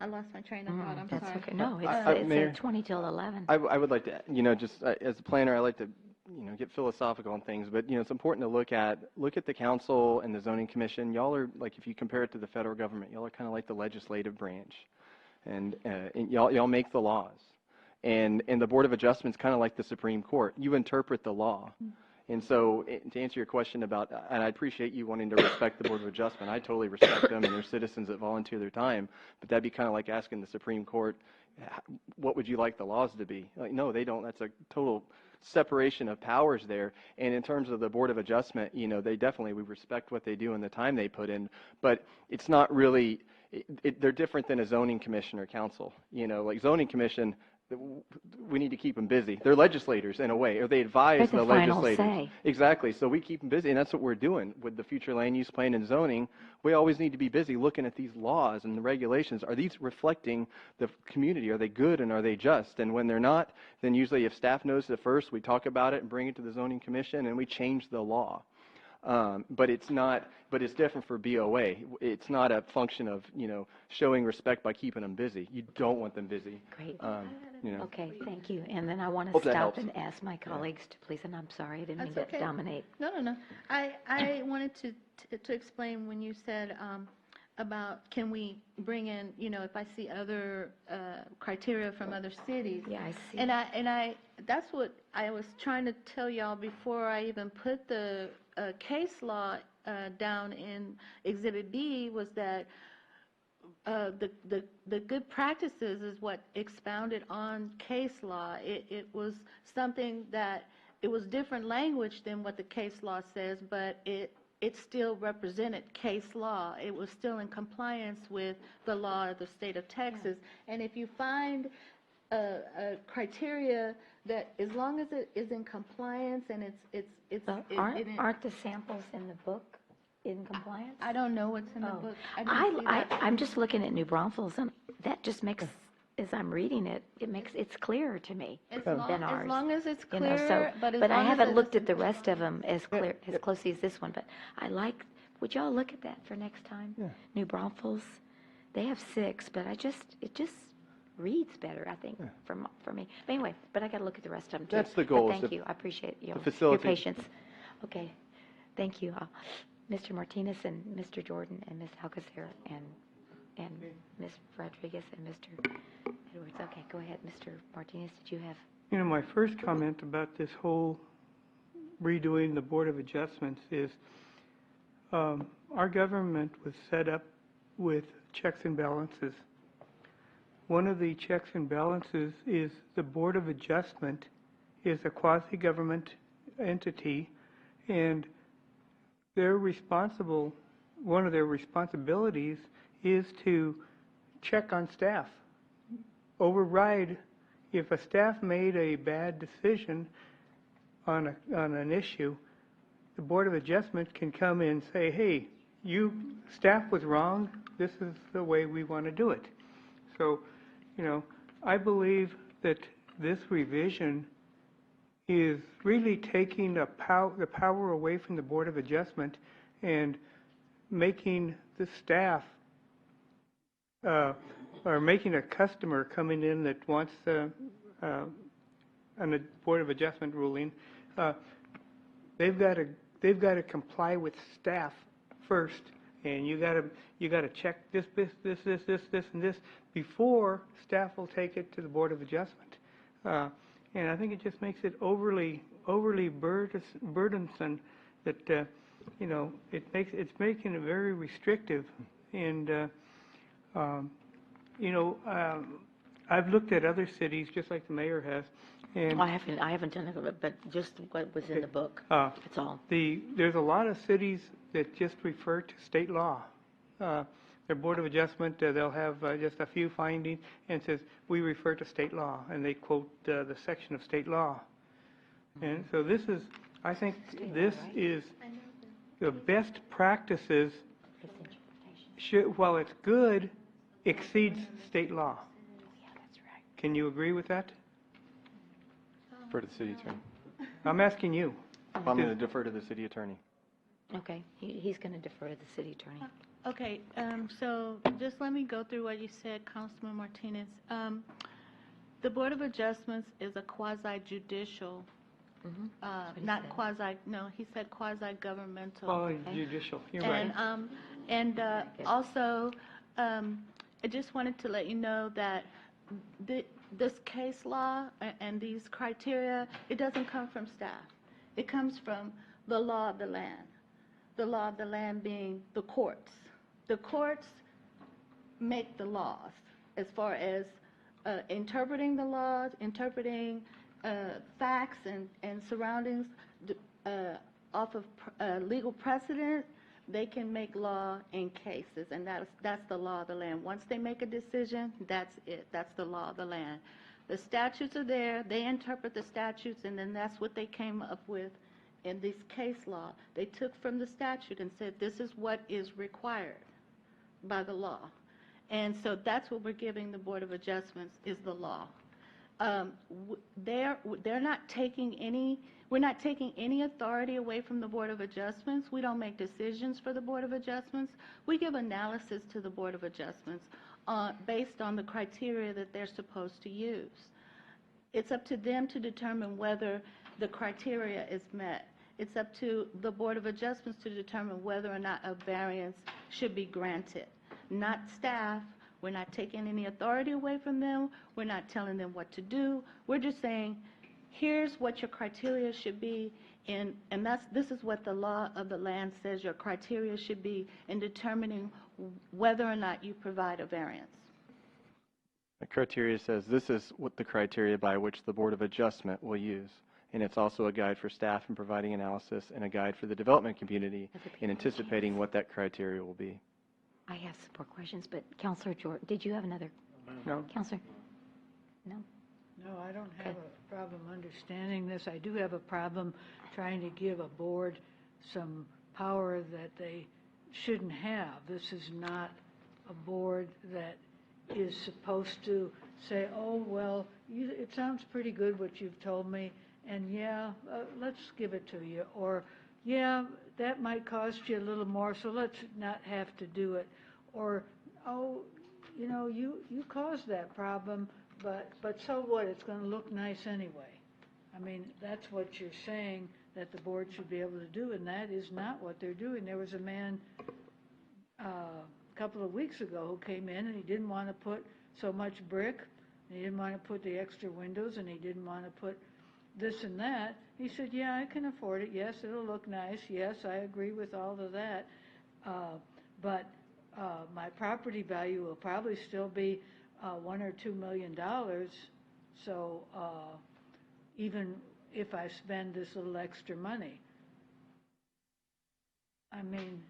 I lost my train of thought. I'm That's sorry. okay. No, Mayor, it's 20 till 11. I would like to, you know, just as a planner, I like to, you know, get philosophical on things, but, you know, it's important to look at the council and the zoning commission. Y'all are, like, if you compare it to the federal government, y'all are kind of like the legislative branch. And y'all make the laws. And the Board of Adjustment's kind of like the Supreme Court. You interpret the law. And so to answer your question about, and I appreciate you wanting to respect the Board of Adjustment. I totally respect them and their citizens that volunteer their time, but that'd be kind of like asking the Supreme Court, what would you like the laws to be? Like, no, they don't. That's a total separation of powers there. And in terms of the Board of Adjustment, you know, we respect what they do and the time they put in, but it's not really, they're different than a zoning commission or council. You know, like zoning commission, we need to keep them busy. They're legislators in a way, or they advise the legislators. Say. Exactly. So we keep them busy, and that's what we're doing with the future land use plan and zoning. We always need to be busy looking at these laws and the regulations. Are these reflecting the community? Are they good and are they just? And when they're not, then usually if staff knows it first, we talk about it and bring it to the zoning commission and we change the law. But it's not. But it's different for BOA. It's not a function of, you know, showing respect by keeping them busy. You don't want them busy. Great. You know. Okay, thank you. And then I want to Hope that stop helps. and ask my colleagues to please, and I'm sorry, I didn't mean That's to okay. dominate. No. I wanted to explain when you said about can we bring in, you know, if I see other criteria from other cities. Yeah, I see. And I that's what I was trying to tell y'all before I even put the case law down in Exhibit B, was that the good practices is what expounded on case law. It was something that, it was different language than what the case law says, but it still represented case law. It was still in compliance with the law of the state of Texas. And if you find a criteria that, as long as it is in compliance and Well, aren't the samples in the book in compliance? I don't know what's in the book. I didn't see that. I'm just looking at New Braunfels, and that just makes, as I'm reading it, it's clearer to me than ours. As long as it's You clear, know, so, but as but I long as haven't it looked is- at the rest of them as closely as this one, but I like, would y'all look at that for next time? Yeah. New Braunfels, they have 6, but it just reads better, I think, for me. But anyway, but I got to look at the rest of them too. That's the But goal, is thank to- you, I appreciate your facilitate- patience. Okay, thank you. Mr. Martinez and Mr. Jordan and Ms. Alcacer and Ms. Rodriguez and Mr. Edwards. Okay, go ahead, Mr. Martinez, did you have? You know, my first comment about this whole redoing the Board of Adjustments is our government was set up with checks and balances. One of the checks and balances is the Board of Adjustment is a quasi-government entity, and they're responsible, one of their responsibilities is to check on staff, override. If a staff made a bad decision on an issue, the Board of Adjustment can come in and say, hey, staff was wrong, this is the way we want to do it. So, you know, I believe that this revision is really taking the power away from the Board of Adjustment and making the staff, or making a customer coming in that wants on the Board of Adjustment ruling, they've got to comply with staff first, and you got to check this, and this before staff will take it to the Board of Adjustment. And I think it just makes it overly burdensome that, you know, it's making it very restrictive. And, you know, I've looked at other cities, just like the mayor has, and I haven't done it, but just what was in the book, that's all. There's a lot of cities that just refer to state law. Their Board of Adjustment, they'll have just a few findings and says, we refer to state law, and they quote the section of state law. And so this is, I think this is the best practices, while it's good, exceeds state law. Yeah, that's right. Can you agree with that? Defer to the city attorney. I'm asking you. I'm going to defer to the city attorney. Okay, he's going to defer to the city attorney. Okay, so just let me go through what you said, Councilman Martinez. The Board of Adjustments is a quasi-judicial, not quasi, no, he said quasi-governmental. Quasi-judicial, you're right. And also, I just wanted to let you know that this case law and these criteria, it doesn't come from staff. It comes from the law of the land. The law of the land being the courts. The courts make the laws as far as interpreting the laws, interpreting facts and surroundings off of legal precedent. They can make law in cases, and that's the law of the land. Once they make a decision, that's it. That's the law of the land. The statutes are there. They interpret the statutes, and then that's what they came up with in this case law. They took from the statute and said, this is what is required by the law. And so that's what we're giving the Board of Adjustments is the law. They're not taking any, we're not taking any authority away from the Board of Adjustments. We don't make decisions for the Board of Adjustments. We give analysis to the Board of Adjustments based on the criteria that they're supposed to use. It's up to them to determine whether the criteria is met. It's up to the Board of Adjustments to determine whether or not a variance should be granted. Not staff. We're not taking any authority away from them. We're not telling them what to do. We're just saying, here's what your criteria should be, and this is what the law of the land says your criteria should be in determining whether or not you provide a variance. The criteria says this is what the criteria by which the Board of Adjustment will use. And it's also a guide for staff in providing analysis and a guide for the development community in anticipating what that criteria will be. I have some more questions, but Councilor Jordan, did you have another? No. Councilor? No? No, I don't have a problem understanding this. I do have a problem trying to give a board some power that they shouldn't have. This is not a board that is supposed to say, oh, well, it sounds pretty good what you've told me, and yeah, let's give it to you. Or, yeah, that might cost you a little more, so let's not have to do it. Or, oh, you know, you caused that problem, but so what? It's going to look nice anyway. I mean, that's what you're saying that the board should be able to do, and that is not what they're doing. There was a man a couple of weeks ago who came in, and he didn't want to put so much brick, and he didn't want to put the extra windows, and he didn't want to put this and that. He said, yeah, I can afford it. Yes, it'll look nice. Yes, I agree with all of that. But my property value will probably still be $1 or $2 million. So even if I spend this little extra money, I mean,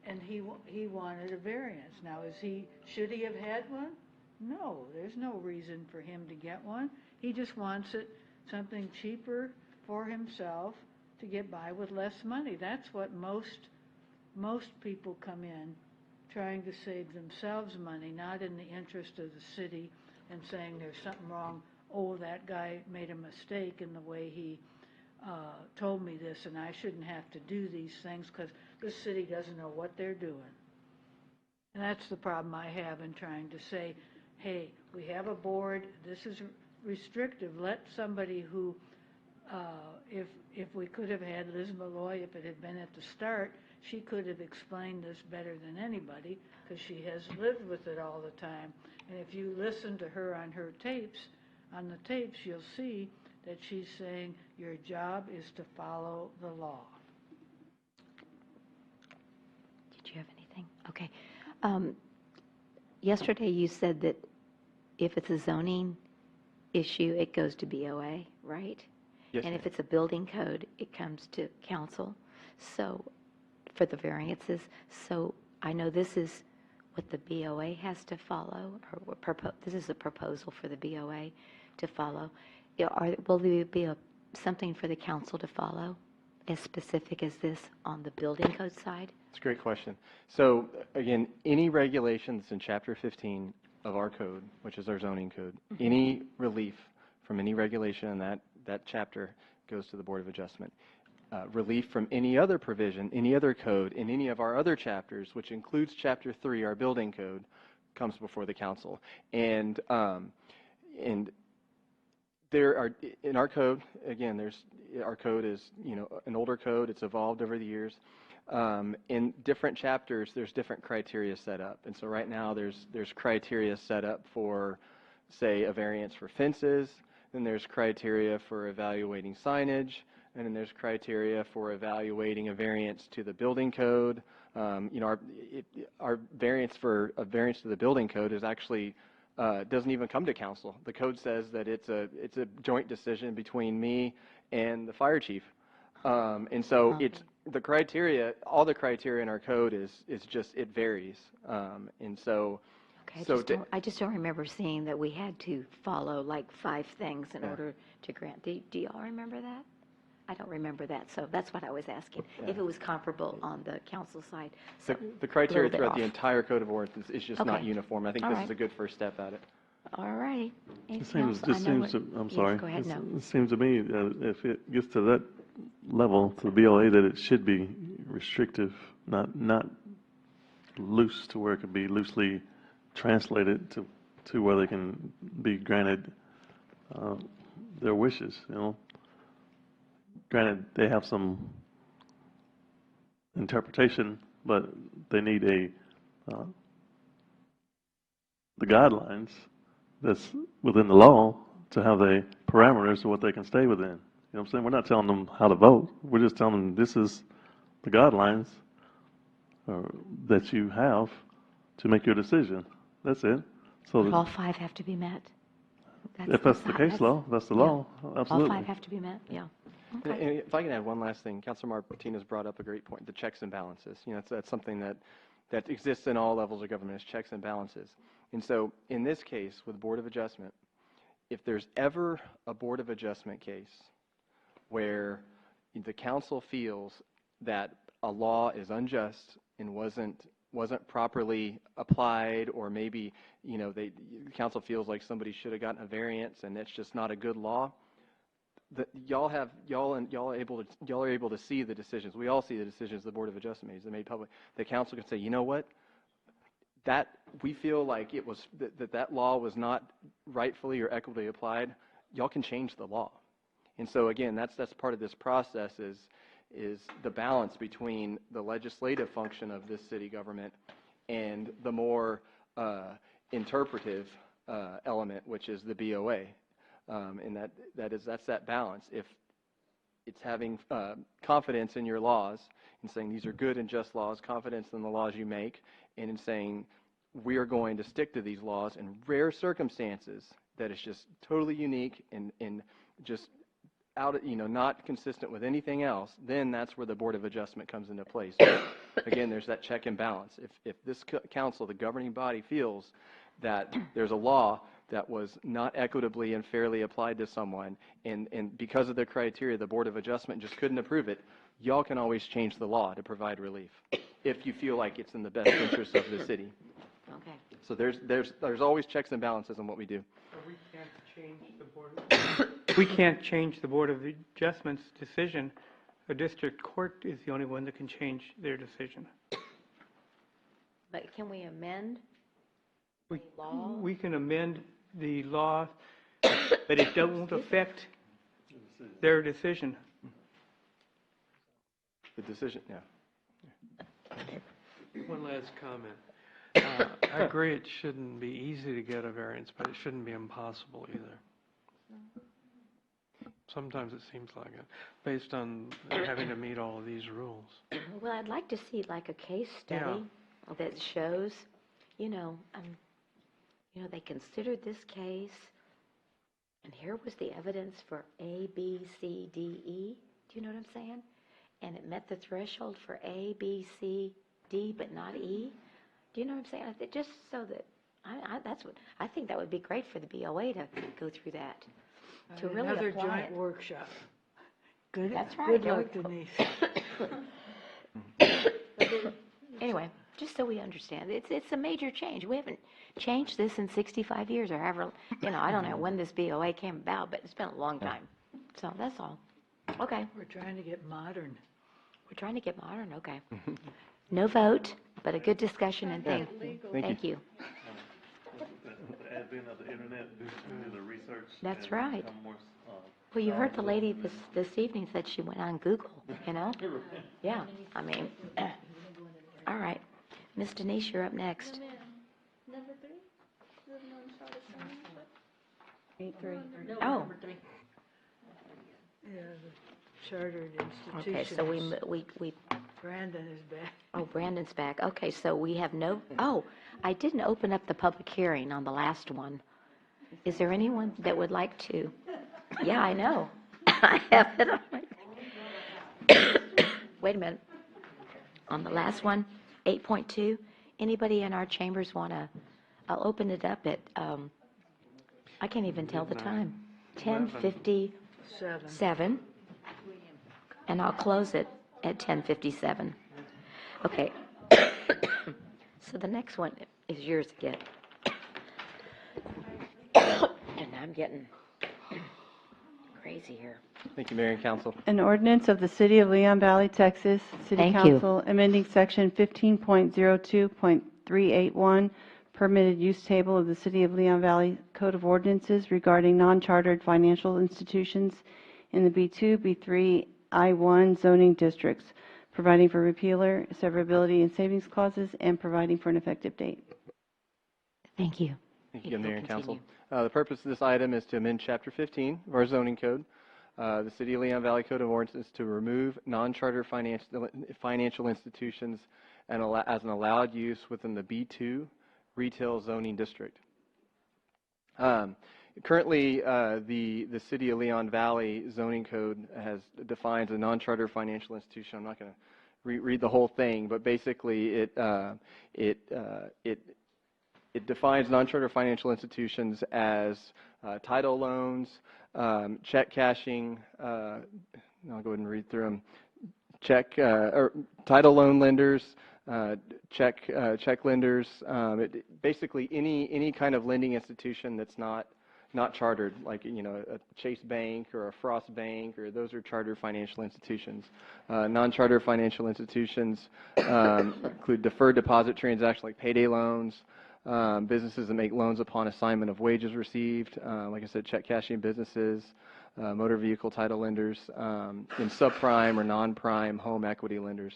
and he wanted a variance. Now, should he have had one? No, there's no reason for him to get one. He just wants something cheaper for himself to get by with less money. That's what most people come in trying to save themselves money, not in the interest of the city and saying there's something wrong. Oh, that guy made a mistake in the way he told me this, and I shouldn't have to do these things because the city doesn't know what they're doing. And that's the problem I have in trying to say, hey, we have a board, this is restrictive. Let somebody who, if we could have had Liz Malloy, if it had been at the start, she could have explained this better than anybody because she has lived with it all the time. And if you listen to her on the tapes, you'll see that she's saying your job is to follow the law. Did you have anything? Okay. Yesterday you said that if it's a zoning issue, it goes to BOA, right? Yes, and ma'am. if it's a building code, it comes to council. So for the variances. So I know this is what the BOA has to follow, or this is a proposal for the BOA to follow. Will there be something for the council to follow as specific as this on the building code side? It's a great question. So again, any regulations in Chapter 15 of our code, which is our zoning code, any relief from any regulation in that chapter goes to the Board of Adjustment. Relief from any other provision, any other code in any of our other chapters, which includes Chapter 3, our building code, comes before the council. And there are, in our code, again, our code is, an older code. It's evolved over the years. In different chapters, there's different criteria set up. And so right now, there's criteria set up for, say, a variance for fences. Then there's criteria for evaluating signage. and then there's criteria for evaluating a variance to the building code. Our variance for a variance to the building code is actually doesn't even come to council. The code says that it's a joint decision between me and the fire chief. And so it's the criteria, all the criteria in our code is just, it varies. And so, Okay, I just don't remember seeing that we had to follow like 5 things in order to grant. Do y'all remember that? I don't remember that, so that's what I was asking. If it was comparable on the council side. So the criteria a little bit throughout off. the entire code of ordinance is just not Okay. uniform. I think All this right. is a good first step at it. All right. It Anything else? seems, I know I'm yes, sorry. go ahead, no. It seems to me if it gets to that level, to the BOA, that it should be restrictive, not loose to where it could be loosely translated to where they can be granted their wishes, you know. Granted, they have some interpretation, but they need the guidelines that's within the law to have the parameters of what they can stay within. You know what I'm saying? We're not telling them how to vote. We're just telling them this is the guidelines that you have to make your decision. That's it. So But all 5 have to be met. if that's the case law, that's the law. Absolutely. All 5 have to be met, yeah. And if I can add one last thing, Councilor Martinez brought up a great point, the checks and balances. You know, that's something that exists in all levels of government, is checks and balances. And so in this case, with Board of Adjustment, if there's ever a Board of Adjustment case where the council feels that a law is unjust and wasn't properly applied, or maybe, you know, the council feels like somebody should have gotten a variance and it's just not a good law, y'all are able to see the decisions. We all see the decisions the Board of Adjustment makes. They're made public. The council can say, you know what, that we feel like it was that law was not rightfully or equitably applied. Y'all can change the law. And so again, that's part of this process is the balance between the legislative function of this city government and the more interpretive element, which is the BOA. And that's that balance. If it's having confidence in your laws and saying these are good and just laws, confidence in the laws you make, and in saying we are going to stick to these laws in rare circumstances that is just totally unique and just out, you know, not consistent with anything else, then that's where the Board of Adjustment comes into place. So again, there's that check and balance. If this council, the governing body, feels that there's a law that was not equitably and fairly applied to someone, and because of the criteria, the Board of Adjustment just couldn't approve it, y'all can always change the law to provide relief if you feel like it's in the best interest of the city. Okay. So there's always checks and balances on what we do. We can't change the Board. We can't change the Board of Adjustment's decision. A district court is the only one that can change their decision. But can we amend the law? We can amend the law, but it won't affect their decision. The decision, yeah. One last comment. I agree it shouldn't be easy to get a variance, but it shouldn't be impossible either. Sometimes it seems like it, based on having to meet all of these rules. Well, I'd like to see like a case study that shows, you know, they considered this case, and here was the evidence for A, B, C, D, E. Do you know what I'm saying? And it met the threshold for A, B, C, D, but not E. Do you know what I'm saying? Just so that that's what I think that would be great for the BOA to go through that, to really Another apply joint it. workshop. Good. That's right. Good luck, Denise. Anyway, just so we understand, it's a major change. We haven't changed this in 65 years or however, I don't know when this BOA came about, but it's been a long time. So that's all. Okay. We're trying to get modern. We're trying to get modern, okay. No vote, but a good discussion, and thank you. The advent of the internet, the research. That's right. Well, you heard the lady this evening said she went on Google, Yeah, I mean, all right. Miss Denise, you're up next. Number 3? 8-3. Oh. Yeah, chartered Okay, institutions. so we, Brandon is back. oh, Brandon's back. Okay, so we have no, oh, I didn't open up the public hearing on the last one. Is there anyone that would like to? Yeah, I know. I have it on my, wait a minute. On the last one, 8.2, anybody in our chambers want to, I'll open it up at, I can't even tell the time. 10:57. And I'll close it at 10:57. Okay. So the next one is yours again. And I'm getting crazy here. Thank you, Mayor and Council. An ordinance of the City of Leon Valley, Texas, City Thank you. Council amending Section 15.02.381, permitted use table of the City of Leon Valley Code of Ordinances regarding non-chartered financial institutions in the B2, B3, I1 zoning districts, providing for repealer, severability, and savings clauses, and providing for an effective date. Thank you. Thank you, Mayor and Council. Continue. The purpose of this item is to amend Chapter 15 of our zoning code, the City of Leon Valley Code of Ordinances, to remove non-charter financial institutions and as an allowed use within the B2 retail zoning district. Currently, the City of Leon Valley zoning code defines a non-charter financial institution. I'm not going to read the whole thing, but basically it defines non-charter financial institutions as title loans, check cashing. I'll go ahead and read through them. Or title loan lenders, check lenders. Basically, any kind of lending institution that's not chartered, like a Chase Bank or a Frost Bank, or those are chartered financial institutions. Non-charter financial institutions include deferred deposit transactions like payday loans, businesses that make loans upon assignment of wages received, like I said, check cashing businesses, motor vehicle title lenders, and subprime or non-prime home equity lenders.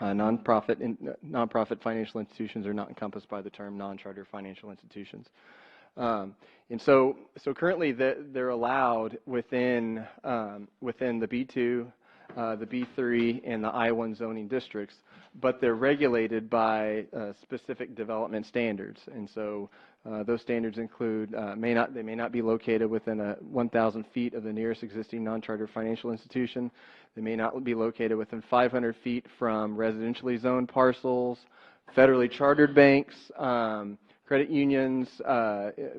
Nonprofit financial institutions are not encompassed by the term non-charter financial institutions. And so currently they're allowed within the B2, the B3, and the I1 zoning districts, but they're regulated by specific development standards. And so those standards include they may not be located within 1,000 feet of the nearest existing non-charter financial institution. They may not be located within 500 feet from residentially zoned parcels, federally chartered banks, credit unions,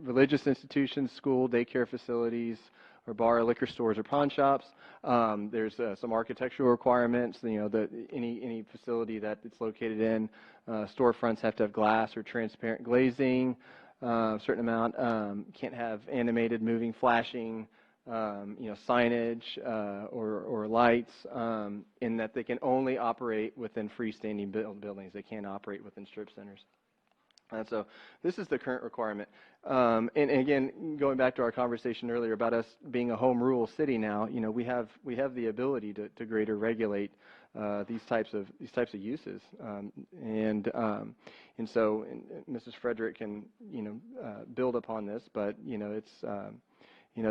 religious institutions, school, daycare facilities, or bar or liquor stores or pawn shops. There's some architectural requirements. That any facility that it's located in, storefronts have to have glass or transparent glazing. A certain amount can't have animated, moving, flashing, signage or lights. In that they can only operate within freestanding buildings. They can't operate within strip centers. And so this is the current requirement. And again, going back to our conversation earlier about us being a home rule city now, we have the ability to greater regulate these types of uses. And so Mrs. Frederick can build upon this, but it's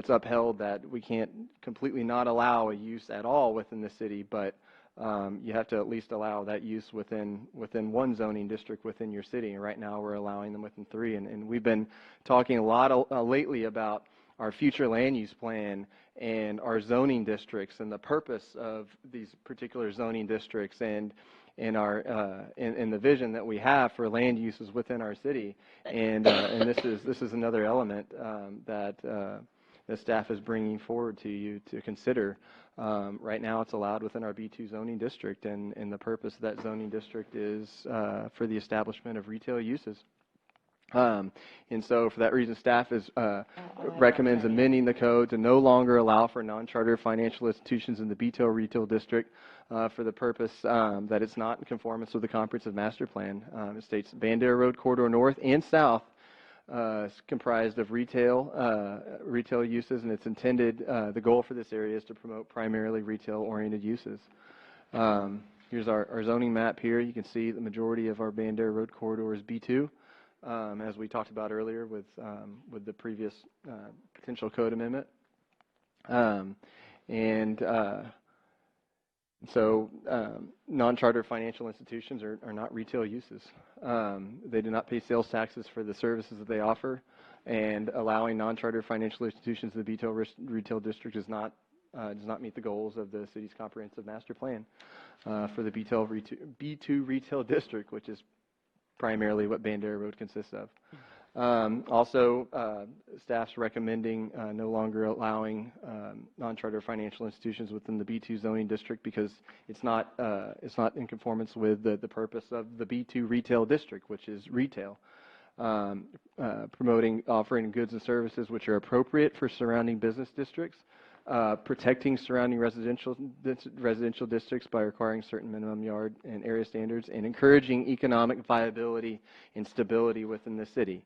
upheld that we can't completely not allow a use at all within the city, but you have to at least allow that use within one zoning district within your city. And right now we're allowing them within 3. And we've been talking a lot lately about our future land use plan and our zoning districts and the purpose of these particular zoning districts and our the vision that we have for land uses within our city. And this is another element that the staff is bringing forward to you to consider. Right now it's allowed within our B2 zoning district, and the purpose of that zoning district is for the establishment of retail uses. And so for that reason, staff recommends amending the code to no longer allow for non-charter financial institutions in the B2 retail district for the purpose that it's not in conformance with the comprehensive master plan. It states Bandera Road Corridor North and South is comprised of retail uses, and it's intended, the goal for this area is to promote primarily retail-oriented uses. Here's our zoning map here. You can see the majority of our Bandera Road Corridor is B2, as we talked about earlier with the previous potential code amendment. So non-charter financial institutions are not retail uses. They do not pay sales taxes for the services that they offer, and allowing non-charter financial institutions to the B2 retail district does not meet the goals of the city's comprehensive master plan for the B2 retail district, which is primarily what Bandera Road consists of. Also, staff's recommending no longer allowing non-charter financial institutions within the B2 zoning district because it's not in conformance with the purpose of the B2 retail district, which is retail, offering goods and services which are appropriate for surrounding business districts, protecting surrounding residential districts by requiring certain minimum yard and area standards, and encouraging economic viability and stability within the city.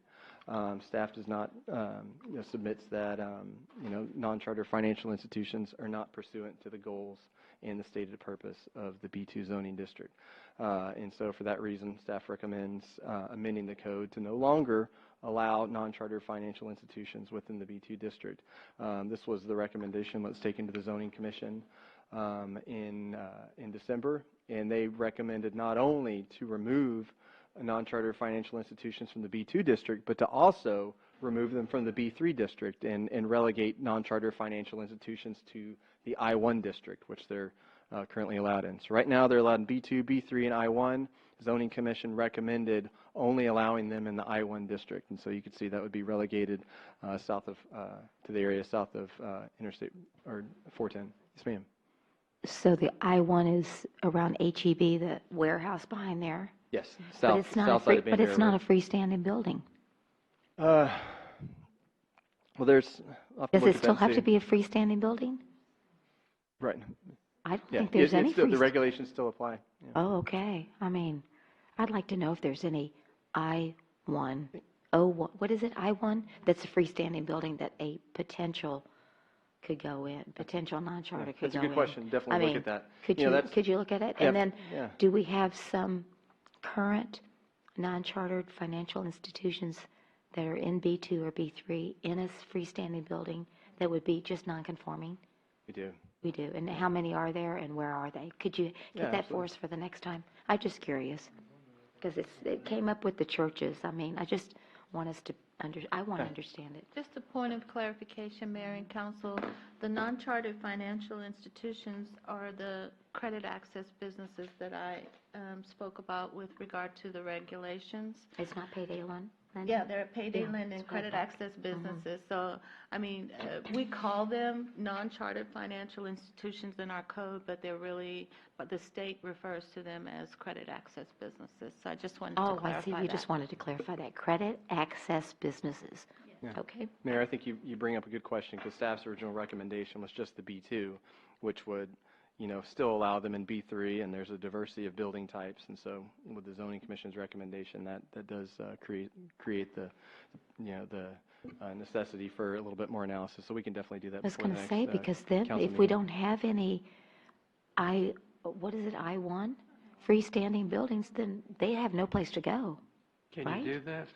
Staff does not submits that non-charter financial institutions are not pursuant to the goals and the stated purpose of the B2 zoning district. And so for that reason, staff recommends amending the code to no longer allow non-charter financial institutions within the B2 district. This was the recommendation that was taken to the Zoning Commission in December, and they recommended not only to remove non-charter financial institutions from the B2 district, but to also remove them from the B3 district and relegate non-charter financial institutions to the I1 district, which they're currently allowed in. So right now they're allowed in B2, B3, and I1. Zoning Commission recommended only allowing them in the I1 district, and so you can see that would be relegated south of to the area south of Interstate or 410. Yes, ma'am. So the I-1 is around HEB, the warehouse behind there? Yes, But it's not a freestanding building. Well, there's. Does it still have to be a freestanding building? Right. I don't think there's any the regulations still apply. Yeah. Oh, okay. I mean, I'd like to know if there's any I-1, what is it, I-1? That's a freestanding building that a potential could go in, potential non-charter could go in. That's a good question. Definitely look at that. Could you look at it? Yeah, And then, yeah. do we have some current non-chartered financial institutions that are in B2 or B3 in a freestanding building that would be just non-conforming? We do. We do. And how many are there and where are they? Could you get that for us for the next time? I'm just curious because it came up with the churches. I mean, I just want us to I want to understand it. Just a point of clarification, Mayor and Council, the non-chartered financial institutions are the credit access businesses that I spoke about with regard to the regulations. It's not payday lending? Yeah, they're payday lending, credit access businesses. So, I mean, we call them non-chartered financial institutions in our code, but they're really, but the state refers to them as credit access businesses. So I just wanted to clarify that. Oh, I see. You just wanted to clarify that. Credit access businesses. Yeah. Okay. Mayor, I think you bring up a good question because staff's original recommendation was just the B2, which would, still allow them in B3, and there's a diversity of building types, and so with the Zoning Commission's recommendation, that does create the necessity for a little bit more analysis. So we can definitely do that. I was going to say because then if we don't have any I1 freestanding buildings, then they have no place to go. Can right? you do that?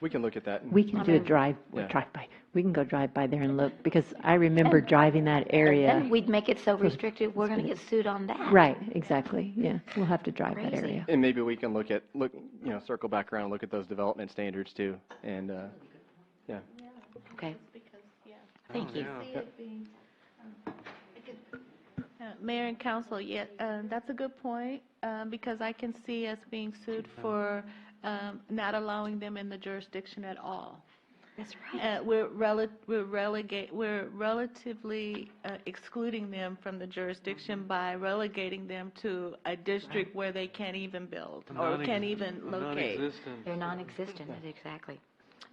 We can look at that. We can do a drive-by. We can go drive by there and look, because I remember driving that area. Then we'd make it so restricted, we're going to get sued on that. Right, exactly, yeah. We'll have to drive that Crazy. area. And maybe we can circle back around and look at those development standards too, and, yeah. Okay. Thank you. Mayor and Council, that's a good point, because I can see us being sued for not allowing them in the jurisdiction at all. That's right. We're relatively excluding them from the jurisdiction by relegating them to a district where they can't even build or can't even locate. They're non-existent, exactly.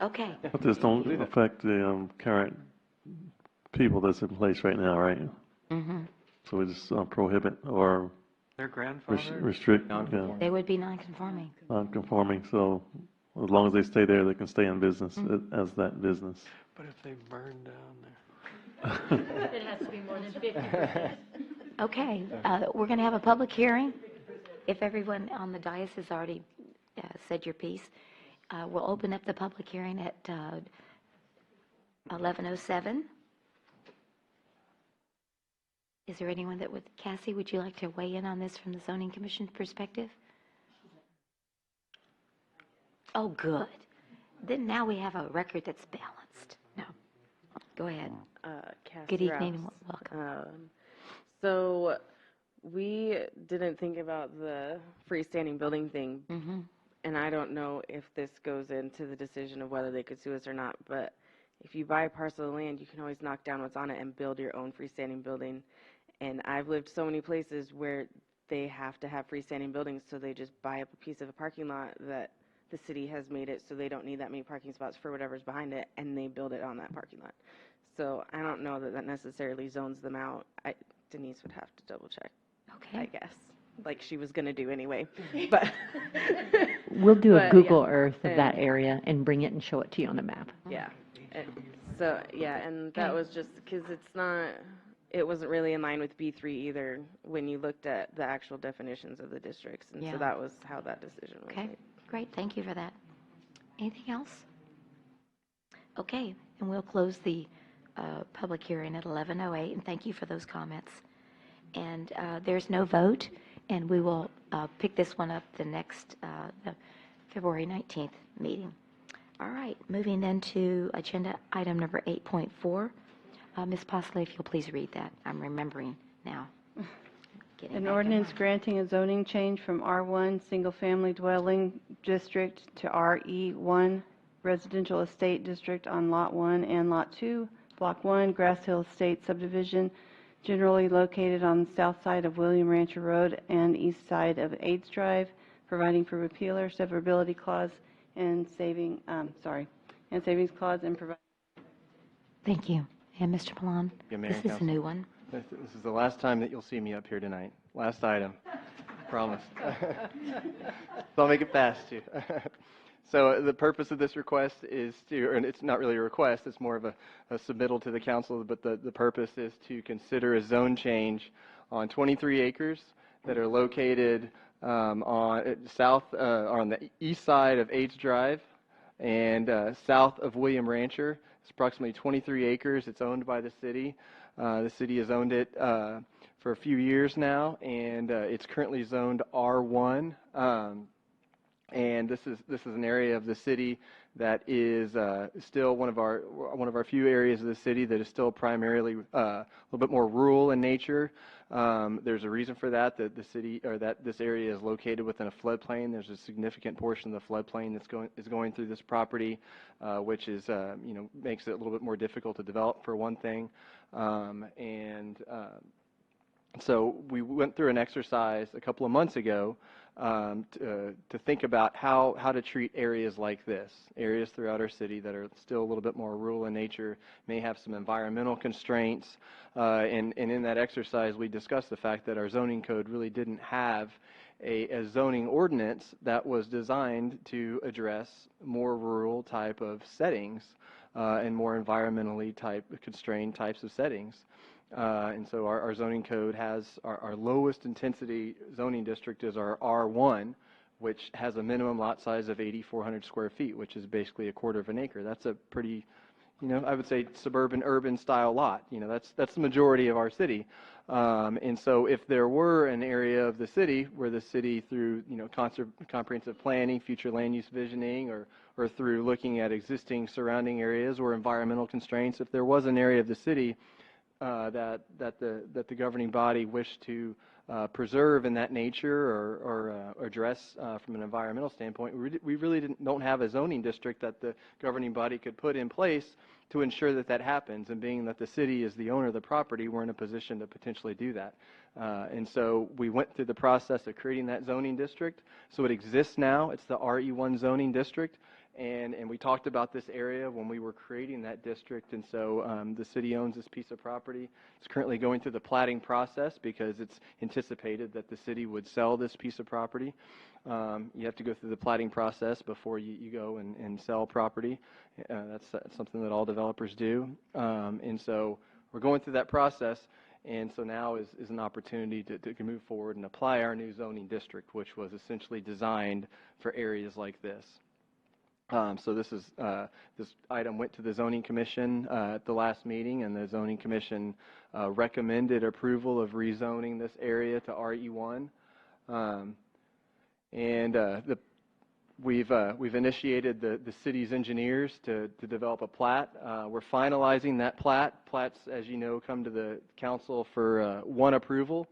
Okay. But this don't affect the current people that's in place right now, right? Mm-hmm. So we just prohibit or Their grandfather? restrict. They would be non-conforming. Non-conforming, so as long as they stay there, they can stay in business as that business. But if they burn down there? It has to be more than 50%. Okay, we're going to have a public hearing. If everyone on the dais has already said your piece, we'll open up the public hearing at 11:07. Is there anyone that would, Cassie, would you like to weigh in on this from the zoning commission perspective? Oh, good. Then now we have a record that's balanced. No. Go ahead. Cassie Good evening and Rouse. welcome. So we didn't think about the freestanding building thing, and I don't know if this goes into the decision of whether they could sue us or not, but if you buy a parcel of land, you can always knock down what's on it and build your own freestanding building. And I've lived so many places where they have to have freestanding buildings, so they just buy up a piece of a parking lot that the city has made it so they don't need that many parking spots for whatever's behind it, and they build it on that parking lot. So I don't know that that necessarily zones them out. Denise would have to double check, I guess, like she was going to do anyway. But We'll do a but, Google yeah. Earth of that And- area and bring it and show it to you on the map. Yeah. So, yeah, and that was just because it wasn't really in line with B3 either when you looked at the actual definitions of the districts. And Yeah. so that was how that decision was Okay, made. great. Thank you for that. Anything else? Okay, and we'll close the public hearing at 11:08, and thank you for those comments. And there's no vote, and we will pick this one up the next, the February 19th meeting. All right, moving then to agenda item number 8.4. Ms. Posley, if you'll please read that. I'm remembering now. Getting An back in ordinance line. granting a zoning change from R1 Single Family Dwelling District to RE1 Residential Estate District on Lot 1 and Lot 2, Block 1, Grass Hill Estate Subdivision, generally located on the south side of William Rancher Road and east side of AIDS Drive, providing for repealer, severability clause, and savings clause, and providing. Thank you. And Mr. Milan, Yeah, Mayor this and is a Council. new one. This is the last time that you'll see me up here tonight. Last item. Promise. So I'll make it fast, too. So the purpose of this request is to, and it's not really a request, it's more of a submittal to the council, but the purpose is to consider a zone change on 23 acres that are located on the east side of AIDS Drive and south of William Rancher. It's approximately 23 acres. It's owned by the city. The city has owned it for a few years now, and it's currently zoned R1. And this is an area of the city that is still one of our few areas of the city that is still primarily a little bit more rural in nature. There's a reason for that that this area is located within a floodplain. There's a significant portion of the floodplain that's going through this property, which is makes it a little bit more difficult to develop for one thing, so we went through an exercise a couple of months ago to think about how to treat areas like this. Areas throughout our city that are still a little bit more rural in nature, may have some environmental constraints. And in that exercise, we discussed the fact that our zoning code really didn't have a zoning ordinance that was designed to address more rural type of settings and more environmentally constrained types of settings. And so our zoning code has our lowest intensity zoning district is our R1, which has a minimum lot size of 8,400 square feet, which is basically a quarter of an acre. That's a pretty, I would say suburban, urban style lot. That's the majority of our city. And so if there were an area of the city where the city through, comprehensive planning, future land use visioning, or through looking at existing surrounding areas or environmental constraints, if there was an area of the city that the governing body wished to preserve in that nature or address from an environmental standpoint, we really don't have a zoning district that the governing body could put in place to ensure that happens. And being that the city is the owner of the property, we're in a position to potentially do that. And so we went through the process of creating that zoning district. So it exists now. It's the RE1 zoning district. And we talked about this area when we were creating that district, and so the city owns this piece of property. It's currently going through the platting process because it's anticipated that the city would sell this piece of property. You have to go through the platting process before you go and sell property. That's something that all developers do. And so we're going through that process, and so now is an opportunity to move forward and apply our new zoning district, which was essentially designed for areas like this. So this item went to the Zoning Commission at the last meeting, and the Zoning Commission recommended approval of rezoning this area to RE1. We've initiated the city's engineers to develop a plat. We're finalizing that plat. Plats, as you know, come to the council for one approval.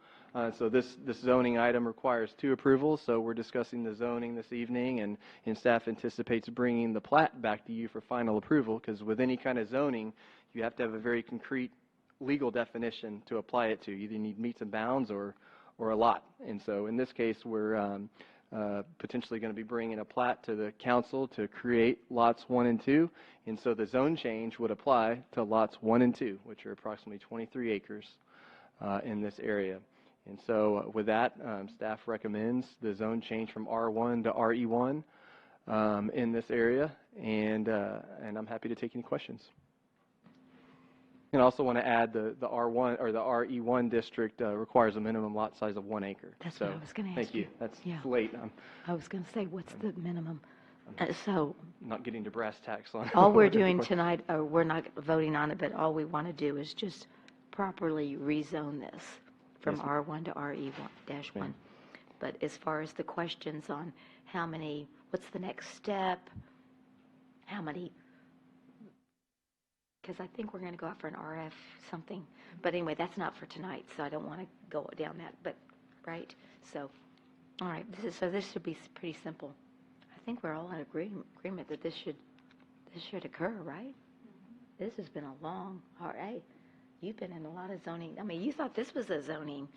So this zoning item requires 2 approvals. So we're discussing the zoning this evening, and staff anticipates bringing the plat back to you for final approval, because with any kind of zoning, you have to have a very concrete legal definition to apply it to. You either need meets and bounds or a lot. And so in this case, we're potentially going to be bringing a plat to the council to create lots 1 and 2. And so the zone change would apply to lots 1 and 2, which are approximately 23 acres in this area. And so with that, staff recommends the zone change from R1 to RE1 in this area, and I'm happy to take any questions. And I also want to add the R1 or the RE1 district requires a minimum lot size of 1 acre. That's what I was going to ask you. Thank you. That's Yeah. late. I was going to say, what's the minimum? So Not getting to brass tacks on all we're doing tonight, we're not voting on it, but all we want to do is just properly rezone this from Yes, ma'am. R1 to RE1-1. But as far as the questions on how many, what's the next step, how many, because I think we're going to go out for an RF something. But anyway, that's not for tonight, so I don't want to go down that, but, right? So, all right, this should be pretty simple. I think we're all in agreement that this should occur, right? This has been a long, all right. You've been in a lot of zoning. I mean, you thought this was a zoning.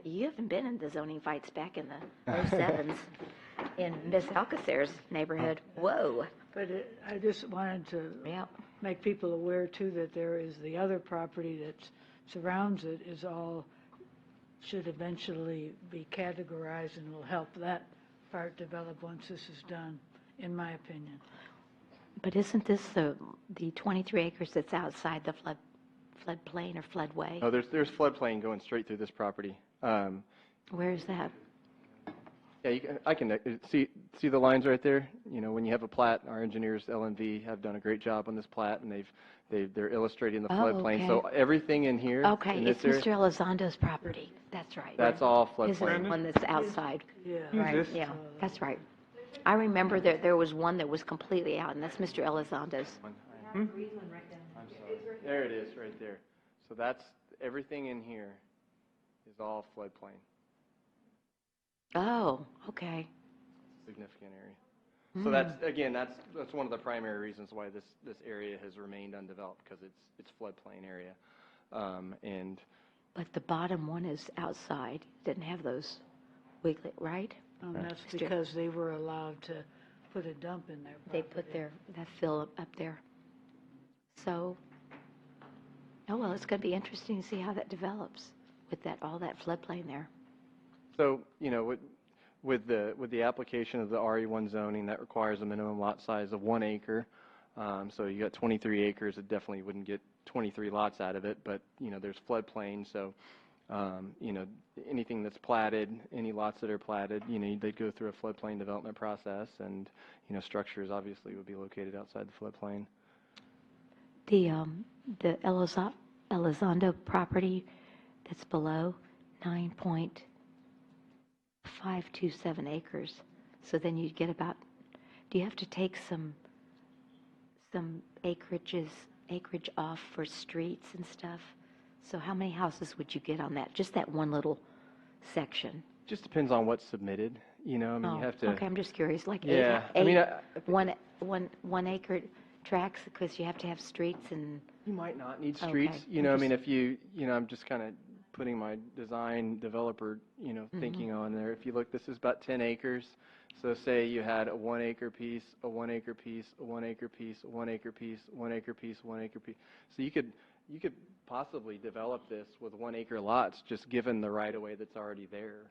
You haven't been in the zoning fights back in the 07s in Miss Alcacer's neighborhood. Whoa. But I just wanted to make people aware too that there is the other property that surrounds it is all, should eventually be categorized and will help that part develop once this is done, in my opinion. But isn't this the 23 acres that's outside the floodplain or floodway? Oh, there's floodplain going straight through this property. Where is that? Yeah, I can see the lines right there. You know, when you have a plat, our engineers, LNV, have done a great job on this plat, and they're illustrating the floodplain. Okay. So everything in here, Okay, in this it's area, Mr. Elizondo's property. That's right. that's all His floodplain. one that's outside. Yeah. Right, yeah, that's right. I remember there was one that was completely out, and that's Mr. Elizondo's. I'm sorry. There it is, right there. So that's everything in here is all floodplain. Oh, okay. Significant area. So that's one of the primary reasons why this area has remained undeveloped, because it's floodplain area, and. But the bottom one is outside, didn't have those wiggly, right? And that's because they were allowed to put a dump in there. They put that fill up there. So, oh well, it's going to be interesting to see how that develops with all that floodplain there. So, you know, with the application of the RE1 zoning, that requires a minimum lot size of 1 acre. So you got 23 acres, it definitely wouldn't get 23 lots out of it, but, you know, there's floodplain, so, you know, anything that's platted, any lots that are platted, you know, they'd go through a floodplain development process, and, you know, structures obviously would be located outside the floodplain. The Elizondo property that's below 9.527 acres. So then you'd get about, do you have to take some acreage off for streets and stuff? So how many houses would you get on that? Just that one little section? Just depends on what's submitted, you know, I mean, you have to. Okay, I'm just curious, like Yeah, I mean, one acre tracts, because you have to have streets and. You might not need streets, you know, I mean, if you know, I'm just kind of putting my design developer, you know, thinking on there. If you look, this is about 10 acres. So say you had a 1 acre piece, a 1 acre piece, a 1 acre piece, a 1 acre piece, 1 acre piece, 1 acre piece. So you could possibly develop this with 1 acre lots, just given the right of way that's already there,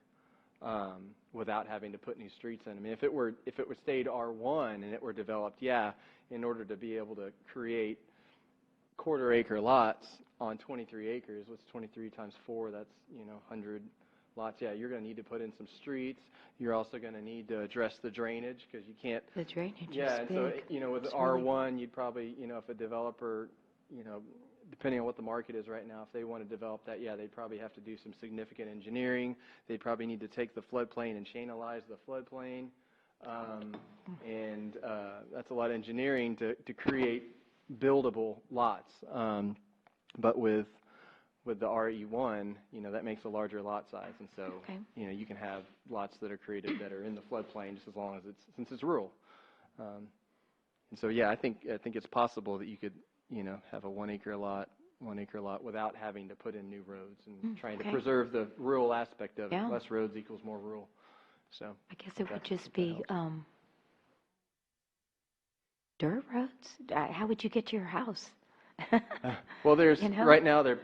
without having to put any streets in. I mean, if it stayed R1 and it were developed, yeah, in order to be able to create 1/4 acre lots on 23 acres, what's 23 times 4? That's, you know, 100 lots, yeah, you're going to need to put in some streets. You're also going to need to address the drainage because you can't. The drainage Yeah, is and big. so, with It's R1, you'd probably, if a developer, depending on what the market is right now, if they want to develop that, yeah, they'd probably have to do some significant engineering. They'd probably need to take the floodplain and channelize the floodplain. And that's a lot of engineering to create buildable lots. But with the RE1, that makes a larger lot size. And so, you can have lots that are created that are in the floodplain just as long as since it's rural. And so, yeah, I think it's possible that you could, have a 1 acre lot without having to put in new roads and trying to preserve the rural aspect of it. Yeah. Less roads equals more rural. So I guess it would just be dirt roads. How would you get to your house? Well, there's right now the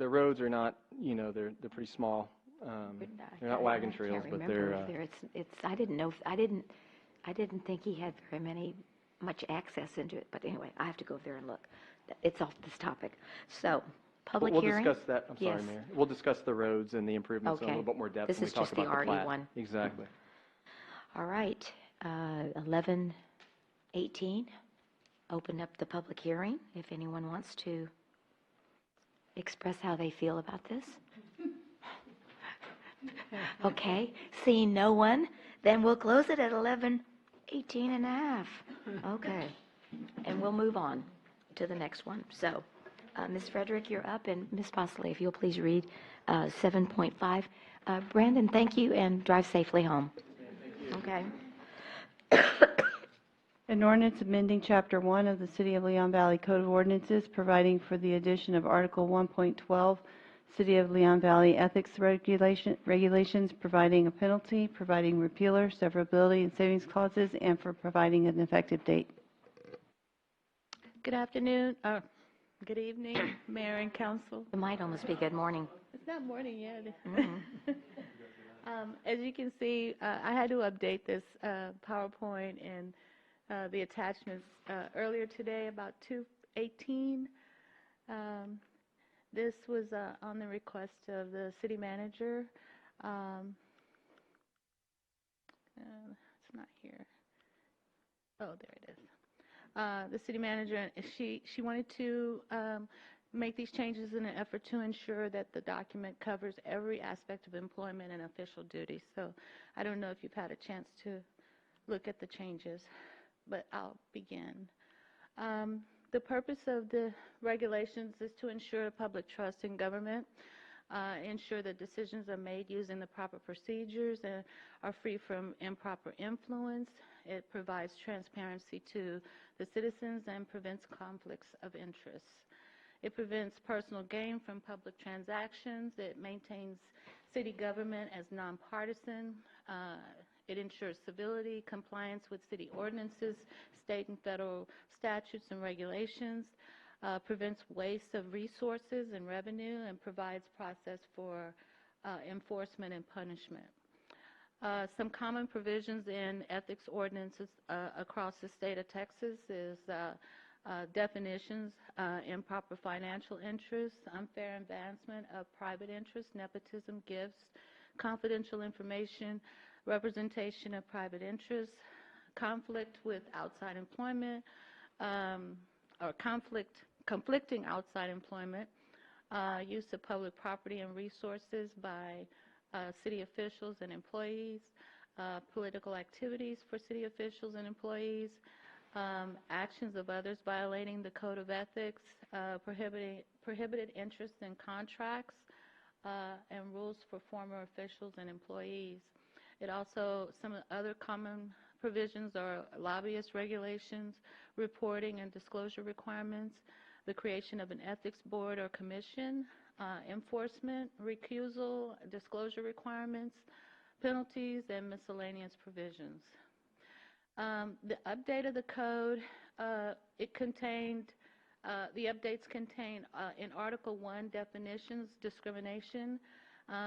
roads are not, they're pretty small. They're not wagon trails, but they're. I didn't think he had very much access into it. But anyway, I have to go over there and look. It's off this topic. So, public hearing. We'll discuss that. I'm sorry, Mayor. We'll discuss the roads and the improvements in a little bit more depth This when we is talk just the about the plat. RE1. Exactly. All right, 11:18. Open up the public hearing if anyone wants to express how they feel about this. Okay, seeing no one, then we'll close it at 11:18 and a half. Okay, and we'll move on to the next one. So, Ms. Frederick, you're up, and Ms. Bosley, if you'll please read 7.5. Brandon, thank you, and drive safely home. Okay. An ordinance amending Chapter 1 of the City of Leon Valley Code of Ordinances, providing for the addition of Article 1.12, City of Leon Valley Ethics Regulations, providing a penalty, providing repealer, severability, and savings clauses, and for providing an effective date. Good afternoon, good evening, Mayor and Council. It might almost be good morning. It's not morning yet. Mm-hmm. As you can see, I had to update this PowerPoint and the attachments earlier today, about 2:18. This was on the request of the city manager. It's not here. Oh, there it is. The city manager, she wanted to make these changes in an effort to ensure that the document covers every aspect of employment and official duties. So I don't know if you've had a chance to look at the changes, but I'll begin. The purpose of the regulations is to ensure public trust in government, ensure that decisions are made using the proper procedures and are free from improper influence. It provides transparency to the citizens and prevents conflicts of interest. It prevents personal gain from public transactions. It maintains city government as nonpartisan. It ensures civility, compliance with city ordinances, state and federal statutes and regulations, prevents waste of resources and revenue, and provides process for enforcement and punishment. Some common provisions in ethics ordinances across the state of Texas is definitions, improper financial interests, unfair advancement of private interests, nepotism, gifts, confidential information, representation of private interests, conflict with outside employment, or conflicting outside employment, use of public property and resources by city officials and employees, political activities for city officials and employees, actions of others violating the code of ethics, prohibited interest in contracts, and rules for former officials and employees. It also, some other common provisions are lobbyist regulations, reporting and disclosure requirements, the creation of an ethics board or commission, enforcement, recusal, disclosure requirements, penalties, and miscellaneous provisions. The update of the code, the updates contain in Article 1 definitions, discrimination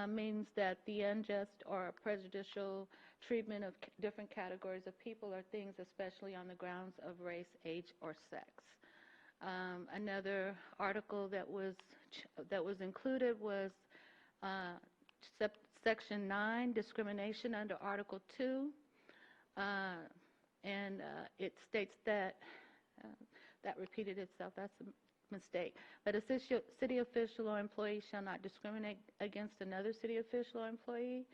means that the unjust or prejudicial treatment of different categories of people or things, especially on the grounds of race, age, or sex. Another article that was included was Section 9, discrimination under Article 2. And it states that, that repeated itself, that's a mistake. But a city official or employee shall not discriminate against another city official or employee.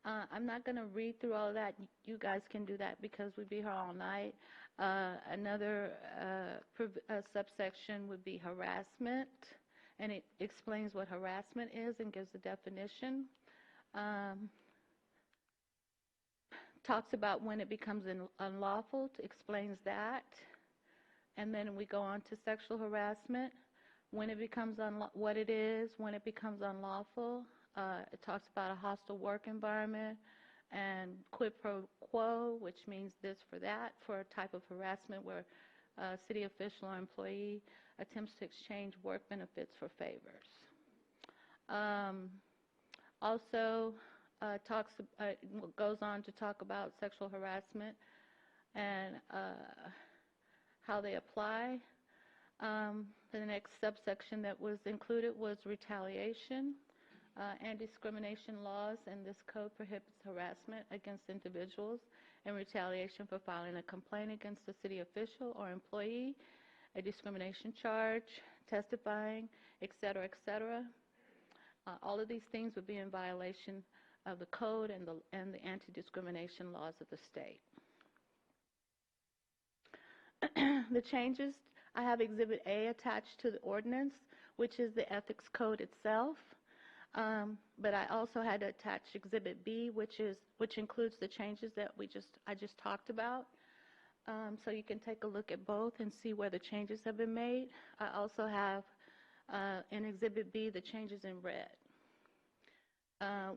I'm not going to read through all of that. You guys can do that because we'd be here all night. Another subsection would be harassment, and it explains what harassment is and gives a definition. Talks about when it becomes unlawful, explains that. And then we go on to sexual harassment, when it becomes what it is, when it becomes unlawful. It talks about a hostile work environment and quid pro quo, which means this for that, for a type of harassment where a city official or employee attempts to exchange work benefits for favors. Also goes on to talk about sexual harassment and how they apply. The next subsection that was included was retaliation. Anti-discrimination laws, and this code prohibits harassment against individuals in retaliation for filing a complaint against a city official or employee, a discrimination charge, testifying, et cetera, et cetera. All of these things would be in violation of the code and the anti-discrimination laws of the state. The changes, I have Exhibit A attached to the ordinance, which is the ethics code itself. But I also had to attach Exhibit B, which includes the changes that I just talked about. So you can take a look at both and see where the changes have been made. I also have in Exhibit B the changes in red.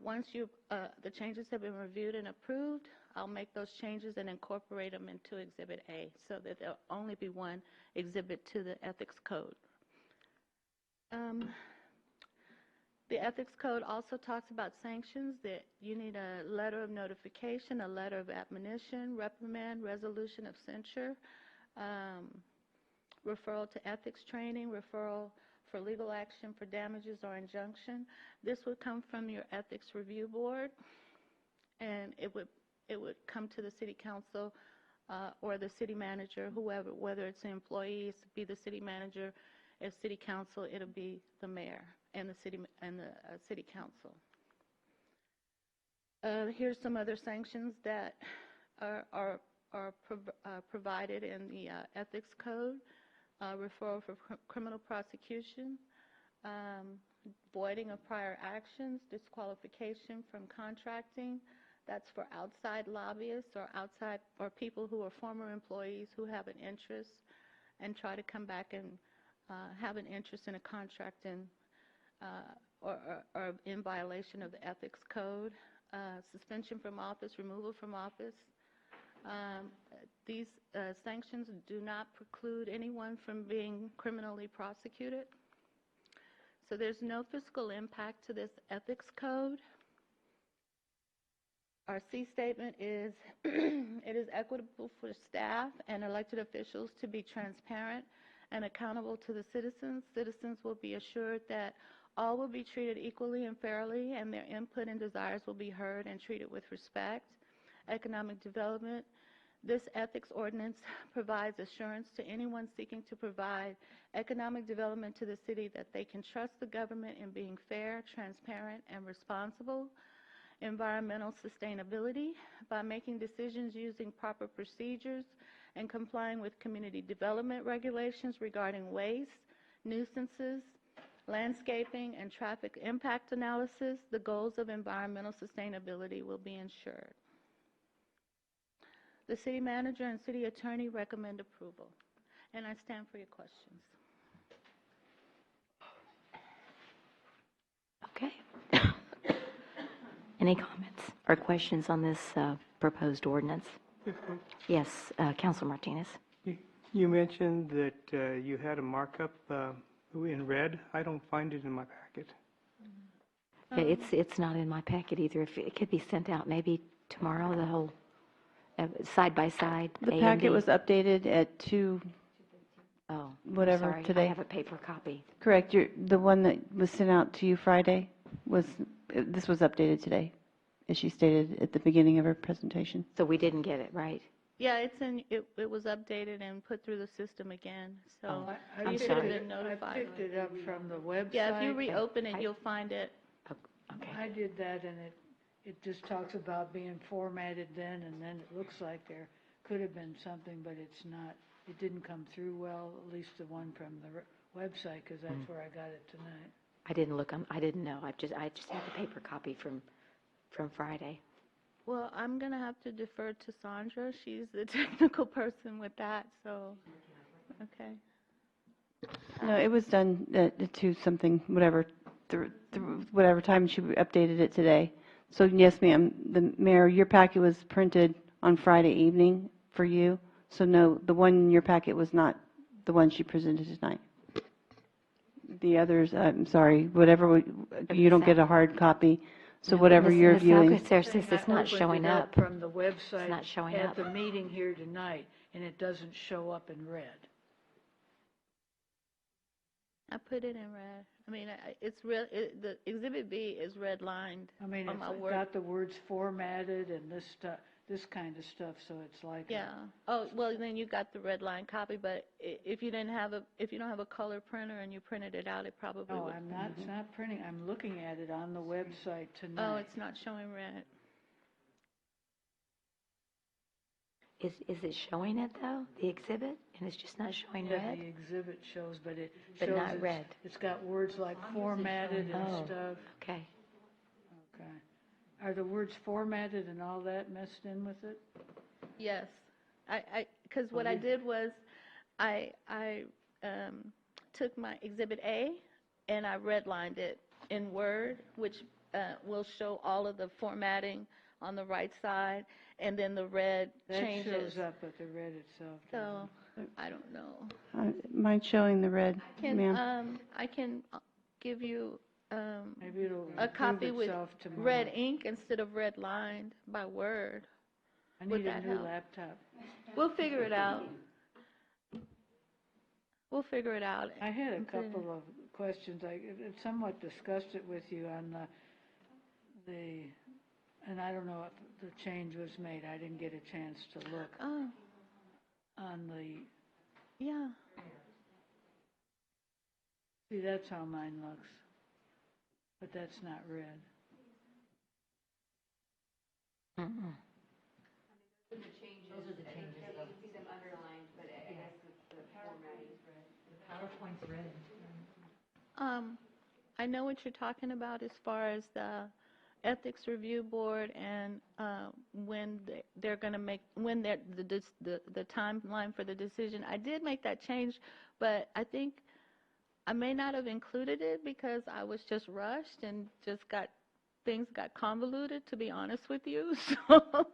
Once the changes have been reviewed and approved, I'll make those changes and incorporate them into Exhibit A so that there'll only be one exhibit to the ethics code. The ethics code also talks about sanctions, that you need a letter of notification, a letter of admonition, reprimand, resolution of censure, referral to ethics training, referral for legal action for damages or injunction. This would come from your ethics review board, and it would come to the city council or the city manager, whoever, whether it's an employee, it would be the city manager. If city council, it'll be the mayor and the city council. Here's some other sanctions that are provided in the ethics code. Referral for criminal prosecution, voiding of prior actions, disqualification from contracting. That's for outside lobbyists or people who are former employees who have an interest and try to come back and have an interest in a contract or in violation of the ethics code. Suspension from office, removal from office. These sanctions do not preclude anyone from being criminally prosecuted. So there's no fiscal impact to this ethics code. Our C statement is, it is equitable for staff and elected officials to be transparent and accountable to the citizens. Citizens will be assured that all will be treated equally and fairly, and their input and desires will be heard and treated with respect. Economic development. This ethics ordinance provides assurance to anyone seeking to provide economic development to the city that they can trust the government in being fair, transparent, and responsible. Environmental sustainability, by making decisions using proper procedures and complying with community development regulations regarding waste, nuisances, landscaping, and traffic impact analysis, the goals of environmental sustainability will be ensured. The city manager and city attorney recommend approval, and I stand for your questions. Okay. Any comments or questions on this proposed ordinance? Yes, Councilor Martinez. You mentioned that you had a markup in red. I don't find it in my packet. It's not in my packet either. If it could be sent out maybe tomorrow, the whole side by side. The packet was updated at 2. Oh, whatever sorry. today. I have a paper copy. Correct. The one that was sent out to you Friday this was updated today, as she stated at the beginning of her presentation. So we didn't get it, right? Yeah, it was updated and put through the system again, so I you should have been notified. I picked it up from the website. Yeah, if you reopen it, you'll find it. Okay. I did that, and it just talks about being formatted then, and then it looks like there could have been something, but it's not. It didn't come through well, at least the one from the website, because that's where I got it tonight. I didn't look, I didn't know. I just had the paper copy from Friday. Well, I'm going to have to defer to Sandra. She's the technical person with that, so, okay. No, it was done to something, whatever, through whatever time she updated it today. So yes, ma'am, the mayor, your packet was printed on Friday evening for you. So no, the one in your packet was not the one she presented tonight. The others, I'm sorry, whatever, you don't get a hard copy. So whatever you're viewing. It's not showing up. From the website. It's not showing at up. the meeting here tonight, and it doesn't show up in red. I put it in red. I mean, it's real. The Exhibit B is redlined. I mean, on it's my Word. got the words formatted and this stuff, this kind of stuff, so it's like. Yeah. Oh, well, then you got the red line copy, but if you don't have a color printer and you printed it out, it probably No, would. I'm not, it's not printing. I'm looking at it on the website tonight. Oh, it's not showing red. Is it showing it though, the exhibit, and it's just not showing Yeah, red? the exhibit shows, but it But shows not red. It's got words like formatted and Oh, stuff. okay. Okay. Are the words formatted and all that messed in with it? Yes, because what I did was, I took my Exhibit A and I redlined it in Word, which will show all of the formatting on the right side, and then the red changes. That shows up, but the red itself So, doesn't. I don't know. Mine's showing the red, ma'am. I can give you Maybe it'll a improve copy with itself tomorrow. red ink instead of red lined by Word. I Would need a that new help? laptop. We'll figure it out. We'll figure it out. I had a couple of questions. I somewhat discussed it with you on the, and I don't know if the change was made. I didn't get a chance to look. Oh. On the. Yeah. See, that's how mine looks. But that's not red. Mm-mm. Those are the changes. You can see them underlined, but I guess the formatting is red. The PowerPoint's red. I know what you're talking about as far as the ethics review board and when they're going to make, when they're the timeline for the decision. I did make that change, but I think I may not have included it because I was just rushed and just things got convoluted, to be honest with you. So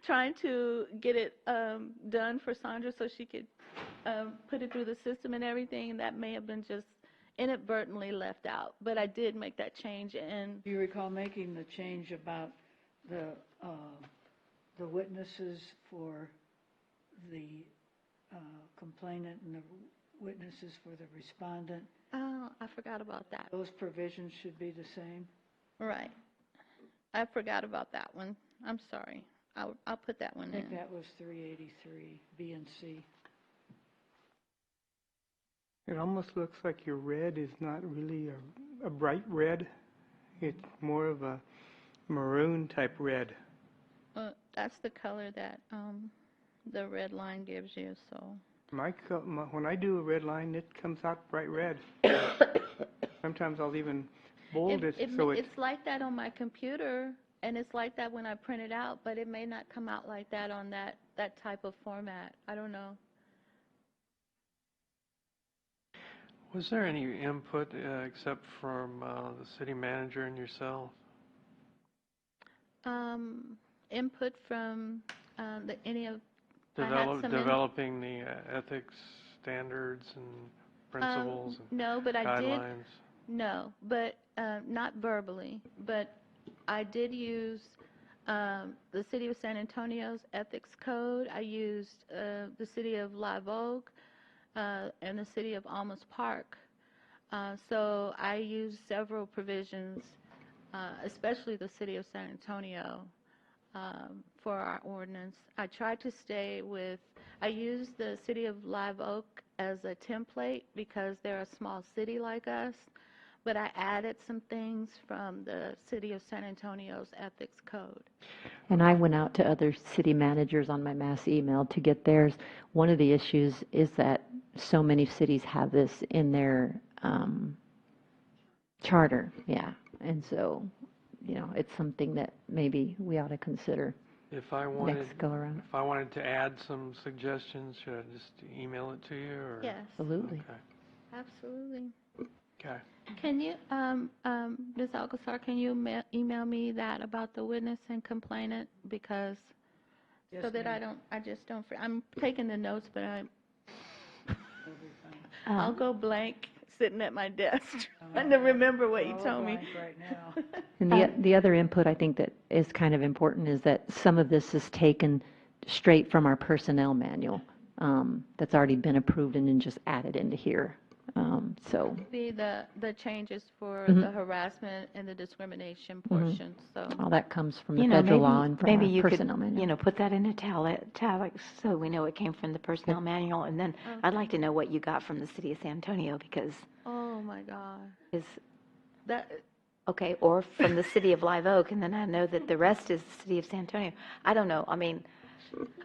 trying to get it done for Sandra so she could put it through the system and everything, that may have been just inadvertently left out. But I did make that change. And do you recall making the change about the witnesses for the complainant and the witnesses for the respondent? Oh, I forgot about that. Those provisions should be the same? Right. I forgot about that one. I'm sorry. I'll put that one in. I think that was 383, B and C. It almost looks like your red is not really a bright red. It's more of a maroon type red. That's the color that the red line gives you, so. When I do a red line, it comes out bright red. Sometimes I'll even bold it so it's like that on my computer, and it's like that when I print it out, but it may not come out like that on that type of format. I don't know. Was there any input except from the city manager and yourself? Input from any of Developing the ethics standards and principles and no, but guidelines? I did. No, but not verbally. But I did use the City of San Antonio's ethics code. I used the City of Live Oak and the City of Almus Park. So I used several provisions especially the city of San Antonio, for our ordinance. I tried to stay with, I used the city of Live Oak as a template because they're a small city like us, but I added some things from the city of San Antonio's ethics code. And I went out to other city managers on my mass email to get theirs. One of the issues is that so many cities have this in their charter, yeah. And so, you know, it's something that maybe we ought to consider If I wanted, next go around. if I wanted to add some suggestions, should I just email it to you, or? Yes. Absolutely. Okay. Absolutely. Okay. Can you, Ms. Alcazar, can you email me that about the witness and complainant? Because, Yes, so that ma'am. I just don't, I'm taking the notes, but I'll go blank sitting at my desk trying to remember what you We're all told me. blank right now. And the other input I think that is kind of important is that some of this is taken straight from our personnel manual that's already been approved and then just added into here. So Be the changes for Mhm. the harassment and the discrimination portion, so. all that comes from the You know, federal maybe, law and from maybe our you could, personnel manual. you know, put that in italics so we know it came from the personnel manual. And then I'd like to know what you got from the city of San Antonio because Oh, my God. is, That, okay, or from the city of Live Oak, and then I know that the rest is the city of San Antonio. I don't know. I mean,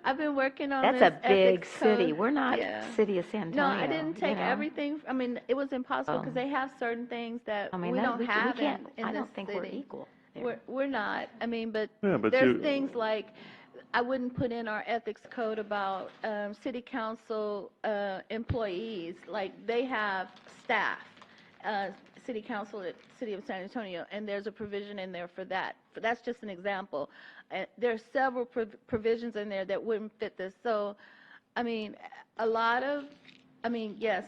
I've been working on that's this a big ethics city. code. We're not Yeah. city of San No, Antonio. I didn't take you know? everything. I mean, it was impossible because Oh. they have certain things that I mean, we that- don't we have can't, in I this don't think we're city. equal there. We're not. I mean, but Yeah, but there's you- things like I wouldn't put in our ethics code about city council employees. Like they have staff, city council at City of San Antonio, and there's a provision in there for that. That's just an example. There's several provisions in there that wouldn't fit this. So, I mean, yes,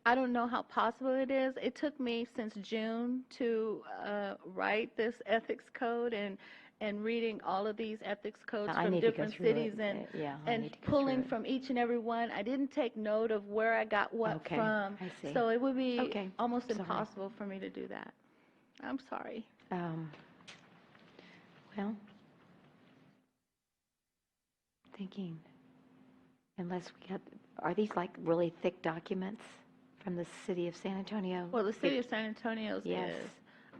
I don't know how possible it is. It took me since June to write this ethics code and reading all of these ethics codes I from need to go different through it. cities and Yeah, I need to go pulling through it. from each and every one. I didn't take note of where I got what Okay, from. I see. So it would be Okay, almost sorry. impossible for me to do that. I'm sorry. Well, thinking, unless we got, are these like really thick documents from the city of San Antonio? Well, the city of San Antonio's Yes. is.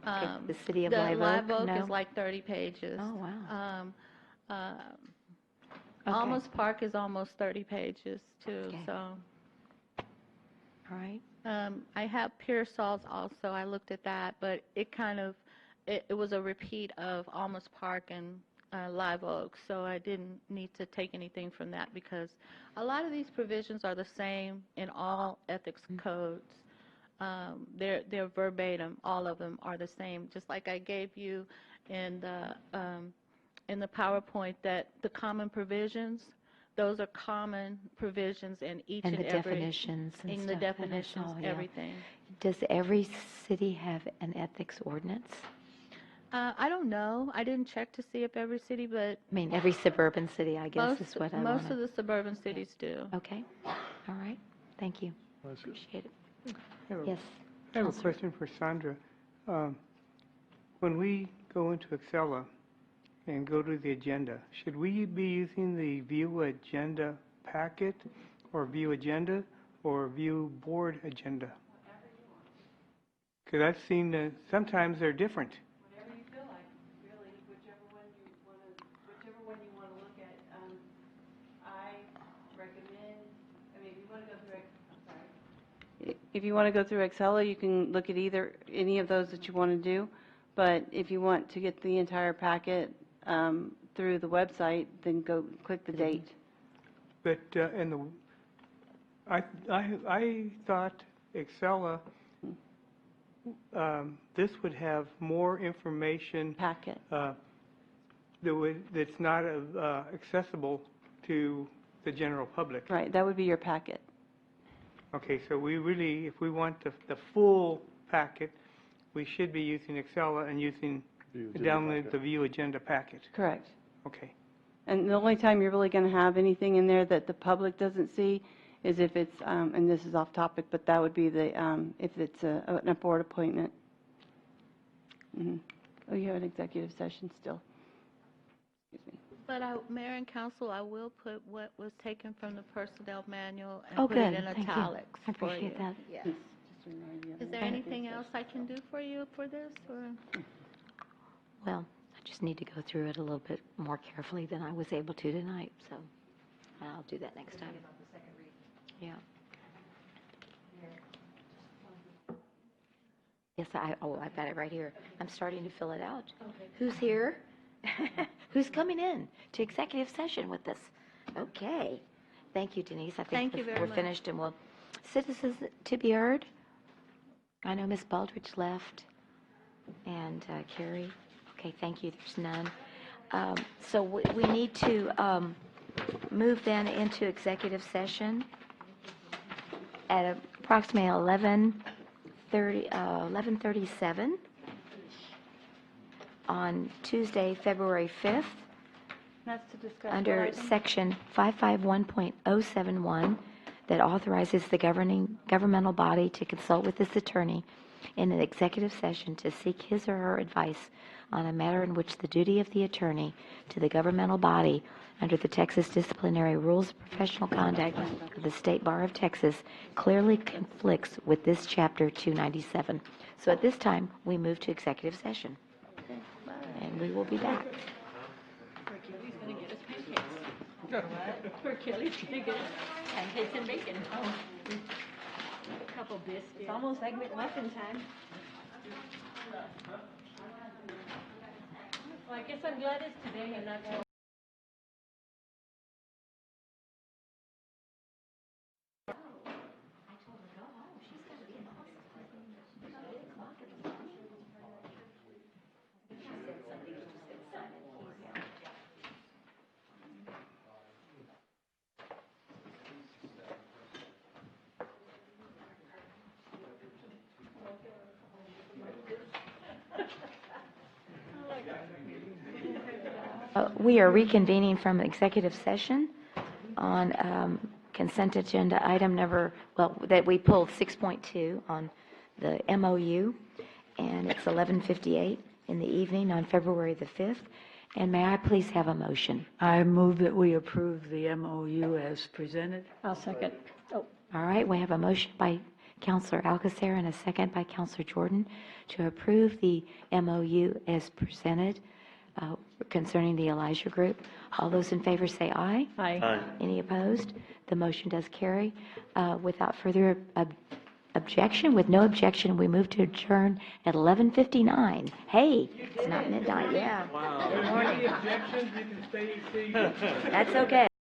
Okay, the city of The Live Live Oak, Oak no? is like 30 pages. Oh, wow. Okay. Almost Park is almost 30 pages too, Okay. so. All right. I have Pearsall's also, I looked at that, but it kind of, it was a repeat of Almost Park and Live Oak, so I didn't need to take anything from that because a lot of these provisions are the same in all ethics codes. They're verbatim, all of them are the same, just like I gave you in the PowerPoint that the common provisions, those are common provisions in each and And every. the definitions and In stuff the that I definitions, saw, yeah. everything. Does every city have an ethics ordinance? I don't know. I didn't check to see if every city, but I mean, every suburban city, I guess, is what I want most of the suburban cities do. Okay, all right, thank you. Appreciate it. Yes, I have a Counselor. question for Sandra. When we go into Excella and go to the agenda, should we be using the view agenda packet or view agenda or view board agenda? Because I've seen that sometimes they're different. Whatever you feel like, really, whichever one you want to look at. I recommend, I mean, if you want to go through, I'm sorry. If you want to go through Excel, you can look at any of those that you want to do. But if you want to get the entire packet through the website, then go click the date. But I thought Excella, this would have more information Packet. that's not accessible to the general public. Right, that would be your packet. Okay, so we really, if we want the full packet, we should be using Excella and download the view agenda packet. Correct. Okay. And the only time you're really going to have anything in there that the public doesn't see is if it's, and this is off topic, but that would be if it's a board appointment. Mm-hmm. Oh, you have an executive session still. Excuse me. But Mayor and Council, I will put what was taken from the personnel manual and Oh, put it good. in Thank you. italics I for appreciate you. that. Yes. Is there anything else I can do for you for this, or? Well, I just need to go through it a little bit more carefully than I was able to tonight, so I'll do that next time. Yeah. Yes, I've got it right here. I'm starting to fill it out. Who's here? Who's coming in to executive session with us? Okay. Thank you, Denise. I think Thank you very we're much. finished, and we'll, citizens to be heard. I know Ms. Baldridge left, and Carrie. Okay, thank you. There's none. So we need to move then into executive session at approximately 11:37 on Tuesday, February 5th, That's to discuss under what item? Section 551.071, that authorizes the governmental body to consult with its attorney in an executive session to seek his or her advice on a matter in which the duty of the attorney to the governmental body under the Texas Disciplinary Rules of Professional Conduct of the State Bar of Texas clearly conflicts with this Chapter 297. So at this time, we move to executive session. And we will be back. Where Kelly's going to get us pancakes. Where Kelly's going to get us pancakes and bacon. Oh, a couple biscuits. It's almost like McMuffin time. Well, I guess I'm glad it's today and not tomorrow. We are reconvening from executive session on consent agenda item number, well, that we pulled 6.2 on the MOU, and it's 11:58 in the evening on February the 5th. And may I please have a motion? I move that we approve the MOU as presented. I'll second. Oh, All right, we have a motion by Counselor Alcacer and a second by Counselor Jordan to approve the MOU as presented concerning the Elijah Group. All those in favor say aye. aye. Aye. Any opposed? The motion does carry. Without further objection, with no objection, we move to adjourn at 11:59. Hey, it's not midnight, yeah. Good morning. Any objections, you can stay seated. That's okay.